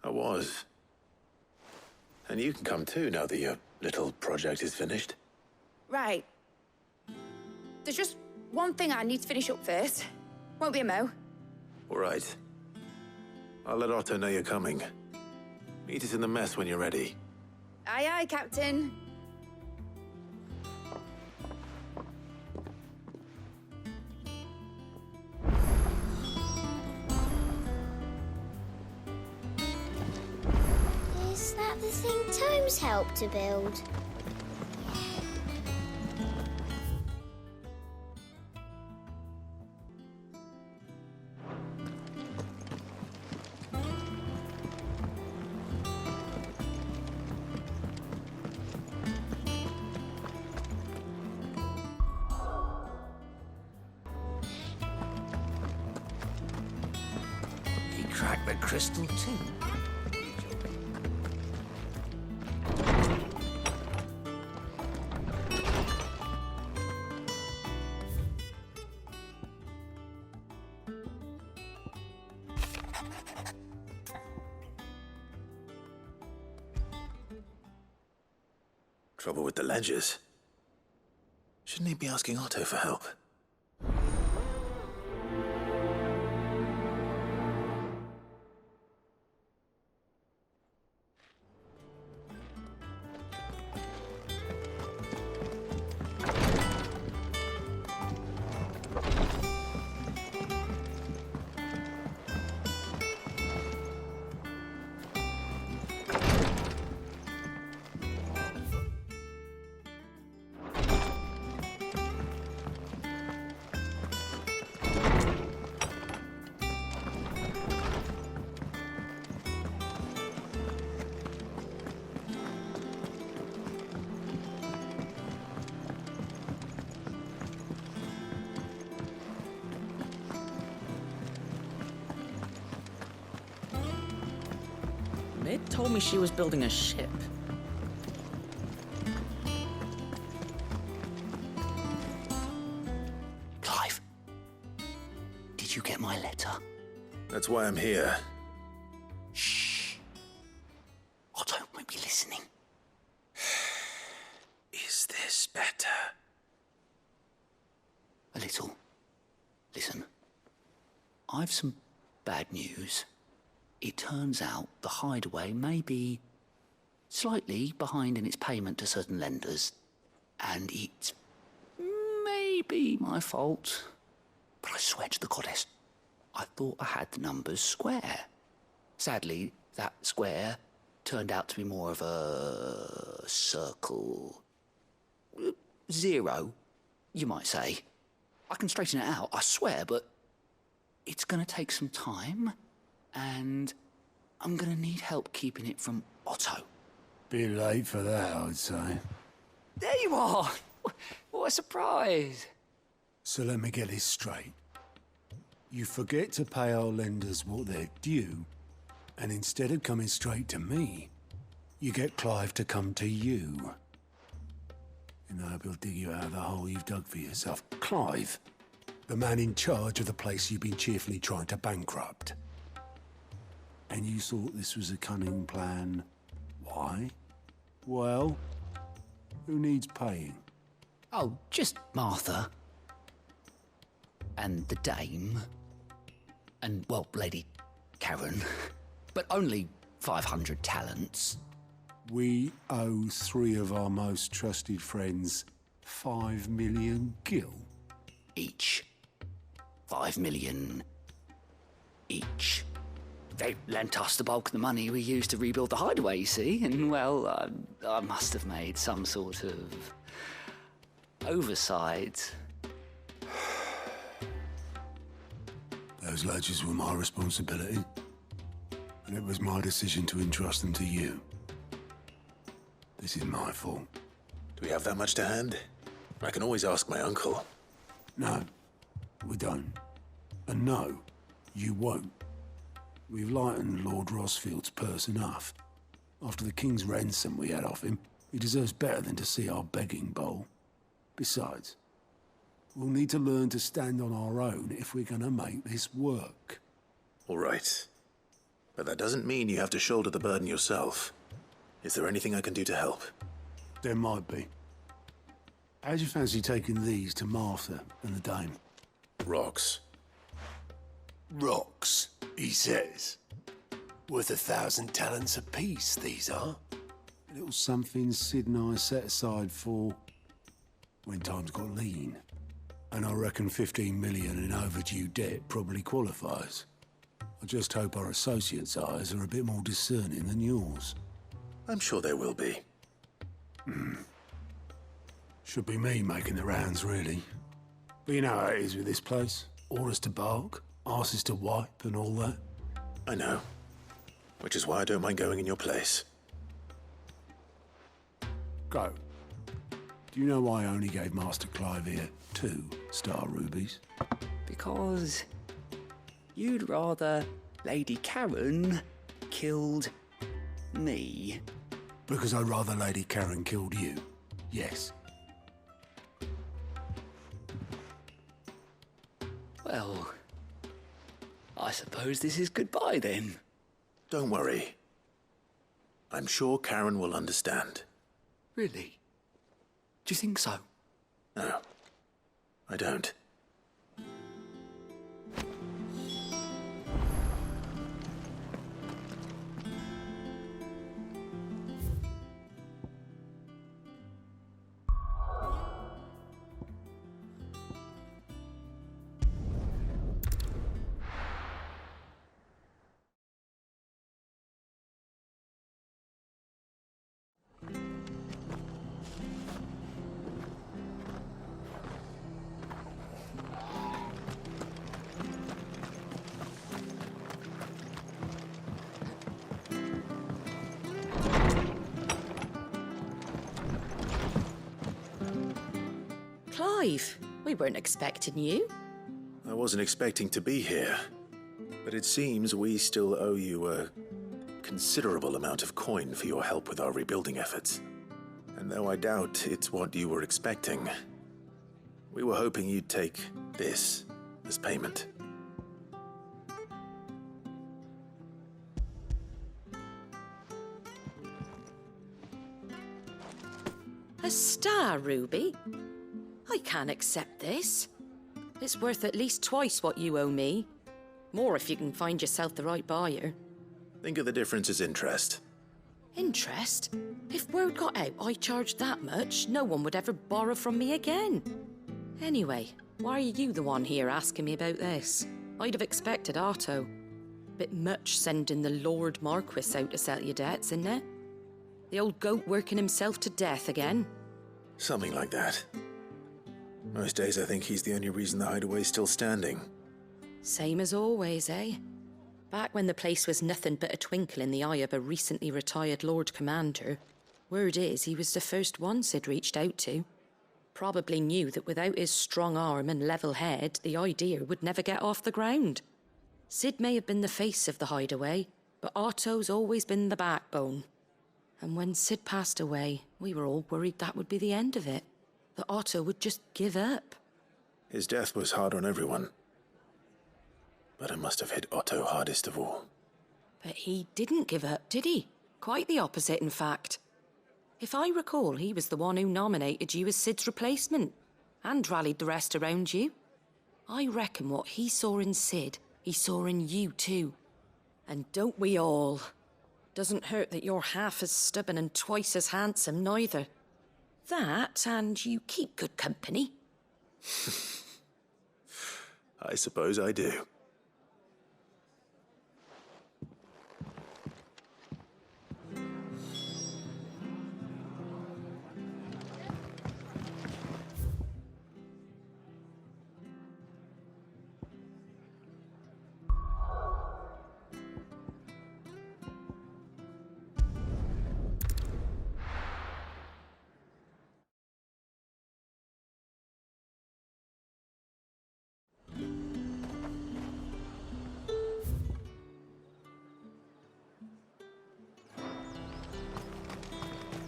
I was. And you can come too, now that your little project is finished. Right. There's just one thing I need to finish up first. Won't be a mo. All right. I'll let Otto know you're coming. Meet us in the mess when you're ready. Aye, aye, Captain. Is that the thing Tomes helped to build? He cracked the crystal too. Trouble with the ledgers. Shouldn't he be asking Otto for help? told me she was building a ship. Clive, did you get my letter? That's why I'm here. Shh. Otto might be listening. Is this better? A little. Listen, I've some bad news. It turns out the Hideaway may be slightly behind in its payment to certain lenders, and it's maybe my fault. But I swear to the goddess, I thought I had the numbers square. Sadly, that square turned out to be more of a circle. Zero, you might say. I can straighten it out, I swear, but it's gonna take some time, and I'm gonna need help keeping it from Otto. Bit late for that, I'd say. There you are! What a surprise! So let me get this straight. You forget to pay our lenders what they're due, and instead of coming straight to me, you get Clive to come to you. And I hope he'll dig you out of the hole you've dug for yourself. Clive, the man in charge of the place you've been cheerfully trying to bankrupt. And you thought this was a cunning plan. Why? Well, who needs paying? Oh, just Martha. And the Dame. And, well, Lady Karen. But only 500 talents. We owe 3 of our most trusted friends 5 million gil. Each. 5 million each. They lent us the bulk of the money we used to rebuild the Hideaway, you see, and, well, I must have made some sort of oversight. Those ledgers were my responsibility, and it was my decision to entrust them to you. This is my fault. Do we have that much to hand? I can always ask my uncle. No, we don't. And no, you won't. We've lightened Lord Rosfield's purse enough. After the king's ransom we had off him, he deserves better than to see our begging bowl. Besides, we'll need to learn to stand on our own if we're gonna make this work. All right. But that doesn't mean you have to shoulder the burden yourself. Is there anything I can do to help? There might be. How'd you fancy taking these to Martha and the Dame? Rocks. Rocks, he says. Worth 1,000 talents apiece, these are. A little something Sid and I set aside for when times got lean. And I reckon 15 million in overdue debt probably qualifies. I just hope our associates' eyes are a bit more discerning than yours. I'm sure there will be. Should be me making the rounds, really. But you know how it is with this place. Orders to bark, arses to wipe, and all that. I know. Which is why I don't mind going in your place. Go. Do you know why I only gave Master Clive here 2 star rubies? Because you'd rather Lady Karen killed me. Because I'd rather Lady Karen killed you. Yes. Well, I suppose this is goodbye then. Don't worry. I'm sure Karen will understand. Really? Do you think so? No, I don't. Clive, we weren't expecting you. I wasn't expecting to be here, but it seems we still owe you a considerable amount of coin for your help with our rebuilding efforts. And though I doubt it's what you were expecting, we were hoping you'd take this as payment. A star ruby? I can't accept this. It's worth at least twice what you owe me. More if you can find yourself the right buyer. Think of the difference as interest. Interest? If word got out I charged that much, no one would ever borrow from me again. Anyway, why are you the one here asking me about this? I'd have expected Otto. Bit much sending the Lord Marquis out to settle your debts, isn't it? The old goat working himself to death again? Something like that. Most days I think he's the only reason the hideaway's still standing. Same as always, eh? Back when the place was nothing but a twinkle in the eye of a recently retired Lord Commander, word is he was the first one Sid reached out to. Probably knew that without his strong arm and level head, the idea would never get off the ground. Sid may have been the face of the hideaway, but Otto's always been the backbone. And when Sid passed away, we were all worried that would be the end of it. That Otto would just give up. His death was hard on everyone. But it must have hit Otto hardest of all. But he didn't give up, did he? Quite the opposite, in fact. If I recall, he was the one who nominated you as Sid's replacement, and rallied the rest around you. I reckon what he saw in Sid, he saw in you too. And don't we all? Doesn't hurt that you're half as stubborn and twice as handsome, neither. That, and you keep good company. I suppose I do.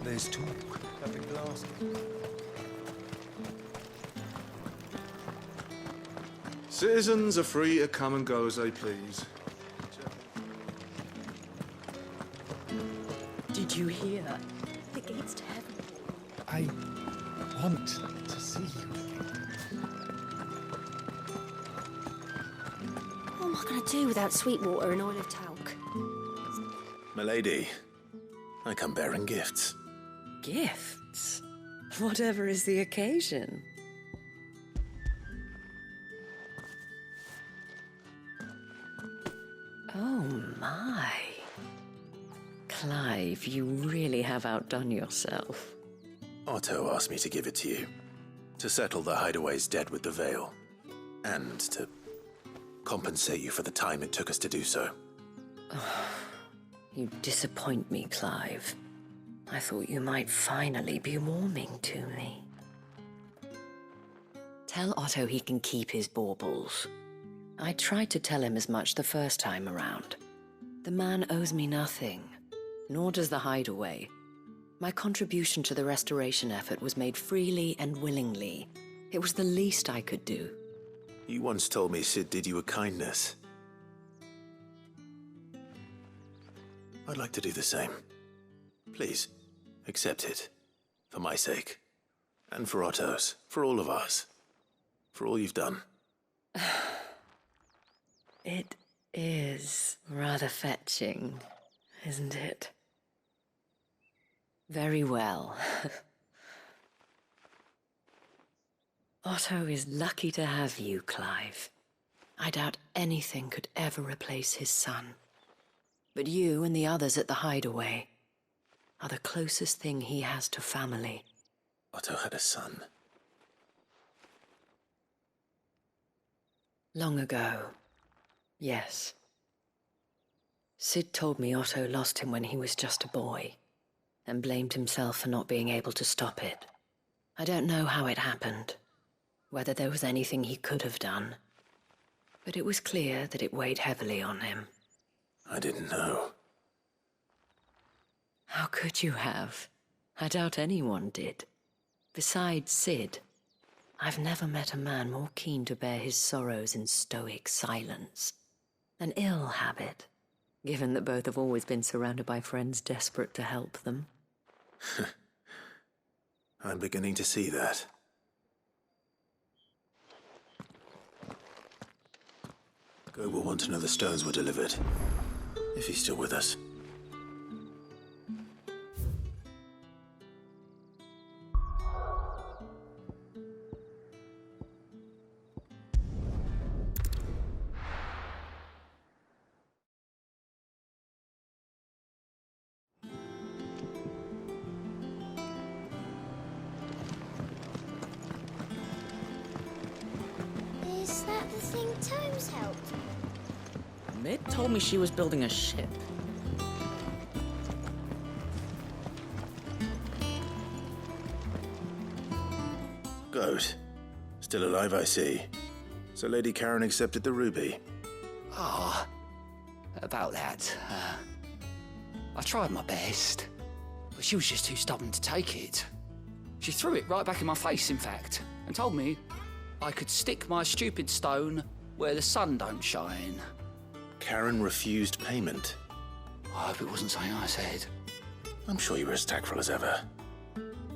There's talk up in Glasgow. Citizens are free to come and go as they please. Did you hear? The gates to heaven. I want to see you again. What am I going to do without sweet water and oil of talc? Milady, I come bearing gifts. Gifts? Whatever is the occasion. Oh my. Clive, you really have outdone yourself. Otto asked me to give it to you. To settle the hideaway's debt with the Veil. And to compensate you for the time it took us to do so. You disappoint me, Clive. I thought you might finally be warming to me. Tell Otto he can keep his baubles. I tried to tell him as much the first time around. The man owes me nothing, nor does the hideaway. My contribution to the restoration effort was made freely and willingly. It was the least I could do. You once told me Sid did you a kindness. I'd like to do the same. Please, accept it. For my sake. And for Otto's. For all of us. For all you've done. It is rather fetching, isn't it? Very well. Otto is lucky to have you, Clive. I doubt anything could ever replace his son. But you and the others at the hideaway are the closest thing he has to family. Otto had a son. Long ago, yes. Sid told me Otto lost him when he was just a boy, and blamed himself for not being able to stop it. I don't know how it happened, whether there was anything he could have done, but it was clear that it weighed heavily on him. I didn't know. How could you have? I doubt anyone did. Besides Sid, I've never met a man more keen to bear his sorrows in stoic silence. An ill habit, given that both have always been surrounded by friends desperate to help them. I'm beginning to see that. Go will want to know the stones were delivered, if he's still with us. Is that the thing Tomes helped? Mid told me she was building a ship. Goat. Still alive, I see. So Lady Karen accepted the ruby. Ah, about that. I tried my best, but she was just too stubborn to take it. She threw it right back in my face, in fact, and told me I could stick my stupid stone where the sun don't shine. Karen refused payment. I hope it wasn't something I said. I'm sure you were as tactful as ever.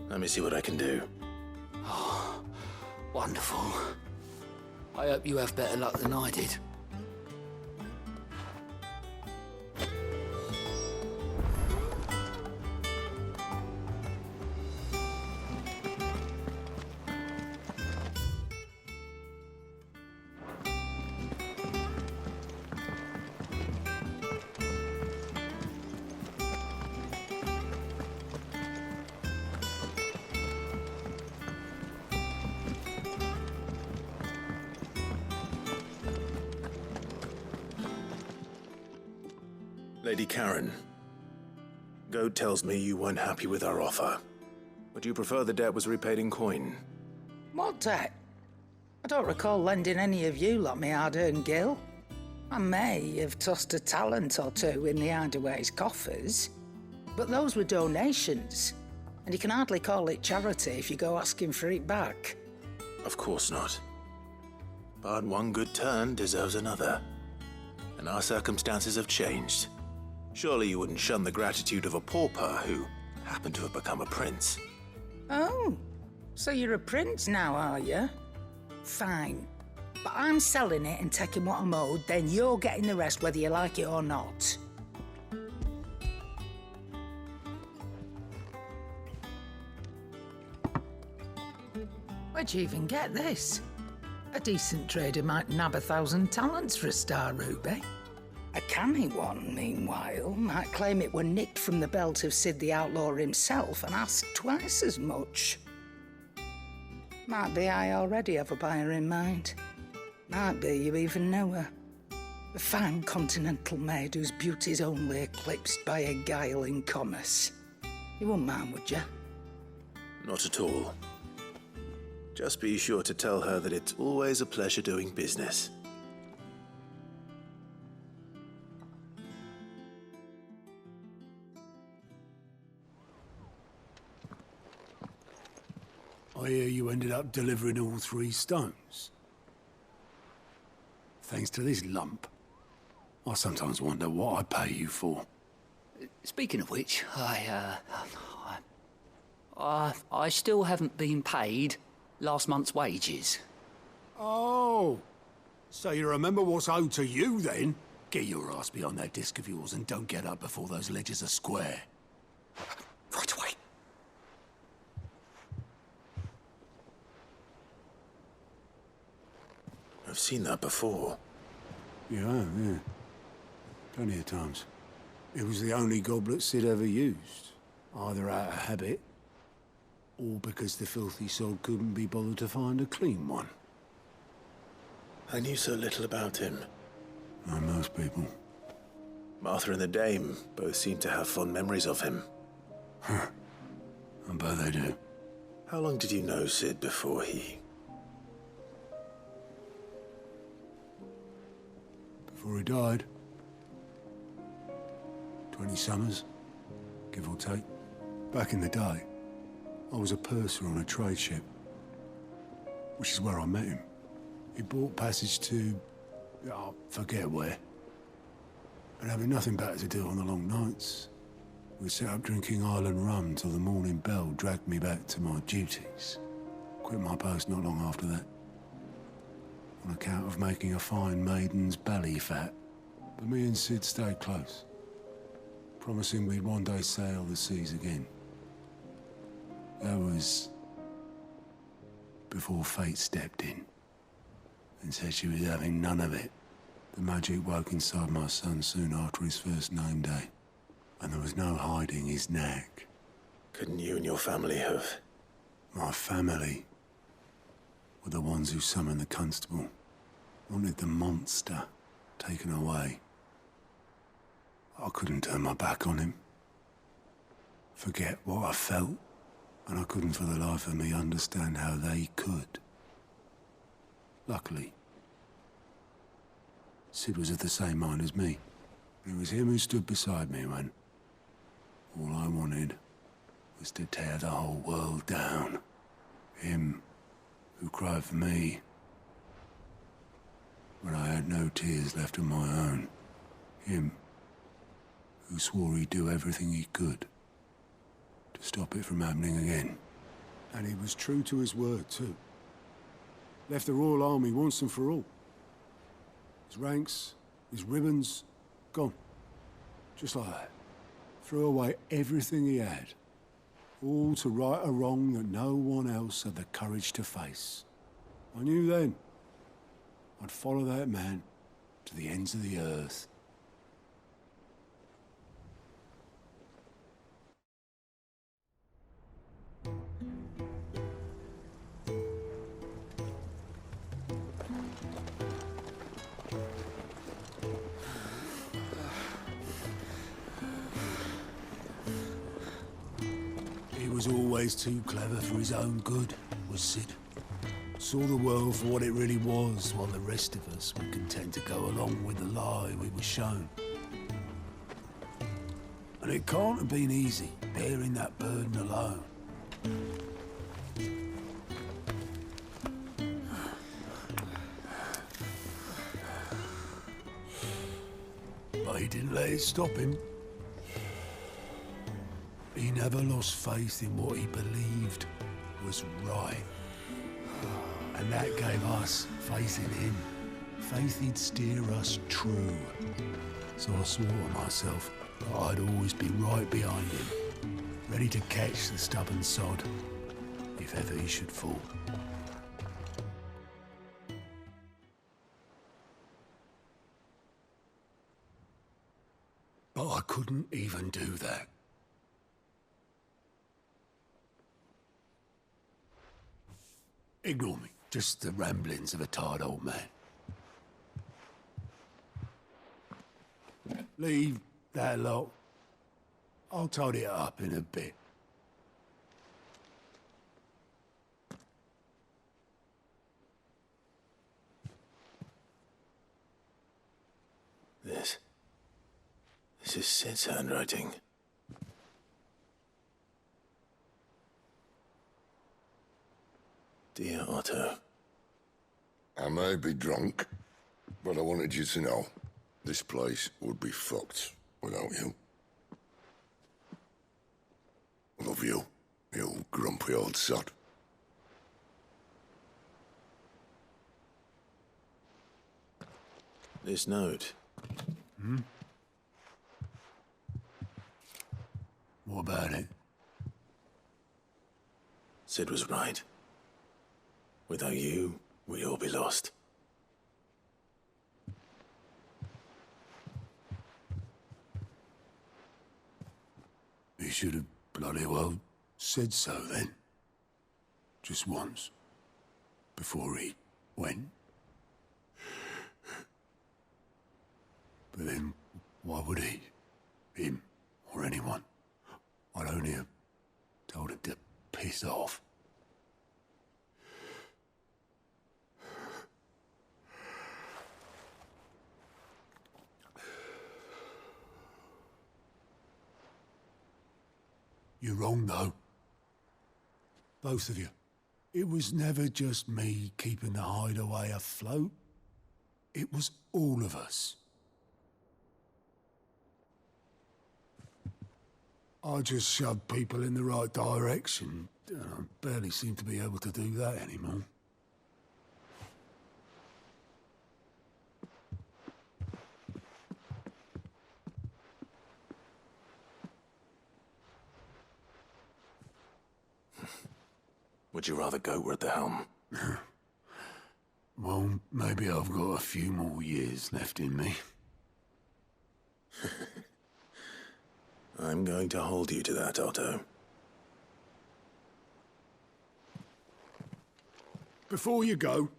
Let me see what I can do. Oh, wonderful. I hope you have better luck than I did. Lady Karen, Goat tells me you weren't happy with our offer. Would you prefer the debt was repaid in coin? What debt? I don't recall lending any of you lot me hard-earned gil. I may have tossed a talent or two in the Hideaway's coffers, but those were donations, and you can hardly call it charity if you go asking for it back. Of course not. But one good turn deserves another. And our circumstances have changed. Surely you wouldn't shun the gratitude of a pauper who happened to have become a prince. Oh, so you're a prince now, are you? Fine. But I'm selling it and taking what I'm owed, then you're getting the rest whether you like it or not. Where'd you even get this? A decent trader might nab 1,000 talents for a star ruby. A canny one, meanwhile, might claim it were nicked from the belt of Sid the Outlaw himself and ask twice as much. Might be I already have a buyer in mind. Might be you even know her. A fine continental maid whose beauty's only eclipsed by a guile in commerce. You wouldn't mind, would you? Not at all. Just be sure to tell her that it's always a pleasure doing business. I hear you ended up delivering all 3 stones. Thanks to this lump. I sometimes wonder what I pay you for. Speaking of which, I still haven't been paid last month's wages. Oh, so you remember what's owed to you then? Get your ass behind that disc of yours and don't get up before those ledgers are square. Right away. I've seen that before. Yeah. Plenty of times. It was the only goblet Sid ever used. Either out of habit, or because the filthy soul couldn't be bothered to find a clean one. I knew so little about him. Like most people. Martha and the Dame both seem to have fond memories of him. I bet they do. How long did you know Sid before he... Before he died. 20 summers. give or take. Back in the day, I was a purser on a trade ship, which is where I met him. He bought passage to, I forget where. But having nothing better to do on the long nights, we set up drinking island rum till the morning bell dragged me back to my duties. Quit my post not long after that, on account of making a fine maiden's belly fat. But me and Sid stayed close, promising we'd one day sail the seas again. That was before fate stepped in and said she was having none of it. The magic woke inside my son soon after his first name day, and there was no hiding his knack. Couldn't you and your family have? My family were the ones who summoned the constable, wanted the monster taken away. I couldn't turn my back on him, forget what I felt, and I couldn't for the life of me understand how they could. Luckily, Sid was of the same mind as me. It was him who stood beside me when all I wanted was to tear the whole world down. Him who cried for me when I had no tears left of my own. Him who swore he'd do everything he could to stop it from happening again. And he was true to his word, too. Left the Royal Army once and for all. His ranks, his ribbons, gone. Just like that. Threw away everything he had. All to right a wrong that no one else had the courage to face. I knew then I'd follow that man to the ends of the earth. He was always too clever for his own good, was Sid. Saw the world for what it really was, while the rest of us were content to go along with the lie we were shown. And it can't have been easy, bearing that burden alone. But he didn't let it stop him. He never lost faith in what he believed was right. And that gave us faith in him. Faith he'd steer us true. So I swore to myself that I'd always be right behind him, ready to catch the stubborn sod, if ever he should fall. But I couldn't even do that. Ignore me. Just the ramblings of a tired old man. Leave that lot. I'll tidy it up in a bit. This is Sid's handwriting. Dear Otto. I may be drunk, but I wanted you to know this place would be fucked without you. Love you, you grumpy old sod. This note. Hmm? What about it? Sid was right. Without you, we'd all be lost. He should have bloody well said so then. Just once. Before he went. But then, why would he? Him, or anyone? I'd only have told him to piss off. You're wrong, though. Both of you. It was never just me keeping the hideaway afloat. It was all of us. I just shoved people in the right direction. I barely seem to be able to do that anymore. Would you rather goat were at the helm? Well, maybe I've got a few more years left in me. I'm going to hold you to that, Otto. Before you go,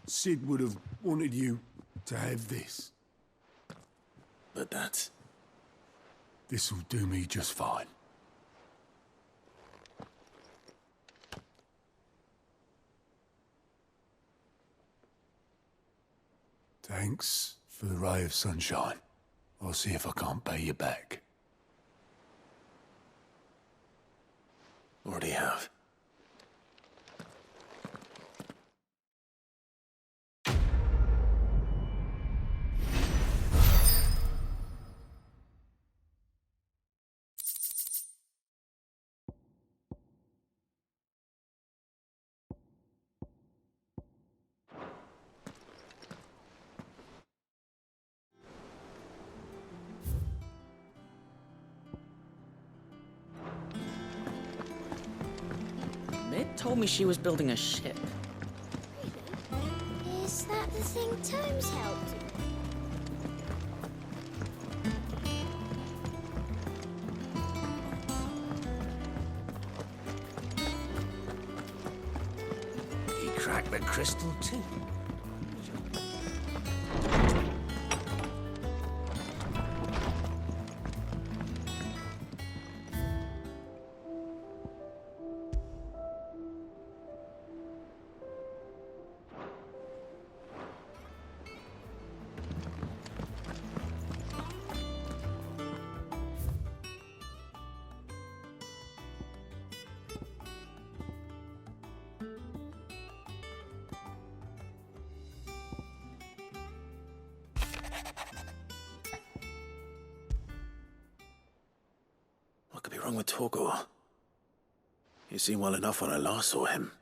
Sid would have wanted you to have this. But that's... This'll do me just fine. Thanks for the ray of sunshine. I'll see if I can't pay you back. Already have. Mid told me she was building a ship. Is that the thing Tomes helped? He cracked the crystal too. What could be wrong with Torgor? He seemed well enough when I last saw him.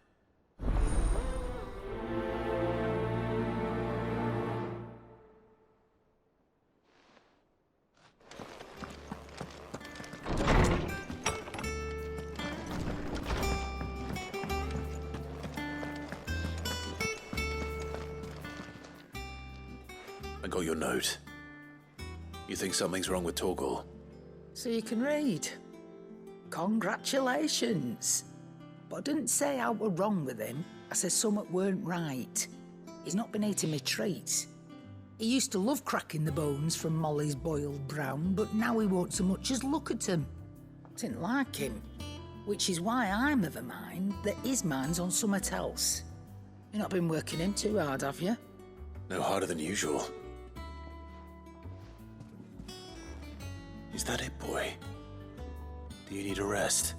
I got your note. You think something's wrong with Torgor? So you can read. Congratulations. But I didn't say I were wrong with him. I said something weren't right. He's not been eating me treats. He used to love cracking the bones from Molly's boiled brown, but now he won't so much as look at them. Didn't like him. Which is why I'm of a mind that his mind's on something else. You've not been working him too hard, have you? No harder than usual. Is that it, boy? Do you need a rest?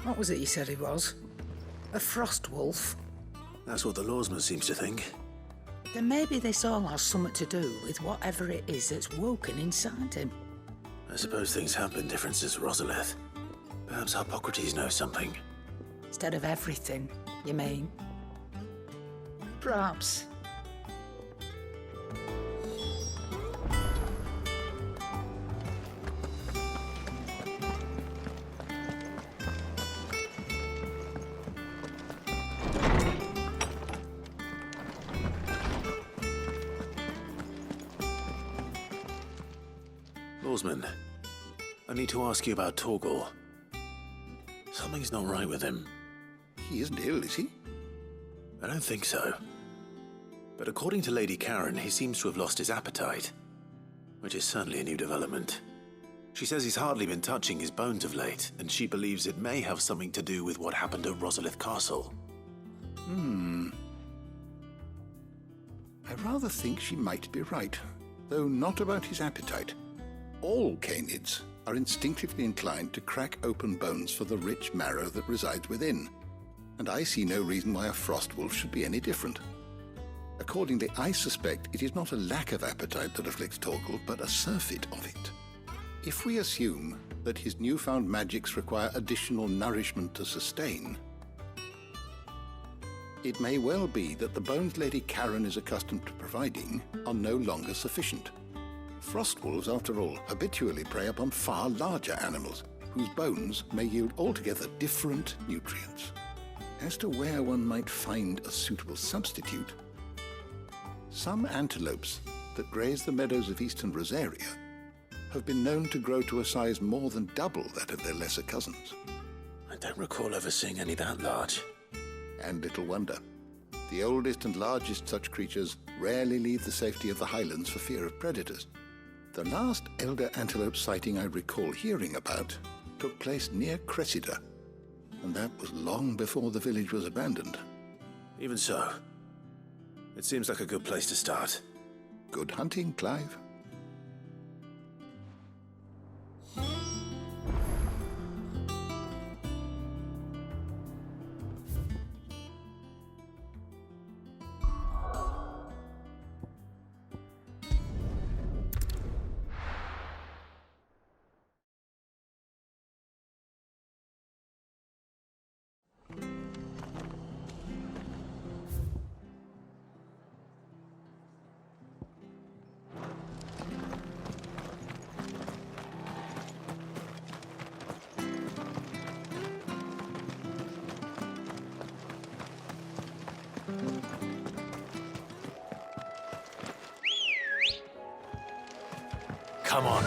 What was it you said he was? A frost wolf? That's what the lawsman seems to think. Then maybe this all has something to do with whatever it is that's woken inside him. I suppose things have been different since Rosalith. Perhaps Hippocrates knows something. Instead of everything, you mean? Perhaps. Lawsman, I need to ask you about Torgor. Something's not right with him. He isn't ill, is he? I don't think so. But according to Lady Karen, he seems to have lost his appetite, which is certainly a new development. She says he's hardly been touching his bones of late, and she believes it may have something to do with what happened at Rosalith Castle. I rather think she might be right, though not about his appetite. All canids are instinctively inclined to crack open bones for the rich marrow that resides within, and I see no reason why a frost wolf should be any different. Accordingly, I suspect it is not a lack of appetite that afflicts Torgal, but a surfeit of it. If we assume that his newfound magics require additional nourishment to sustain, it may well be that the bones Lady Karen is accustomed to providing are no longer sufficient. Frostwolves, after all, habitually prey upon far larger animals, whose bones may yield altogether different nutrients. As to where one might find a suitable substitute, some antelopes that graze the meadows of eastern Rosaria have been known to grow to a size more than double that of their lesser cousins. I don't recall ever seeing any that large. And little wonder. The oldest and largest such creatures rarely leave the safety of the highlands for fear of predators. The last elder antelope sighting I recall hearing about took place near Cressida, and that was long before the village was abandoned. Even so, it seems like a good place to start. Good hunting, Clive. Come on.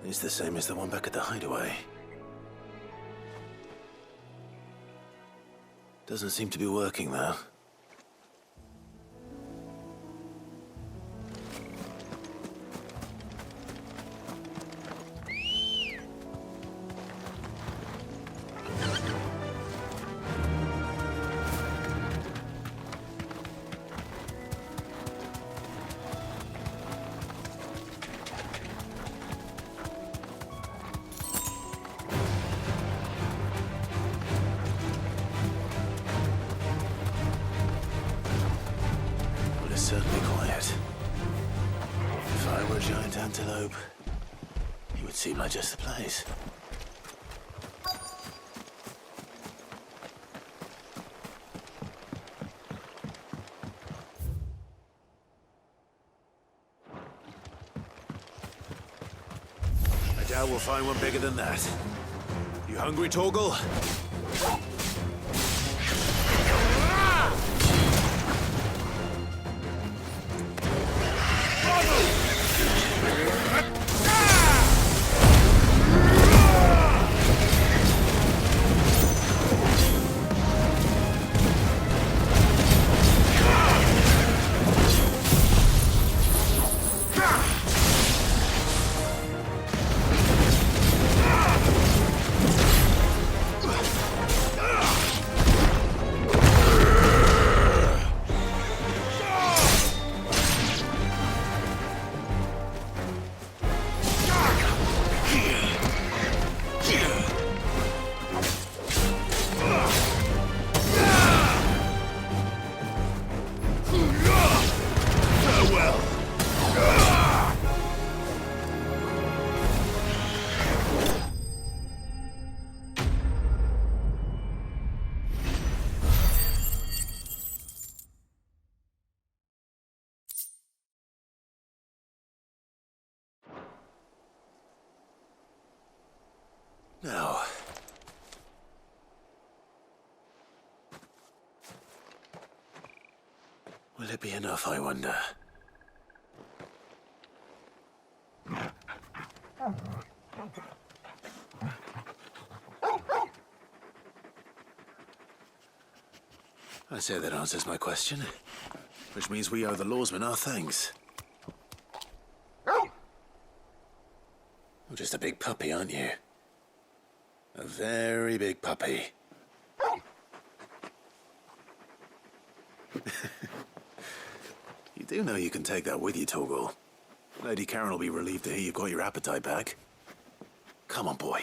It's the same as the one back at the hideaway. Doesn't seem to be working, though. Certainly quiet. If I were a giant antelope, it would seem like just the place. I doubt we'll find one bigger than that. You hungry, Torgal? Will it be enough, I wonder? I say that answers my question. Which means we owe the lawsman our thanks. You're just a big puppy, aren't you? A very big puppy. You do know you can take that with you, Torgal. Lady Karen will be relieved to hear you've got your appetite back. Come on, boy.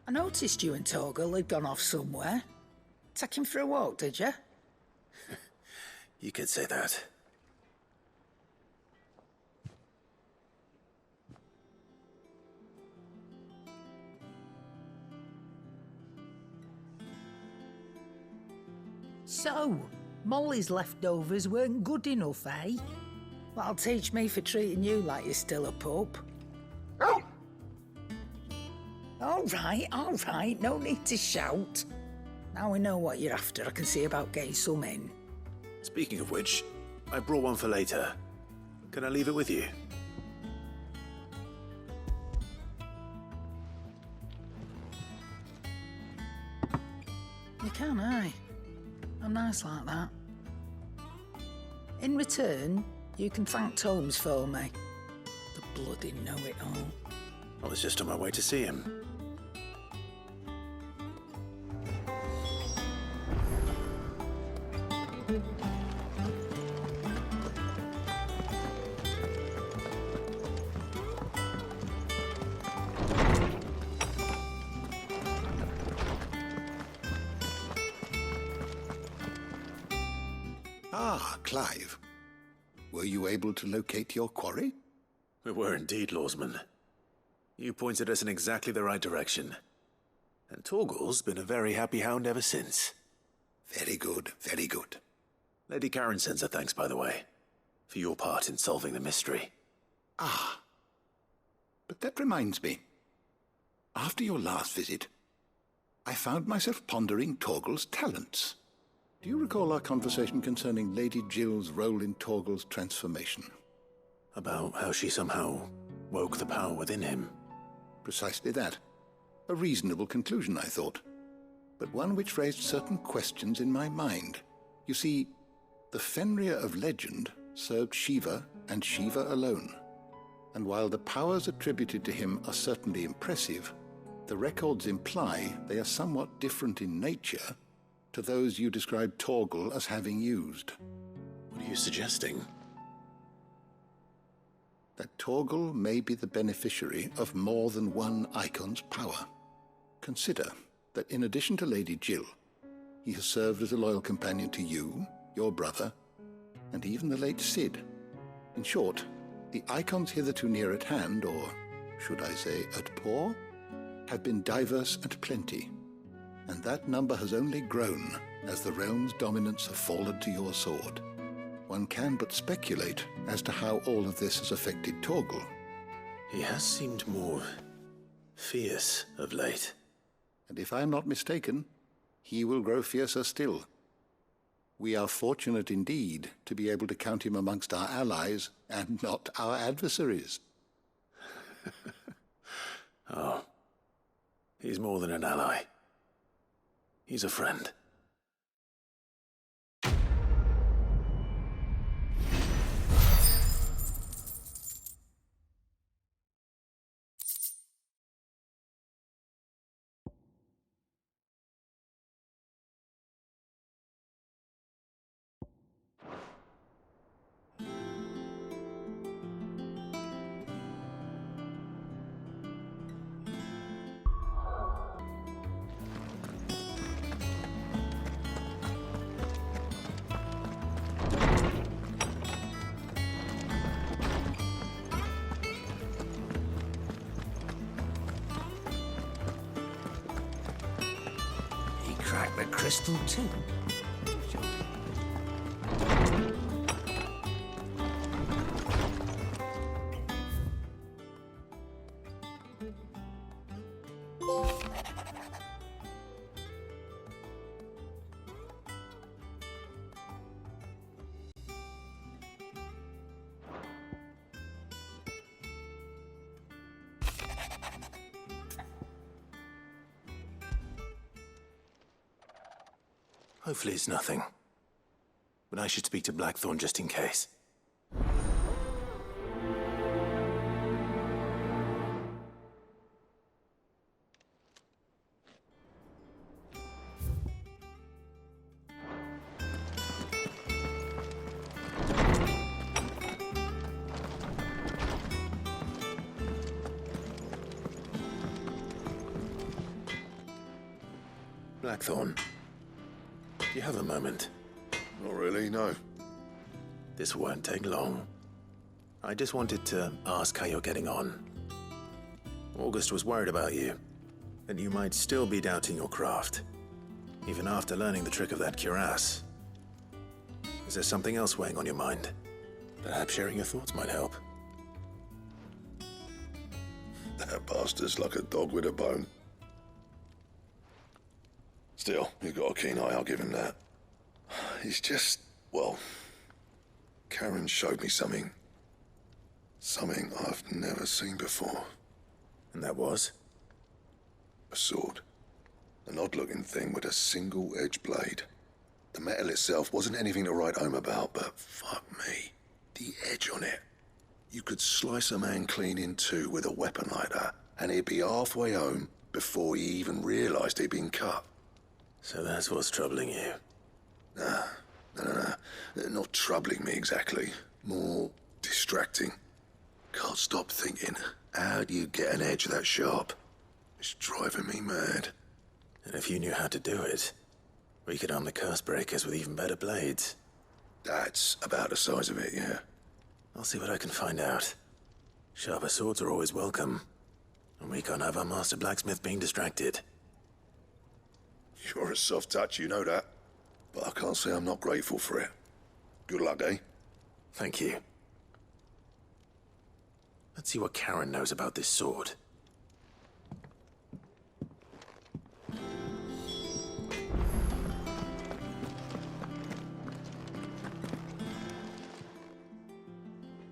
I noticed you and Torgal had gone off somewhere. Take him for a walk, did you? You could say that. So, Molly's leftovers weren't good enough, eh? That'll teach me for treating you like you're still a pup. All right, no need to shout. Now we know what you're after, I can see about getting some in. Speaking of which, I brought one for later. Can I leave it with you? You can, aye. I'm nice like that. In return, you can thank Tomes for me. The bloody know-it-all. I was just on my way to see him. Ah, Clive. Were you able to locate your quarry? We were indeed, Lawsman. You pointed us in exactly the right direction. And Torgal's been a very happy hound ever since. Very good, very good. Lady Karen sends her thanks, by the way, for your part in solving the mystery. Ah. But that reminds me. After your last visit, I found myself pondering Torgal's talents. Do you recall our conversation concerning Lady Jill's role in Torgal's transformation? About how she somehow woke the power within him. Precisely that. A reasonable conclusion, I thought. But one which raised certain questions in my mind. You see, the Fenrir of legend served Shiva and Shiva alone. And while the powers attributed to him are certainly impressive, the records imply they are somewhat different in nature to those you described Torgal as having used. What are you suggesting? That Torgal may be the beneficiary of more than one icon's power. Consider that in addition to Lady Jill, he has served as a loyal companion to you, your brother, and even the late Cid. In short, the icons hitherto near at hand, or should I say at paw, have been diverse and plenty, and that number has only grown as the realm's dominance have fallen to your sword. One can but speculate as to how all of this has affected Torgal. He has seemed more fierce of late. And if I am not mistaken, he will grow fiercer still. We are fortunate indeed to be able to count him amongst our allies and not our adversaries. Oh, he's more than an ally. He's a friend. crystal too? Hopefully it's nothing. But I should speak to Blackthorn just in case. Blackthorn. Do you have a moment? Not really, no. This won't take long. I just wanted to ask how you're getting on. August was worried about you, that you might still be doubting your craft, even after learning the trick of that cuirass. Is there something else weighing on your mind? Perhaps sharing your thoughts might help. That bastard's like a dog with a bone. Still, he's got a keen eye, I'll give him that. He's just, well, Karen showed me something. Something I've never seen before. And that was? A sword. An odd-looking thing with a single-edged blade. The metal itself wasn't anything to write home about, but fuck me, the edge on it. You could slice a man clean in two with a weapon like that, and he'd be halfway home before he even realised he'd been cut. So that's what's troubling you? No. Not troubling me exactly. More distracting. Can't stop thinking, how do you get an edge that sharp? It's driving me mad. And if you knew how to do it, we could arm the curse breakers with even better blades. That's about the size of it, yeah. I'll see what I can find out. Sharper swords are always welcome. And we can't have our master blacksmith being distracted. You're a soft touch, you know that. But I can't say I'm not grateful for it. Good luck, eh? Thank you. Let's see what Karen knows about this sword.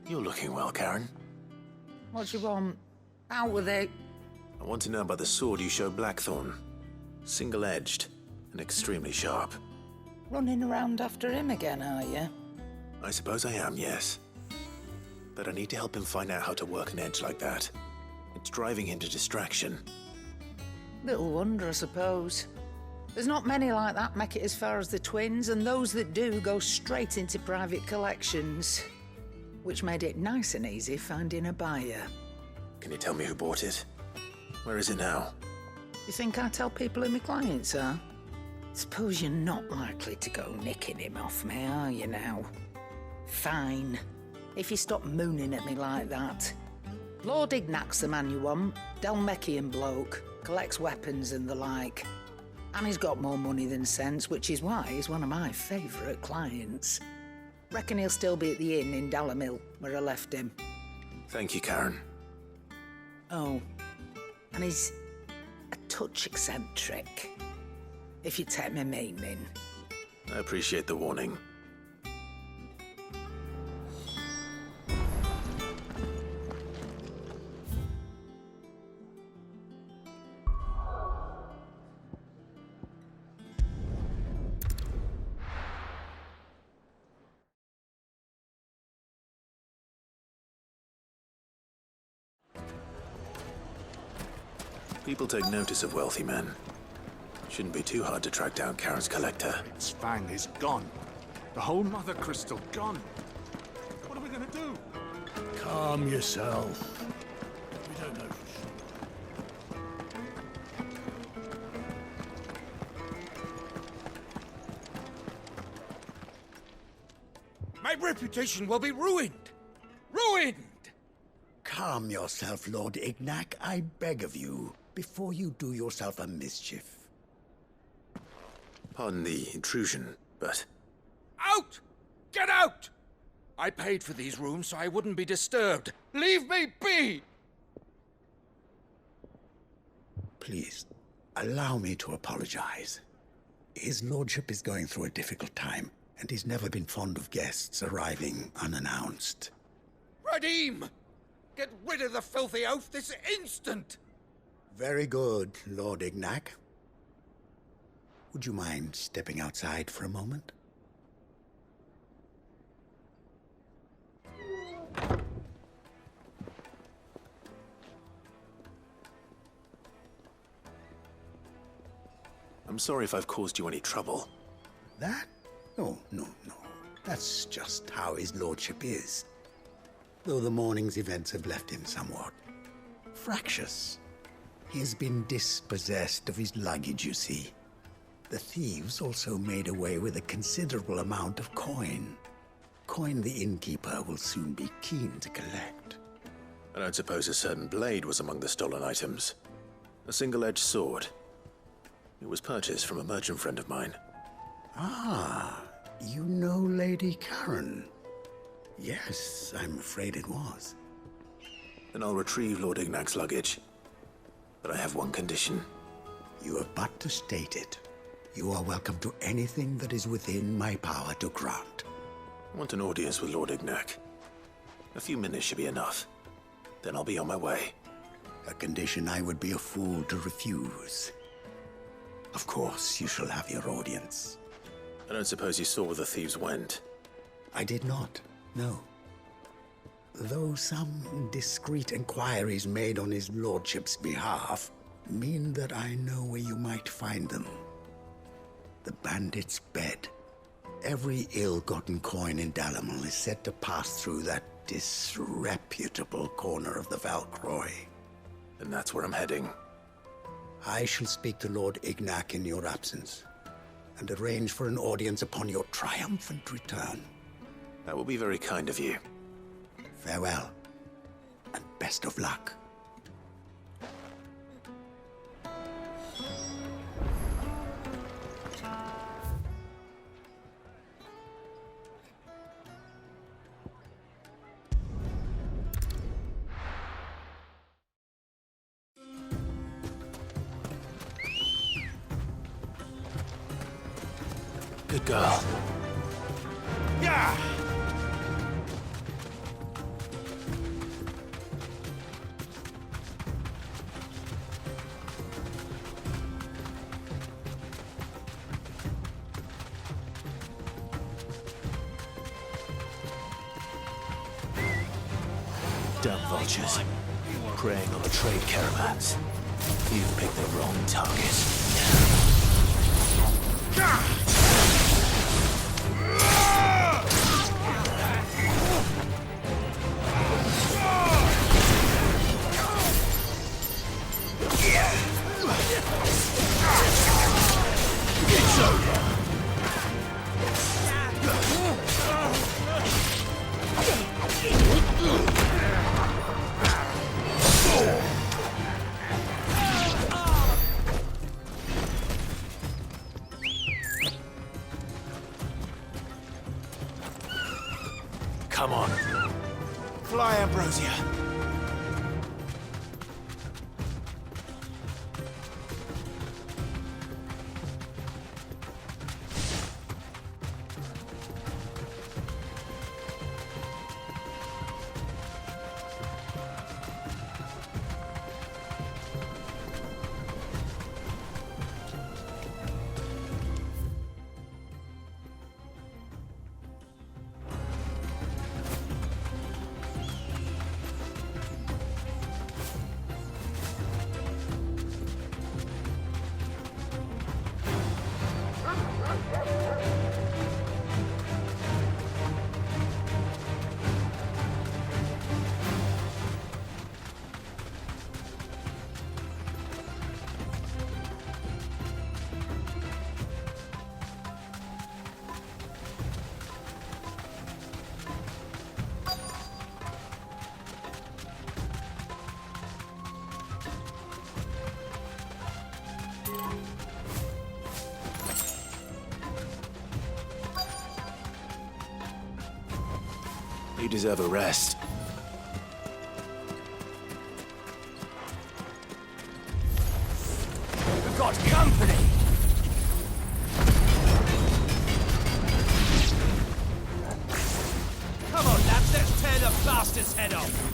You're looking well, Karen. What do you want? Out with it. I want to know about the sword you showed Blackthorn. Single-edged and extremely sharp. Running around after him again, are you? I suppose I am, yes. But I need to help him find out how to work an edge like that. It's driving him to distraction. Little wonder, I suppose. There's not many like that make it as far as the twins, and those that do go straight into private collections. Which made it nice and easy finding a buyer. Can you tell me who bought it? Where is it now? You think I tell people who my clients are? Suppose you're not likely to go nicking him off me, are you now? Fine. If you stop mooning at me like that. Lord Ignac's the man you want. Dalmekian bloke. Collects weapons and the like. And he's got more money than sense, which is why he's one of my favourite clients. Reckon he'll still be at the inn in Dalamil, where I left him. Thank you, Karen. Oh, and he's a touch eccentric, if you take my meaning. I appreciate the warning. People take notice of wealthy men. Shouldn't be too hard to track down Karen's collector. Its fang is gone. The whole mother crystal gone. What are we gonna do? Calm yourself. We don't know for sure. My reputation will be ruined! Ruined! Calm yourself, Lord Ignac, I beg of you, before you do yourself a mischief. Pardon the intrusion, but... Out! Get out! I paid for these rooms so I wouldn't be disturbed. Leave me be! Please, allow me to apologize. His lordship is going through a difficult time, and he's never been fond of guests arriving unannounced. Radim! Get rid of the filthy oaf this instant! Very good, Lord Ignac. Would you mind stepping outside for a moment? I'm sorry if I've caused you any trouble. That? No. That's just how his lordship is. Though the morning's events have left him somewhat fractious. He has been dispossessed of his luggage, you see. The thieves also made away with a considerable amount of coin. Coin the innkeeper will soon be keen to collect. I don't suppose a certain blade was among the stolen items. A single-edged sword. It was purchased from a merchant friend of mine. Ah, you know Lady Karen. Yes, I'm afraid it was. Then I'll retrieve Lord Ignac's luggage. But I have one condition. You have but to state it. You are welcome to anything that is within my power to grant. I want an audience with Lord Ignac. A few minutes should be enough. Then I'll be on my way. A condition I would be a fool to refuse. Of course, you shall have your audience. I don't suppose you saw where the thieves went? I did not, no. Though some discreet inquiries made on his lordship's behalf mean that I know where you might find them. The bandit's bed. Every ill-gotten coin in Dalamel is said to pass through that disreputable corner of the Valcroy. And that's where I'm heading. I shall speak to Lord Ignac in your absence, and arrange for an audience upon your triumphant return. That will be very kind of you. Farewell, and best of luck. Good girl. Yeah! Damn vultures. Preying on the trade caravans. You've picked the wrong target. It's over. Come on. Fly, Ambrosia. You deserve a rest. We've got company! Come on, lads, let's tear the bastard's head off!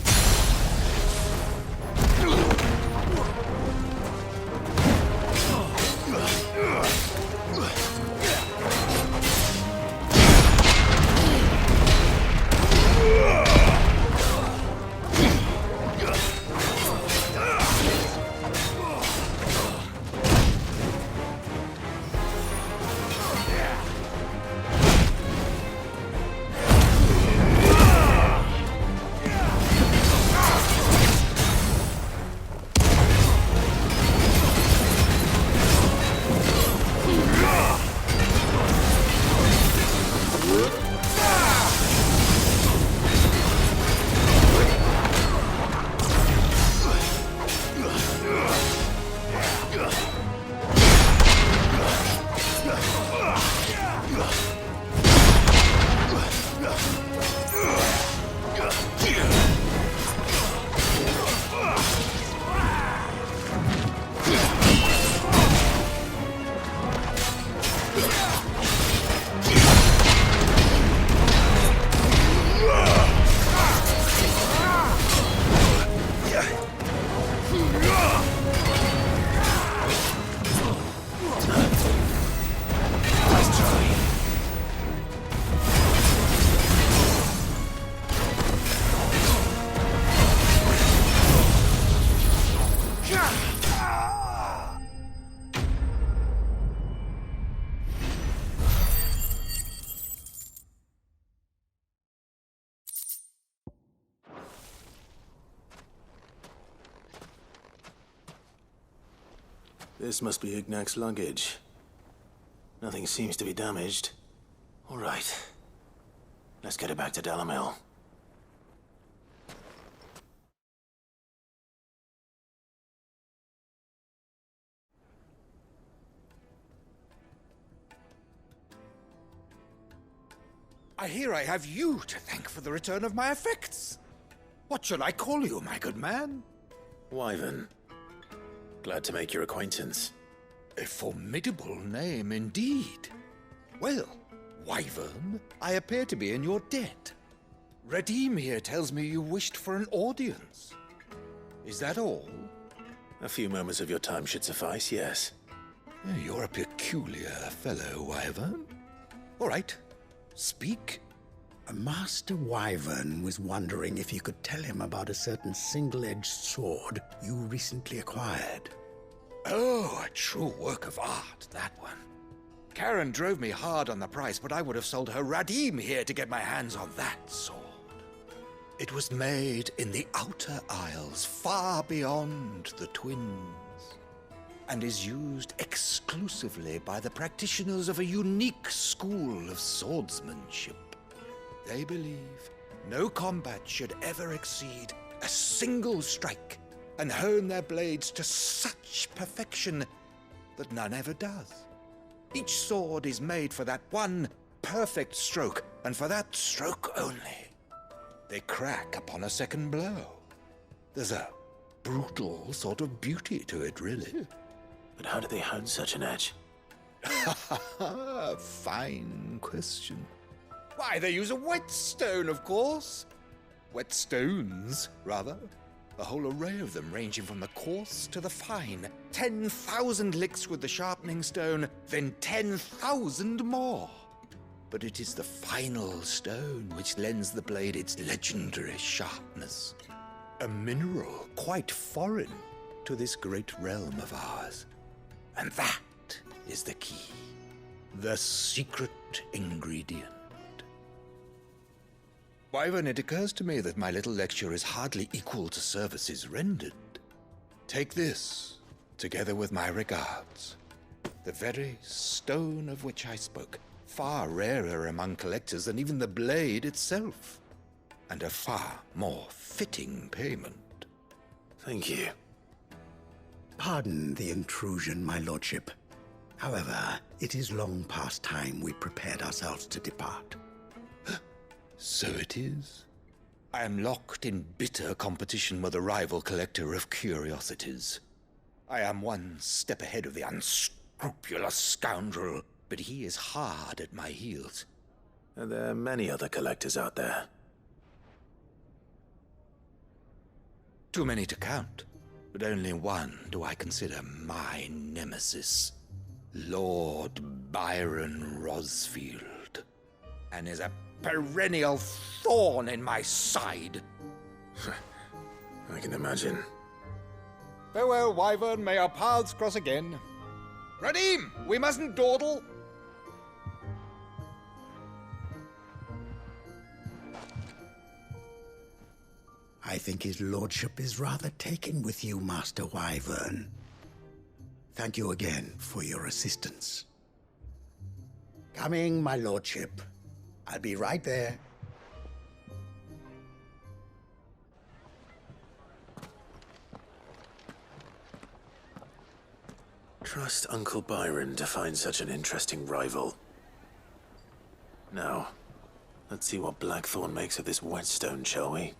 This must be Ignac's luggage. Nothing seems to be damaged. All right. Let's get it back to Dalamil. I hear I have you to thank for the return of my effects. What shall I call you, my good man? Wyvern. Glad to make your acquaintance. A formidable name indeed. Well, Wyvern, I appear to be in your debt. Redeem here tells me you wished for an audience. Is that all? A few moments of your time should suffice, yes. You're a peculiar fellow, Wyvern. All right, speak. Master Wyvern was wondering if you could tell him about a certain single-edged sword you recently acquired. Oh, a true work of art, that one. Karen drove me hard on the price, but I would have sold her Radim here to get my hands on that sword. It was made in the Outer Isles, far beyond the Twins, and is used exclusively by the practitioners of a unique school of swordsmanship. They believe no combat should ever exceed a single strike and hone their blades to such perfection that none ever does. Each sword is made for that one perfect stroke, and for that stroke only. They crack upon a second blow. There's a brutal sort of beauty to it, really. But how do they hone such an edge? Fine question. Why, they use a whetstone, of course. Whetstones, rather. A whole array of them, ranging from the coarse to the fine. 10,000 licks with the sharpening stone, then 10,000 more. But it is the final stone which lends the blade its legendary sharpness. A mineral quite foreign to this great realm of ours. And that is the key. The secret ingredient. Wyvern, it occurs to me that my little lecture is hardly equal to services rendered. Take this, together with my regards. The very stone of which I spoke, far rarer among collectors than even the blade itself, and a far more fitting payment. Thank you. Pardon the intrusion, my lordship. However, it is long past time we prepared ourselves to depart. So it is. I am locked in bitter competition with a rival collector of curiosities. I am one step ahead of the unscrupulous scoundrel, but he is hard at my heels. And there are many other collectors out there. Too many to count, but only one do I consider my nemesis. Lord Byron Rosfield. And is a perennial thorn in my side. I can imagine. Farewell, Wyvern. May our paths cross again. Radim, we mustn't dawdle. I think his lordship is rather taken with you, Master Wyvern. Thank you again for your assistance. Coming, my lordship. I'll be right there. Trust Uncle Byron to find such an interesting rival. Now, let's see what Blackthorn makes of this whetstone, shall we?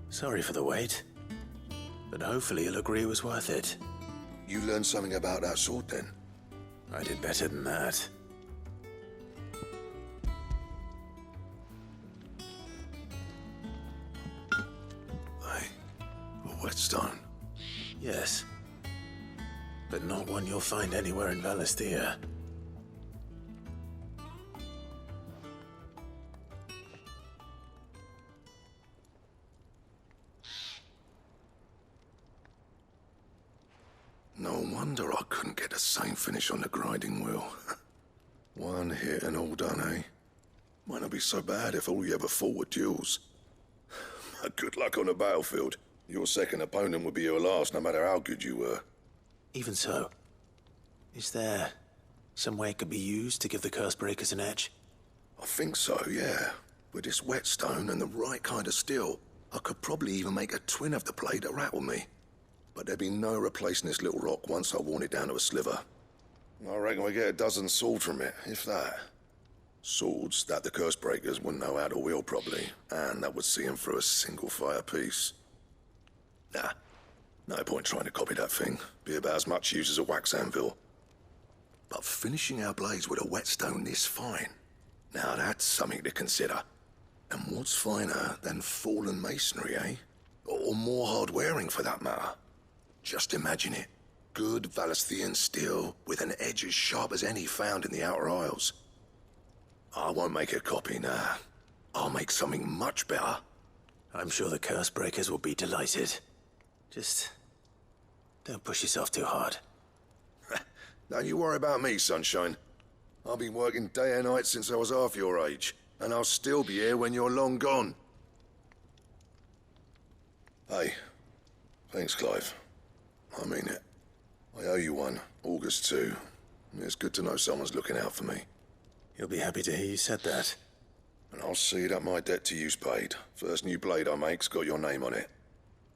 Sorry for the wait, but hopefully you'll agree it was worth it. You learned something about that sword, then? I did better than that. A whetstone? Yes, but not one you'll find anywhere in Valisthea. No wonder I couldn't get the same finish on the grinding wheel. One hit and all done, eh? Might not be so bad if all you ever fought were duels. Good luck on the battlefield. Your second opponent would be your last, no matter how good you were. Even so, is there some way it could be used to give the Cursebreakers an edge? I think so, yeah. With this whetstone and the right kind of steel, I could probably even make a twin of the blade that rattled me. But there'd be no replacing this little rock once I worn it down to a sliver. I reckon we get a dozen swords from it, if that. Swords that the Cursebreakers wouldn't know how to wield properly, and that would see them through a single fire piece. Nah, no point trying to copy that thing. Be about as much use as a wax anvil. But finishing our blades with a whetstone this fine, now that's something to consider. And what's finer than fallen masonry, eh? Or more hard-wearing, for that matter. Just imagine it. Good Valisthean steel with an edge as sharp as any found in the Outer Isles. I won't make a copy, nah. I'll make something much better. I'm sure the Cursebreakers will be delighted. Just don't push yourself too hard. Don't you worry about me, sunshine. I've been working day and night since I was half your age, and I'll still be here when you're long gone. Hey, thanks, Clive. I mean it. I owe you one, August too. It's good to know someone's looking out for me. You'll be happy to hear you said that. And I'll see that my debt to you's paid. First new blade I make's got your name on it.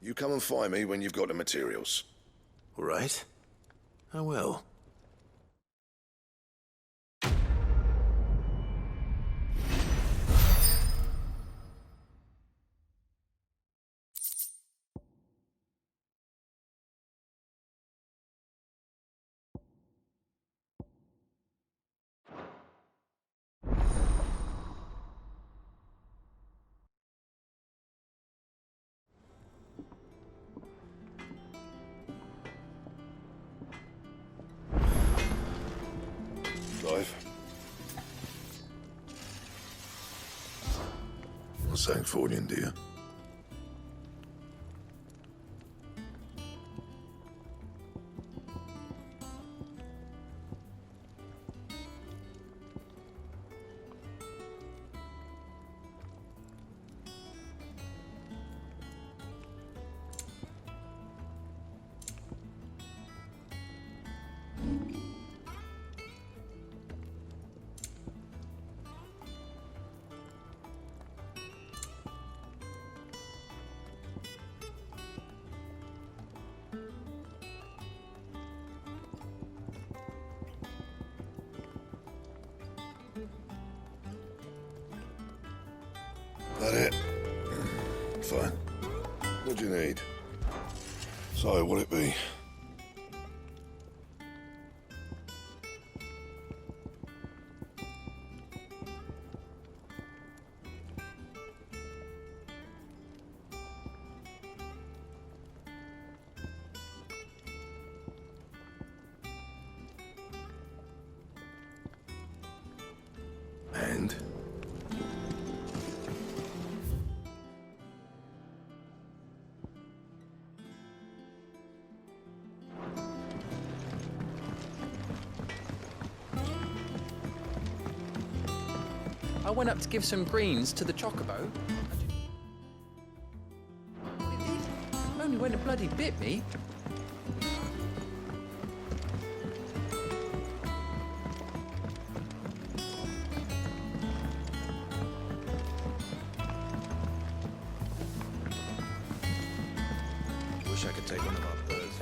You come and find me when you've got the materials. All right. I will. Clive? What's saying for you, dear? that it? Fine. What do you need? So, what'll it be? And? I went up to give some greens to the chocobo. Only when it bloody bit me. Wish I could take one of our birds.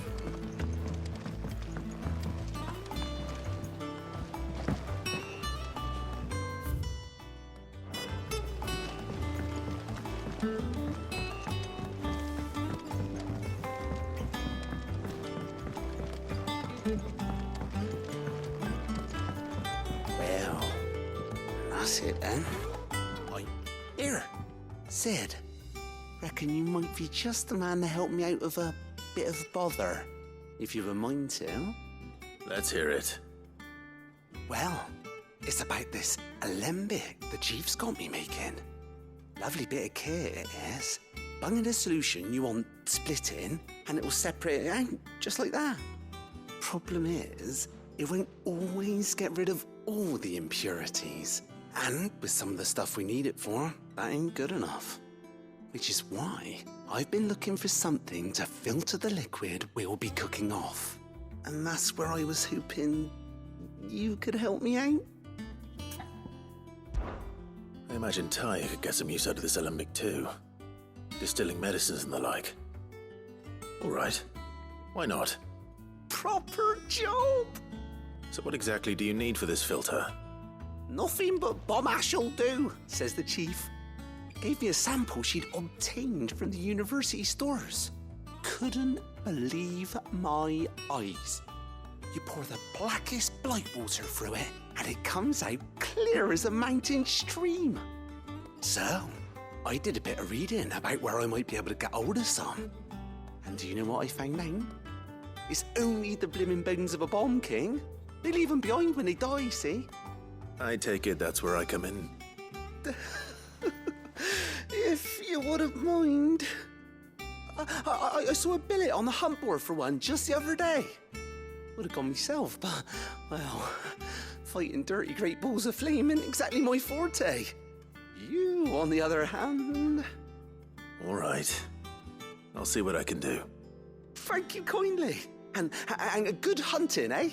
Well, that's it then. Here, Sid. Reckon you might be just the man to help me out of a bit of bother, if you've a mind to. Let's hear it. Well, it's about this alembic the chief's got me making. Lovely bit of kit it is. Bung in a solution you want splitting, and it will separate it out, just like that. Problem is, it won't always get rid of all the impurities. And with some of the stuff we need it for, that ain't good enough. Which is why I've been looking for something to filter the liquid we'll be cooking off. And that's where I was hoping you could help me out. I imagine Ty could get some use out of this alembic too. Distilling medicines and the like. All right. Why not? Proper job! So what exactly do you need for this filter? Nothing but bomb ash'll do, says the chief. Gave me a sample she'd obtained from the university stores. Couldn't believe my eyes. You pour the blackest blight water through it, and it comes out clear as a mountain stream. So, I did a bit of reading about where I might be able to get hold of some. And do you know what I found out? It's only the blimmin' bones of a bomb king. They leave them behind when they die, see? I take it that's where I come in. If you wouldn't mind. I saw a billet on the hunt board for one just the other day. Would have gone myself, but, well, fighting dirty great balls of flame ain't exactly my forte. You, on the other hand... All right. I'll see what I can do. Thank you kindly. And a good hunting, eh?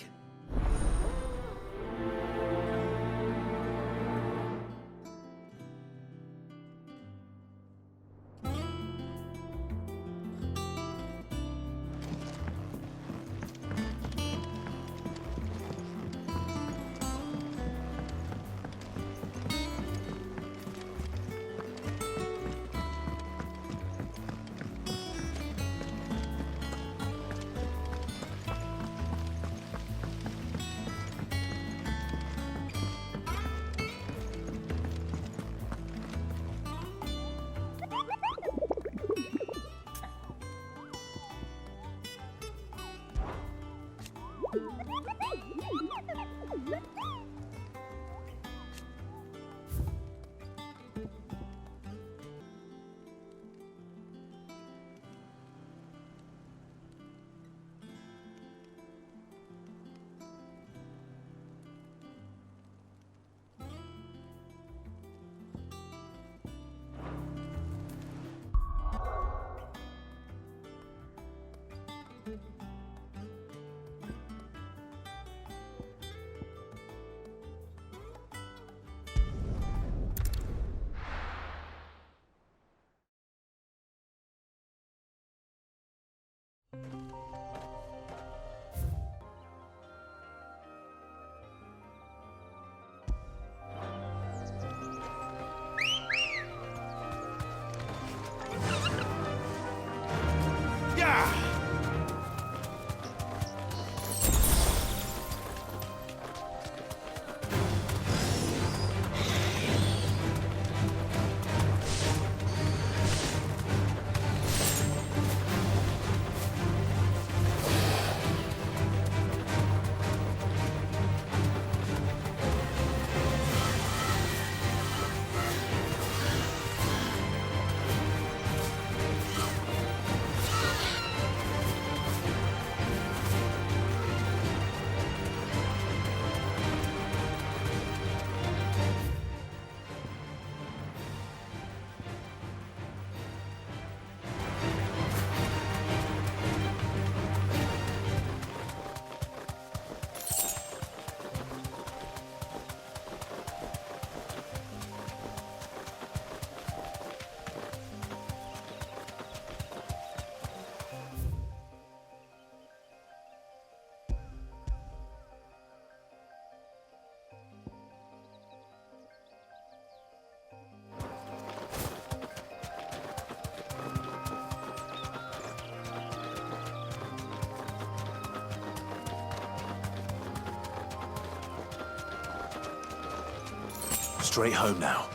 straight home now.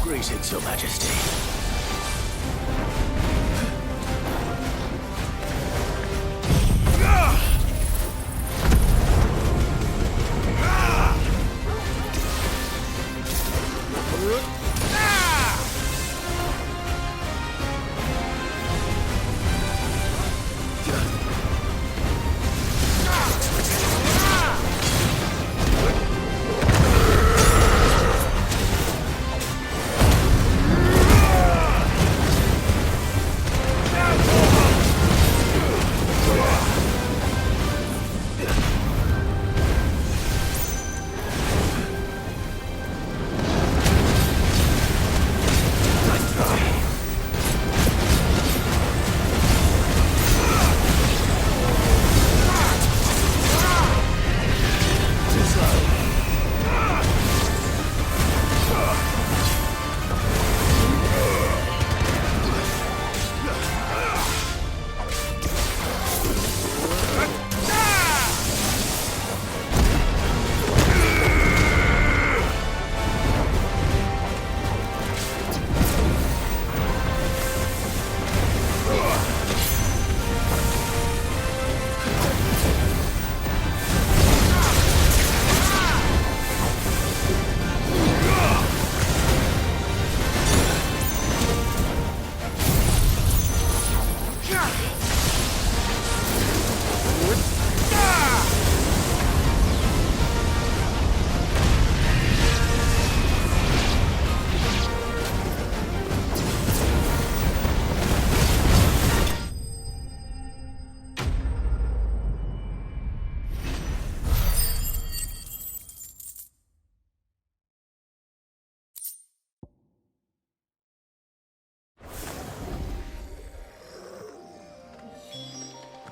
Greetings, Your Majesty.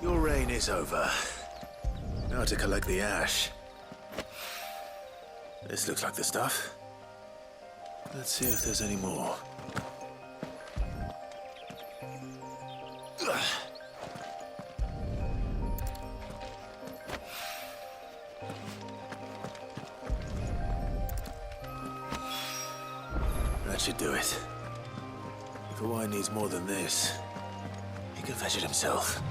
Your reign is over. Now to collect the ash. This looks like the stuff. Let's see if there's any more. That should do it. If Hawaii needs more than this, he can fetch it himself.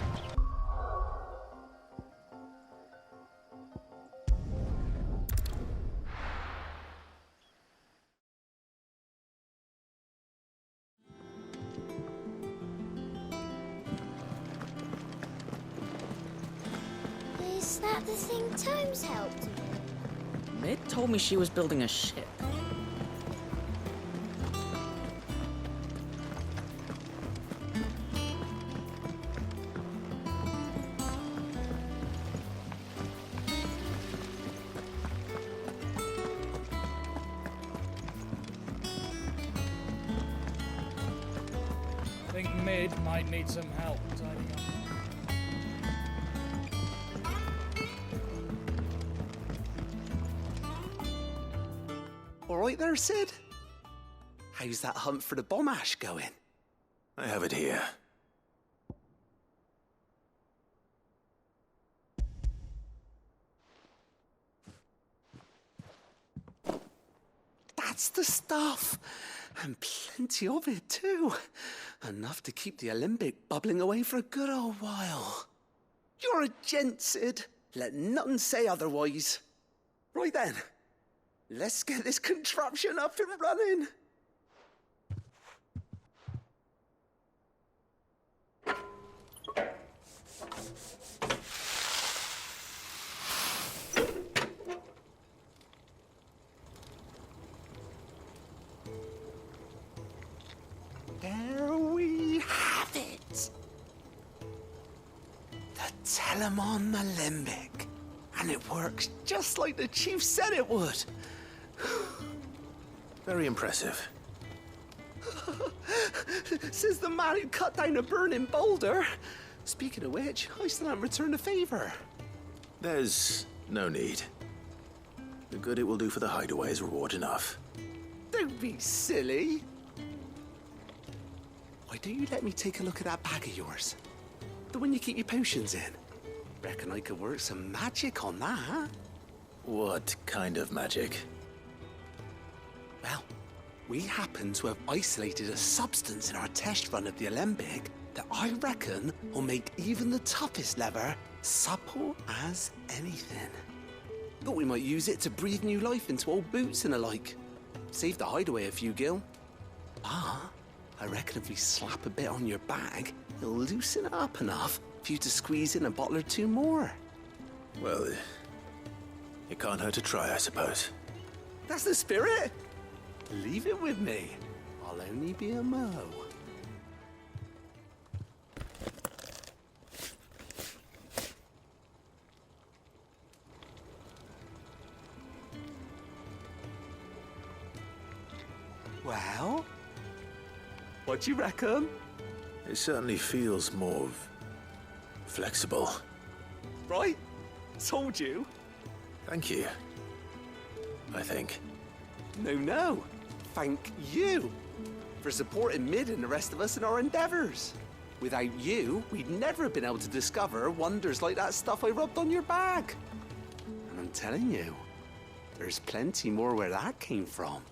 Is that the thing Tomes helped with? Mid told me she was building a ship. I think Mid might need some help tidying up. All right there, Sid? How's that hunt for the bomb ash going? I have it here. That's the stuff. And plenty of it, too. Enough to keep the Olympic bubbling away for a good old while. You're a gent, Sid. Let nothing say otherwise. Right then, let's get this contraption up and running. There we have it. The Telemon Alembic. And it works just like the chief said it would. Very impressive. Says the man who cut down a burning boulder. Speaking of which, I still haven't returned the favor. There's no need. The good it will do for the hideaway is reward enough. Don't be silly. Why don't you let me take a look at that bag of yours? The one you keep your potions in. Reckon I could work some magic on that. What kind of magic? Well, we happen to have isolated a substance in our test run of the Alembic that I reckon will make even the toughest leather supple as anything. Thought we might use it to breathe new life into old boots and the like. Save the hideaway a few gil. Ah, I reckon if we slap a bit on your bag, it'll loosen it up enough for you to squeeze in a bottle or two more. Well, it can't hurt to try, I suppose. That's the spirit. Leave it with me. I'll only be a mo. Well, what do you reckon? It certainly feels more flexible. Right? Told you. Thank you. I think. No. Thank you for supporting Mid and the rest of us in our endeavors. Without you, we'd never have been able to discover wonders like that stuff I rubbed on your bag. And I'm telling you, there's plenty more where that came from.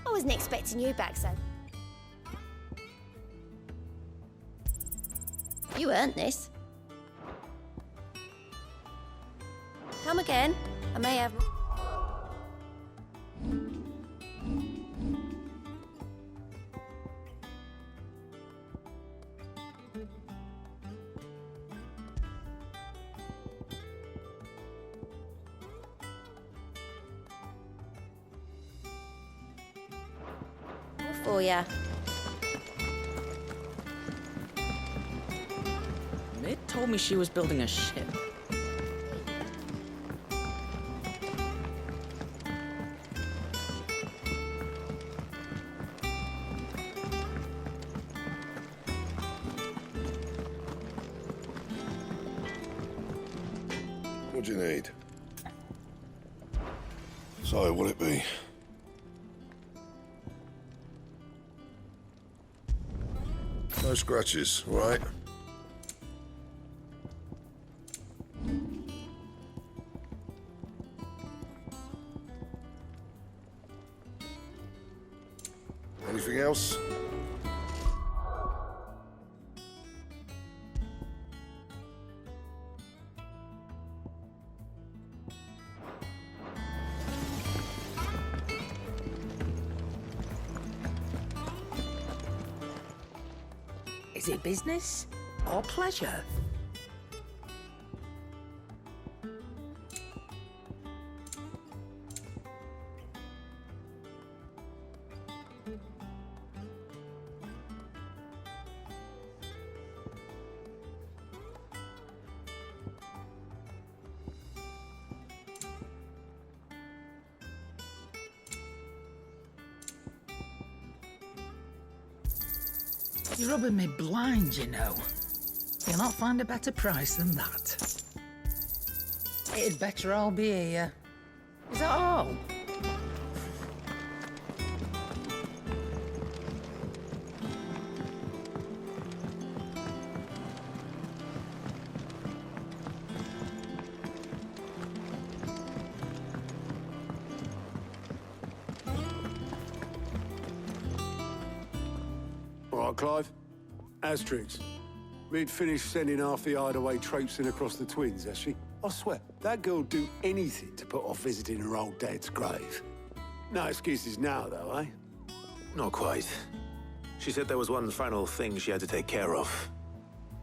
I wasn't expecting you back, so. You earned this. Come again. I may have... for ya. Mid told me she was building a ship. What do you need? So, what'll it be? No scratches, all right? Anything else? Is it business or pleasure? You're rubbing me blind, you know. You'll not find a better price than that. It'd better all be here. Is that all? Right, Clive? Asterix. We'd finished sending half the hideaway traipsing across the twins, has she? I swear, that girl'd do anything to put off visiting her old dad's grave. No excuses now, though, eh? Not quite. She said there was one final thing she had to take care of.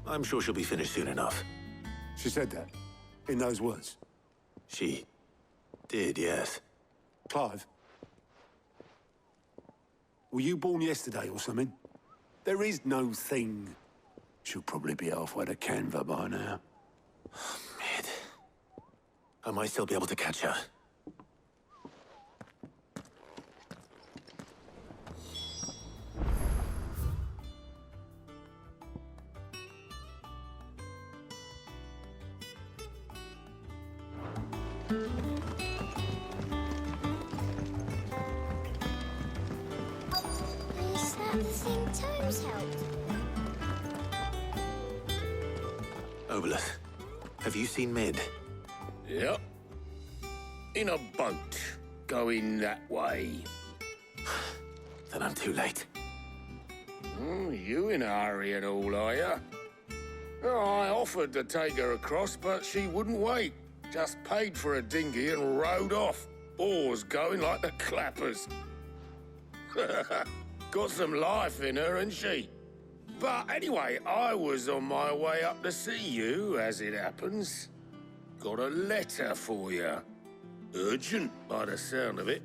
I'm sure she'll be finished soon enough. She said that? In those words? She did, yes. Clive? Were you born yesterday or something? There is no thing. She'll probably be halfway to Canva by now. Mid. I might still be able to catch her. Is that the thing Tomes helped? Obelith, have you seen Mid? Yep. In a boat, going that way. Then I'm too late. You in a hurry and all, are you? Oh, I offered to take her across, but she wouldn't wait. Just paid for a dinghy and rowed off. Oars going like the clappers. Got some life in her, ain't she? But anyway, I was on my way up to see you, as it happens. Got a letter for you. Urgent, by the sound of it.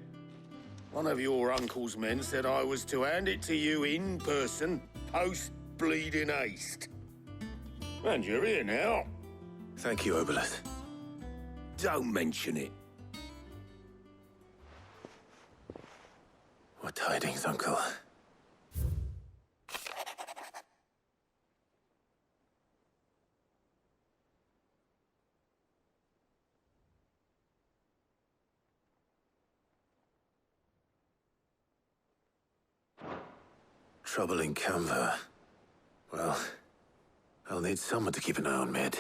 One of your uncle's men said I was to hand it to you in person, post-bleeding haste. And you're here now. Thank you, Obelith. Don't mention it. What tidings, Uncle? Trouble in Canva. Well, I'll need someone to keep an eye on Mid.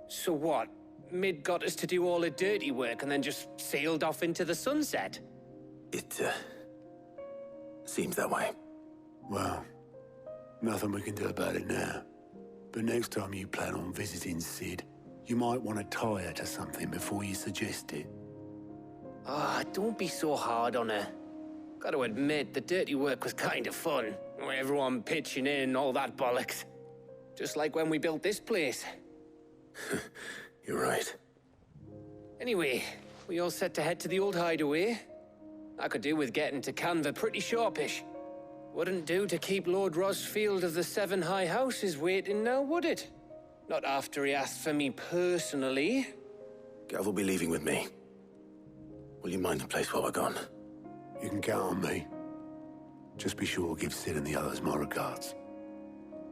So what? Mid got us to do all the dirty work and then just sailed off into the sunset? It, seems that way. Well, nothing we can do about it now. But next time you plan on visiting Sid, you might want to tie her to something before you suggest it. Ah, don't be so hard on her. Got to admit, the dirty work was kind of fun. Everyone pitching in, all that bollocks. Just like when we built this place. You're right. Anyway, we all set to head to the old hideaway. I could do with getting to Canva pretty sharpish. Wouldn't do to keep Lord Rosfield of the Seven High Houses waiting now, would it? Not after he asked for me personally. Gav will be leaving with me. Will you mind the place while we're gone? You can count on me. Just be sure to give Sid and the others my regards.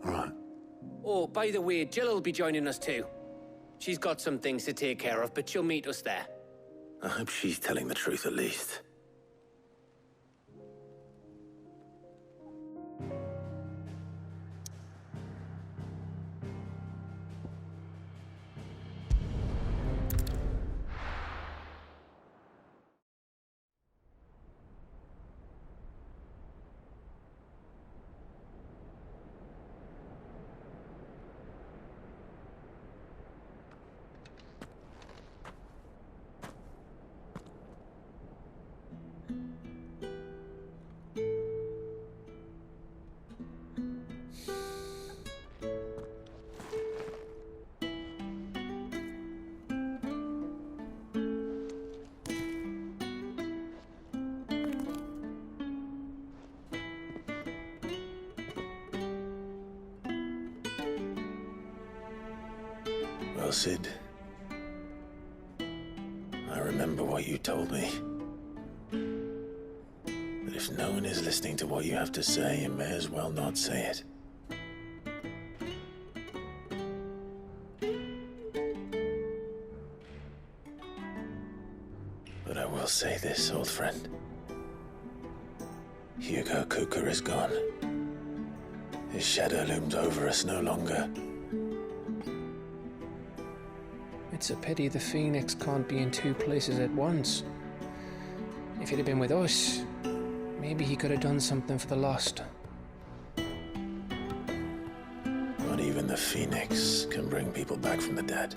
All right. Oh, by the way, Jill will be joining us too. She's got some things to take care of, but she'll meet us there. I hope she's telling the truth at least. Well, Sid, I remember what you told me. But if no one is listening to what you have to say, you may as well not say it. But I will say this, old friend. Hugo Cooker is gone. His shadow looms over us no longer. It's a pity the Phoenix can't be in two places at once. If he'd have been with us, maybe he could have done something for the lost. Not even the Phoenix can bring people back from the dead.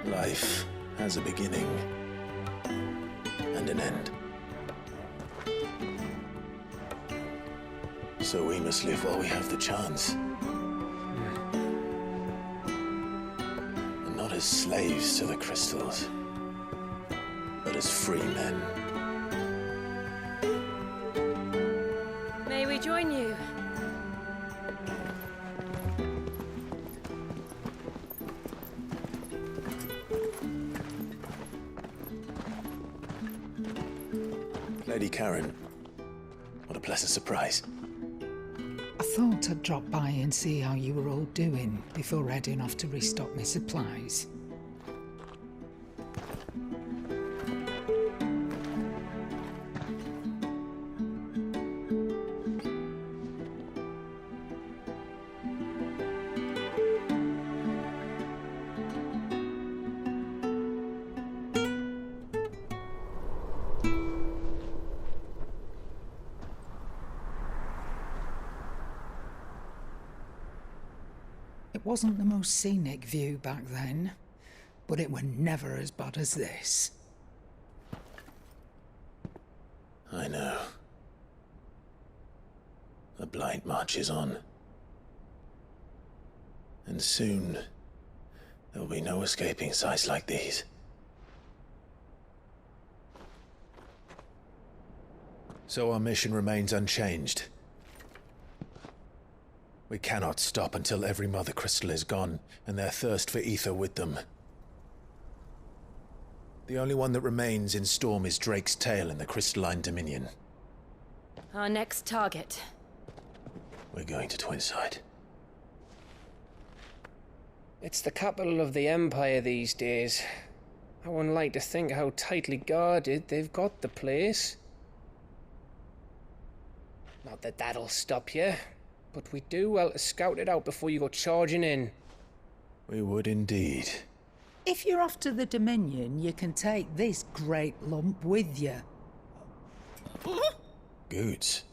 Life has a beginning and an end. So we must live while we have the chance. And not as slaves to the crystals, but as free men. May we join you? Lady Karen, what a pleasant surprise. I thought I'd drop by and see how you were all doing before heading off to restock my supplies. It wasn't the most scenic view back then, but it were never as bad as this. I know. The blight marches on. And soon, there'll be no escaping sights like these. So our mission remains unchanged. We cannot stop until every Mother Crystal is gone, and their thirst for ether with them. The only one that remains in Storm is Drake's Tail in the Crystalline Dominion. Our next target. We're going to Twinside. It's the capital of the Empire these days. I wouldn't like to think how tightly guarded they've got the place. Not that that'll stop you. But we do well to scout it out before you go charging in. We would indeed. If you're off to the Dominion, you can take this great lump with you. Goods.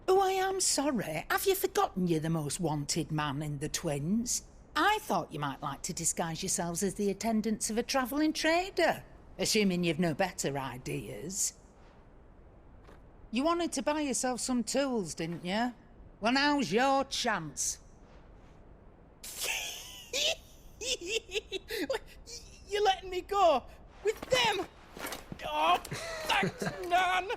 Oh, I am sorry. Have you forgotten you're the most wanted man in the Twins? I thought you might like to disguise yourselves as the attendants of a travelling trader, assuming you've no better ideas. You wanted to buy yourself some tools, didn't you? Well, now's your chance. You're letting me go with them? Oh, thanks, Nan.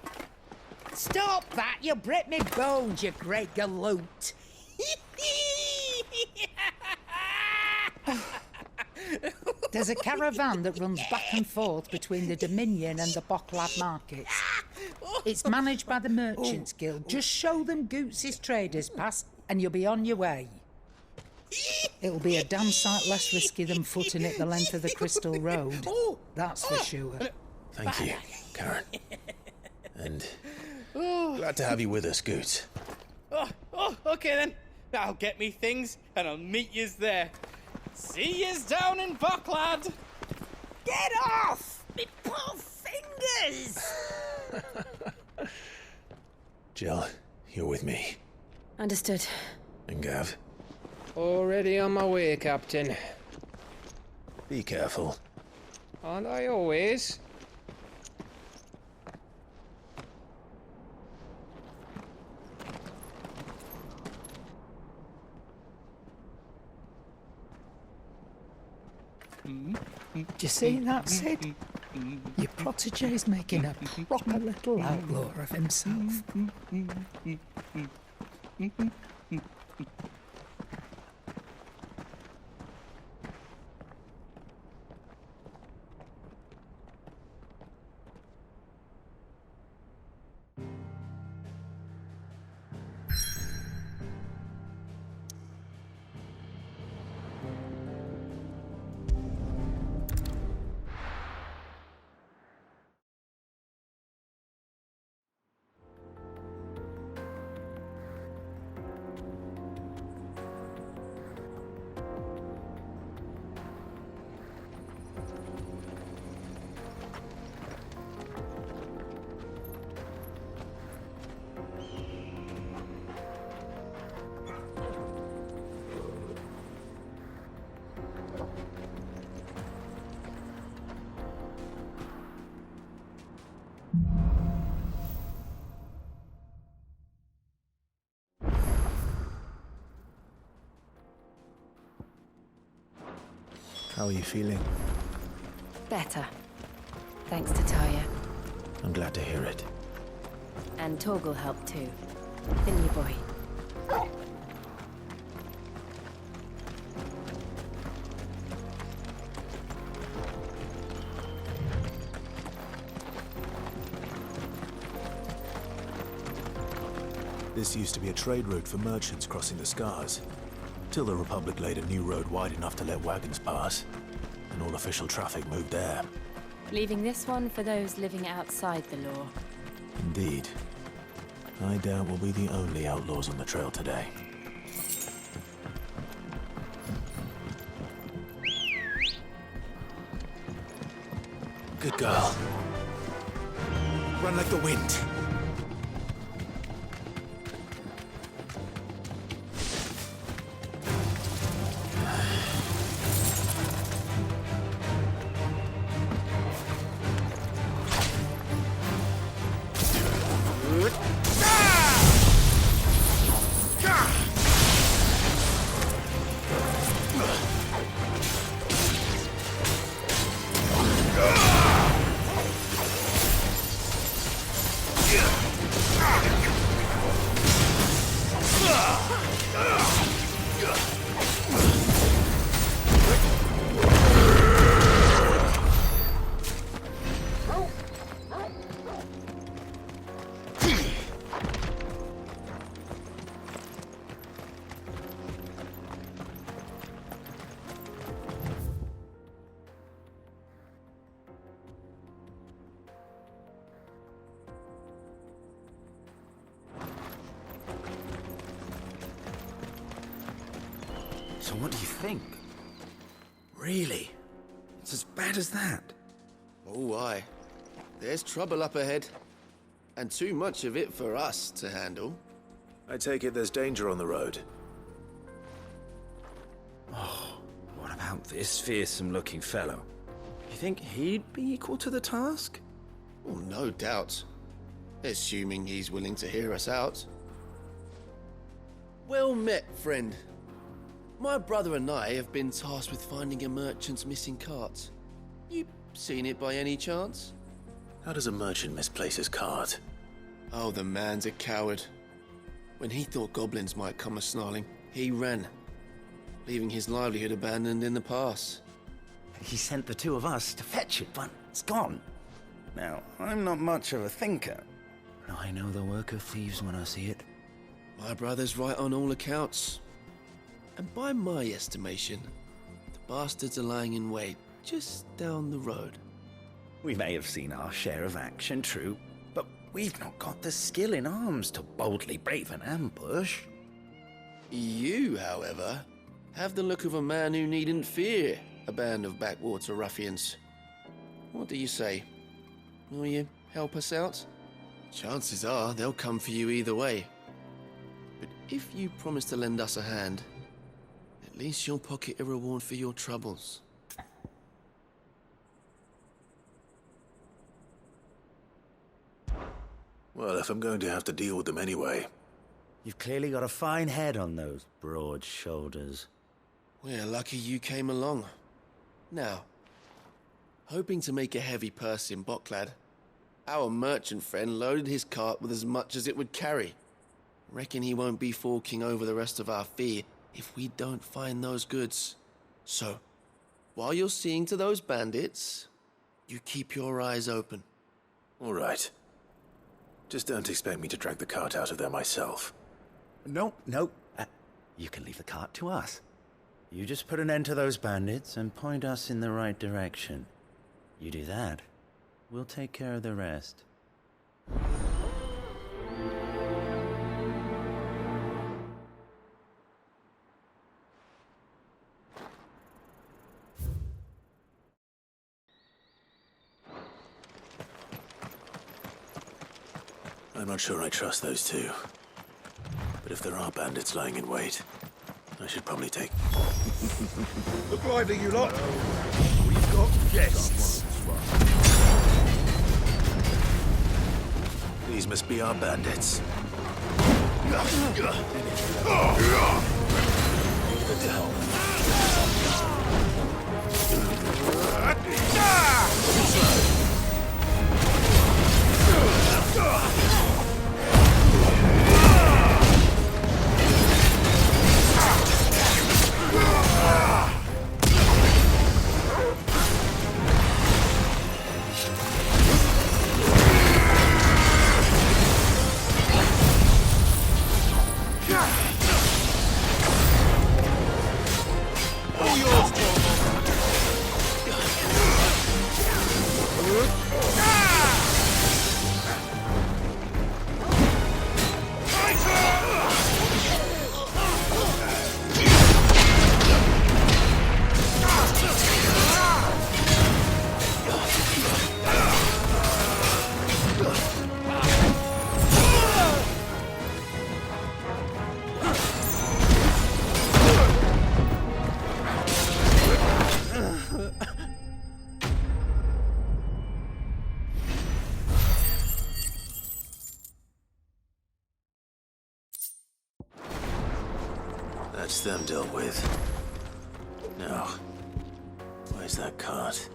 Stop that! You break me bones, you great galoot. There's a caravan that runs back and forth between the Dominion and the Bocklad markets. It's managed by the Merchants Guild. Just show them Goots' traders pass and you'll be on your way. It'll be a damn sight less risky than footing it the length of the Crystal Road. That's for sure. Thank you, Karen. And glad to have you with us, Goots. Okay then. I'll get me things and I'll meet yous there. See yous down in Bocklad. Get off! Me poor fingers! Jill, you're with me. Understood. And Gav? Already on my way, Captain. Be careful. Aren't I always? Do you see that, Sid? Your protege's making a proper little outlaw of himself. How are you feeling? Better. Thanks to Taya. I'm glad to hear it. And Torgal helped too. Didn't you, boy? This used to be a trade route for merchants crossing the Scars, till the Republic laid a new road wide enough to let wagons pass, and all official traffic moved there. Leaving this one for those living outside the law. Indeed. I doubt we'll be the only outlaws on the trail today. Good girl. Run like the wind. So what do you think? Really? It's as bad as that? Oh, aye. There's trouble up ahead. And too much of it for us to handle. I take it there's danger on the road. Oh, what about this fearsome-looking fellow? You think he'd be equal to the task? Well, no doubt. Assuming he's willing to hear us out. Well met, friend. My brother and I have been tasked with finding a merchant's missing cart. You seen it by any chance? How does a merchant misplace his cart? Oh, the man's a coward. When he thought goblins might come a-snarling, he ran, leaving his livelihood abandoned in the pass. He sent the two of us to fetch it, but it's gone. Now, I'm not much of a thinker. I know the work of thieves when I see it. My brother's right on all accounts. And by my estimation, the bastards are lying in wait just down the road. We may have seen our share of action, true, but we've not got the skill in arms to boldly brave an ambush. You, however, have the look of a man who needn't fear a band of backwater ruffians. What do you say? Will you help us out? Chances are they'll come for you either way. But if you promise to lend us a hand, at least you'll pocket a reward for your troubles. Well, if I'm going to have to deal with them anyway. You've clearly got a fine head on those broad shoulders. We're lucky you came along. Now, hoping to make a heavy purse in Bocklad, our merchant friend loaded his cart with as much as it would carry. Reckon he won't be forking over the rest of our fee if we don't find those goods. So, while you're seeing to those bandits, you keep your eyes open. All right. Just don't expect me to drag the cart out of there myself. No. You can leave the cart to us. You just put an end to those bandits and point us in the right direction. You do that, we'll take care of the rest. I'm not sure I trust those two. But if there are bandits lying in wait, I should probably take... Look lively, you lot! We've got guests! These must be our bandits. That's them dealt with. Now, where's that cart?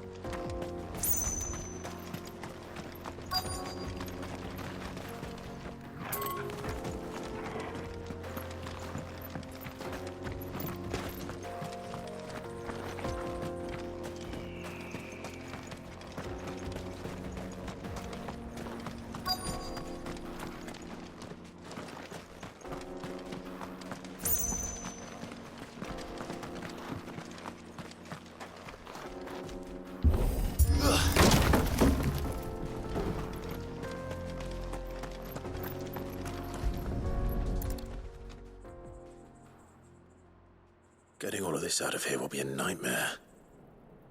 Getting all of this out of here will be a nightmare.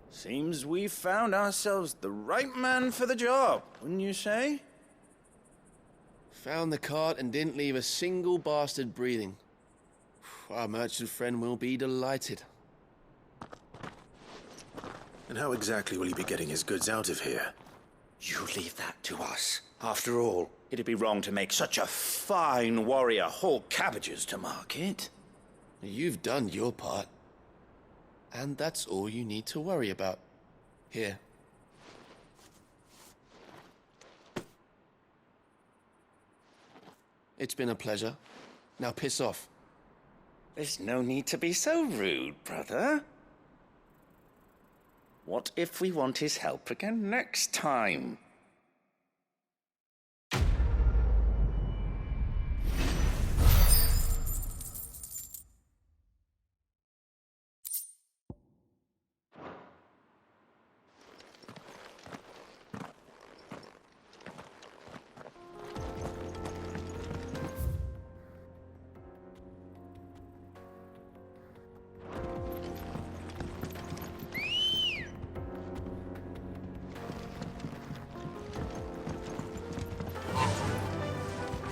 Seems we've found ourselves the right man for the job, wouldn't you say? Found the cart and didn't leave a single bastard breathing. Our merchant friend will be delighted. And how exactly will he be getting his goods out of here? You leave that to us. After all, it'd be wrong to make such a fine warrior haul cabbages to market. You've done your part. And that's all you need to worry about. Here. It's been a pleasure. Now piss off. There's no need to be so rude, brother. What if we want his help again next time?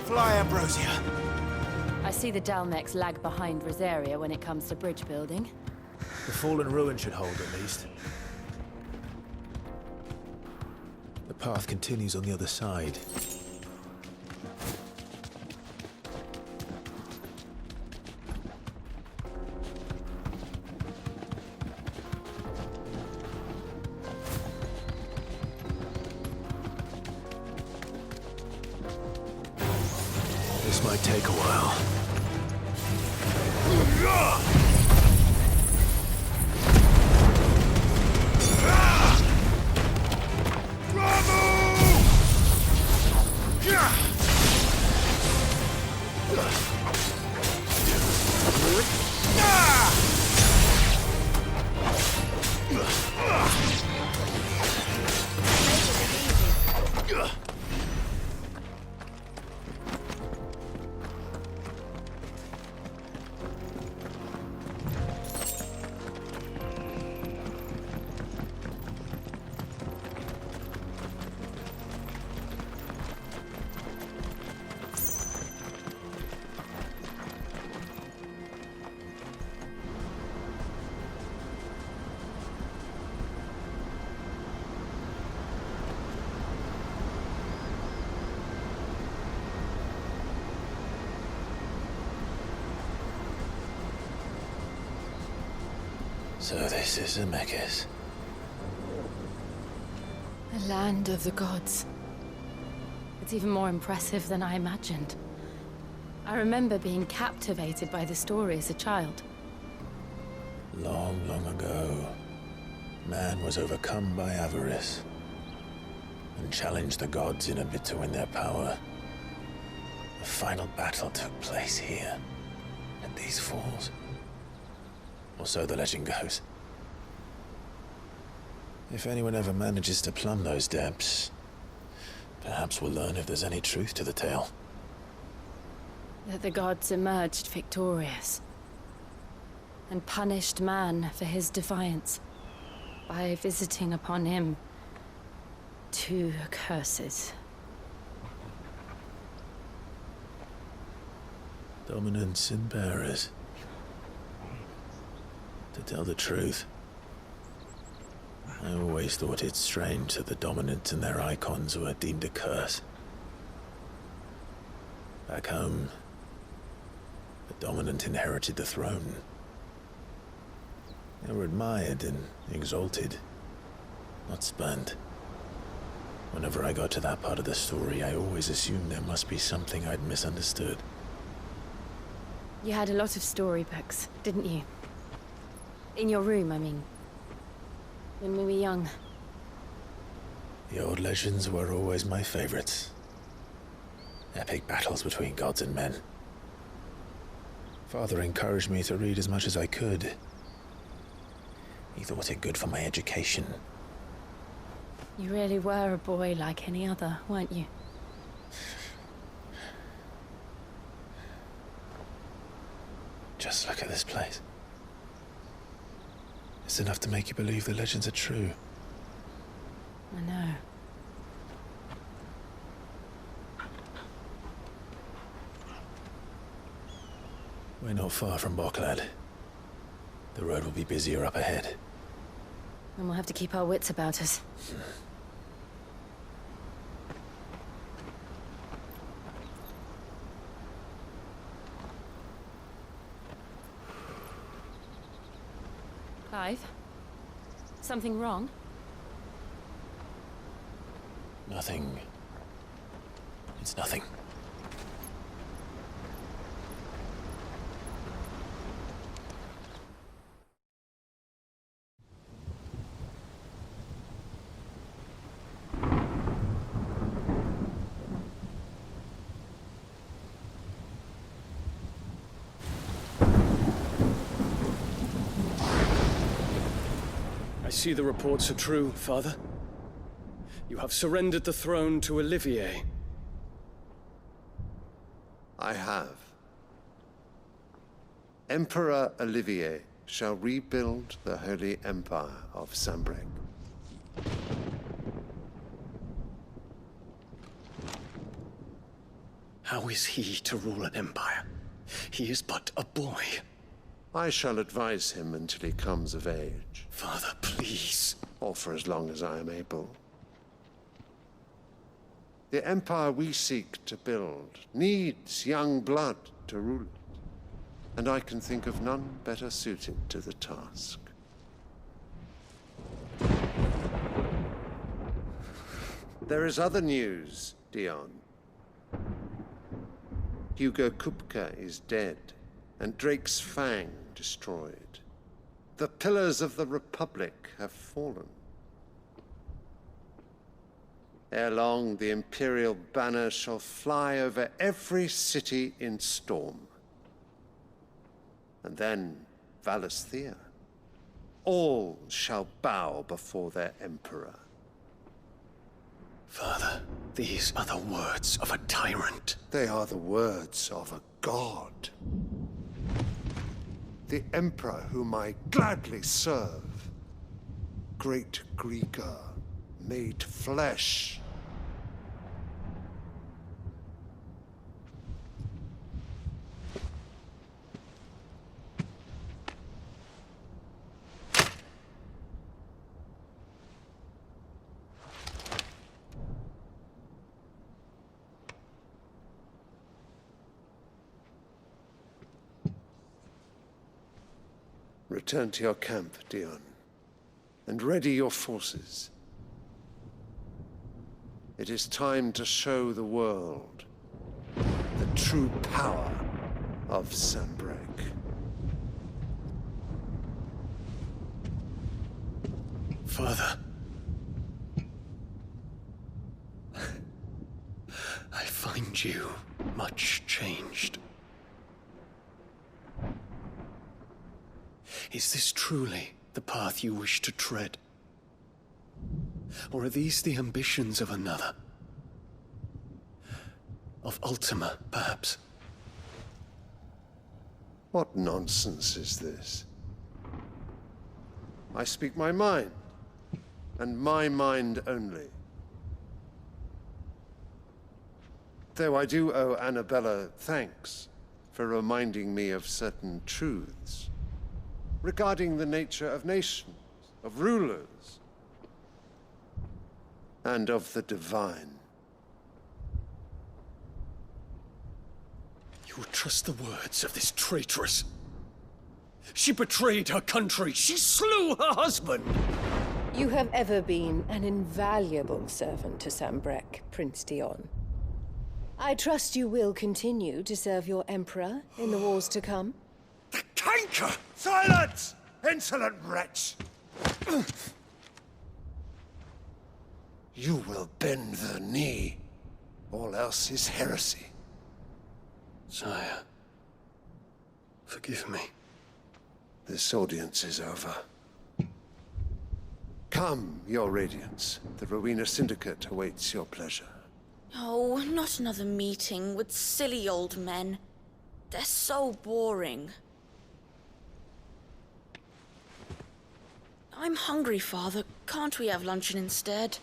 Fly, Ambrosia. I see the Dalmex lag behind Rosaria when it comes to bridge building. The fallen ruin should hold, at least. The path continues on the other side. This might take a while. So this is Zemeckis. The land of the gods. It's even more impressive than I imagined. I remember being captivated by the story as a child. Long, long ago, man was overcome by avarice and challenged the gods in a bid to win their power. The final battle took place here, at these falls. Or so the legend goes. If anyone ever manages to plumb those depths, perhaps we'll learn if there's any truth to the tale. That the gods emerged victorious and punished man for his defiance by visiting upon him 2 curses. Dominants and bearers. To tell the truth, I always thought it strange that the dominant and their icons were deemed a curse. Back home, the dominant inherited the throne, They were admired and exalted, not spurned. Whenever I got to that part of the story, I always assumed there must be something I'd misunderstood. You had a lot of storybooks, didn't you? In your room, I mean. When we were young. The old legends were always my favorites. Epic battles between gods and men. Father encouraged me to read as much as I could. He thought it good for my education. You really were a boy like any other, weren't you? Just look at this place. It's enough to make you believe the legends are true. I know. We're not far from Boklad. The road will be busier up ahead. And we'll have to keep our wits about us. Clive? Something wrong? Nothing. It's nothing. I see the reports are true, Father. You have surrendered the throne to Olivier. I have. Emperor Olivier shall rebuild the Holy Empire of Sanbreque. How is he to rule an empire? He is but a boy. I shall advise him until he comes of age. Father, please. Or for as long as I am able. The empire we seek to build needs young blood to rule it, and I can think of none better suited to the task. There is other news, Dion. Hugo Kupka is dead, and Drake's Fang destroyed. The pillars of the Republic have fallen. Ere long, the Imperial banner shall fly over every city in storm. And then, Valisthea. All shall bow before their Emperor. Father, these are the words of a tyrant. They are the words of a god. The Emperor whom I gladly serve. Great Greeker, made flesh. Return to your camp, Dion, and ready your forces. It is time to show the world the true power of Sanbreque. Father. I find you much changed. Is this truly the path you wish to tread? Or are these the ambitions of another? Of Ultima, perhaps? What nonsense is this? I speak my mind, and my mind only. Though I do owe Annabella thanks for reminding me of certain truths regarding the nature of nations, of rulers, and of the divine. You would trust the words of this traitress? She betrayed her country. She slew her husband. You have ever been an invaluable servant to Sambrek, Prince Dion. I trust you will continue to serve your Emperor in the wars to come. The canker! Silence! Insolent wretch! You will bend the knee. All else is heresy. Sire, forgive me. This audience is over. Come, Your Radiance. The Rowena Syndicate awaits your pleasure. Oh, not another meeting with silly old men. They're so boring. I'm hungry, Father. Can't we have luncheon instead?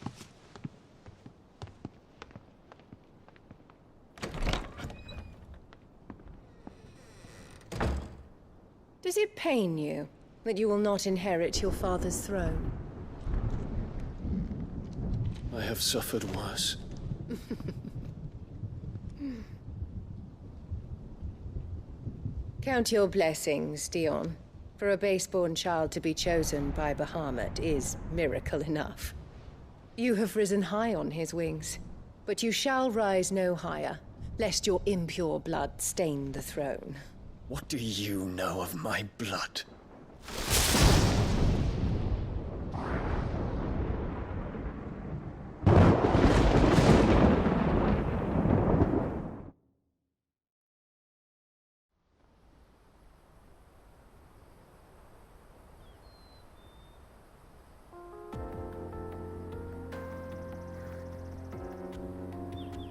Does it pain you that you will not inherit your father's throne? I have suffered worse. Count your blessings, Dion. For a base-born child to be chosen by Bahamut is miracle enough. You have risen high on his wings, but you shall rise no higher, lest your impure blood stain the throne. What do you know of my blood?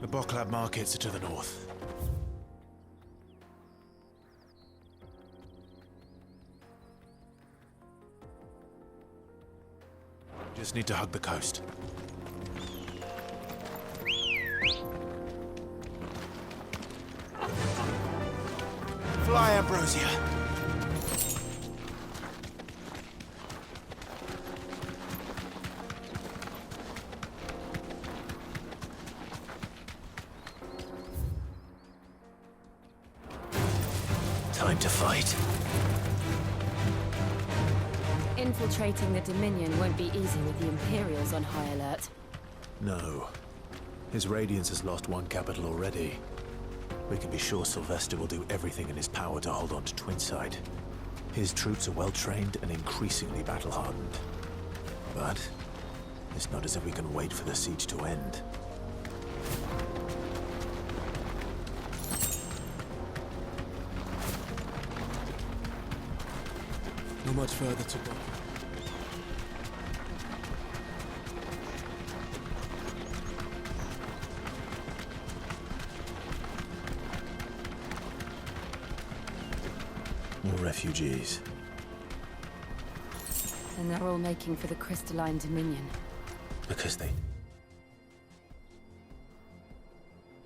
The Boklab markets are to the north. Just need to hug the coast. Fly, Ambrosia! Time to fight. Infiltrating the Dominion won't be easy with the Imperials on high alert. No. His Radiance has lost one capital already. We can be sure Sylvester will do everything in his power to hold on to Twinside. His troops are well-trained and increasingly battle-hardened. But it's not as if we can wait for the siege to end. Not much further to go. More refugees. And they're all making for the Crystalline Dominion. Because they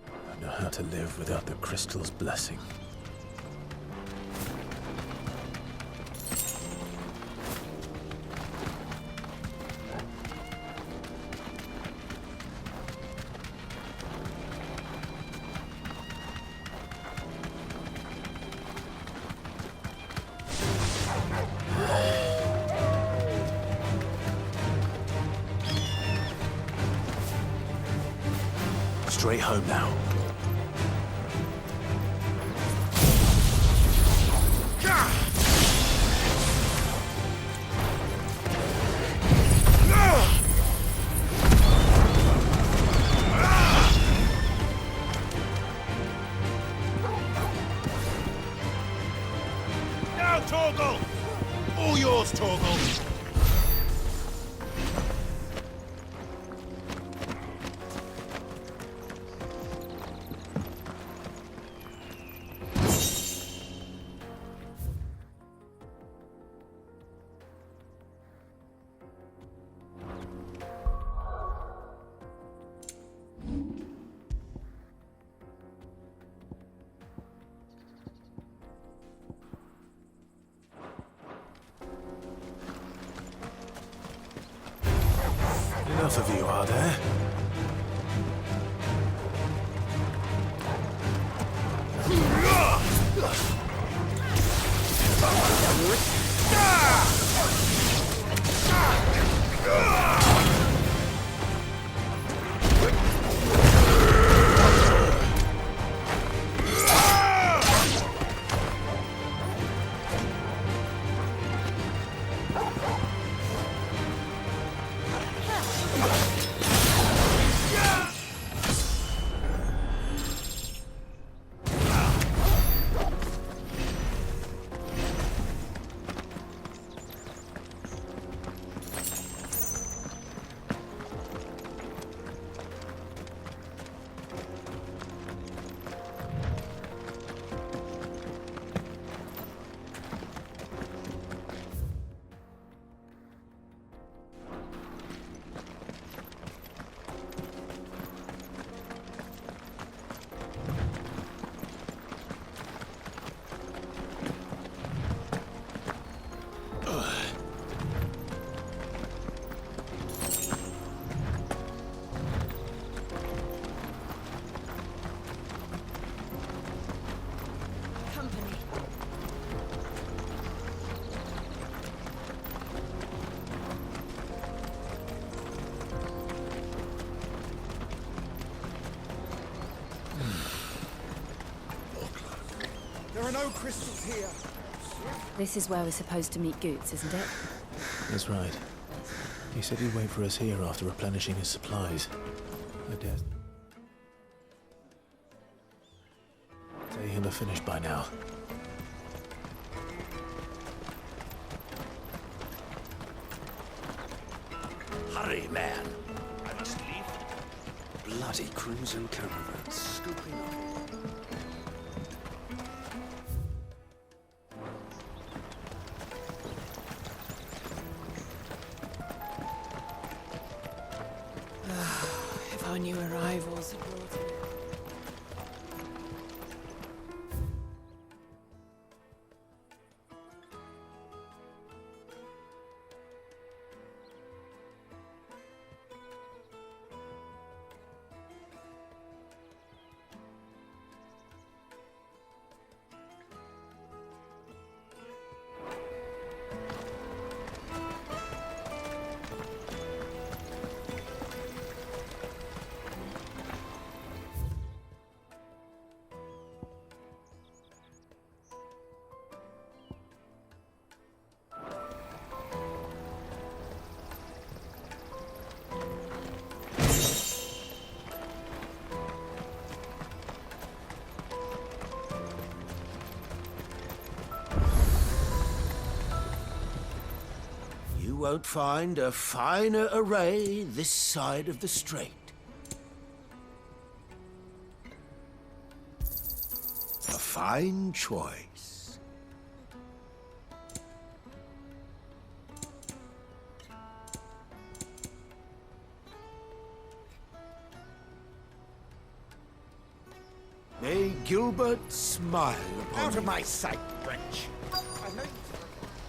don't know how to live without the crystal's blessing. Straight home now. Now, Torgal! All yours, Torgal! Enough of you, are there? are no crystals here. This is where we're supposed to meet Goots, isn't it? That's right. He said he'd wait for us here after replenishing his supplies. I dare say he'll have finished by now. Hurry, man. I must leave. Bloody crimson caravan scooping up. If our new arrivals had brought him. You won't find a finer array this side of the strait. A fine choice. May Gilbert smile upon Out of you. my sight, wretch.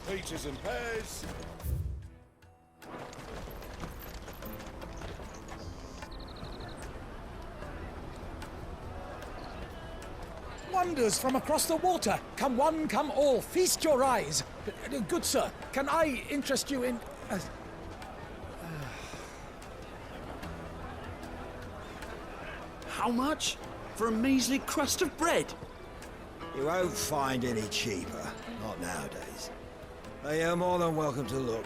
Peaches and pears. Wonders from across the water. Come one, come all. Feast your eyes. Good sir, can I interest you in... How much? For a measly crust of bread? You won't find any cheaper. Not nowadays. But you're more than welcome to look.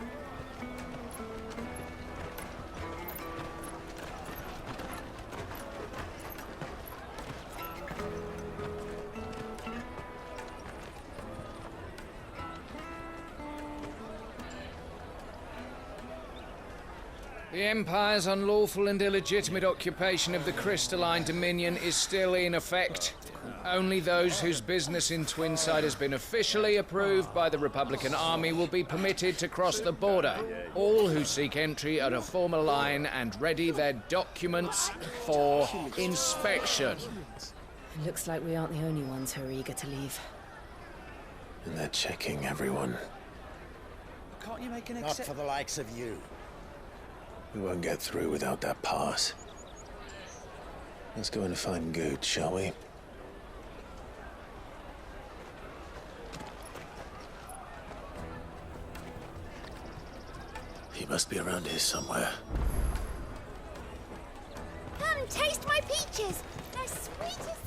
The Empire's unlawful and illegitimate occupation of the crystalline dominion is still in effect. Only those whose business in Twinside has been officially approved by the Republican Army will be permitted to cross the border. All who seek entry are to form a line and ready their documents for inspection. It looks like we aren't the only ones who are eager to leave. And they're checking everyone. Can't you make an Not for the likes of you. We won't get through without that pass. Let's go and find Good, shall we? He must be around here somewhere. Come, taste my peaches. They're sweet as...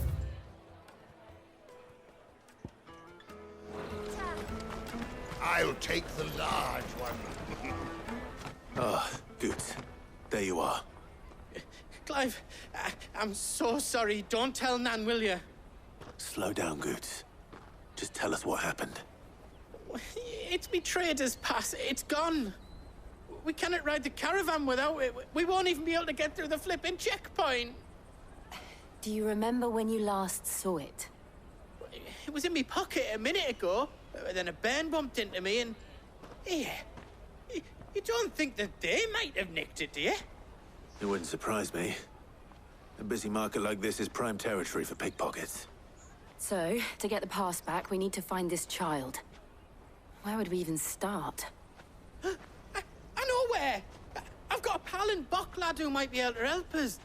I'll take the large one. Ah, Good. There you are. Clive, I'm so sorry. Don't tell Nan, will you? Slow down, Good. Just tell us what happened. It's me trader's pass. It's gone. We cannot ride the caravan without it. We won't even be able to get through the flipping checkpoint. Do you remember when you last saw it? It was in my pocket a minute ago. Then a bairn bumped into me and... Here. You don't think that they might have nicked it, do you? It wouldn't surprise me. A busy market like this is prime territory for pickpockets. So, to get the pass back, we need to find this child. Where would we even start? I know where! I've got a pal in Bock lad who might be able to help us.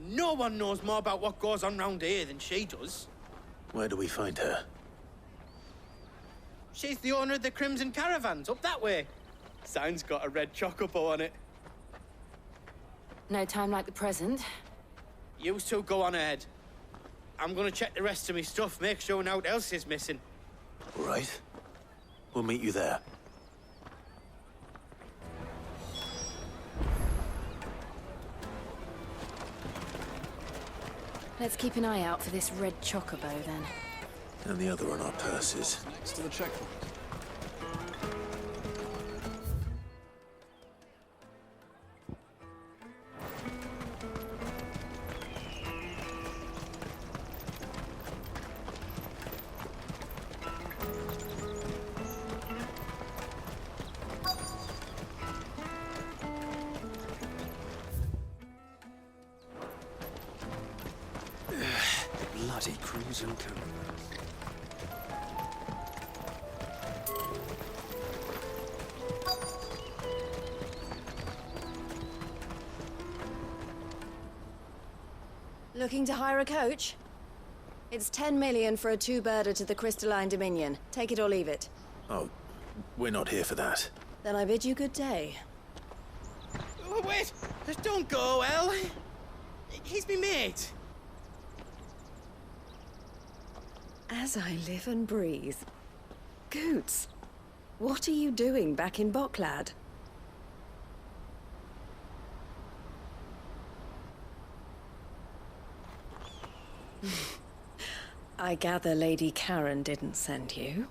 No one knows more about what goes on round here than she does. Where do we find her? She's the owner of the Crimson Caravans, up that way. Sign's got a red chocobo on it. No time like the present. You two go on ahead. I'm gonna check the rest of my stuff, make sure naught else is missing. All right. We'll meet you there. Let's keep an eye out for this red chocobo, then. And the other on our purses. Next to the checkpoint. Bloody crimson camera. Looking to hire a coach? It's 10 million for a two-birder to the Crystalline Dominion. Take it or leave it. Oh, we're not here for that. Then I bid you good day. Oh, wait! Don't go, El. He's me mate. As I live and breathe. Goots, what are you doing back in Bocklad? I gather Lady Karen didn't send you.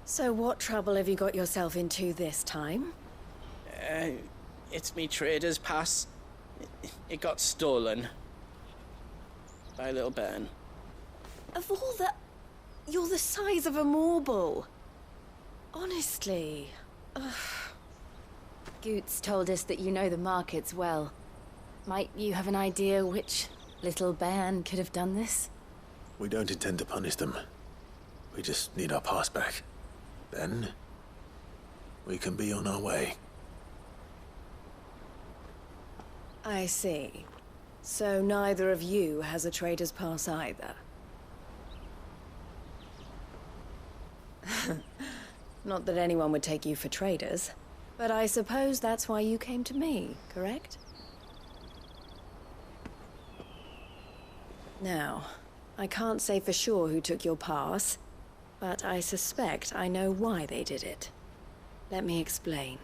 So what trouble have you got yourself into this time? It's me trader's pass. It got stolen. By a little bairn. Of all the... You're the size of a marble. Honestly. Ugh. Goots told us that you know the markets well. Might you have an idea which little bairn could have done this? We don't intend to punish them. We just need our pass back. Then, we can be on our way. I see. So neither of you has a trader's pass either. Not that anyone would take you for traders, but I suppose that's why you came to me, correct? Now, I can't say for sure who took your pass, but I suspect I know why they did it. Let me explain.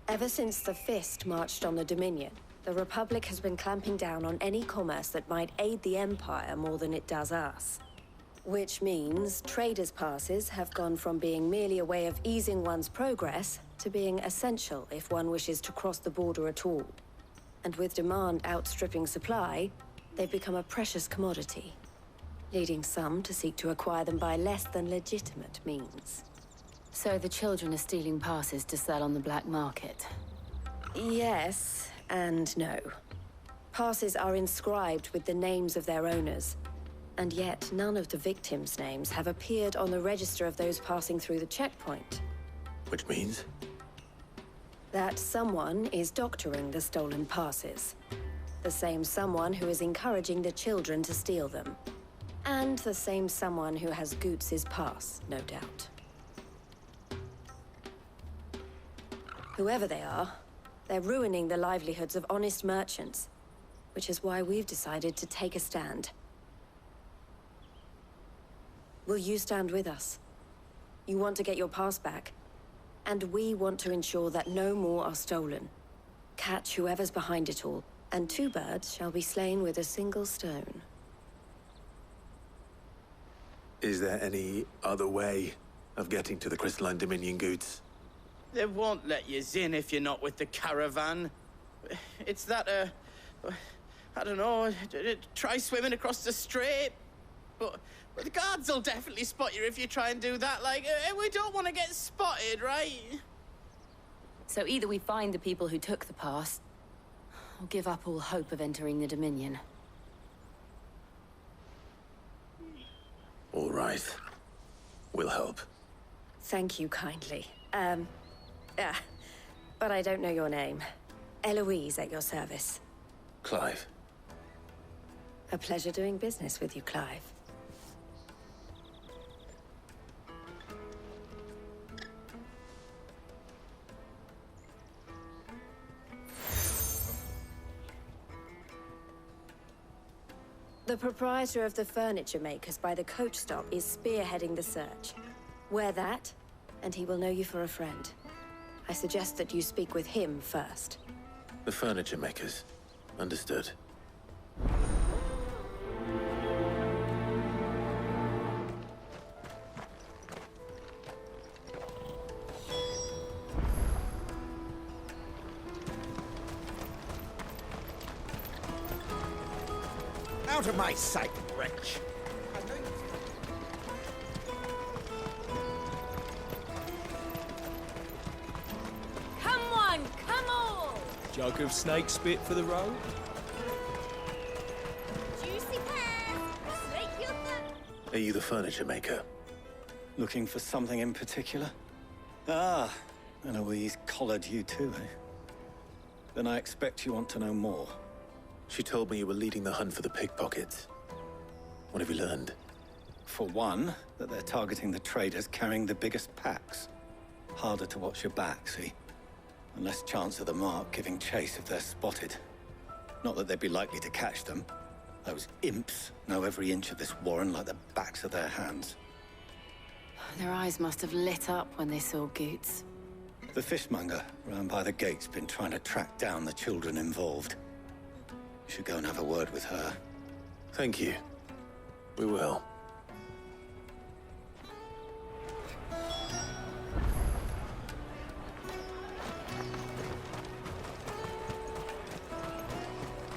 Ever since the Fist marched on the Dominion, the Republic has been clamping down on any commerce that might aid the Empire more than it does us. Which means traders' passes have gone from being merely a way of easing one's progress to being essential if one wishes to cross the border at all. And with demand outstripping supply, they've become a precious commodity, leading some to seek to acquire them by less than legitimate means. So the children are stealing passes to sell on the black market? Yes, and no. Passes are inscribed with the names of their owners, and yet none of the victims' names have appeared on the register of those passing through the checkpoint. Which means? That someone is doctoring the stolen passes. The same someone who is encouraging the children to steal them. And the same someone who has Goots' pass, no doubt. Whoever they are, they're ruining the livelihoods of honest merchants, which is why we've decided to take a stand. Will you stand with us? You want to get your pass back, and we want to ensure that no more are stolen. Catch whoever's behind it all, and two birds shall be slain with a single stone. Is there any other way of getting to the Crystalline Dominion, Goots? They won't let you in if you're not with the caravan. It's that, I don't know, try swimming across the strait. But the guards will definitely spot you if you try and do that. Like, we don't want to get spotted, right? So either we find the people who took the pass, or give up all hope of entering the Dominion. All right. We'll help. Thank you kindly. Ah, but I don't know your name. Eloise at your service. Clive. A pleasure doing business with you, Clive. The proprietor of the furniture makers by the coach stop is spearheading the search. Wear that, and he will know you for a friend. I suggest that you speak with him first. The furniture makers. Understood. Out of my sight, wretch! Come on, come on! Jug of snake spit for the road? Juicy pears! Snake your thumb! Are you the furniture maker? Looking for something in particular? Ah, Eloise collared you too, eh? Then I expect you want to know more. She told me you were leading the hunt for the pickpockets. What have you learned? For one, that they're targeting the traders carrying the biggest packs. Harder to watch your back, see? And less chance of the mark giving chase if they're spotted. Not that they'd be likely to catch them. Those imps know every inch of this warren like the backs of their hands. Their eyes must have lit up when they saw Goots. The fishmonger round by the gate's been trying to track down the children involved. You should go and have a word with her. Thank you. We will.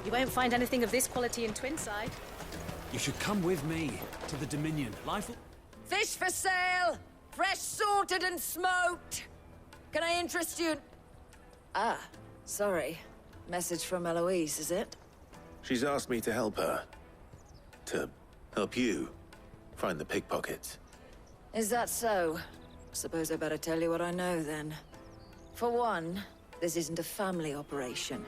You won't find anything of this quality in Twinside. You should come with me to the Dominion. Life will... Fish for sale! Fresh sorted and smoked! Can I interest you in... Ah, sorry. Message from Eloise, is it? She's asked me to help her. To help you find the pickpockets. Is that so? Suppose I better tell you what I know, then. For one, this isn't a family operation.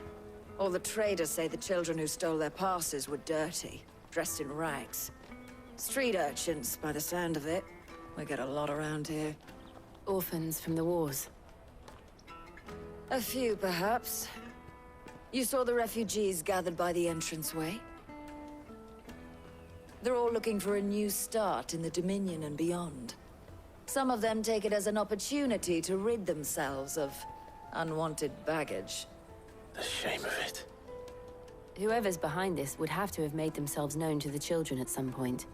All the traders say the children who stole their passes were dirty, dressed in rags. Street urchins, by the sound of it. We get a lot around here. Orphans from the wars. A few, perhaps. You saw the refugees gathered by the entranceway? They're all looking for a new start in the Dominion and beyond. Some of them take it as an opportunity to rid themselves of unwanted baggage. The shame of it. Whoever's behind this would have to have made themselves known to the children at some point.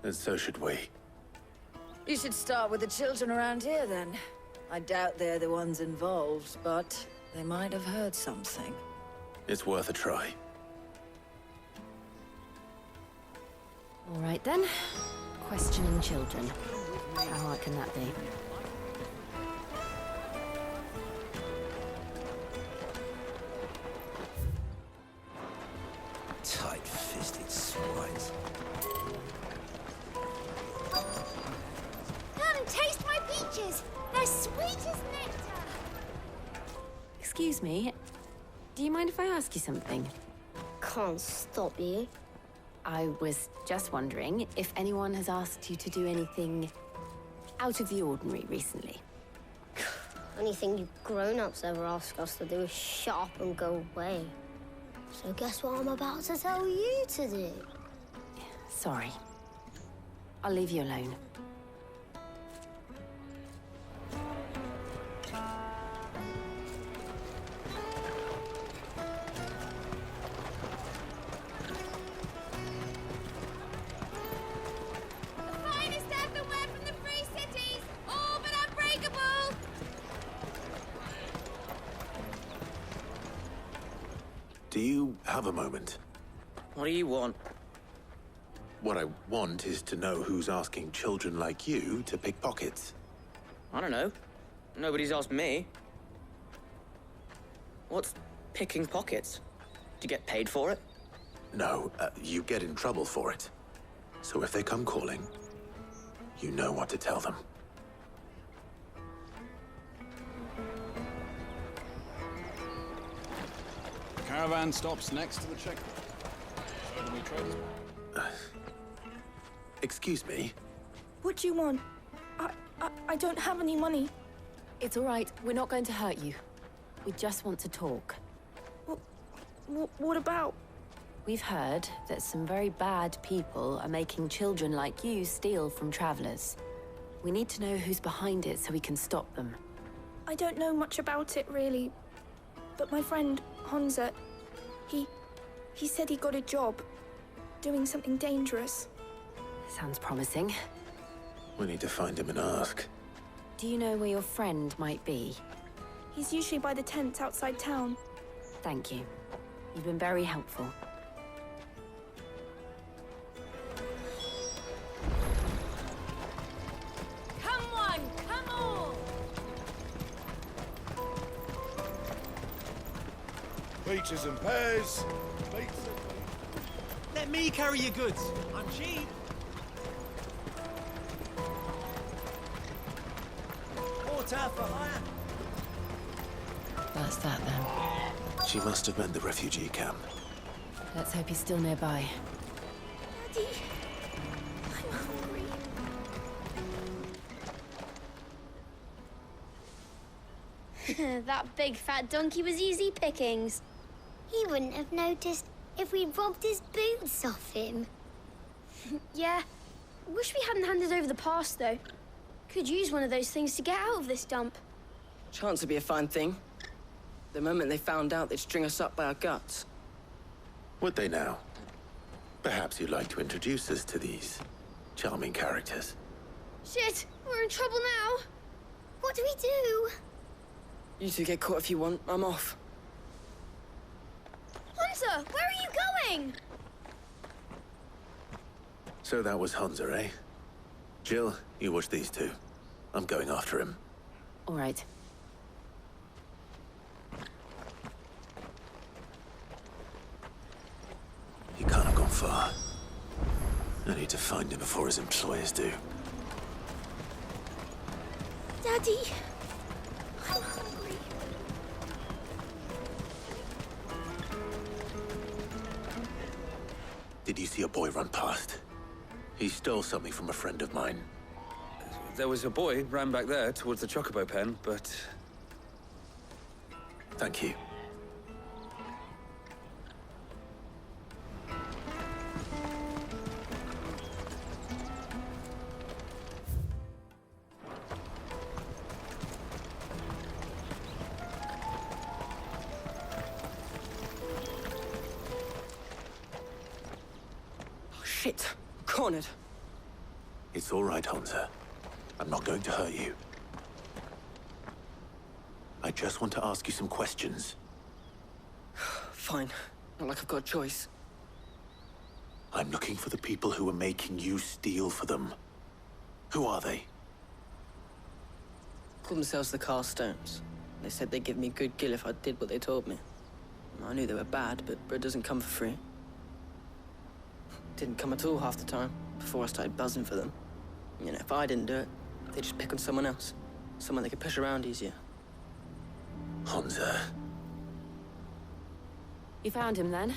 And so should we. You should start with the children around here, then. I doubt they're the ones involved, but they might have heard something. It's worth a try. All right, then. Questioning children. How hard can that be? Tight-fisted swines. Come and taste my peaches! They're sweet as nectar! Excuse me. Do you mind if I ask you something? Can't stop you. I was just wondering if anyone has asked you to do anything out of the ordinary recently. Anything you grown-ups ever ask us to do is shut up and go away. So guess what I'm about to tell you to do? Sorry. I'll leave you alone. Do you have a moment? What do you want? What I want is to know who's asking children like you to pick pockets. I don't know. Nobody's asked me. What's picking pockets? Do you get paid for it? No, you get in trouble for it. So if they come calling, you know what to tell them. Caravan stops next to the checkpoint. So do we traders. Excuse me? What do you want? I don't have any money. It's all right. We're not going to hurt you. We just want to talk. What about? We've heard that some very bad people are making children like you steal from travelers. We need to know who's behind it so we can stop them. I don't know much about it, really. But my friend, Hansa, he said he got a job doing something dangerous. Sounds promising. We need to find him and ask. Do you know where your friend might be? He's usually by the tents outside town. Thank you. You've been very helpful. Come on, come on! Peaches and pears. Let me carry your goods. I'm cheap. Water for hire. That's that then. She must have meant the refugee camp. Let's hope he's still nearby. Daddy, I'm hungry. That big fat donkey was easy pickings. He wouldn't have noticed if we'd robbed his boots off him. Yeah. Wish we hadn't handed over the pass, though. Could use one of those things to get out of this dump. Chance would be a fine thing. The moment they found out, they'd string us up by our guts. Would they now? Perhaps you'd like to introduce us to these charming characters. Shit, we're in trouble now. What do we do? You two get caught if you want. I'm off. Hunter, where are you going? So that was Hansa, eh? Jill, you watch these two. I'm going after him. All right. He can't have gone far. I need to find him before his employers do. Daddy, I'm hungry. Did you see a boy run past? He stole something from a friend of mine. There was a boy ran back there towards the Chocobo pen, but... Thank you. Shit! Cornered. It's all right, Hansa. I'm not going to hurt you. I just want to ask you some questions. Fine. Not like I've got a choice. I'm looking for the people who are making you steal for them. Who are they? Call themselves the Carstones. They said they'd give me good gill if I did what they told me. I knew they were bad, but bread doesn't come for free. Didn't come at all half the time, before I started buzzing for them. You know, if I didn't do it, they'd just pick on someone else. Someone they could push around easier. Hansa. You found him then?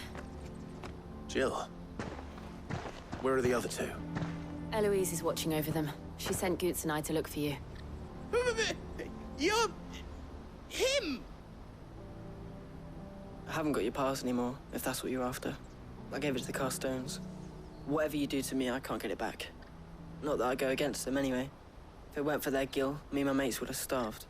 Jill. Where are the other two? Eloise is watching over them. She sent Goots and I to look for you. You're... him! I haven't got your pass anymore, if that's what you're after. I gave it to the Carstones. Whatever you do to me, I can't get it back. Not that I go against them anyway. If it weren't for their gill, me and my mates would have starved.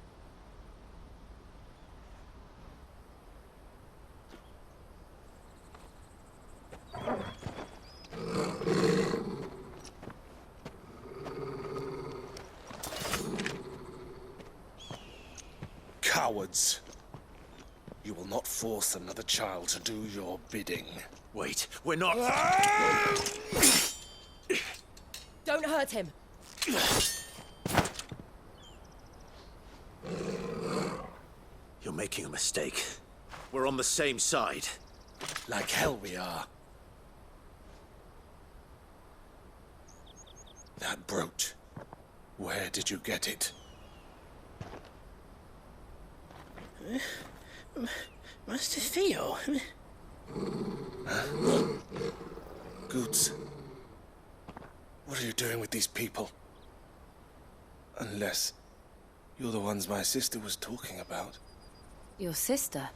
Cowards. You will not force another child to do your bidding. Wait, we're not... Don't hurt him. You're making a mistake. We're on the same side. Like hell we are. That brooch. Where did you get it? Master Theo, Goots, what are you doing with these people? Unless you're the ones my sister was talking about. Your sister?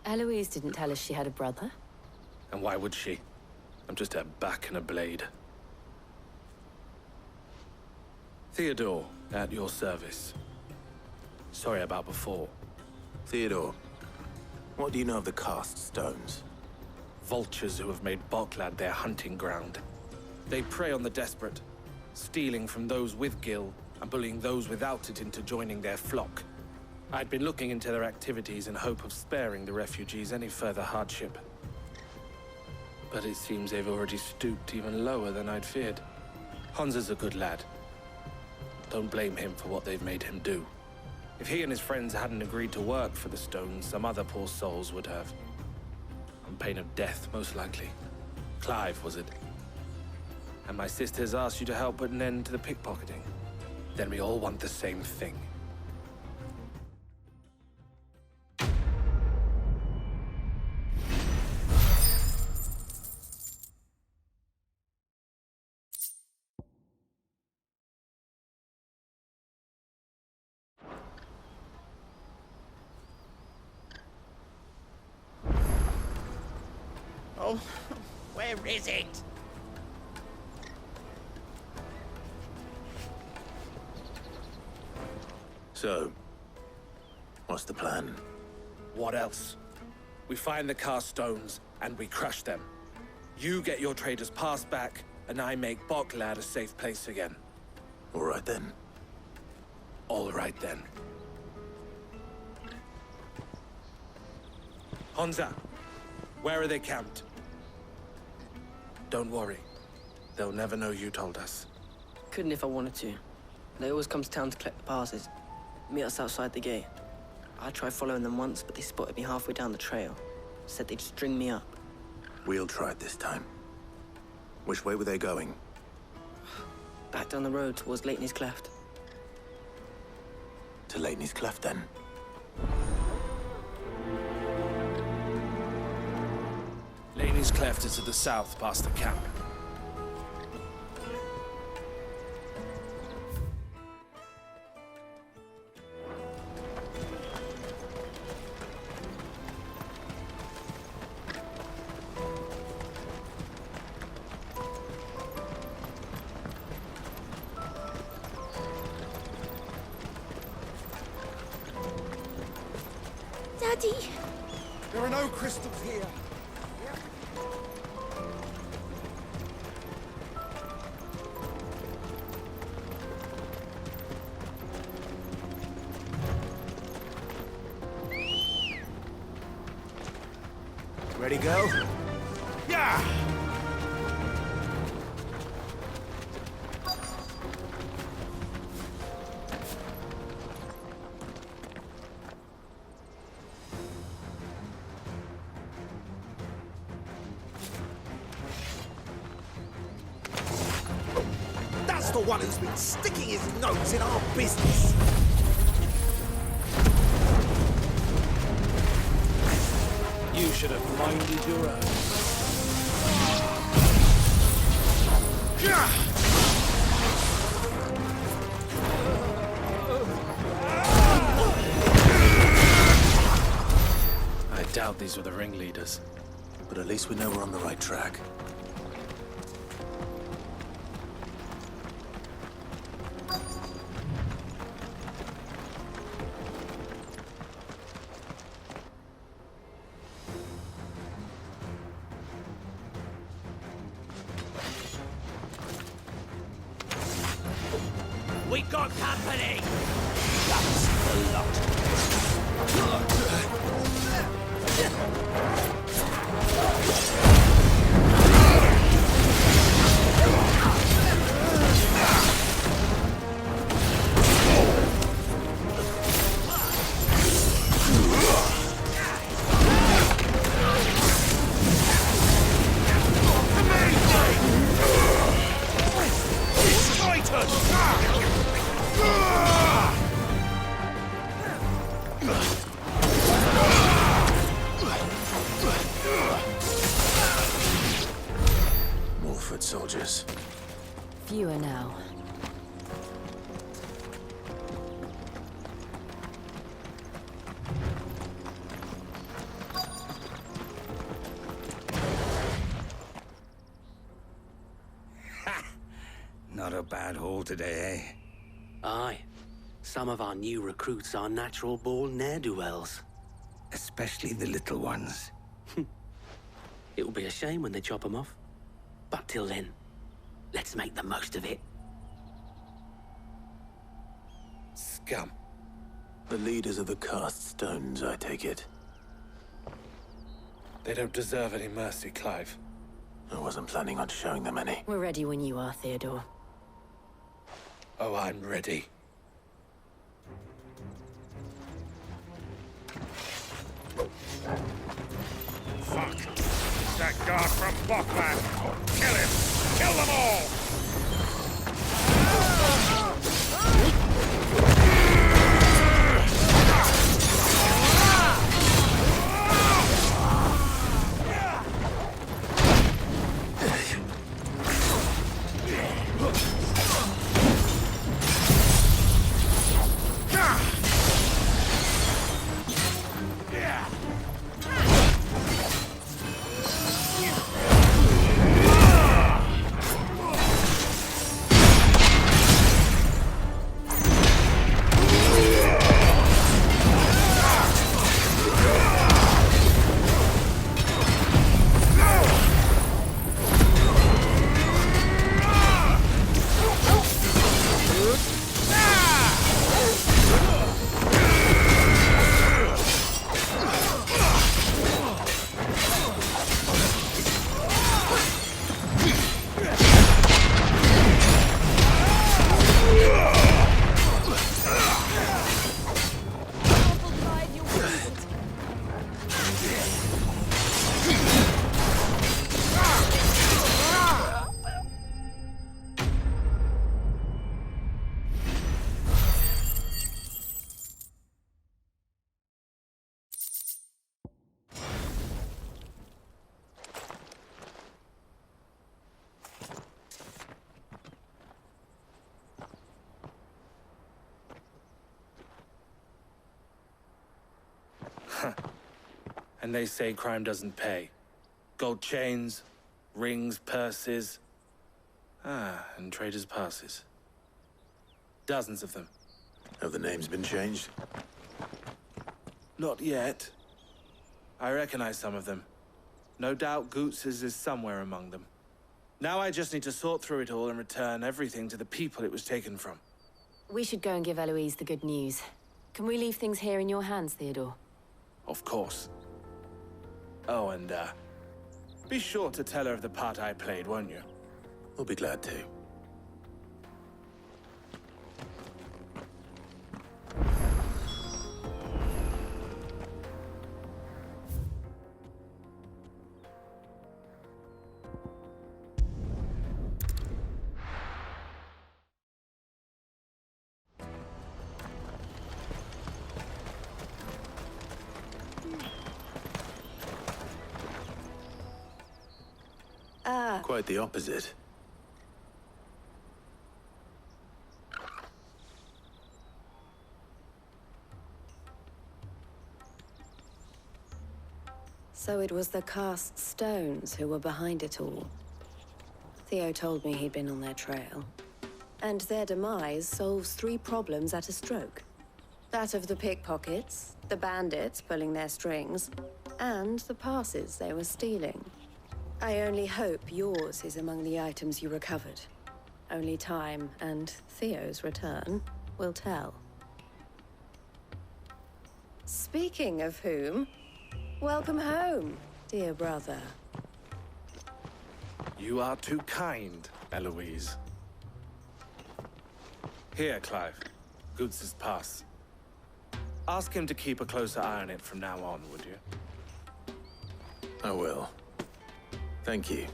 Eloise didn't tell us she had a brother. And why would she? I'm just her back and a blade. Theodore, at your service. Sorry about before. Theodore, what do you know of the cast stones? Vultures who have made Boklad their hunting ground. They prey on the desperate, stealing from those with gil and bullying those without it into joining their flock. I'd been looking into their activities in hope of sparing the refugees any further hardship. But it seems they've already stooped even lower than I'd feared. Hans is a good lad. Don't blame him for what they've made him do. If he and his friends hadn't agreed to work for the stones, some other poor souls would have. On pain of death, most likely. Clive, was it? And my sisters asked you to help put an end to the pickpocketing. Then we all want the same thing. Oh, where is it? So, what's the plan? What else? We find the cast stones, and we crush them. You get your traders passed back, and I make Boklad a safe place again. All right then. All right then. Honza, where are they camped? Don't worry. They'll never know you told us. Couldn't if I wanted to. They always come to town to collect the passes. Meet us outside the gate. I tried following them once, but they spotted me halfway down the trail. Said they'd string me up. We'll try it this time. Which way were they going? Back down the road towards Lateney's Cleft. To Lateney's Cleft, then? Laney's Cleft is to the south, past the camp. Daddy! There are no crystals here. Ready, go? Yeah! That's the one who's been sticking his nose in our business. You should have minded your own. I doubt these were the ringleaders. But at least we know we're on the right track. We got company! That's the lot. foot soldiers? Fewer now. Not a bad haul today, eh? Aye. Some of our new recruits are natural-born ne'er-do-wells. Especially the little ones. It will be a shame when they chop them off. But till then, let's make the most of it. Scum. The leaders of the cast stones, I take it. They don't deserve any mercy, Clive. I wasn't planning on showing them any. We're ready when you are, Theodore. Oh, I'm ready. Fuck! That guard from Bockland! Kill him! Kill them all! And they say crime doesn't pay. Gold chains, rings, purses. And traders' passes. Dozens of them. Have the names been changed? Not yet. I recognize some of them. No doubt Goots's is somewhere among them. Now I just need to sort through it all and return everything to the people it was taken from. We should go and give Eloise the good news. Can we leave things here in your hands, Theodore? Of course. Oh, and, be sure to tell her of the part I played, won't you? We'll be glad to. Quite the opposite. So it was the cast stones who were behind it all. Theo told me he'd been on their trail. And their demise solves 3 problems at a stroke. That of the pickpockets, the bandits pulling their strings, and the passes they were stealing. I only hope yours is among the items you recovered. Only time and Theo's return will tell. Speaking of whom, welcome home, dear brother. You are too kind, Eloise. Here, Clive. Goots's pass. Ask him to keep a closer eye on it from now on, would you? I will. Thank you.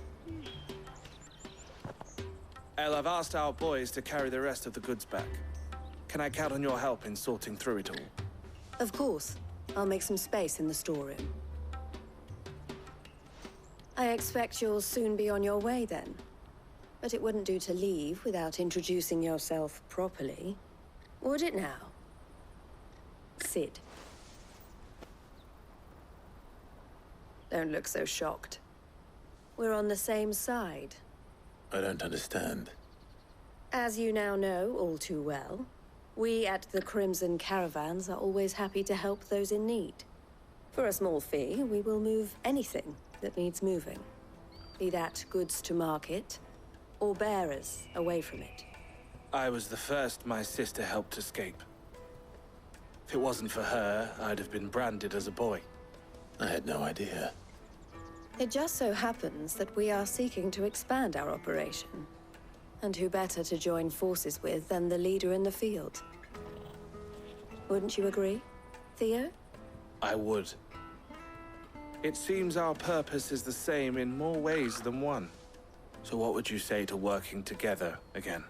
El, I've asked our boys to carry the rest of the goods back. Can I count on your help in sorting through it all? Of course. I'll make some space in the storeroom. I expect you'll soon be on your way then. But it wouldn't do to leave without introducing yourself properly. Would it now? Sid. Don't look so shocked. We're on the same side. I don't understand. As you now know all too well, we at the Crimson Caravans are always happy to help those in need. For a small fee, we will move anything that needs moving. Be that goods to market, or bearers away from it. I was the first my sister helped escape. If it wasn't for her, I'd have been branded as a boy. I had no idea. It just so happens that we are seeking to expand our operation. And who better to join forces with than the leader in the field? Wouldn't you agree, Theo? I would. It seems our purpose is the same in more ways than one. So what would you say to working together again?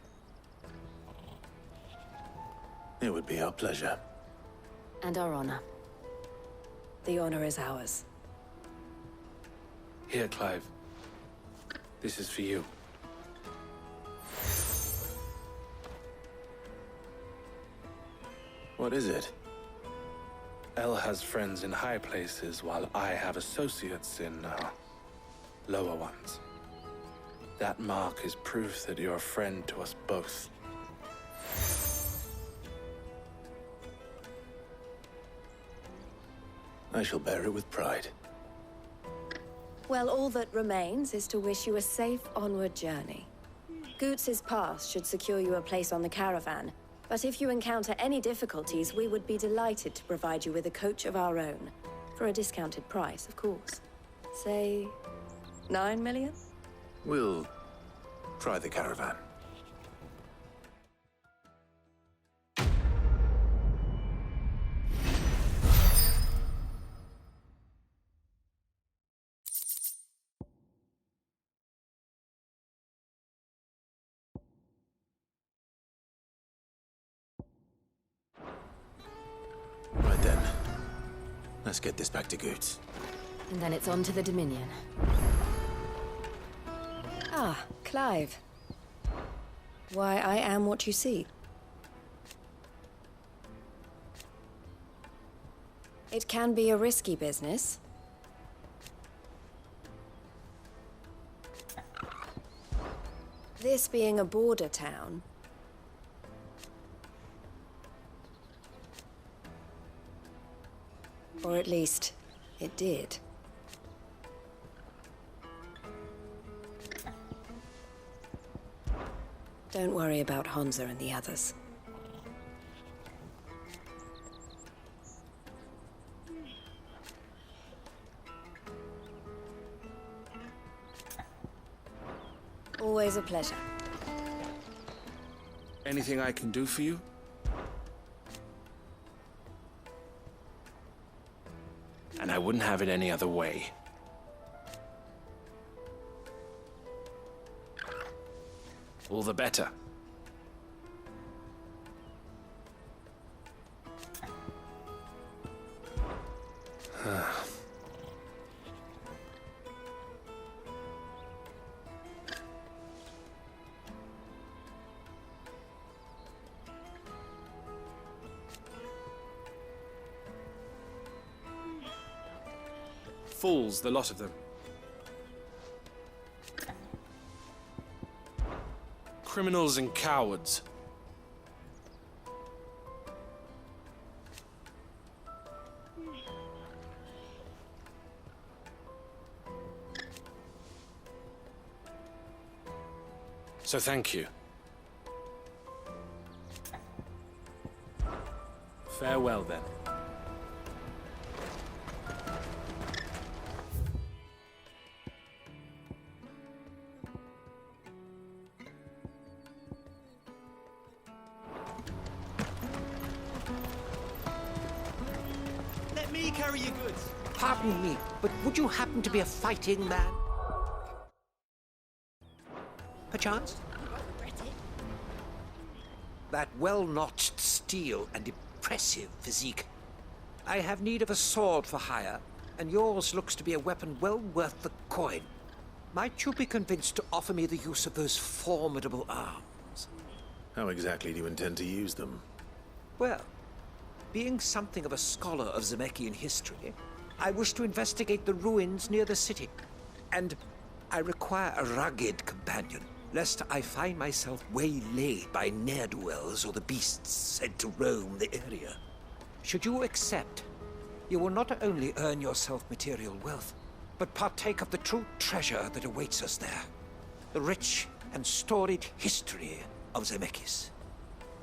It would be our pleasure. And our honor. The honor is ours. Here, Clive. This is for you. What is it? Elle has friends in high places, while I have associates in, lower ones. That mark is proof that you're a friend to us both. I shall bear it with pride. Well, all that remains is to wish you a safe onward journey. Goots's pass should secure you a place on the caravan, but if you encounter any difficulties, we would be delighted to provide you with a coach of our own. For a discounted price, of course. Say, 9 million? We'll try the caravan. Right then. Let's get this back to Goots. And then it's on to the Dominion. Ah, Clive. Why, I am what you see. It can be a risky business. This being a border town, or at least, it did. Don't worry about Honza and the others. Always a pleasure. Anything I can do for you? And I wouldn't have it any other way. All the better. Fools, the lot of them. Criminals and cowards. So thank you. Farewell then. Let me carry your goods. Pardon me, but would you happen to be a fighting man? Perchance? That well-notched steel and impressive physique. I have need of a sword for hire, and yours looks to be a weapon well worth the coin. Might you be convinced to offer me the use of those formidable arms? How exactly do you intend to use them? Well, being something of a scholar of Zemeckis history, I wish to investigate the ruins near the city. And I require a rugged companion, lest I find myself waylaid by ne'er-do-wells or the beasts said to roam the area. Should you accept, you will not only earn yourself material wealth, but partake of the true treasure that awaits us there. The rich and storied history of Zemeckis.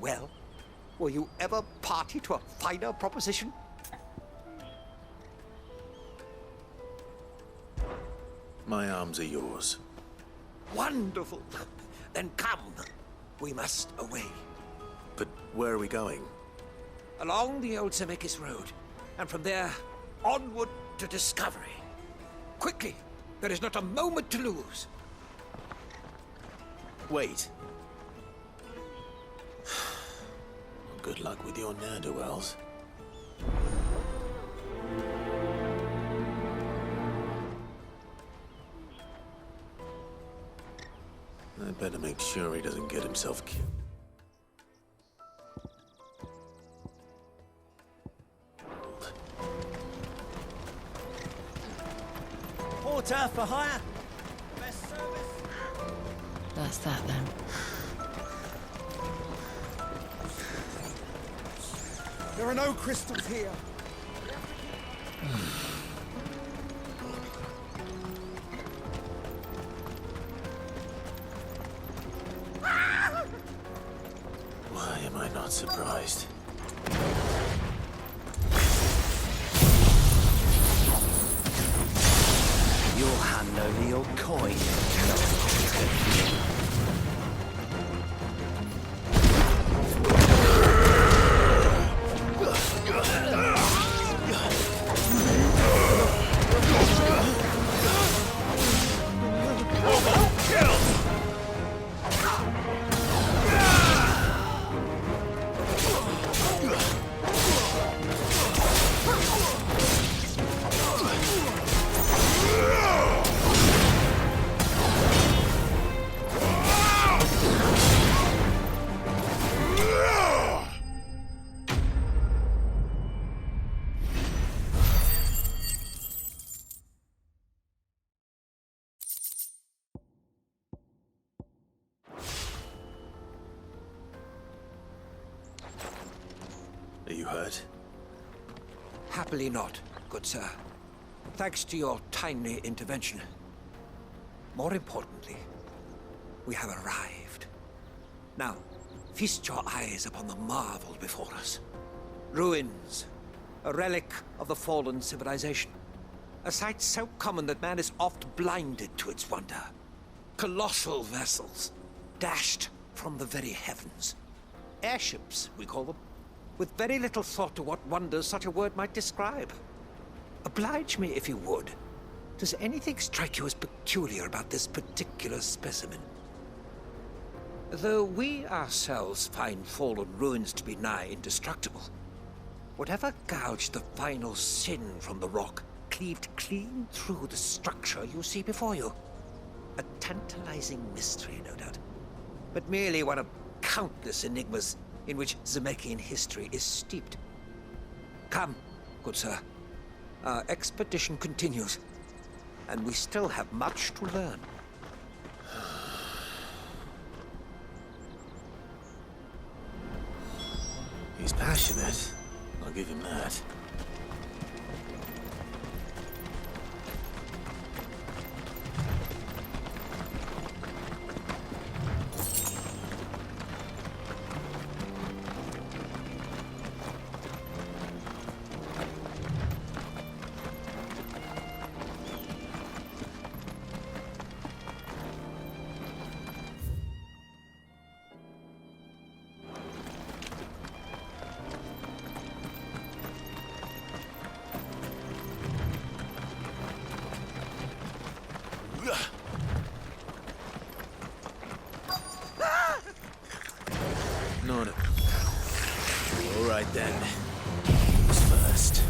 Well, were you ever party to a finer proposition? My arms are yours. Wonderful. Then come. We must away. But where are we going? Along the old Zemeckis Road, and from there, onward to discovery. Quickly! There is not a moment to lose. Wait. Good luck with your ne'er-do-wells. I better make sure he doesn't get himself killed. Porter for hire. Best service. That's that then. There are no crystals here. Why am I not surprised? You'll hand over your coin. Are you hurt? Happily not, good sir. Thanks to your timely intervention. More importantly, we have arrived. Now, feast your eyes upon the marvel before us. Ruins, a relic of the fallen civilization. A sight so common that man is oft blinded to its wonder. Colossal vessels, dashed from the very heavens. Airships, we call them, with very little thought to what wonders such a word might describe. Oblige me if you would. Does anything strike you as peculiar about this particular specimen? Though we ourselves find fallen ruins to be nigh indestructible, whatever gouged the final sin from the rock cleaved clean through the structure you see before you. A tantalizing mystery, no doubt, but merely one of countless enigmas in which Zemeckis history is steeped. Come, good sir. Our expedition continues, and we still have much to learn. He's passionate. I'll give him that. Not all right then. Who's first?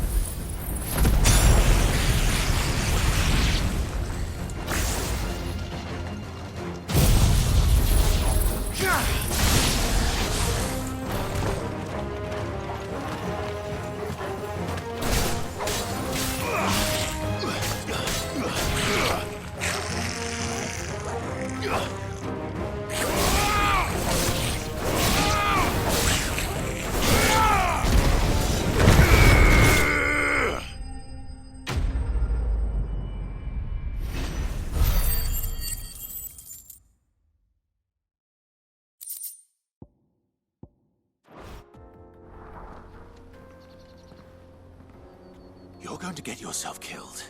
You're going to get yourself killed.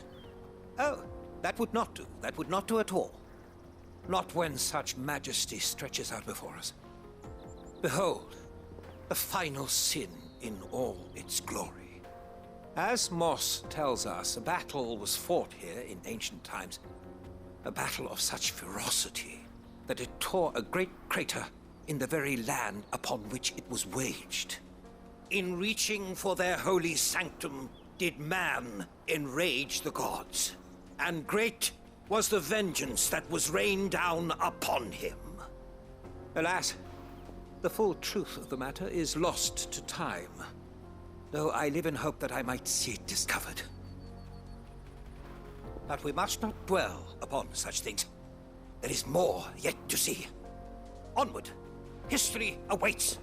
Oh, that would not do. That would not do at all. Not when such majesty stretches out before us. Behold, the final sin in all its glory. As Moss tells us, a battle was fought here in ancient times. A battle of such ferocity that it tore a great crater in the very land upon which it was waged. In reaching for their holy sanctum, did man enrage the gods, and great was the vengeance that was rained down upon him. Alas, the full truth of the matter is lost to time, though I live in hope that I might see it discovered. But we must not dwell upon such things. There is more yet to see. Onward! History awaits!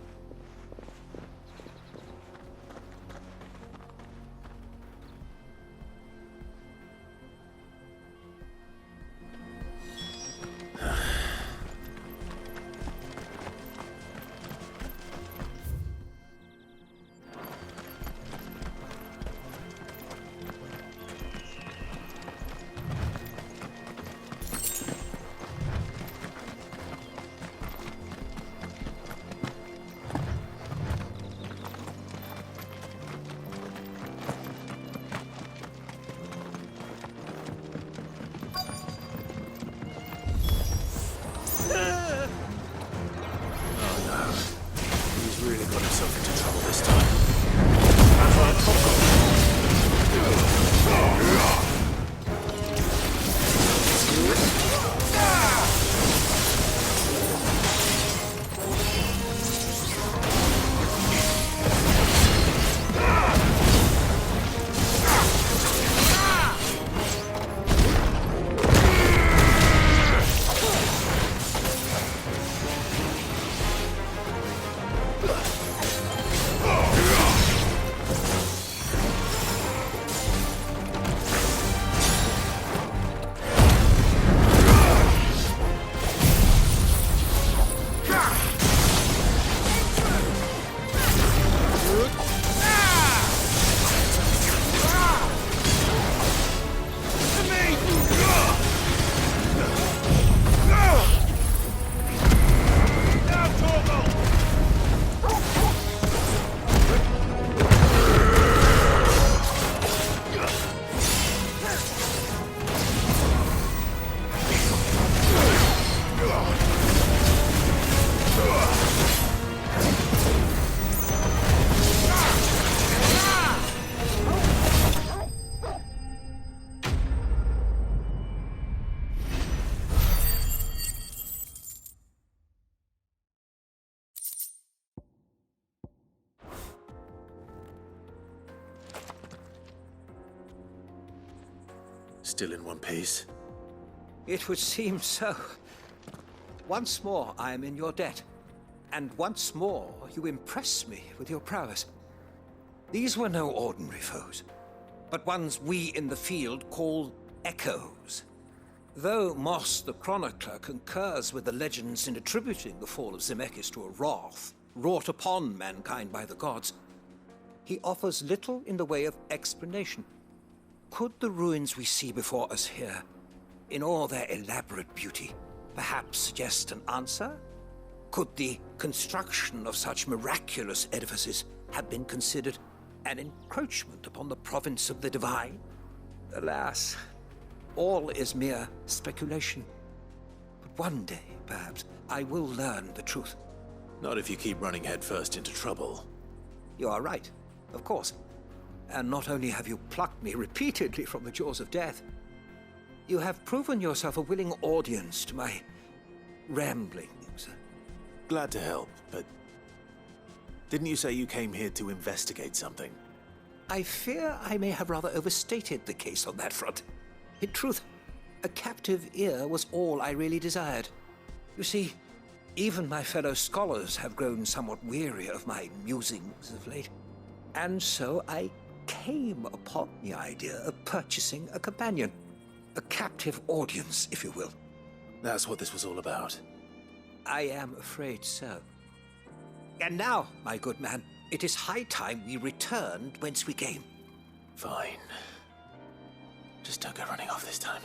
Still in one piece? It would seem so. Once more I am in your debt, and once more you impress me with your prowess. These were no ordinary foes, but ones we in the field call echoes. Though Moss the Chronicler concurs with the legends in attributing the fall of Zemeckis to a wrath wrought upon mankind by the gods, he offers little in the way of explanation. Could the ruins we see before us here, in all their elaborate beauty, perhaps suggest an answer? Could the construction of such miraculous edifices have been considered an encroachment upon the province of the divine? Alas, all is mere speculation. But one day, perhaps, I will learn the truth. Not if you keep running headfirst into trouble. You are right, of course. And not only have you plucked me repeatedly from the jaws of death, you have proven yourself a willing audience to my ramblings. Glad to help, but didn't you say you came here to investigate something? I fear I may have rather overstated the case on that front. In truth, a captive ear was all I really desired. You see, even my fellow scholars have grown somewhat weary of my musings of late. And so I came upon the idea of purchasing a companion. A captive audience, if you will. That's what this was all about. I am afraid so. And now, my good man, it is high time we returned whence we came. Fine. Just don't go running off this time.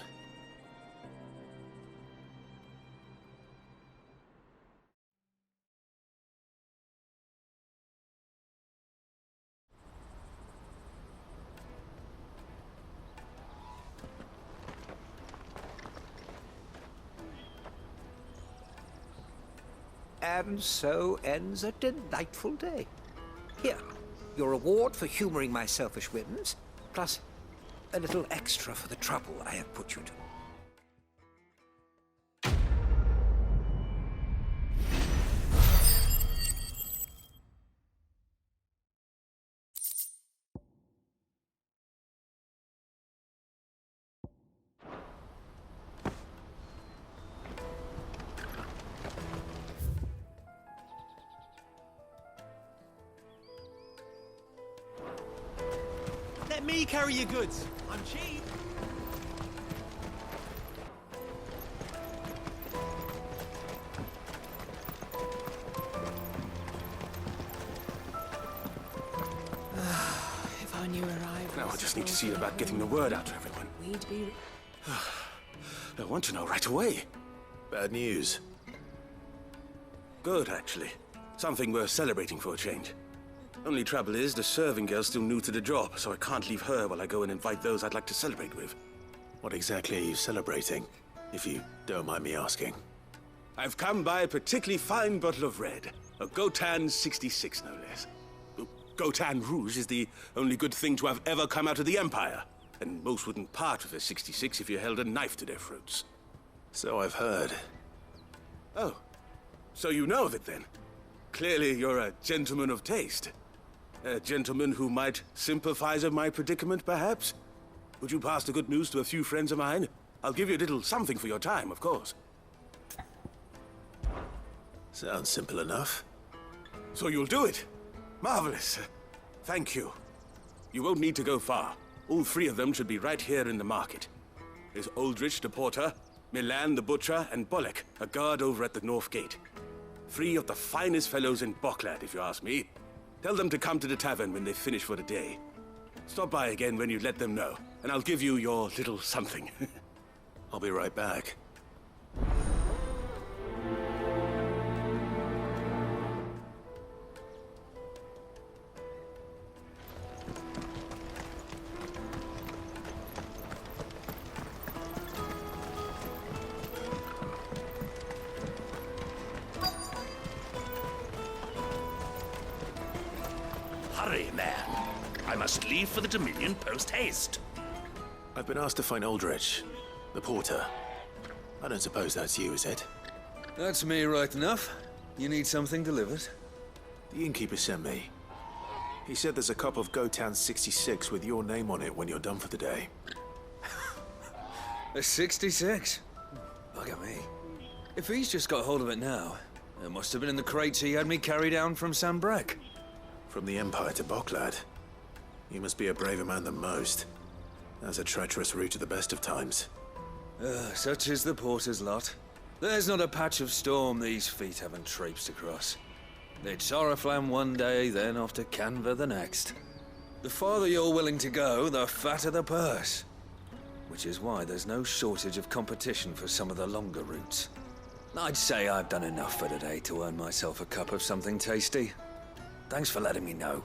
And so ends a delightful day. Here, your reward for humoring my selfish whims, plus a little extra for the trouble I have put you to. Let me carry your goods. I'm cheap. If I knew arrived. Now I just need to see about getting the word out to everyone. We'd be. I want to know right away. Bad news. Good, actually. Something worth celebrating for a change. Only trouble is, the serving girl's still new to the job, so I can't leave her while I go and invite those I'd like to celebrate with. What exactly are you celebrating, if you don't mind me asking? I've come by a particularly fine bottle of red. A Gotan 66, no less. Gotan Rouge is the only good thing to have ever come out of the Empire, and most wouldn't part with a 66 if you held a knife to their throats. So I've heard. Oh, so you know of it then? Clearly you're a gentleman of taste. A gentleman who might sympathize with my predicament, perhaps? Would you pass the good news to a few friends of mine? I'll give you a little something for your time, of course. Sounds simple enough. So you'll do it? Marvelous. Thank you. You won't need to go far. All three of them should be right here in the market. There's Aldrich, the porter, Milan, the butcher, and Bolek, a guard over at the north gate. Three of the finest fellows in Boklad, if you ask me. Tell them to come to the tavern when they finish for the day. Stop by again when you let them know, and I'll give you your little something. I'll be right back. Hurry, man. I must leave for the Dominion post-haste. I've been asked to find Aldrich, the porter. I don't suppose that's you, is it? That's me, right enough. You need something delivered? The innkeeper sent me. He said there's a cup of Gotan 66 with your name on it when you're done for the day. A 66? Look at me. If he's just got hold of it now, it must have been in the crates he had me carry down from Sambrek. From the Empire to Boklad. You must be a braver man than most. That's a treacherous route at the best of times. Such is the porter's lot. There's not a patch of storm these feet haven't traipsed across. It's Oriflamme one day, then off to Canva the next. The farther you're willing to go, the fatter the purse. Which is why there's no shortage of competition for some of the longer routes. I'd say I've done enough for today to earn myself a cup of something tasty. Thanks for letting me know.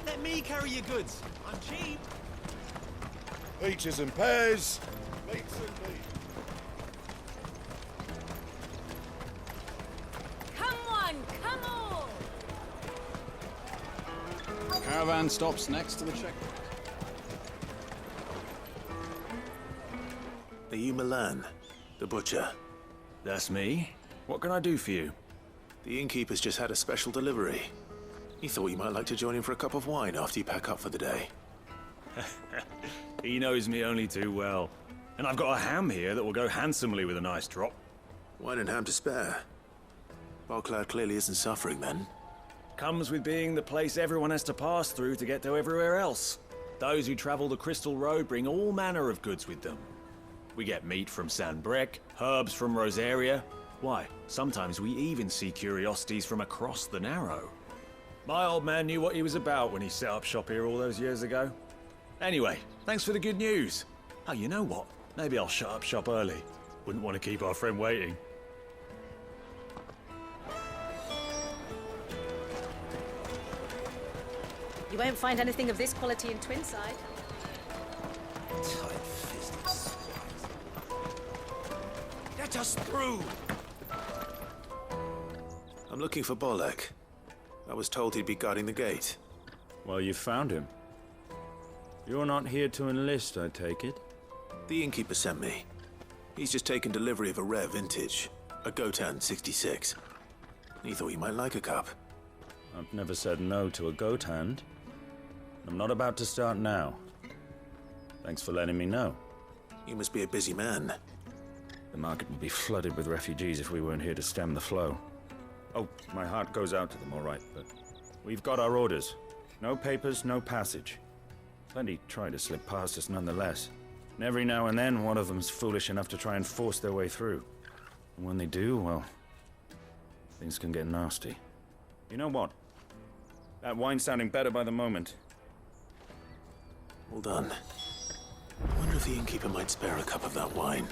Let me carry your goods. I'm cheap. Peaches and pears. Meats and meat. Come on, come on! Caravan stops next to the checkpoint. Are you Milan, the butcher? That's me. What can I do for you? The innkeeper's just had a special delivery. He thought you might like to join him for a cup of wine after you pack up for the day. He knows me only too well. And I've got a ham here that will go handsomely with a nice drop. Wine and ham to spare. Boklad clearly isn't suffering then. Comes with being the place everyone has to pass through to get to everywhere else. Those who travel the Crystal Road bring all manner of goods with them. We get meat from San Brec, herbs from Rosaria. Why, sometimes we even see curiosities from across the Narrow. My old man knew what he was about when he set up shop here all those years ago. Anyway, thanks for the good news. Oh, you know what? Maybe I'll shut up shop early. Wouldn't want to keep our friend waiting. You won't find anything of this quality in Twinside. Tight-fisted swine. Let us through! I'm looking for Bolek. I was told he'd be guarding the gate. Well, you found him. You're not here to enlist, I take it? The innkeeper sent me. He's just taken delivery of a rare vintage, a Gotan 66. He thought you might like a cup. I've never said no to a goat hand. I'm not about to start now. Thanks for letting me know. You must be a busy man. The market would be flooded with refugees if we weren't here to stem the flow. Oh, my heart goes out to them, all right, but we've got our orders. No papers, no passage. Plenty try to slip past us nonetheless. And every now and then, one of them's foolish enough to try and force their way through. And when they do, well, things can get nasty. You know what? That wine's sounding better by the moment. Well done. I wonder if the innkeeper might spare a cup of that wine.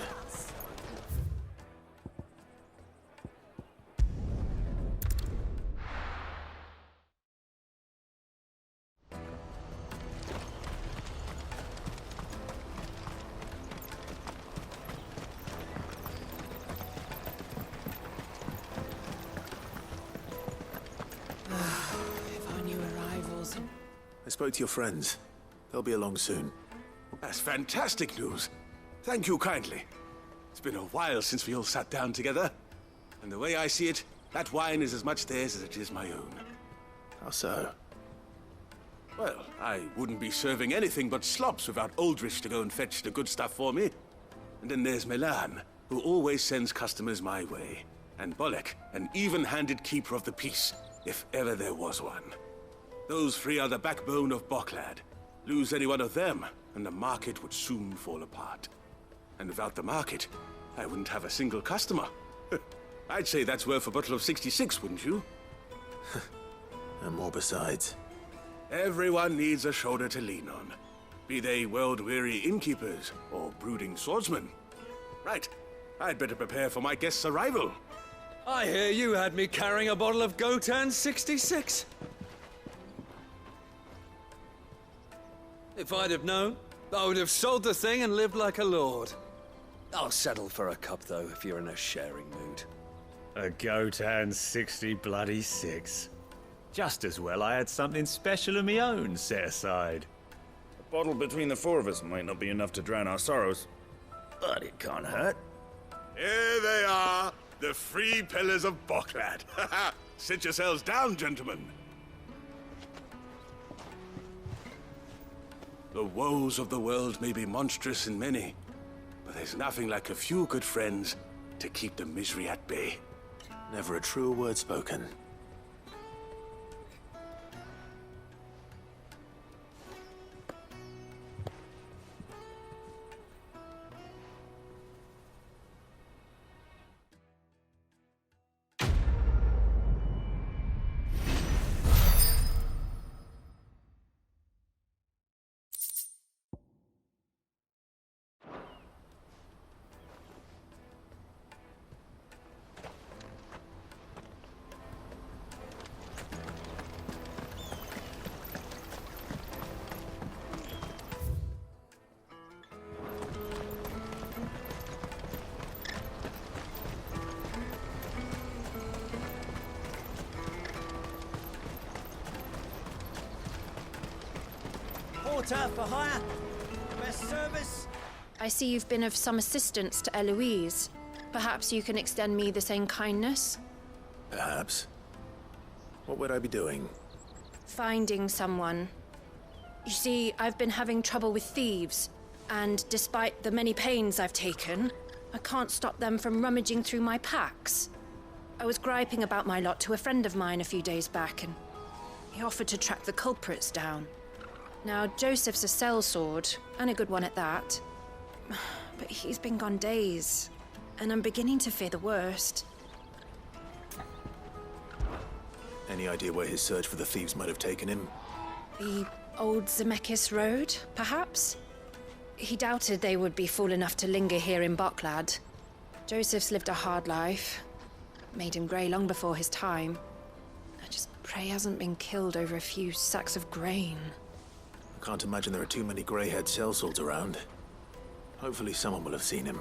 If our new arrivals... I spoke to your friends. They'll be along soon. That's fantastic news. Thank you kindly. It's been a while since we all sat down together. And the way I see it, that wine is as much theirs as it is my own. How so? Well, I wouldn't be serving anything but slops without Aldrich to go and fetch the good stuff for me. And then there's Milan, who always sends customers my way. And Bolek, an even-handed keeper of the peace, if ever there was one. Those three are the backbone of Boklad. Lose any one of them, and the market would soon fall apart. And without the market, I wouldn't have a single customer. I'd say that's worth a bottle of 66, wouldn't you? And more besides. Everyone needs a shoulder to lean on. Be they world-weary innkeepers or brooding swordsmen. Right, I'd better prepare for my guest's arrival. I hear you had me carrying a bottle of Gotan 66. If I'd have known, I would have sold the thing and lived like a lord. I'll settle for a cup, though, if you're in a sharing mood. A Gotan 60 bloody 6. Just as well I had something special of my own set aside. A bottle between the four of us might not be enough to drown our sorrows, but it can't hurt. Here they are, the three pillars of Boklad. Sit yourselves down, gentlemen. The woes of the world may be monstrous in many, but there's nothing like a few good friends to keep the misery at bay. Never a truer word spoken. For hire. Best service. I see you've been of some assistance to Eloise. Perhaps you can extend me the same kindness? Perhaps. What would I be doing? Finding someone. You see, I've been having trouble with thieves, and despite the many pains I've taken, I can't stop them from rummaging through my packs. I was griping about my lot to a friend of mine a few days back, and He offered to track the culprits down. Now, Joseph's a sellsword, and a good one at that. But he's been gone days, and I'm beginning to fear the worst. Any idea where his search for the thieves might have taken him? The old Zemeckis Road, perhaps? He doubted they would be fool enough to linger here in Boklad. Joseph's lived a hard life. Made him grey long before his time. I just pray he hasn't been killed over a few sacks of grain. I can't imagine there are too many grey-haired sellswords around. Hopefully someone will have seen him.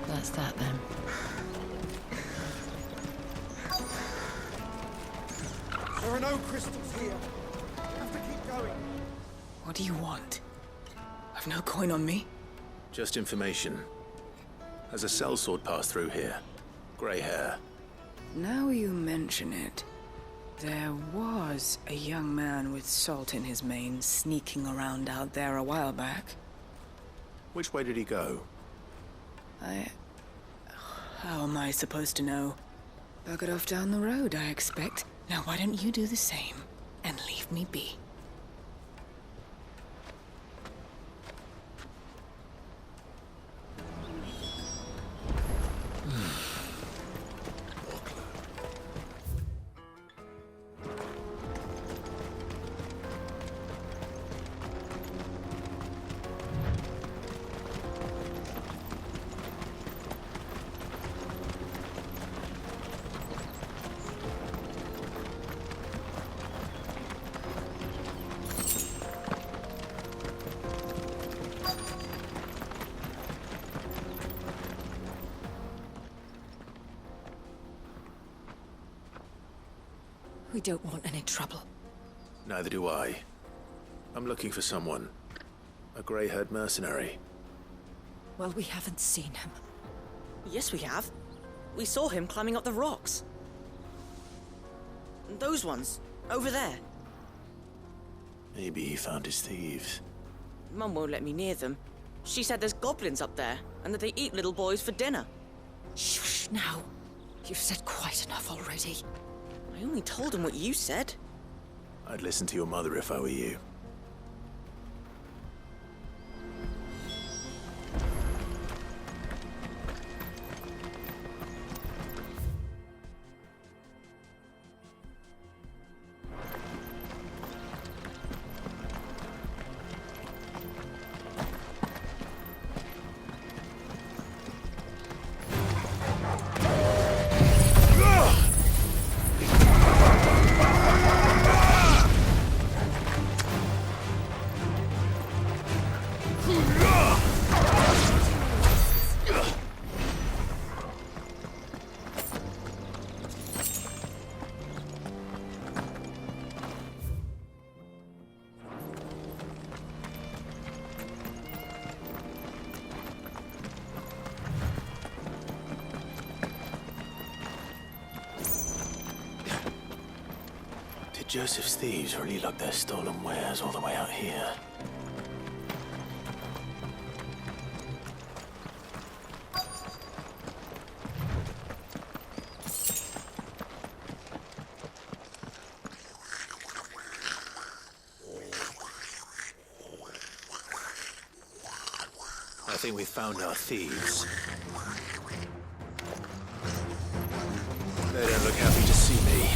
That's that then. There are no crystals here. We have to keep going. What do you want? I've no coin on me. Just information. Has a sellsword passed through here? Grey hair. Now you mention it, there was a young man with salt in his mane sneaking around out there a while back. Which way did he go? How am I supposed to know? Buggered off down the road, I expect. Now why don't you do the same and leave me be? We don't want any trouble. Neither do I. I'm looking for someone. A grey-haired mercenary. Well, we haven't seen him. Yes, we have. We saw him climbing up the rocks. Those ones, over there. Maybe he found his thieves. Mum won't let me near them. She said there's goblins up there, and that they eat little boys for dinner. Shush now. You've said quite enough already. I only told him what you said. I'd listen to your mother if I were you. Joseph's thieves really lug their stolen wares all the way out here. I think we've found our thieves. They don't look happy to see me.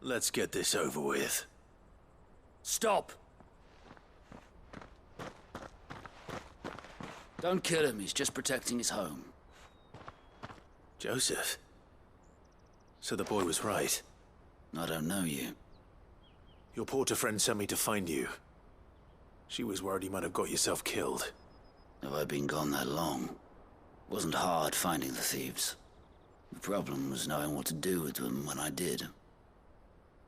Let's get this over with. Stop! Don't kill him, he's just protecting his home. Joseph? So the boy was right. I don't know you. Your porter friend sent me to find you. She was worried you might have got yourself killed. Have I been gone that long? Wasn't hard finding the thieves. The problem was knowing what to do with them when I did.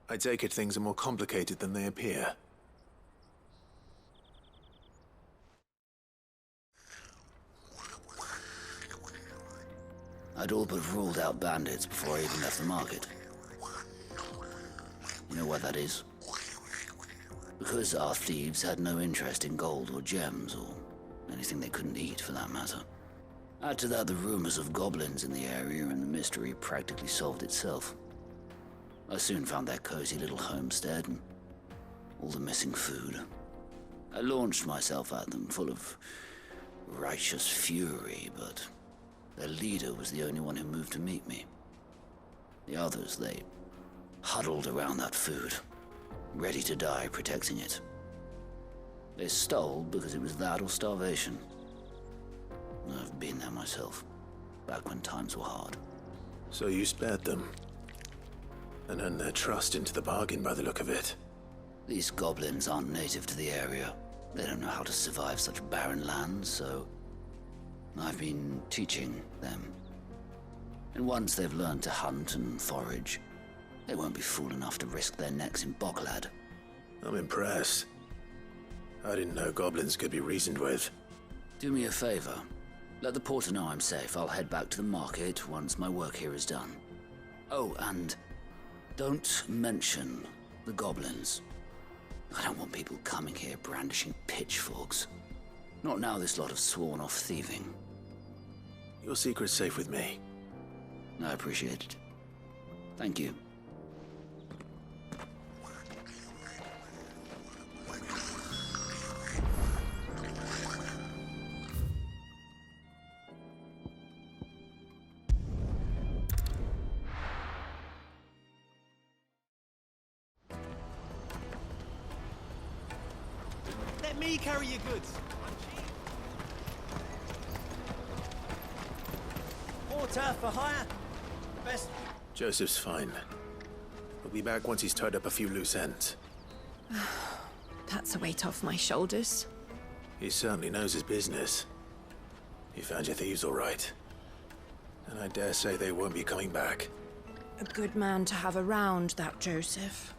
I take it things are more complicated than they appear. I'd all but ruled out bandits before I even left the market. You know why that is? Because our thieves had no interest in gold or gems, or anything they couldn't eat for that matter. Add to that the rumors of goblins in the area, and the mystery practically solved itself. I soon found their cozy little homestead, and all the missing food. I launched myself at them, full of righteous fury, but their leader was the only one who moved to meet me. The others, they huddled around that food, ready to die protecting it. They stole because it was that or starvation. I've been there myself, back when times were hard. So you spared them, and earned their trust into the bargain by the look of it. These goblins aren't native to the area. They don't know how to survive such barren lands, so I've been teaching them. And once they've learned to hunt and forage, they won't be fool enough to risk their necks in Bocklad. I'm impressed. I didn't know goblins could be reasoned with. Do me a favor. Let the porter know I'm safe. I'll head back to the market once my work here is done. Oh, and don't mention the goblins. I don't want people coming here brandishing pitchforks. Not now this lot have sworn off thieving. Your secret's safe with me. I appreciate it. Thank you. Let me carry your goods. Porter for hire. Best. Joseph's fine. We'll be back once he's tied up a few loose ends. That's a weight off my shoulders. He certainly knows his business. You found your thieves all right. And I dare say they won't be coming back. A good man to have around, that Joseph.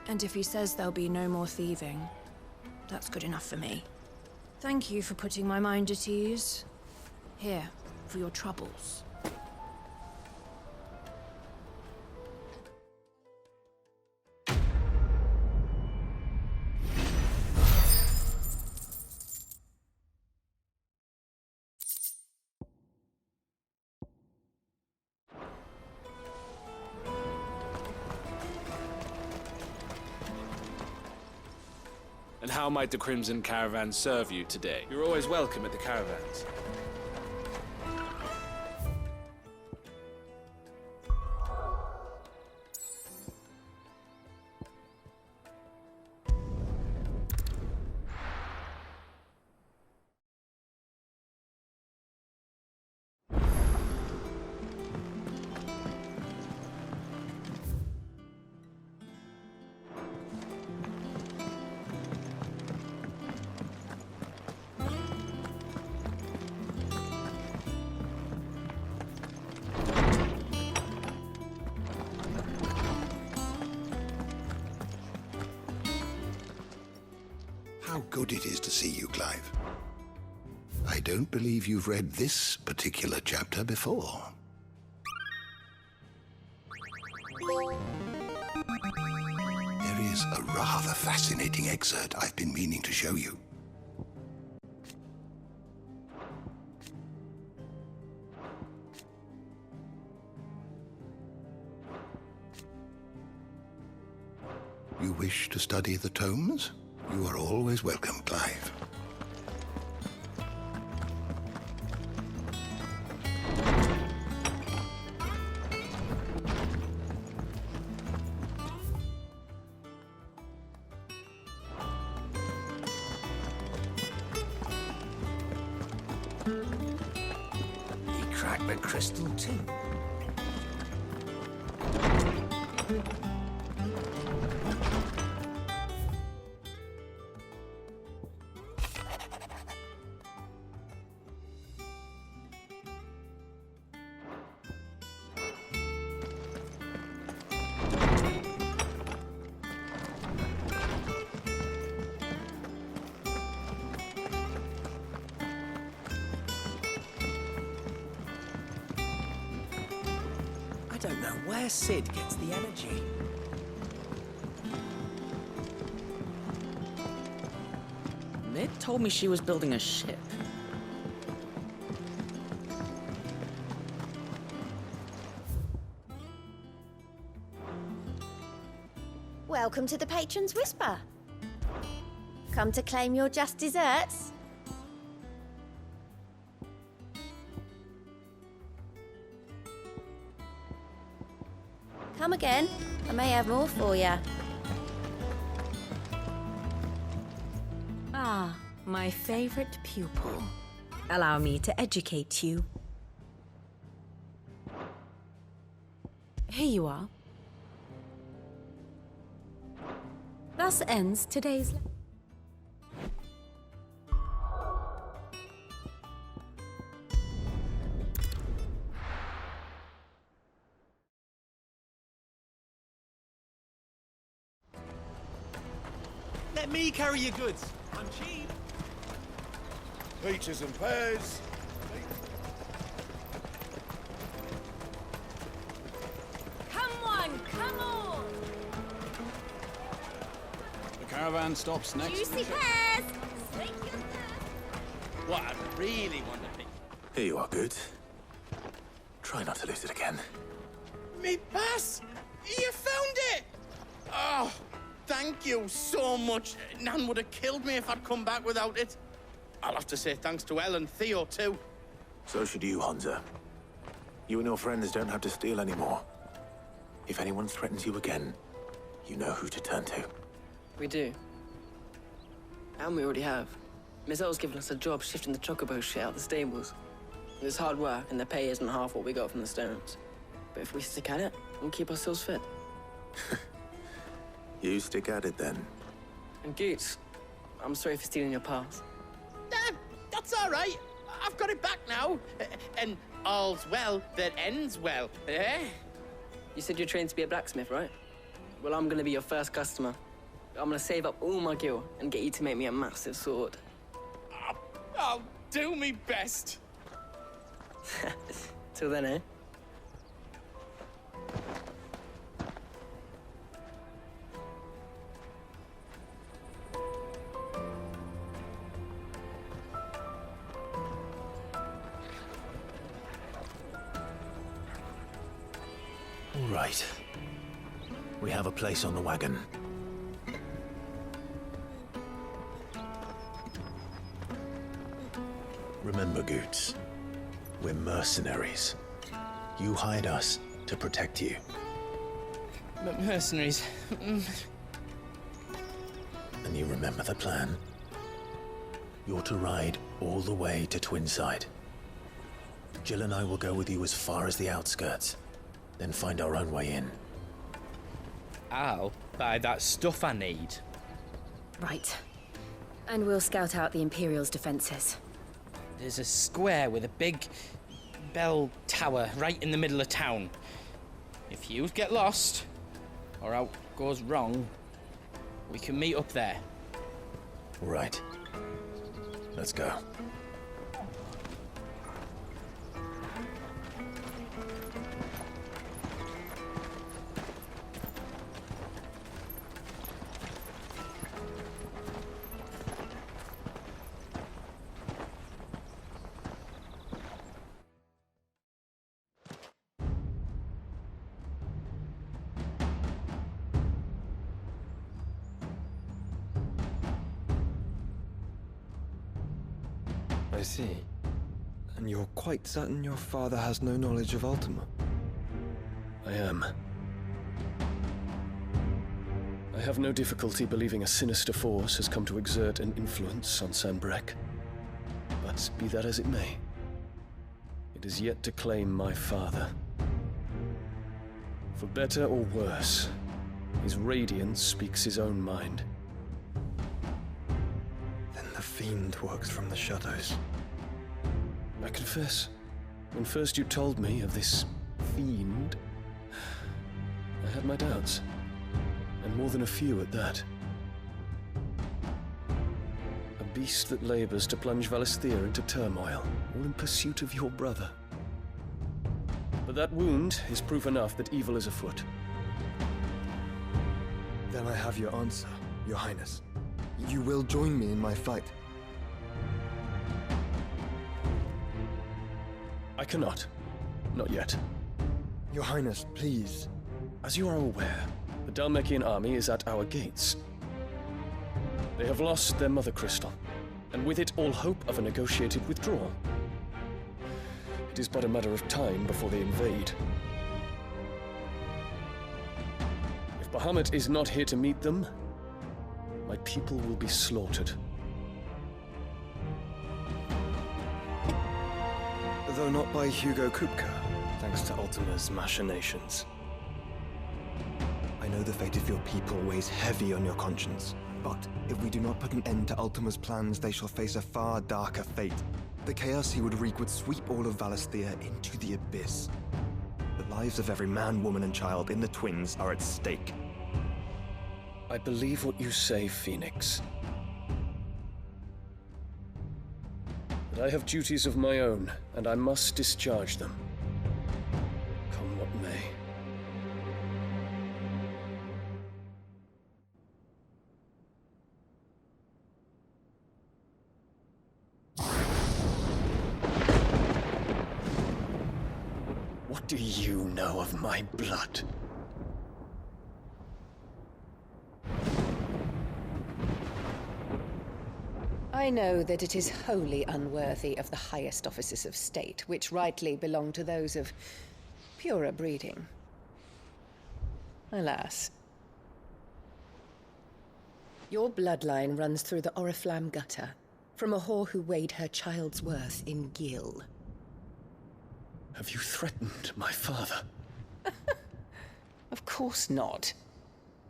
And if he says there'll be no more thieving, that's good enough for me. Thank you for putting my mind at ease. Here, for your troubles. And how might the Crimson Caravan serve you today? You're always welcome at the caravans. How good it is to see you, Clive. I don't believe you've read this particular chapter before. There is a rather fascinating excerpt I've been meaning to show you. You wish to study the tomes? You are always welcome, Clive. like the crystal too. I don't know where Sid gets the energy. Mid told me she was building a ship. Welcome to the Patron's Whisper. Come to claim your just desserts? Come again. I may have more for you. Ah, my favorite pupil. Allow me to educate you. Here you are. Thus ends today's lesson. Let me carry your goods. I'm cheap. Peaches and pears. Come on, come on! The caravan stops next to the Juicy check. pears! What I really want to be. Here you are, goods. Try not to lose it again. Me pass! You found it! Oh, thank you so much. Nan would have killed me if I'd come back without it. I'll have to say thanks to Elle and Theo, too. So should you, Hansa. You and your friends don't have to steal anymore. If anyone threatens you again, you know who to turn to. We do. And we already have. Miss L's given us a job shifting the chocobo shit out the stables. It's hard work, and the pay isn't half what we got from the stones. But if we stick at it, we'll keep ourselves fit. You stick at it, then. And Goots, I'm sorry for stealing your pass. That's all right. I've got it back now. And all's well that ends well, eh? You said you're trained to be a blacksmith, right? Well, I'm gonna be your first customer. I'm gonna save up all my gil and get you to make me a massive sword. I'll do me best. Till then, eh? All right. We have a place on the wagon. Remember, Goots, we're mercenaries. You hired us to protect you. But mercenaries. And you remember the plan? You're to ride all the way to Twinside. Jill and I will go with you as far as the outskirts, then find our own way in. I'll buy that stuff I need. Right. And we'll scout out the Imperial's defenses. There's a square with a big bell tower right in the middle of town. If you get lost, or out goes wrong, we can meet up there. Right. Let's go. I see. And you're quite certain your father has no knowledge of Ultima? I am. I have no difficulty believing a sinister force has come to exert an influence on Sanbreque. But be that as it may, it is yet to claim my father. For better or worse, his radiance speaks his own mind. Then the fiend works from the shadows. I confess, when first you told me of this fiend, I had my doubts, and more than a few at that. A beast that labors to plunge Valisthea into turmoil, all in pursuit of your brother. But that wound is proof enough that evil is afoot. Then I have your answer, Your Highness. You will join me in my fight. I cannot. Not yet. Your Highness, please. As you are aware, the Dhalmekian army is at our gates. They have lost their mother crystal, and with it all hope of a negotiated withdrawal. It is but a matter of time before they invade. If Bahamut is not here to meet them, my people will be slaughtered. Though not by Hugo Kupka, thanks to Ultima's machinations. I know the fate of your people weighs heavy on your conscience, but if we do not put an end to Ultima's plans, they shall face a far darker fate. The chaos he would wreak would sweep all of Valisthea into the abyss. The lives of every man, woman, and child in the Twins are at stake. I believe what you say, Phoenix. But I have duties of my own, and I must discharge them. Come what may. What do you know of my blood? I know that it is wholly unworthy of the highest offices of state, which rightly belong to those of purer breeding. Alas. Your bloodline runs through the Oriflamme gutter, from a whore who weighed her child's worth in gil. Have you threatened my father? Of course not.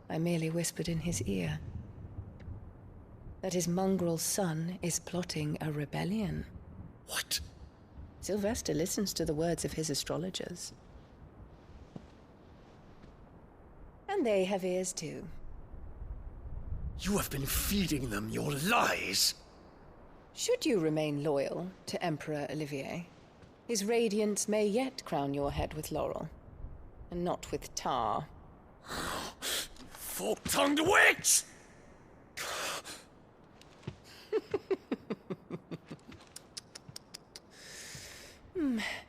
I merely whispered in his ear that his mongrel son is plotting a rebellion. What? Sylvester listens to the words of his astrologers. And they have ears too. You have been feeding them your lies! Should you remain loyal to Emperor Olivier, his radiance may yet crown your head with laurel, and not with tar. Fork-tongued witch!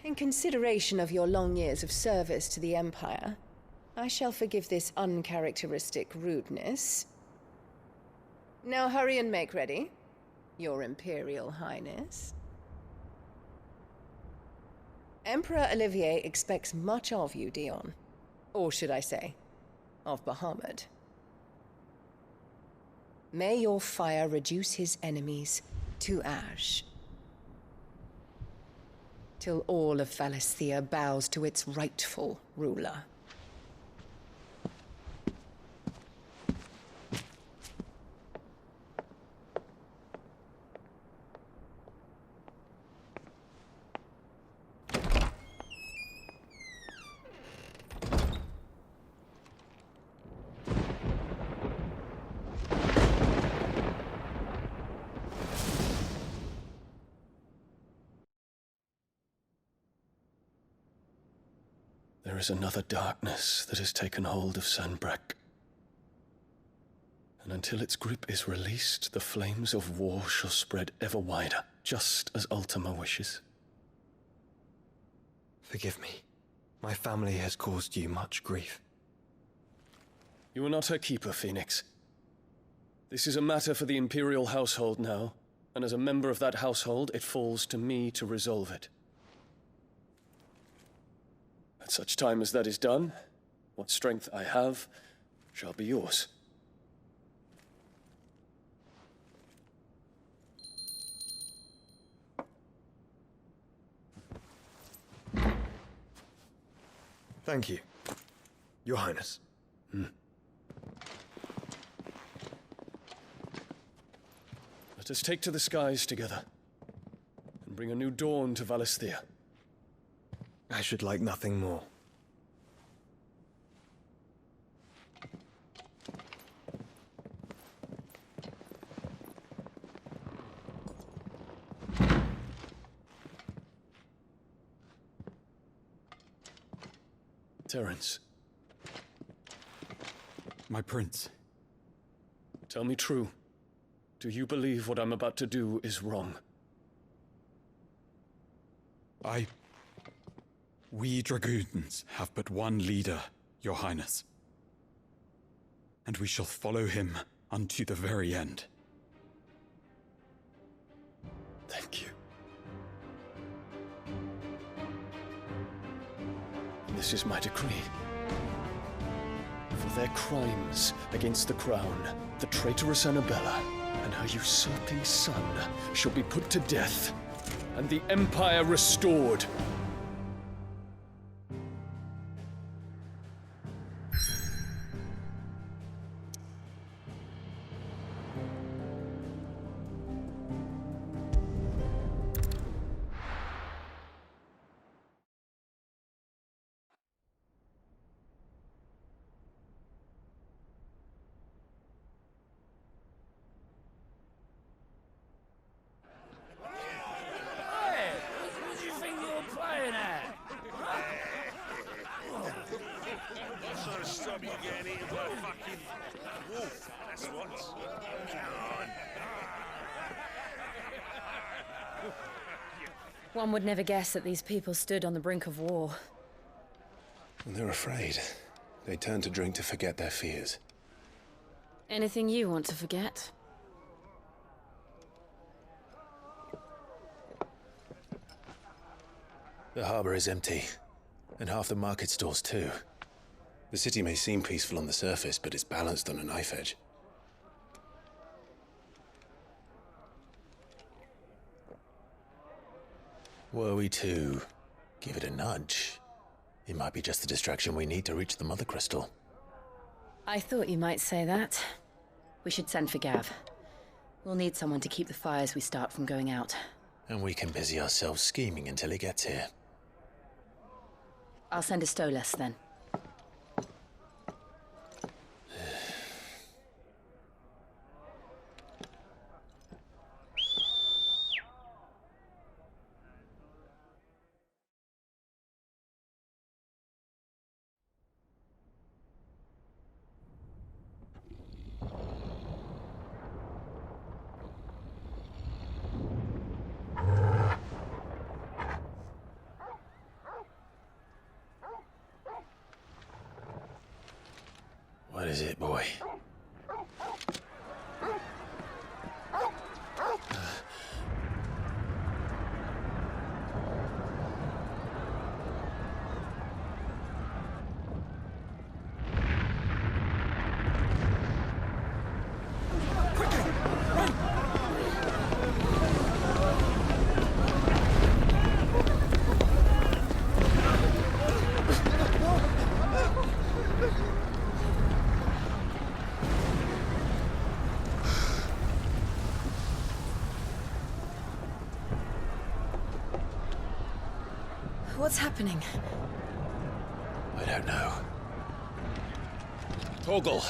In consideration of your long years of service to the Empire, I shall forgive this uncharacteristic rudeness. Now hurry and make ready, Your Imperial Highness. Emperor Olivier expects much of you, Dion. Or should I say, of Bahamut. May your fire reduce his enemies to ash, till all of Valisthea bows to its rightful ruler. There is another darkness that has taken hold of Sanbreque. And until its grip is released, the flames of war shall spread ever wider, just as Ultima wishes. Forgive me. My family has caused you much grief. You are not her keeper, Phoenix. This is a matter for the Imperial household now, and as a member of that household, it falls to me to resolve it. At such time as that is done, what strength I have shall be yours. Thank you, Your Highness. Let us take to the skies together, and bring a new dawn to Valisthea. I should like nothing more. Terence. My prince. Tell me true. Do you believe what I'm about to do is wrong? We dragoons have but one leader, Your Highness. And we shall follow him unto the very end. Thank you. This is my decree. For their crimes against the crown, the traitorous Annabella and her usurping son shall be put to death, and the Empire restored. One would never guess that these people stood on the brink of war. And they're afraid. They turn to drink to forget their fears. Anything you want to forget? The harbor is empty, and half the market stalls too. The city may seem peaceful on the surface, but it's balanced on a knife edge. Were we to give it a nudge, it might be just the distraction we need to reach the Mother Crystal. I thought you might say that. We should send for Gav. We'll need someone to keep the fires we start from going out. And we can busy ourselves scheming until he gets here. I'll send a Stolas then. What is it, boy? What's happening? I don't know. Torgal!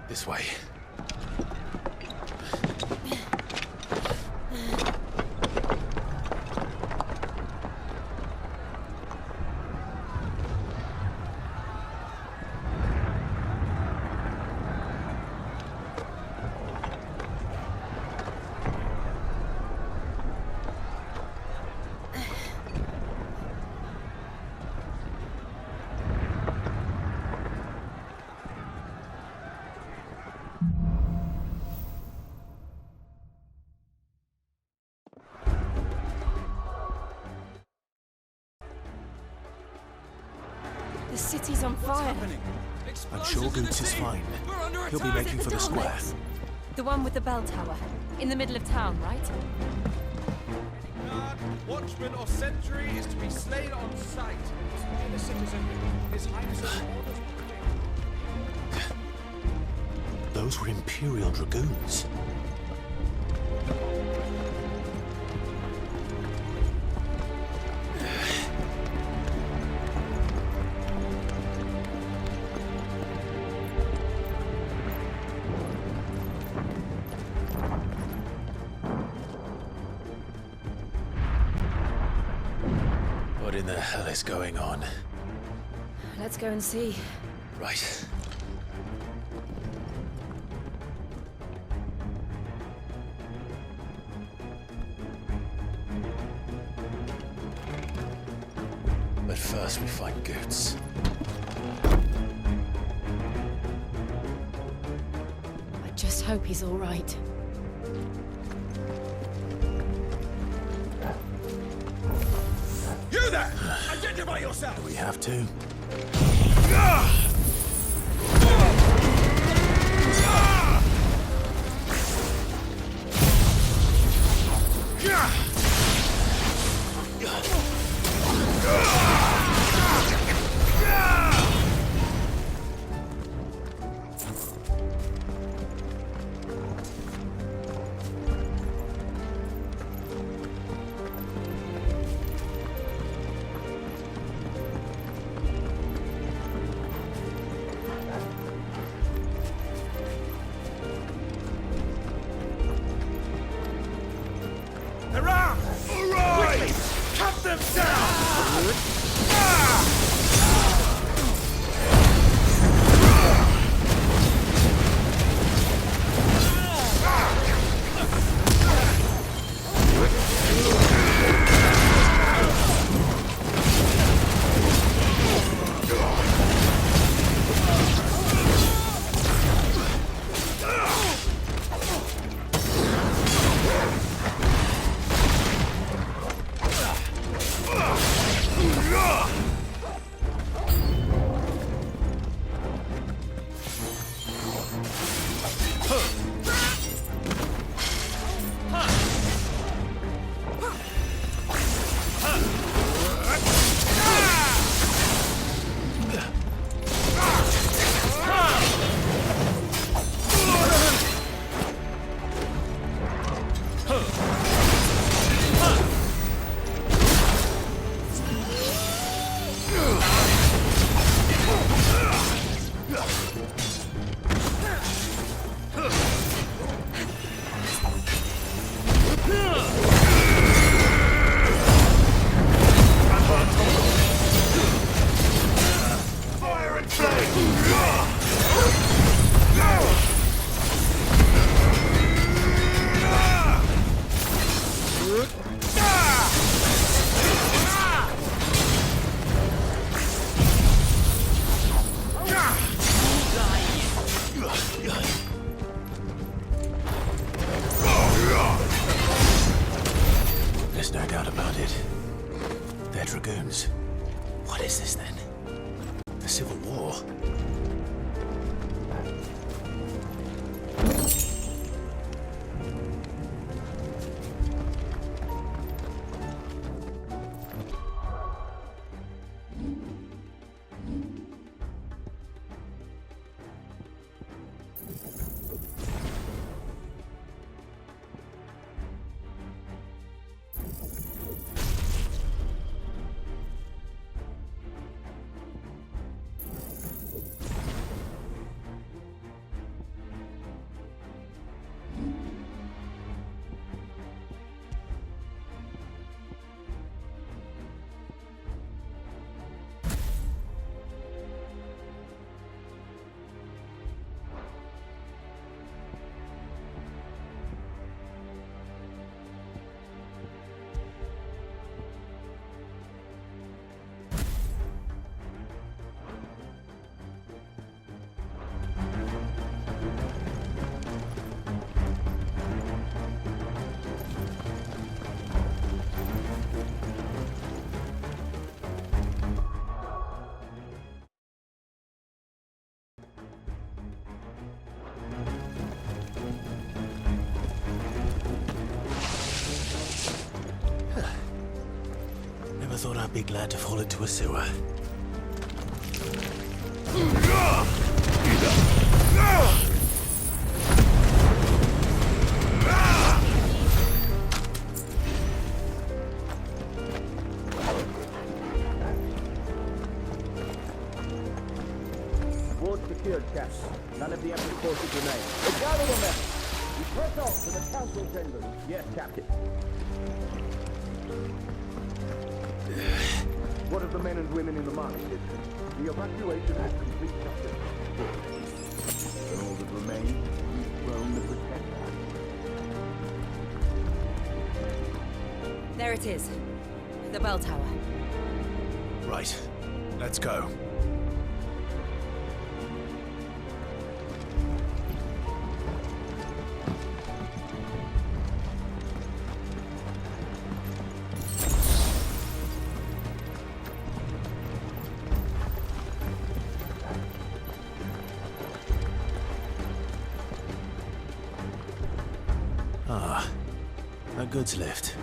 This way. The city's on fire. I'm sure Goots is fine. He'll be making for the square. The one with the bell tower. In the middle of town, right? Guard, watchman, or sentry is to be slain on sight. The citizen, His Highness's orders. Those were Imperial Dragoons. What in the hell is going on? Let's go and see. Right. But first we find Goots. I just hope he's all right. You there! Identify yourself! Do we have to? I'd be glad to fall into a sewer. Ward secured, Cap. None of the Emperor's forces remain. Gather the men! We press on to the council chambers. Yes, Captain. What of the men and women in the market district? The evacuation has complete justice. And all that remains is thrown to protect us. There it is. The bell tower. Right. Let's go. Ah, a goods lift.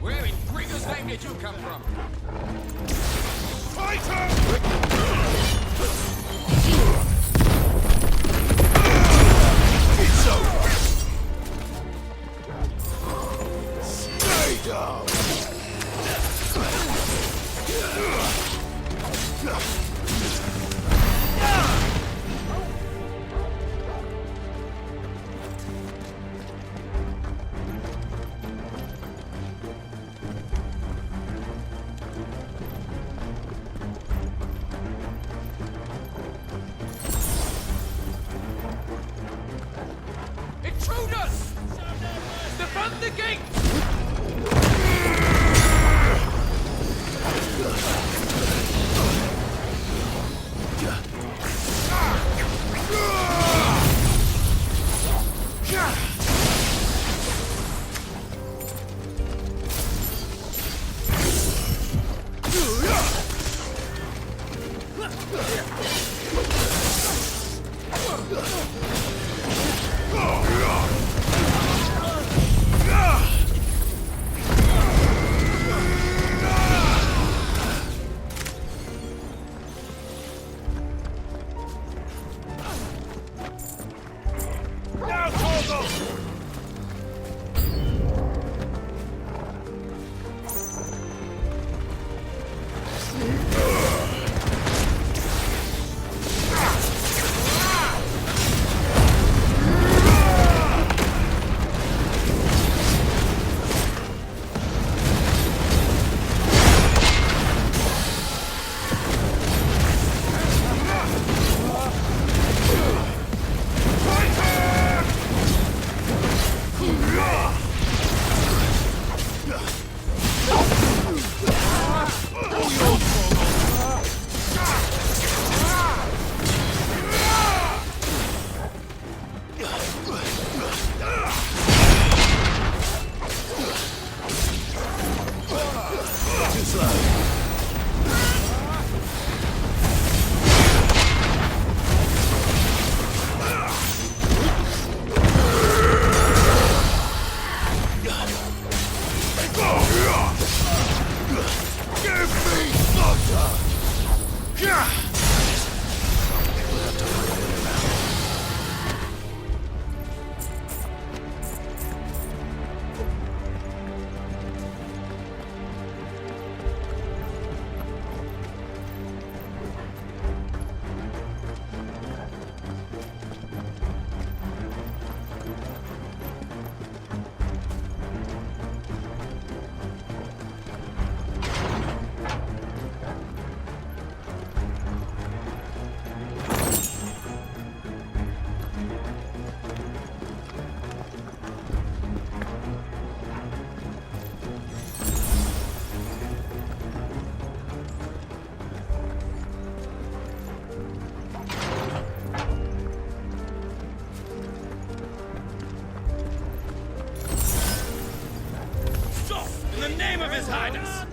Where in Gringo's name did you come from? It's over! Stay down! Intruders! Defend the gate! In the name of His Highness!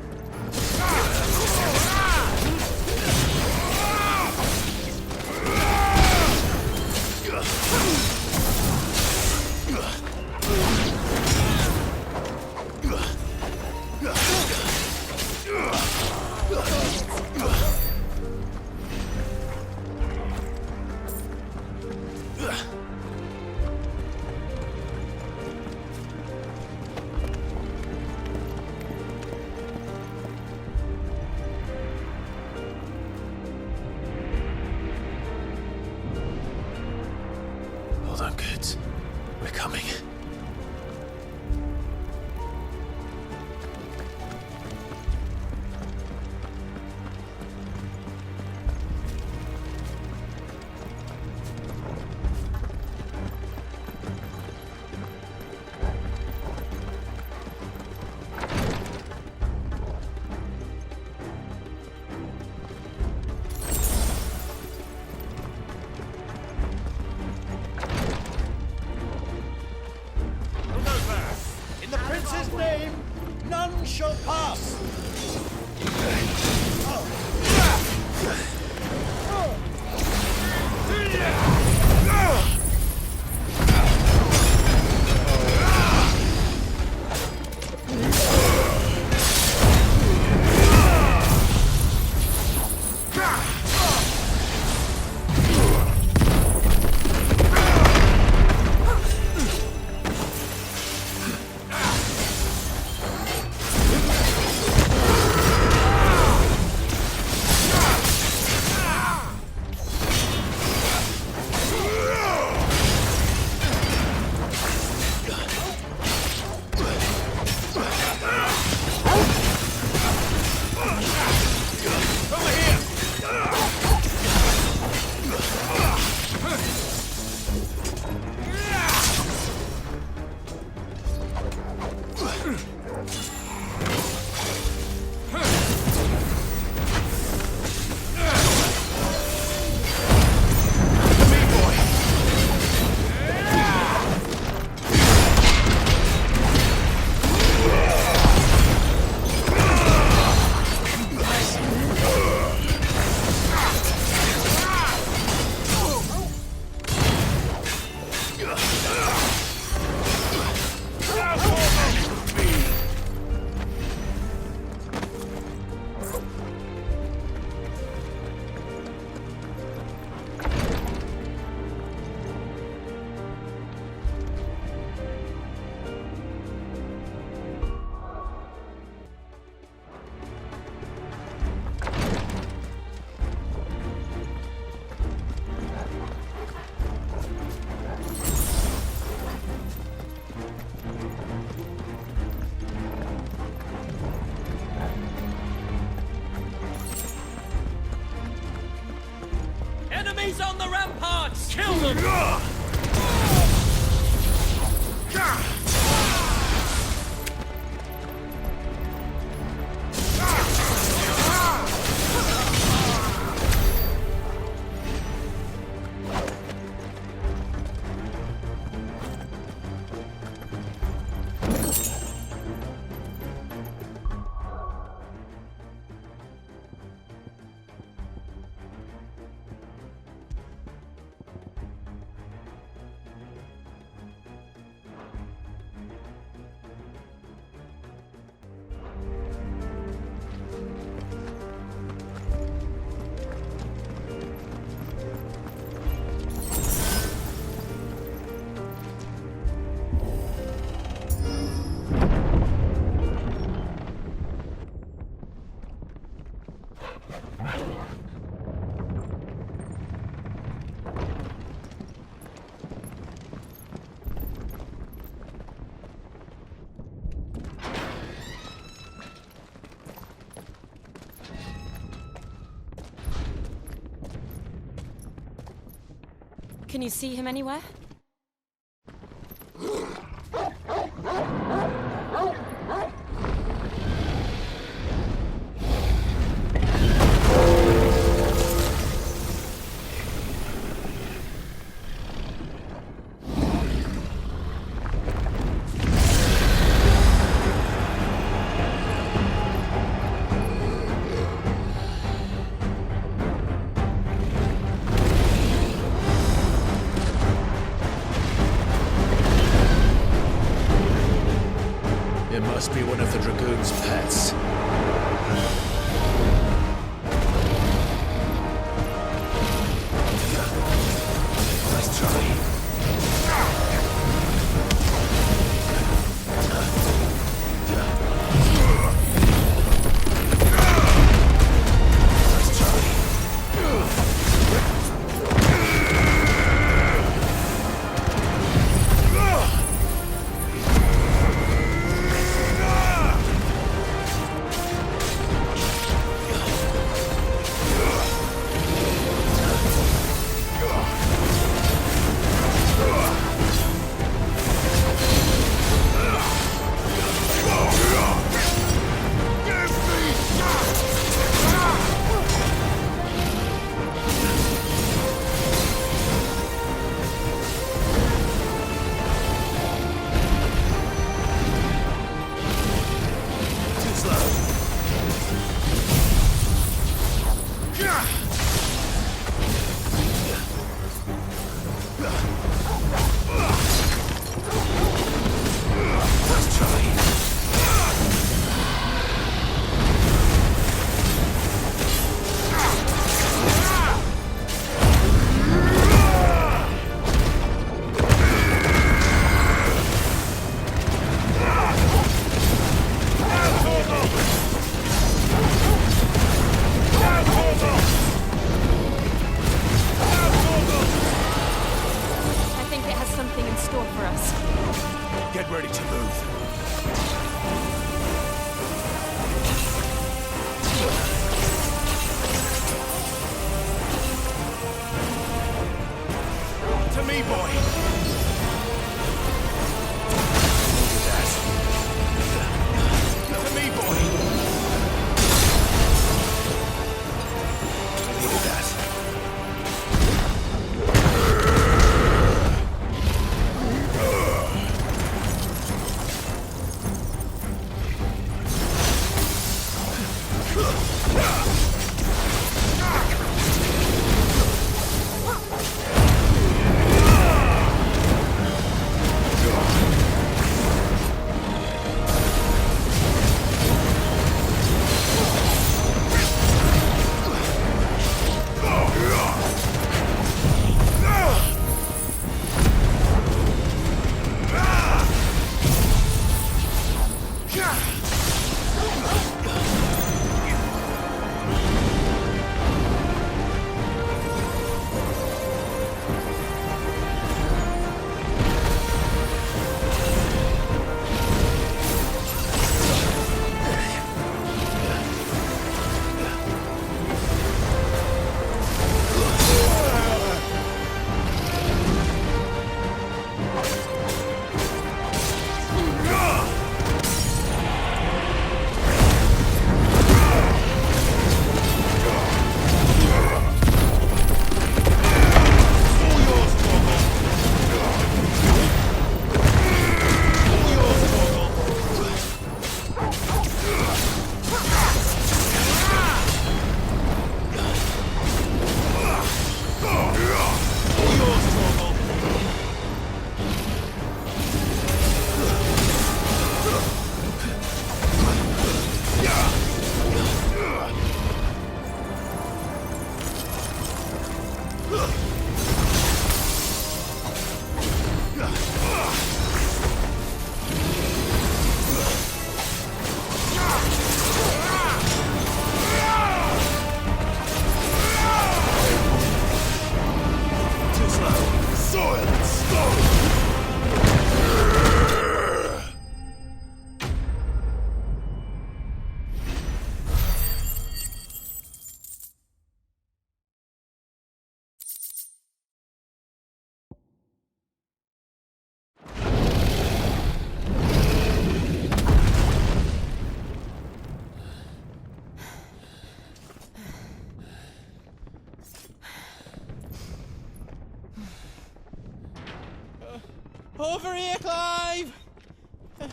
We're coming. Enemies on the ramparts! Kill them! Can you see him anywhere? It must be one of the Dragoon's pets. Let's try. us. Get ready to move. To me, boy. To me, boy. Needed that. Over here, Clive! Are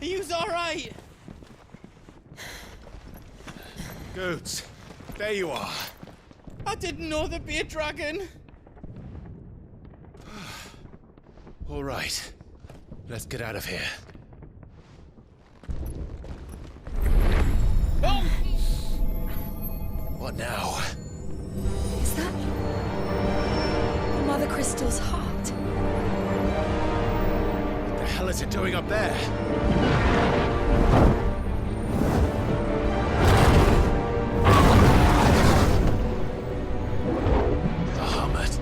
you alright? Goods, there you are. I didn't know there'd be a dragon. All right, let's get out of here. Oh! What now? Is that Mother Crystal's heart? What the hell is it doing up there? Bahamut.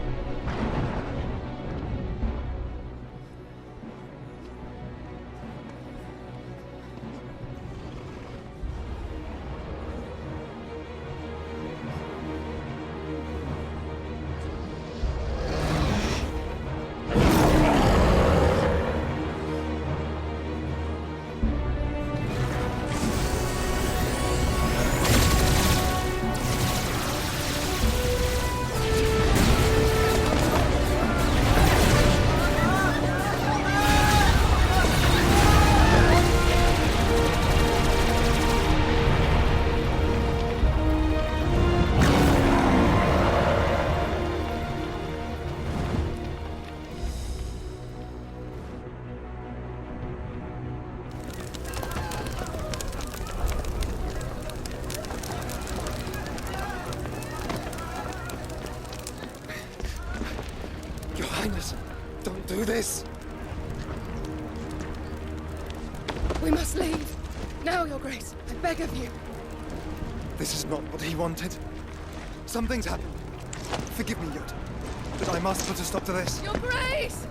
Don't do this! We must leave. Now, Your Grace. I beg of you. This is not what he wanted. Something's happened. Forgive me, Yod. But I must put a stop to this. Your Grace!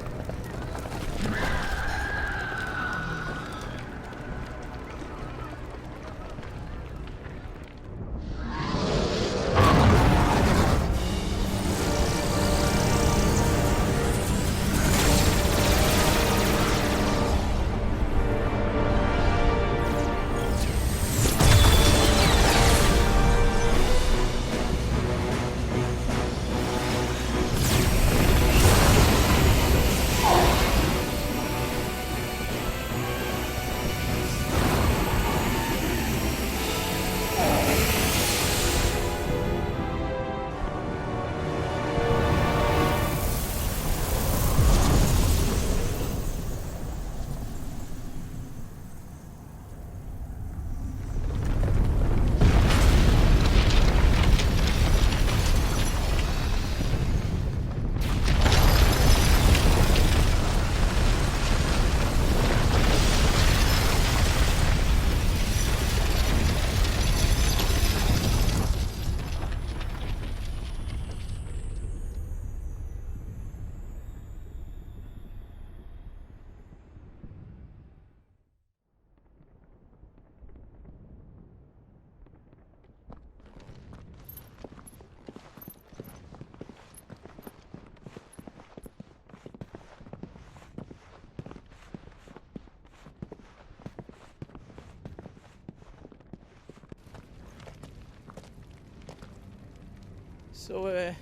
So,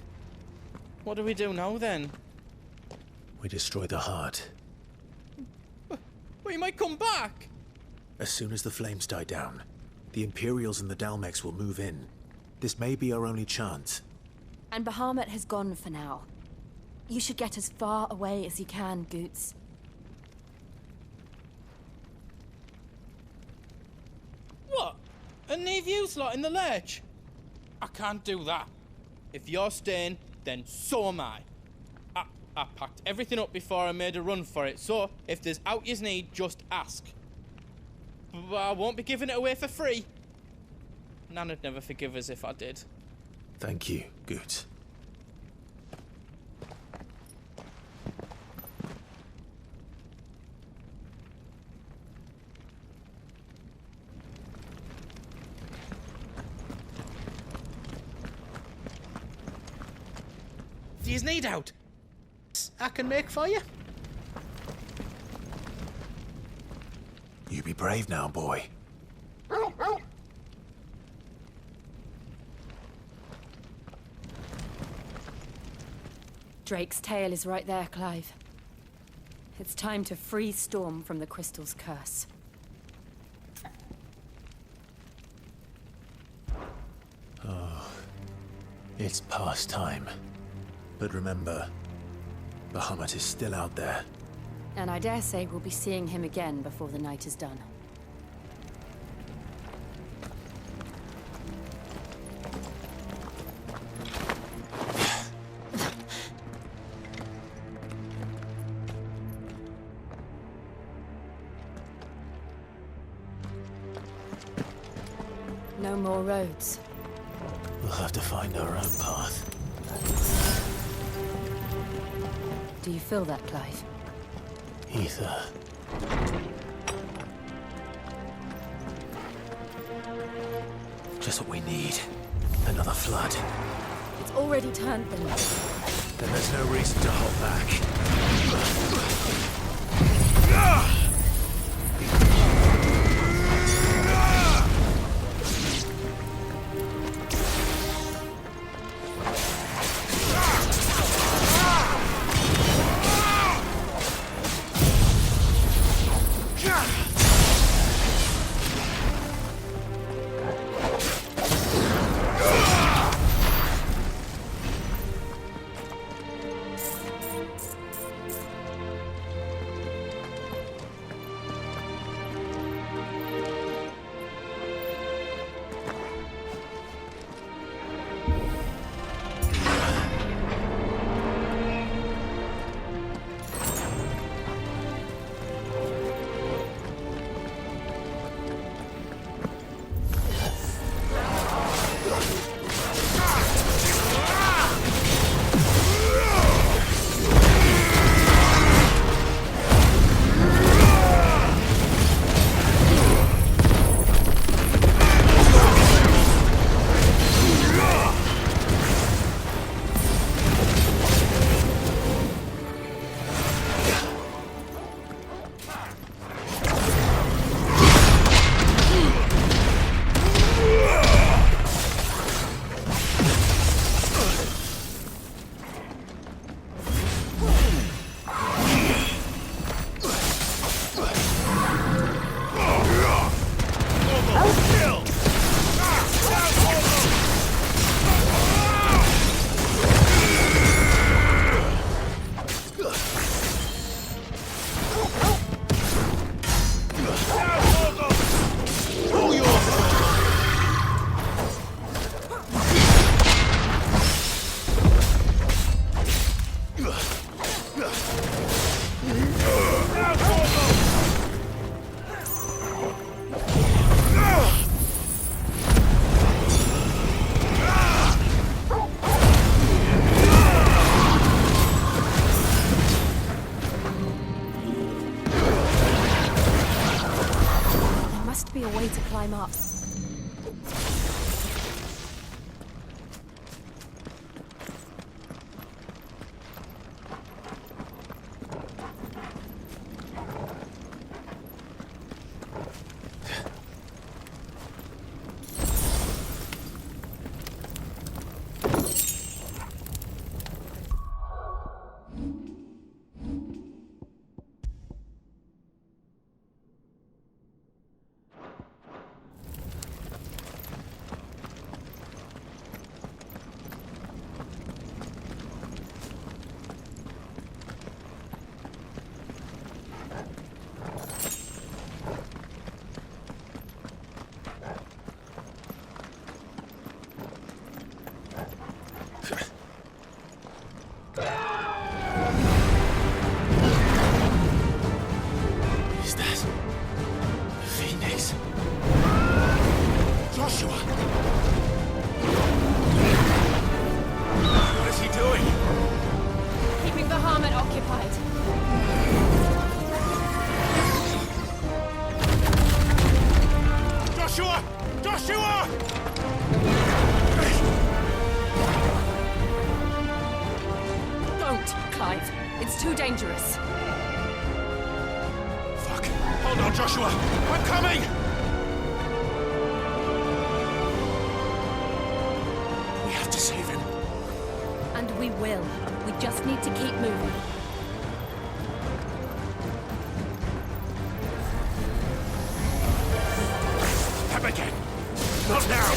what do we do now then? We destroy the heart. We might come back! As soon as the flames die down, the Imperials and the Dalmex will move in. This may be our only chance. And Bahamut has gone for now. You should get as far away as you can, Goots. What? And leave you lot in the lurch? I can't do that. If you're staying, then so am I. I packed everything up before I made a run for it, so if there's out you need, just ask. But I won't be giving it away for free. Nan'd never forgive us if I did. Thank you, Goots. Do you need out? I can make for you. You be brave now, boy. Drake's tail is right there, Clive. It's time to free Storm from the crystal's curse. Oh, it's past time. But remember, Bahamut is still out there. And I dare say we'll be seeing him again before the night is done. No more roads. We'll have to find our own path. Do you feel that, Clive? Ether. Just what we need. Another flood. It's already turned them. Then there's no reason to hold back. climb up. Hold on, Joshua! I'm coming! We have to save him. And we will. We just need to keep moving. Come again. Not now.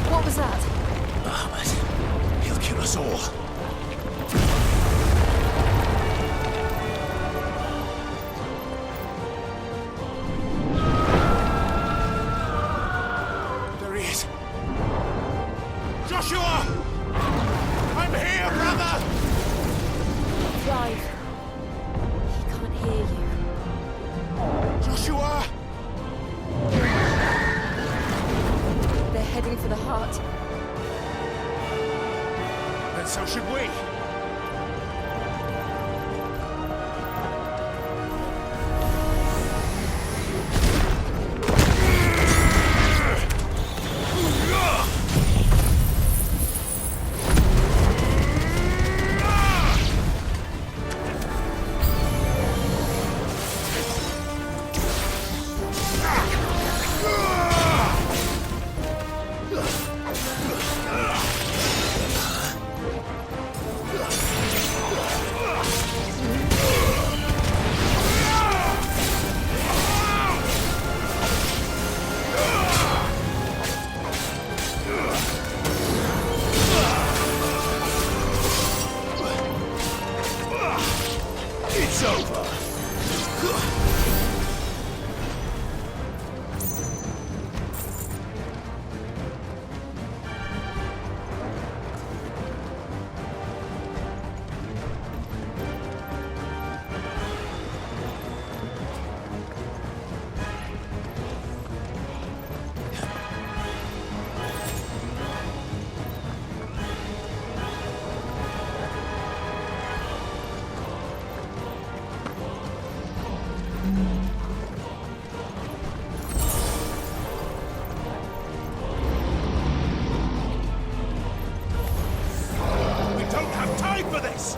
What was that? Bahamut. He'll kill us all. There he is. Joshua! I'm here, brother! Drive. He can't hear you. Joshua! They're heading for the heart. Then so should we. It's over. We don't have time for this!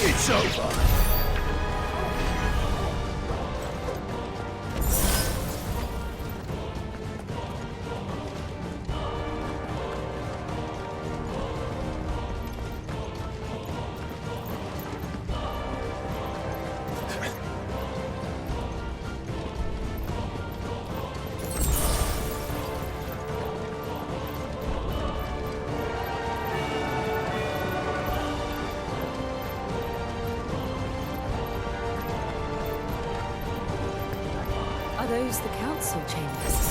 It's over. closed the council chambers.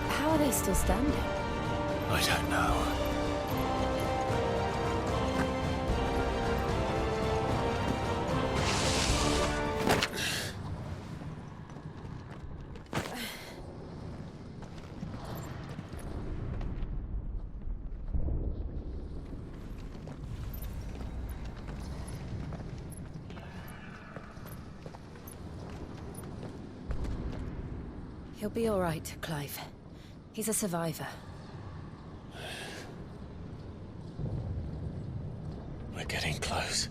How are they still standing? I don't know. He'll be all right, Clive. He's a survivor. We're getting close.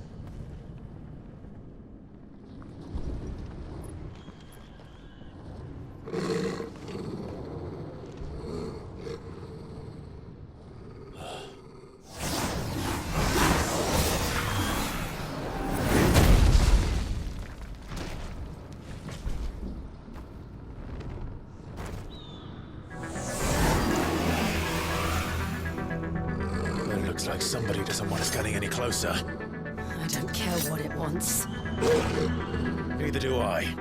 Like somebody doesn't want us getting any closer. I don't care what it wants. Neither do I.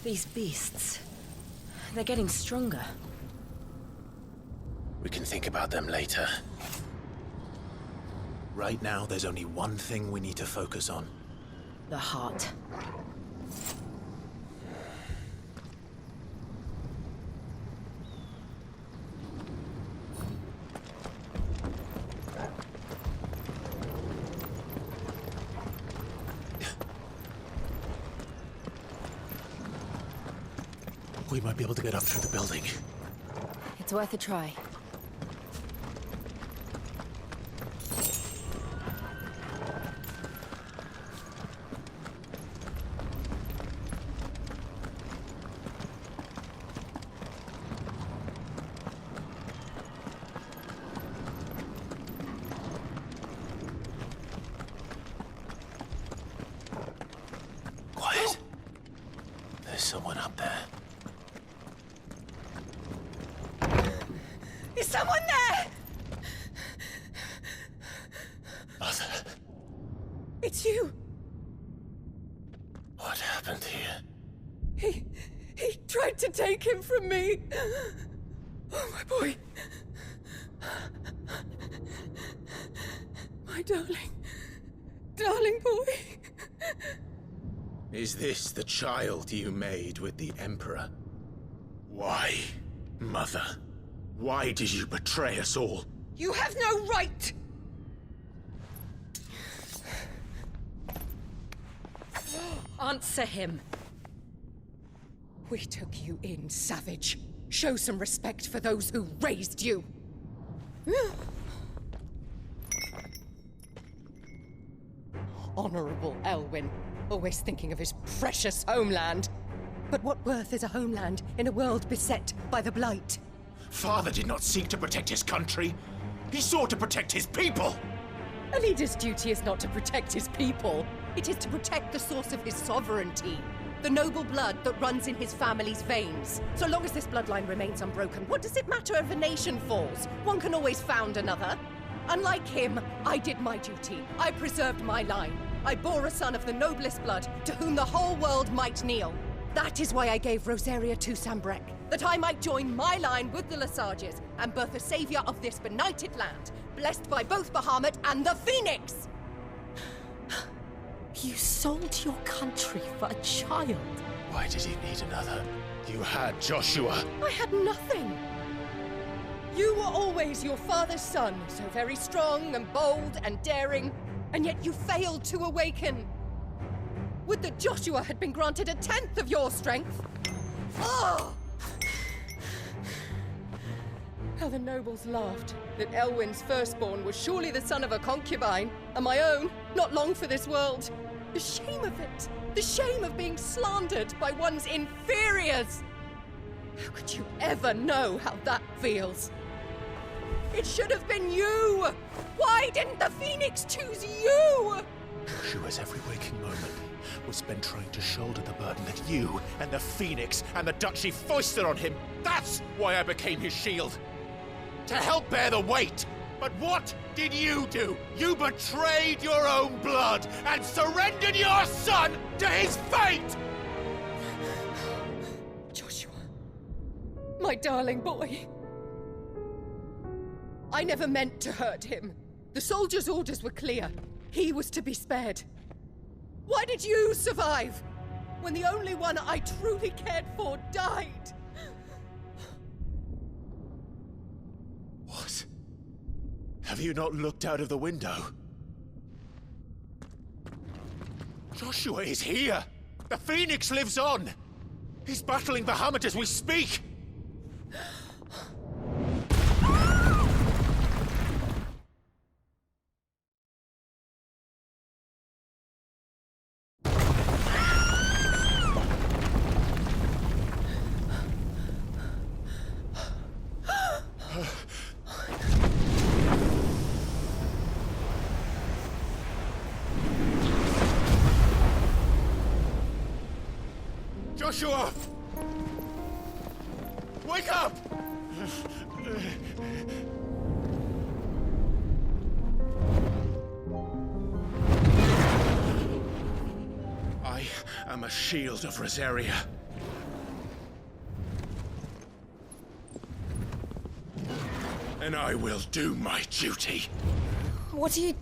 These beasts, they're getting stronger. We can think about them later. Right now, there's only one thing we need to focus on. The heart. We might be able to get up through the building. It's worth a try. Quiet. There's someone up there. Is someone there? Mother. It's you. What happened here? He tried to take him from me. Oh, my boy. My darling boy. Is this the child you made with the Emperor? Why, Mother? Why did you betray us all? You have no right! Answer him. We took you in, savage. Show some respect for those who raised you. Honorable Elwyn, always thinking of his precious homeland. But what worth is a homeland in a world beset by the Blight? Father did not seek to protect his country. He sought to protect his people. A leader's duty is not to protect his people. It is to protect the source of his sovereignty. The noble blood that runs in his family's veins. So long as this bloodline remains unbroken, what does it matter if a nation falls? One can always found another. Unlike him, I did my duty. I preserved my line. I bore a son of the noblest blood, to whom the whole world might kneel. That is why I gave Rosaria to Sambrek, that I might join my line with the Lesages and birth a savior of this benighted land, blessed by both Bahamut and the Phoenix! You sold your country for a child. Why did he need another? You had Joshua. I had nothing. You were always your father's son, so very strong and bold and daring, and yet you failed to awaken. Would that Joshua had been granted 1/10 of your strength? Oh! How the nobles laughed that Elwyn's firstborn was surely the son of a concubine, and my own, not long for this world. The shame of it! The shame of being slandered by one's inferiors! How could you ever know how that feels? It should have been you! Why didn't the Phoenix choose you? Joshua's every waking moment was spent trying to shoulder the burden that you and the Phoenix and the Duchy foisted on him. That's why I became his shield. To help bear the weight. But what did you do? You betrayed your own blood and surrendered your son to his fate! Joshua, my darling boy. I never meant to hurt him. The soldiers' orders were clear. He was to be spared. Why did you survive when the only one I truly cared for died? What? Have you not looked out of the window? Joshua is here! The Phoenix lives on! He's battling Bahamut as we speak! Joshua! Wake up! I am a shield of Rosaria. And I will do my duty. What are you...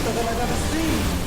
faster than I've ever seen!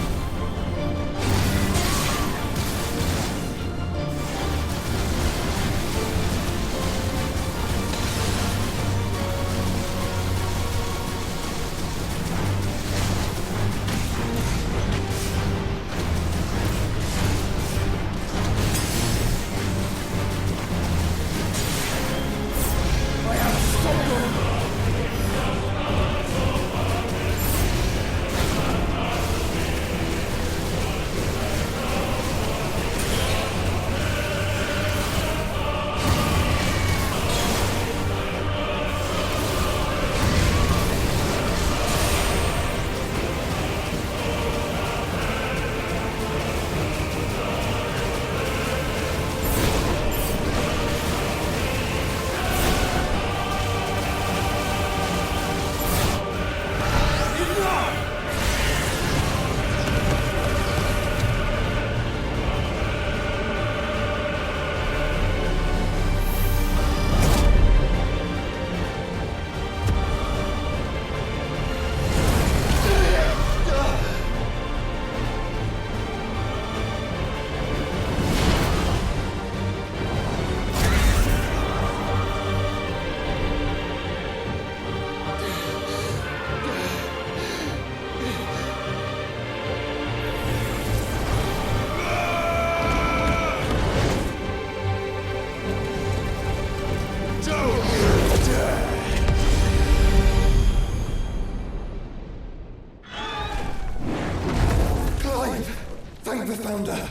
Thank the Founder!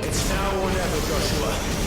It's now or never, Joshua.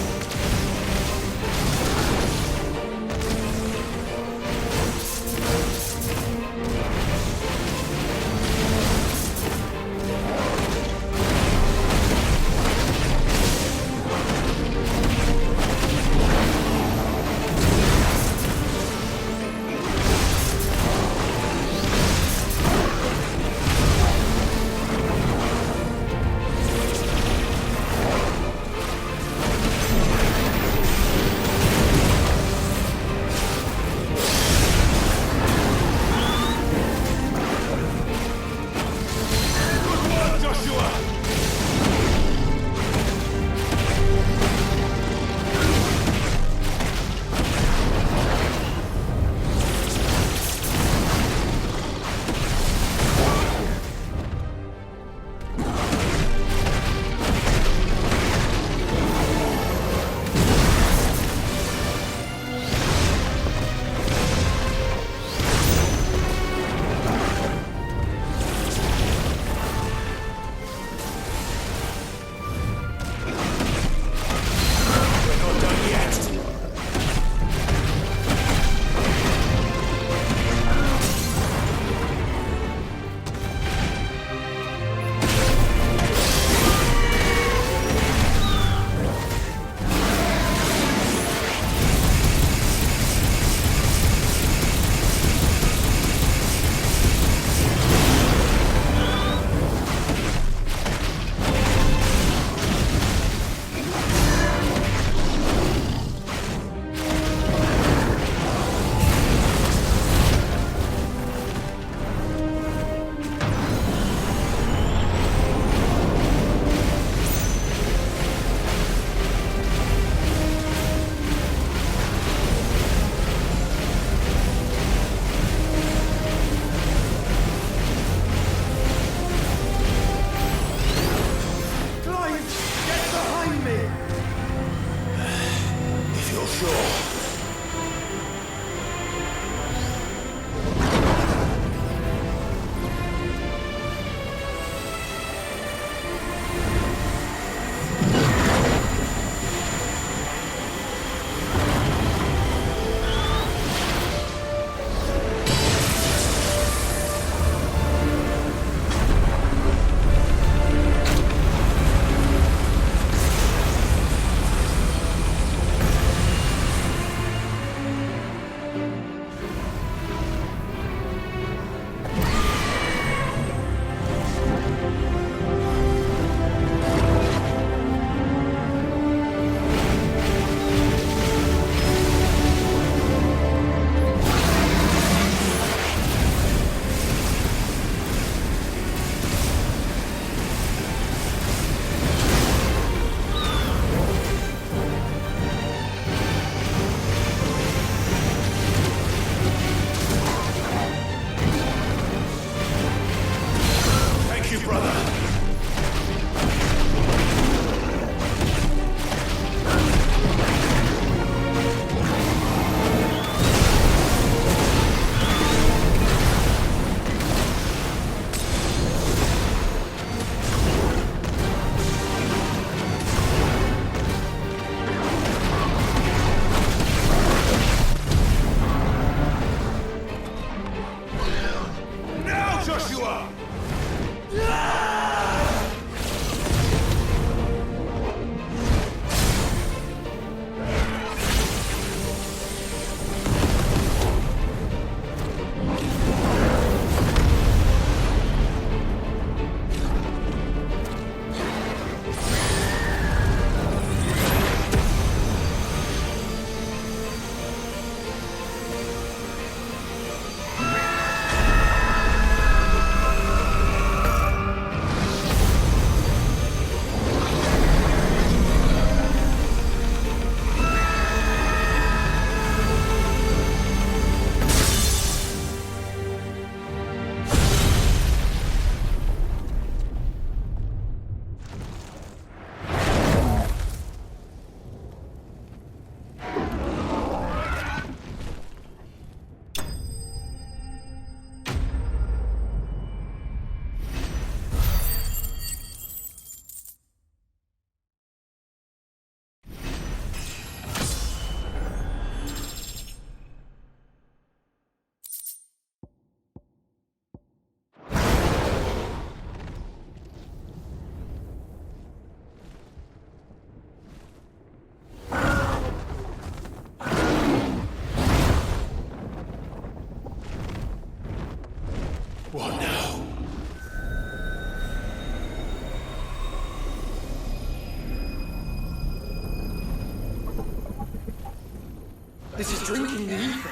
This is drinking the ether.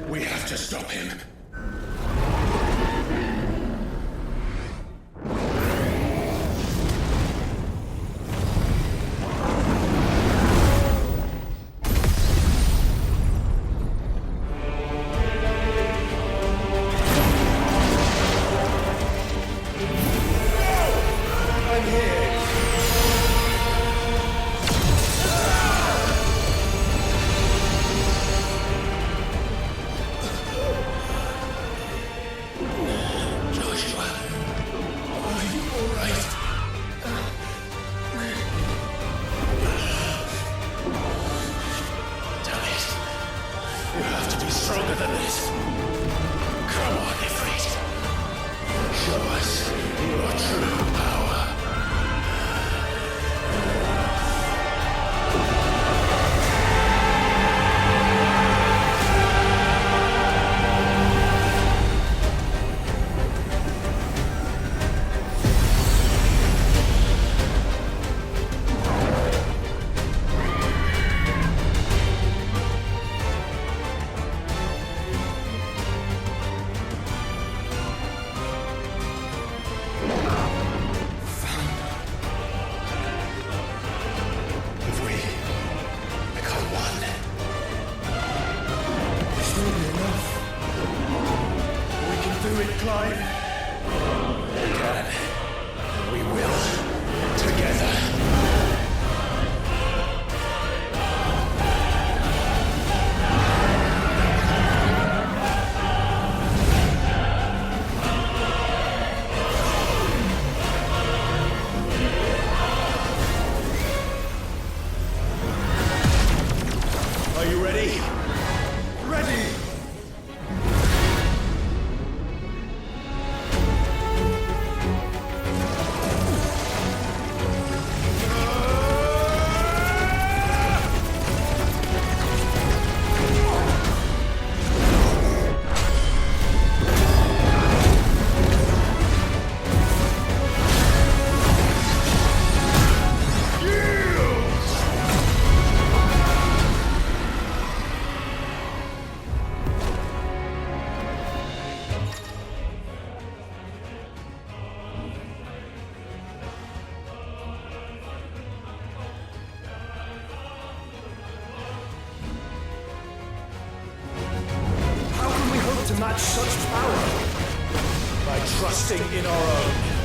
We have to stop him. Match such power by trusting in our own.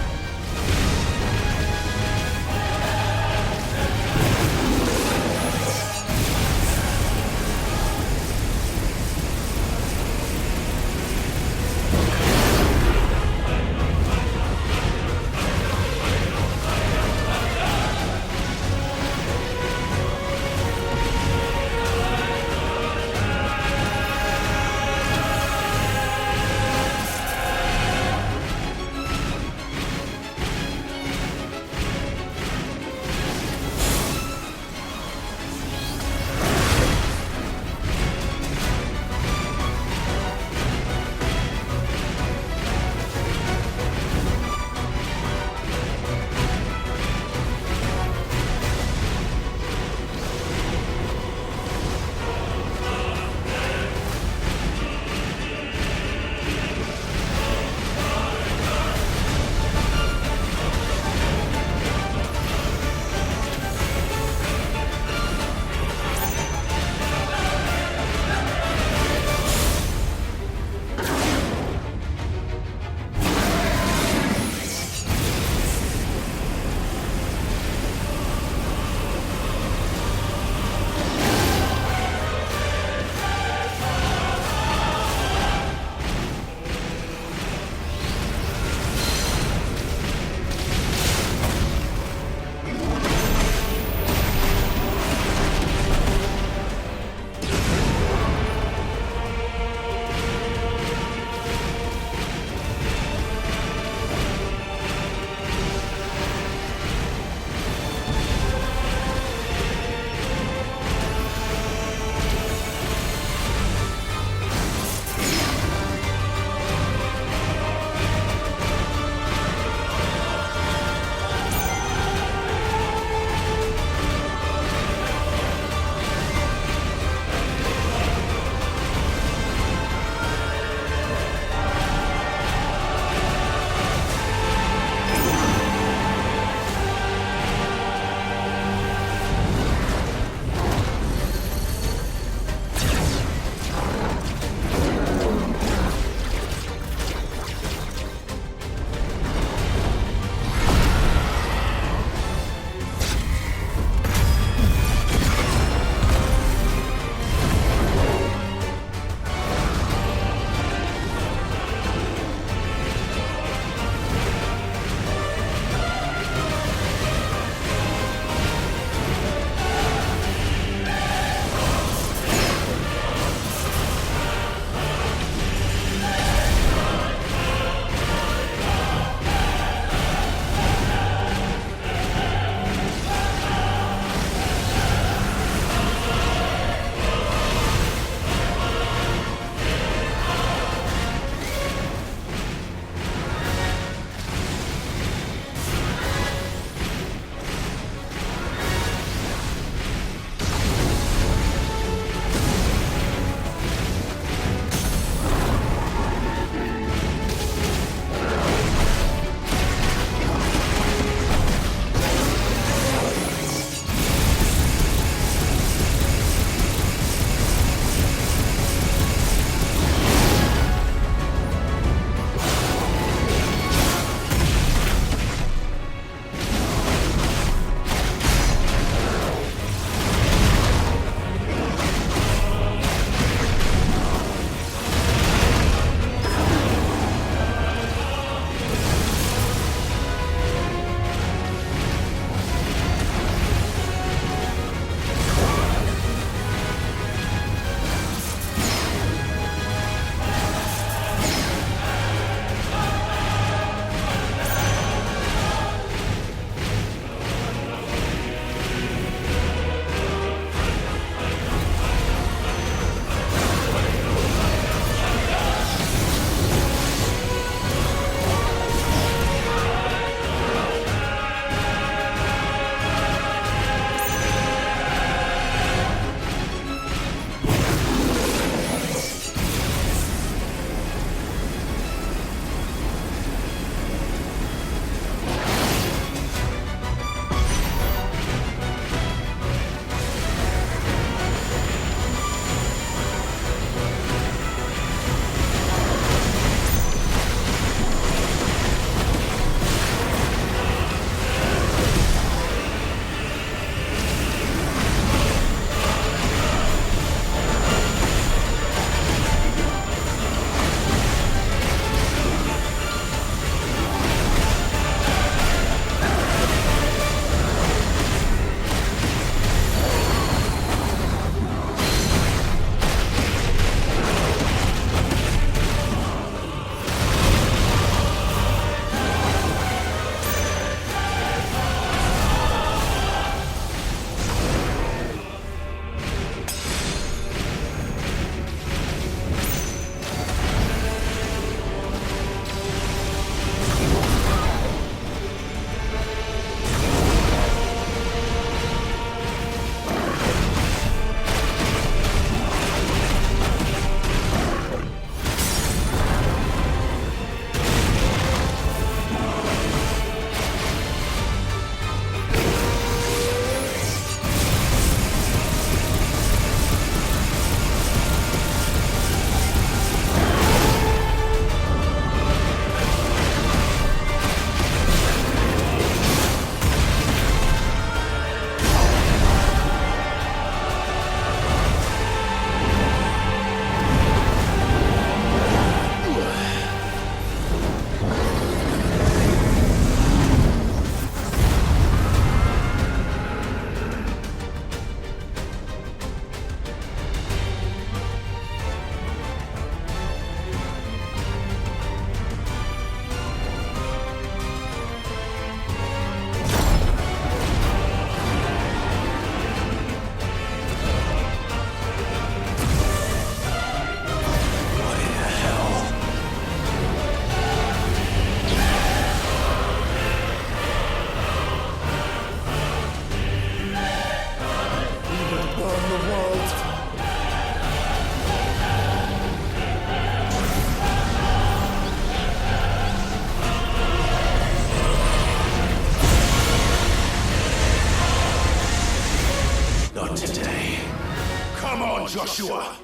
Joshua!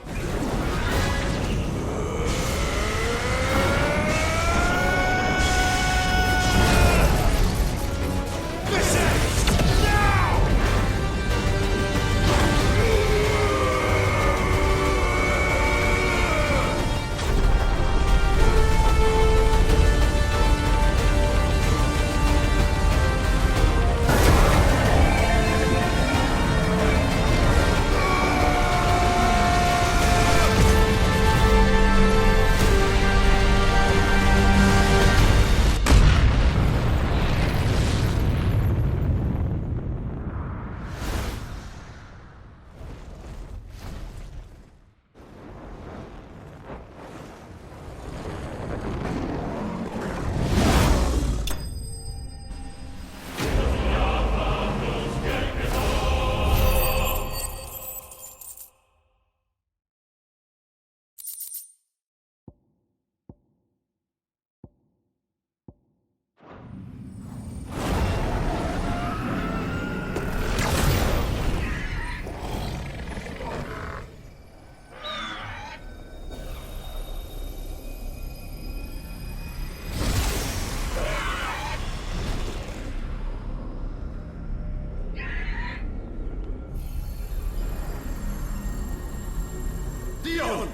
Dion!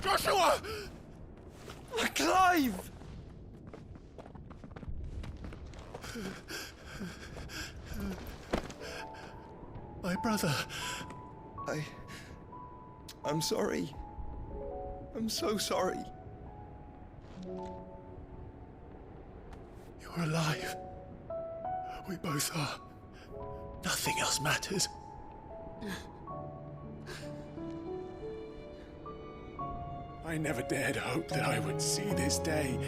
Joshua! Clive! My brother. I'm sorry. I'm so sorry. You're alive. We both are. Nothing else matters. I never dared hope that I would see this day.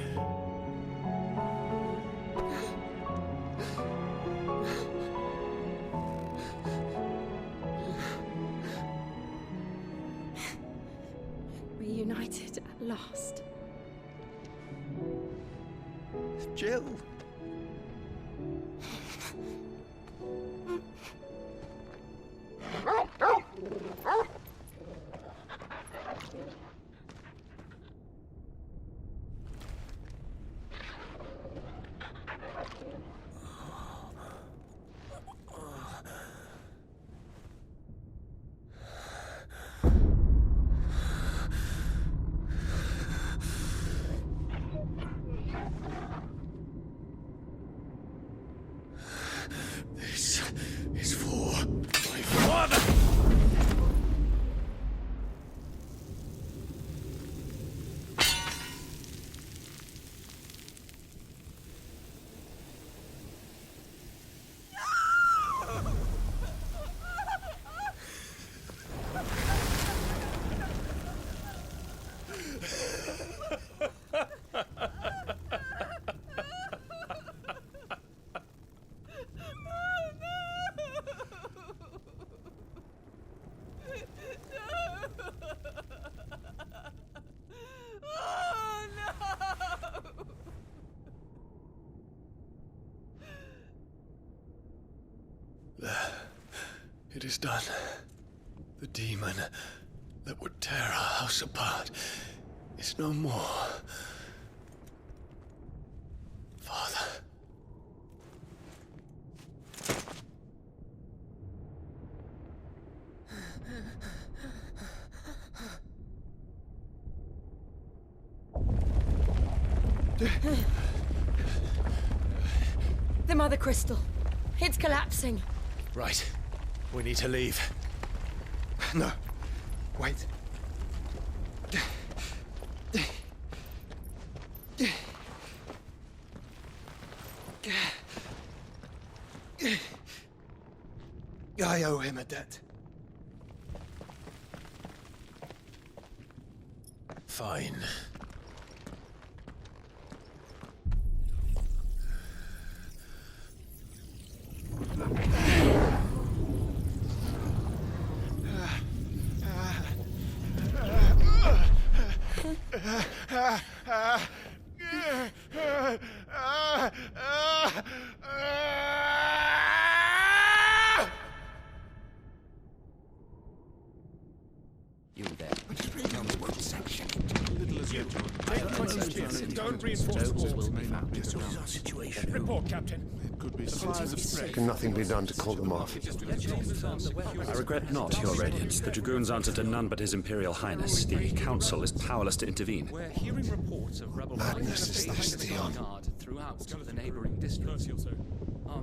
Reunited at last. Jill. This is for my father! It is done. The demon that would tear our house apart is no more. Father. The Mother Crystal. It's collapsing. Right. We need to leave. No. Wait. I owe him a debt. Fine. You there. Tell me what section. Don't reinforce the walls. This is our situation. Report, Captain. Can nothing be done to call them off? I regret not, Your Radiance. The Dragoons answer to none but His Imperial Highness. The Council is powerless to intervene. We're hearing reports of rebel Madness is this, Theon. throughout the neighboring districts.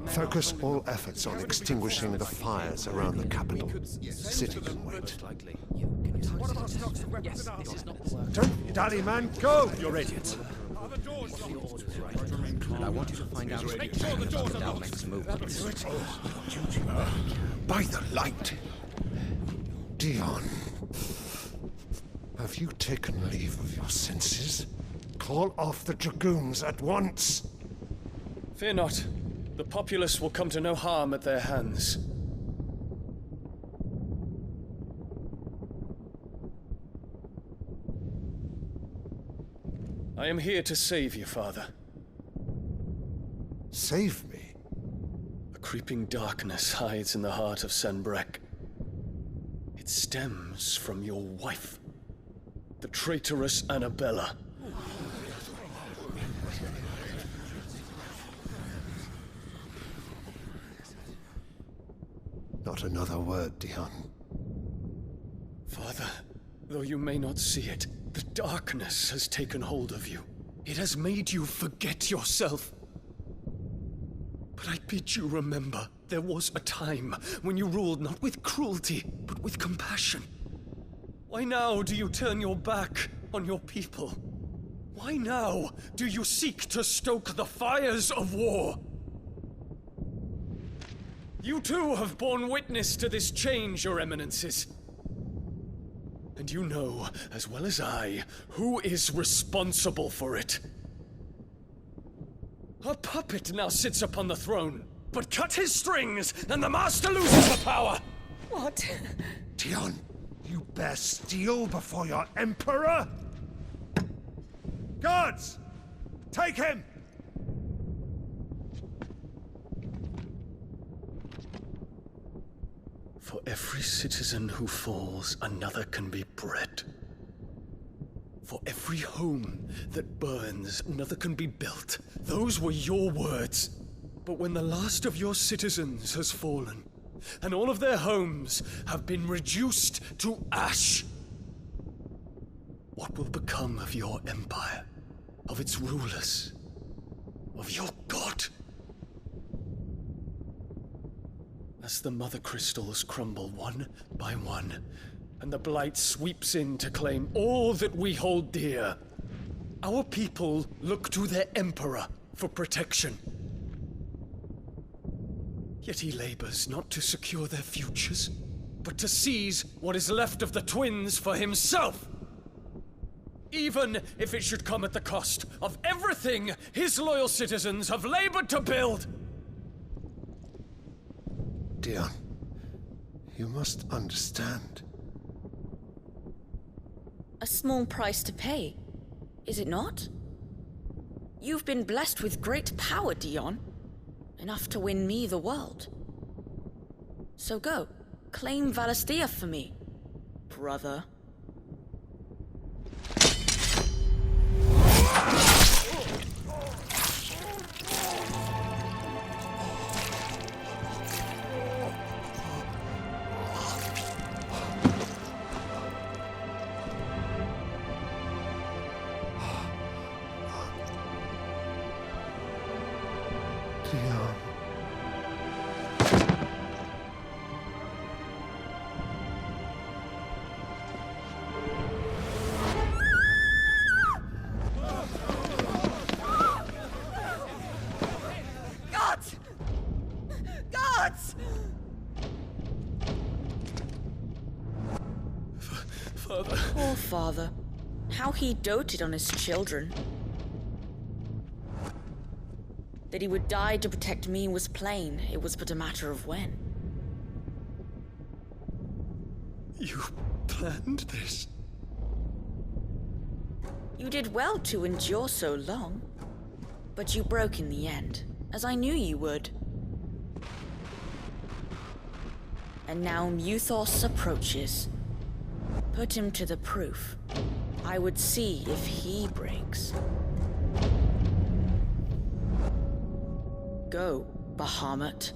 Focus all efforts on extinguishing the fires around the capital. The city can wait. Don't dally, man. Go! Your Radiance. And I want you to find out Make sure the doors are locked. next move. By the light! Dion, have you taken leave of your senses? Call off the Dragoons at once! Fear not. The populace will come to no harm at their hands. I am here to save you, Father. Save me? A creeping darkness hides in the heart of Sanbreque. It stems from your wife, the traitorous Annabella. Not another word, Dion. Father, though you may not see it, the darkness has taken hold of you. It has made you forget yourself. But I bid you remember, there was a time when you ruled not with cruelty, but with compassion. Why now do you turn your back on your people? Why now do you seek to stoke the fires of war? You too have borne witness to this change, Your Eminences. And you know, as well as I, who is responsible for it. A puppet now sits upon the throne, but cut his strings, and the master loses the power! What? Dion, you bear steel before your Emperor? Guards! Take him! For every citizen who falls, another can be bred. For every home that burns, another can be built. Those were your words. But when the last of your citizens has fallen, and all of their homes have been reduced to ash, what will become of your empire, of its rulers, of your god? As the Mother Crystals crumble one by one, and the Blight sweeps in to claim all that we hold dear, our people look to their Emperor for protection. Yet he labors not to secure their futures, but to seize what is left of the twins for himself. Even if it should come at the cost of everything his loyal citizens have labored to build. Dion, you must understand. A small price to pay, is it not? You've been blessed with great power, Dion. Enough to win me the world. So go, claim Valisthea for me, brother. Dion. Father. Poor father. How he doted on his children. That he would die to protect me was plain. It was but a matter of when. You planned this? You did well to endure so long. But you broke in the end, as I knew you would. And now Muthos approaches. Put him to the proof. I would see if he breaks. Go, Bahamut.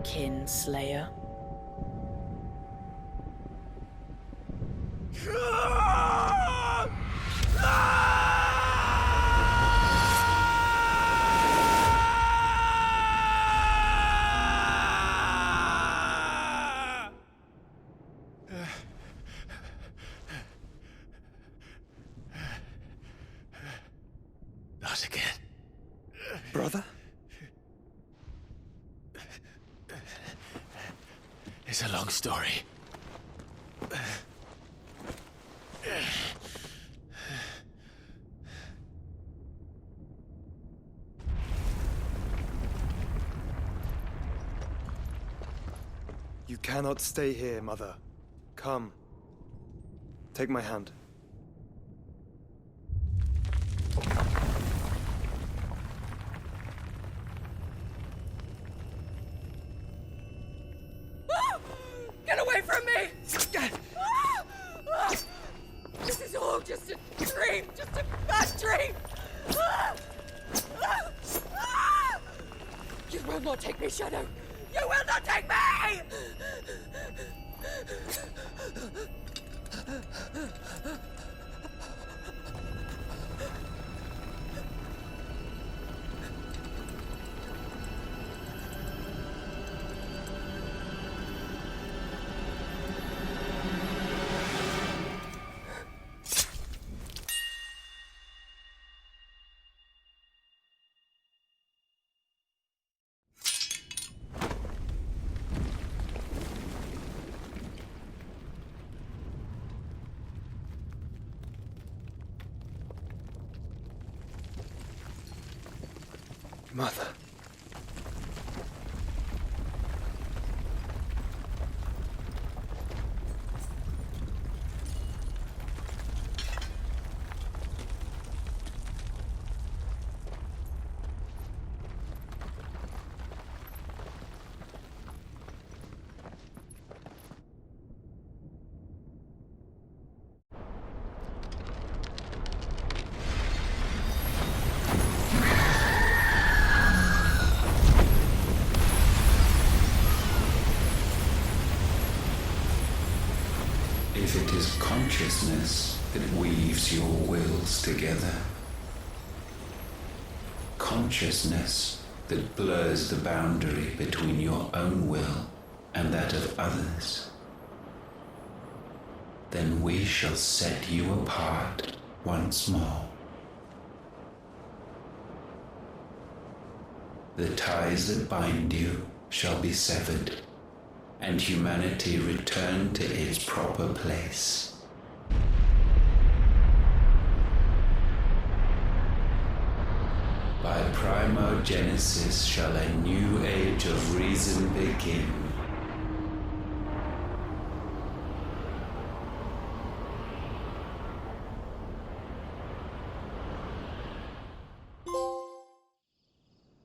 Kinslayer. Not again. Brother? It's a long story. You cannot stay here, Mother. Come. Take my hand. Get away from me! This is all just a dream, just a bad dream! You will not take me, Shadow! You will not take me! Mother. If it is consciousness that weaves your wills together, consciousness that blurs the boundary between your own will and that of others, then we shall set you apart once more. The ties that bind you shall be severed, and humanity return to its proper place. By primogenesis shall a new age of reason begin.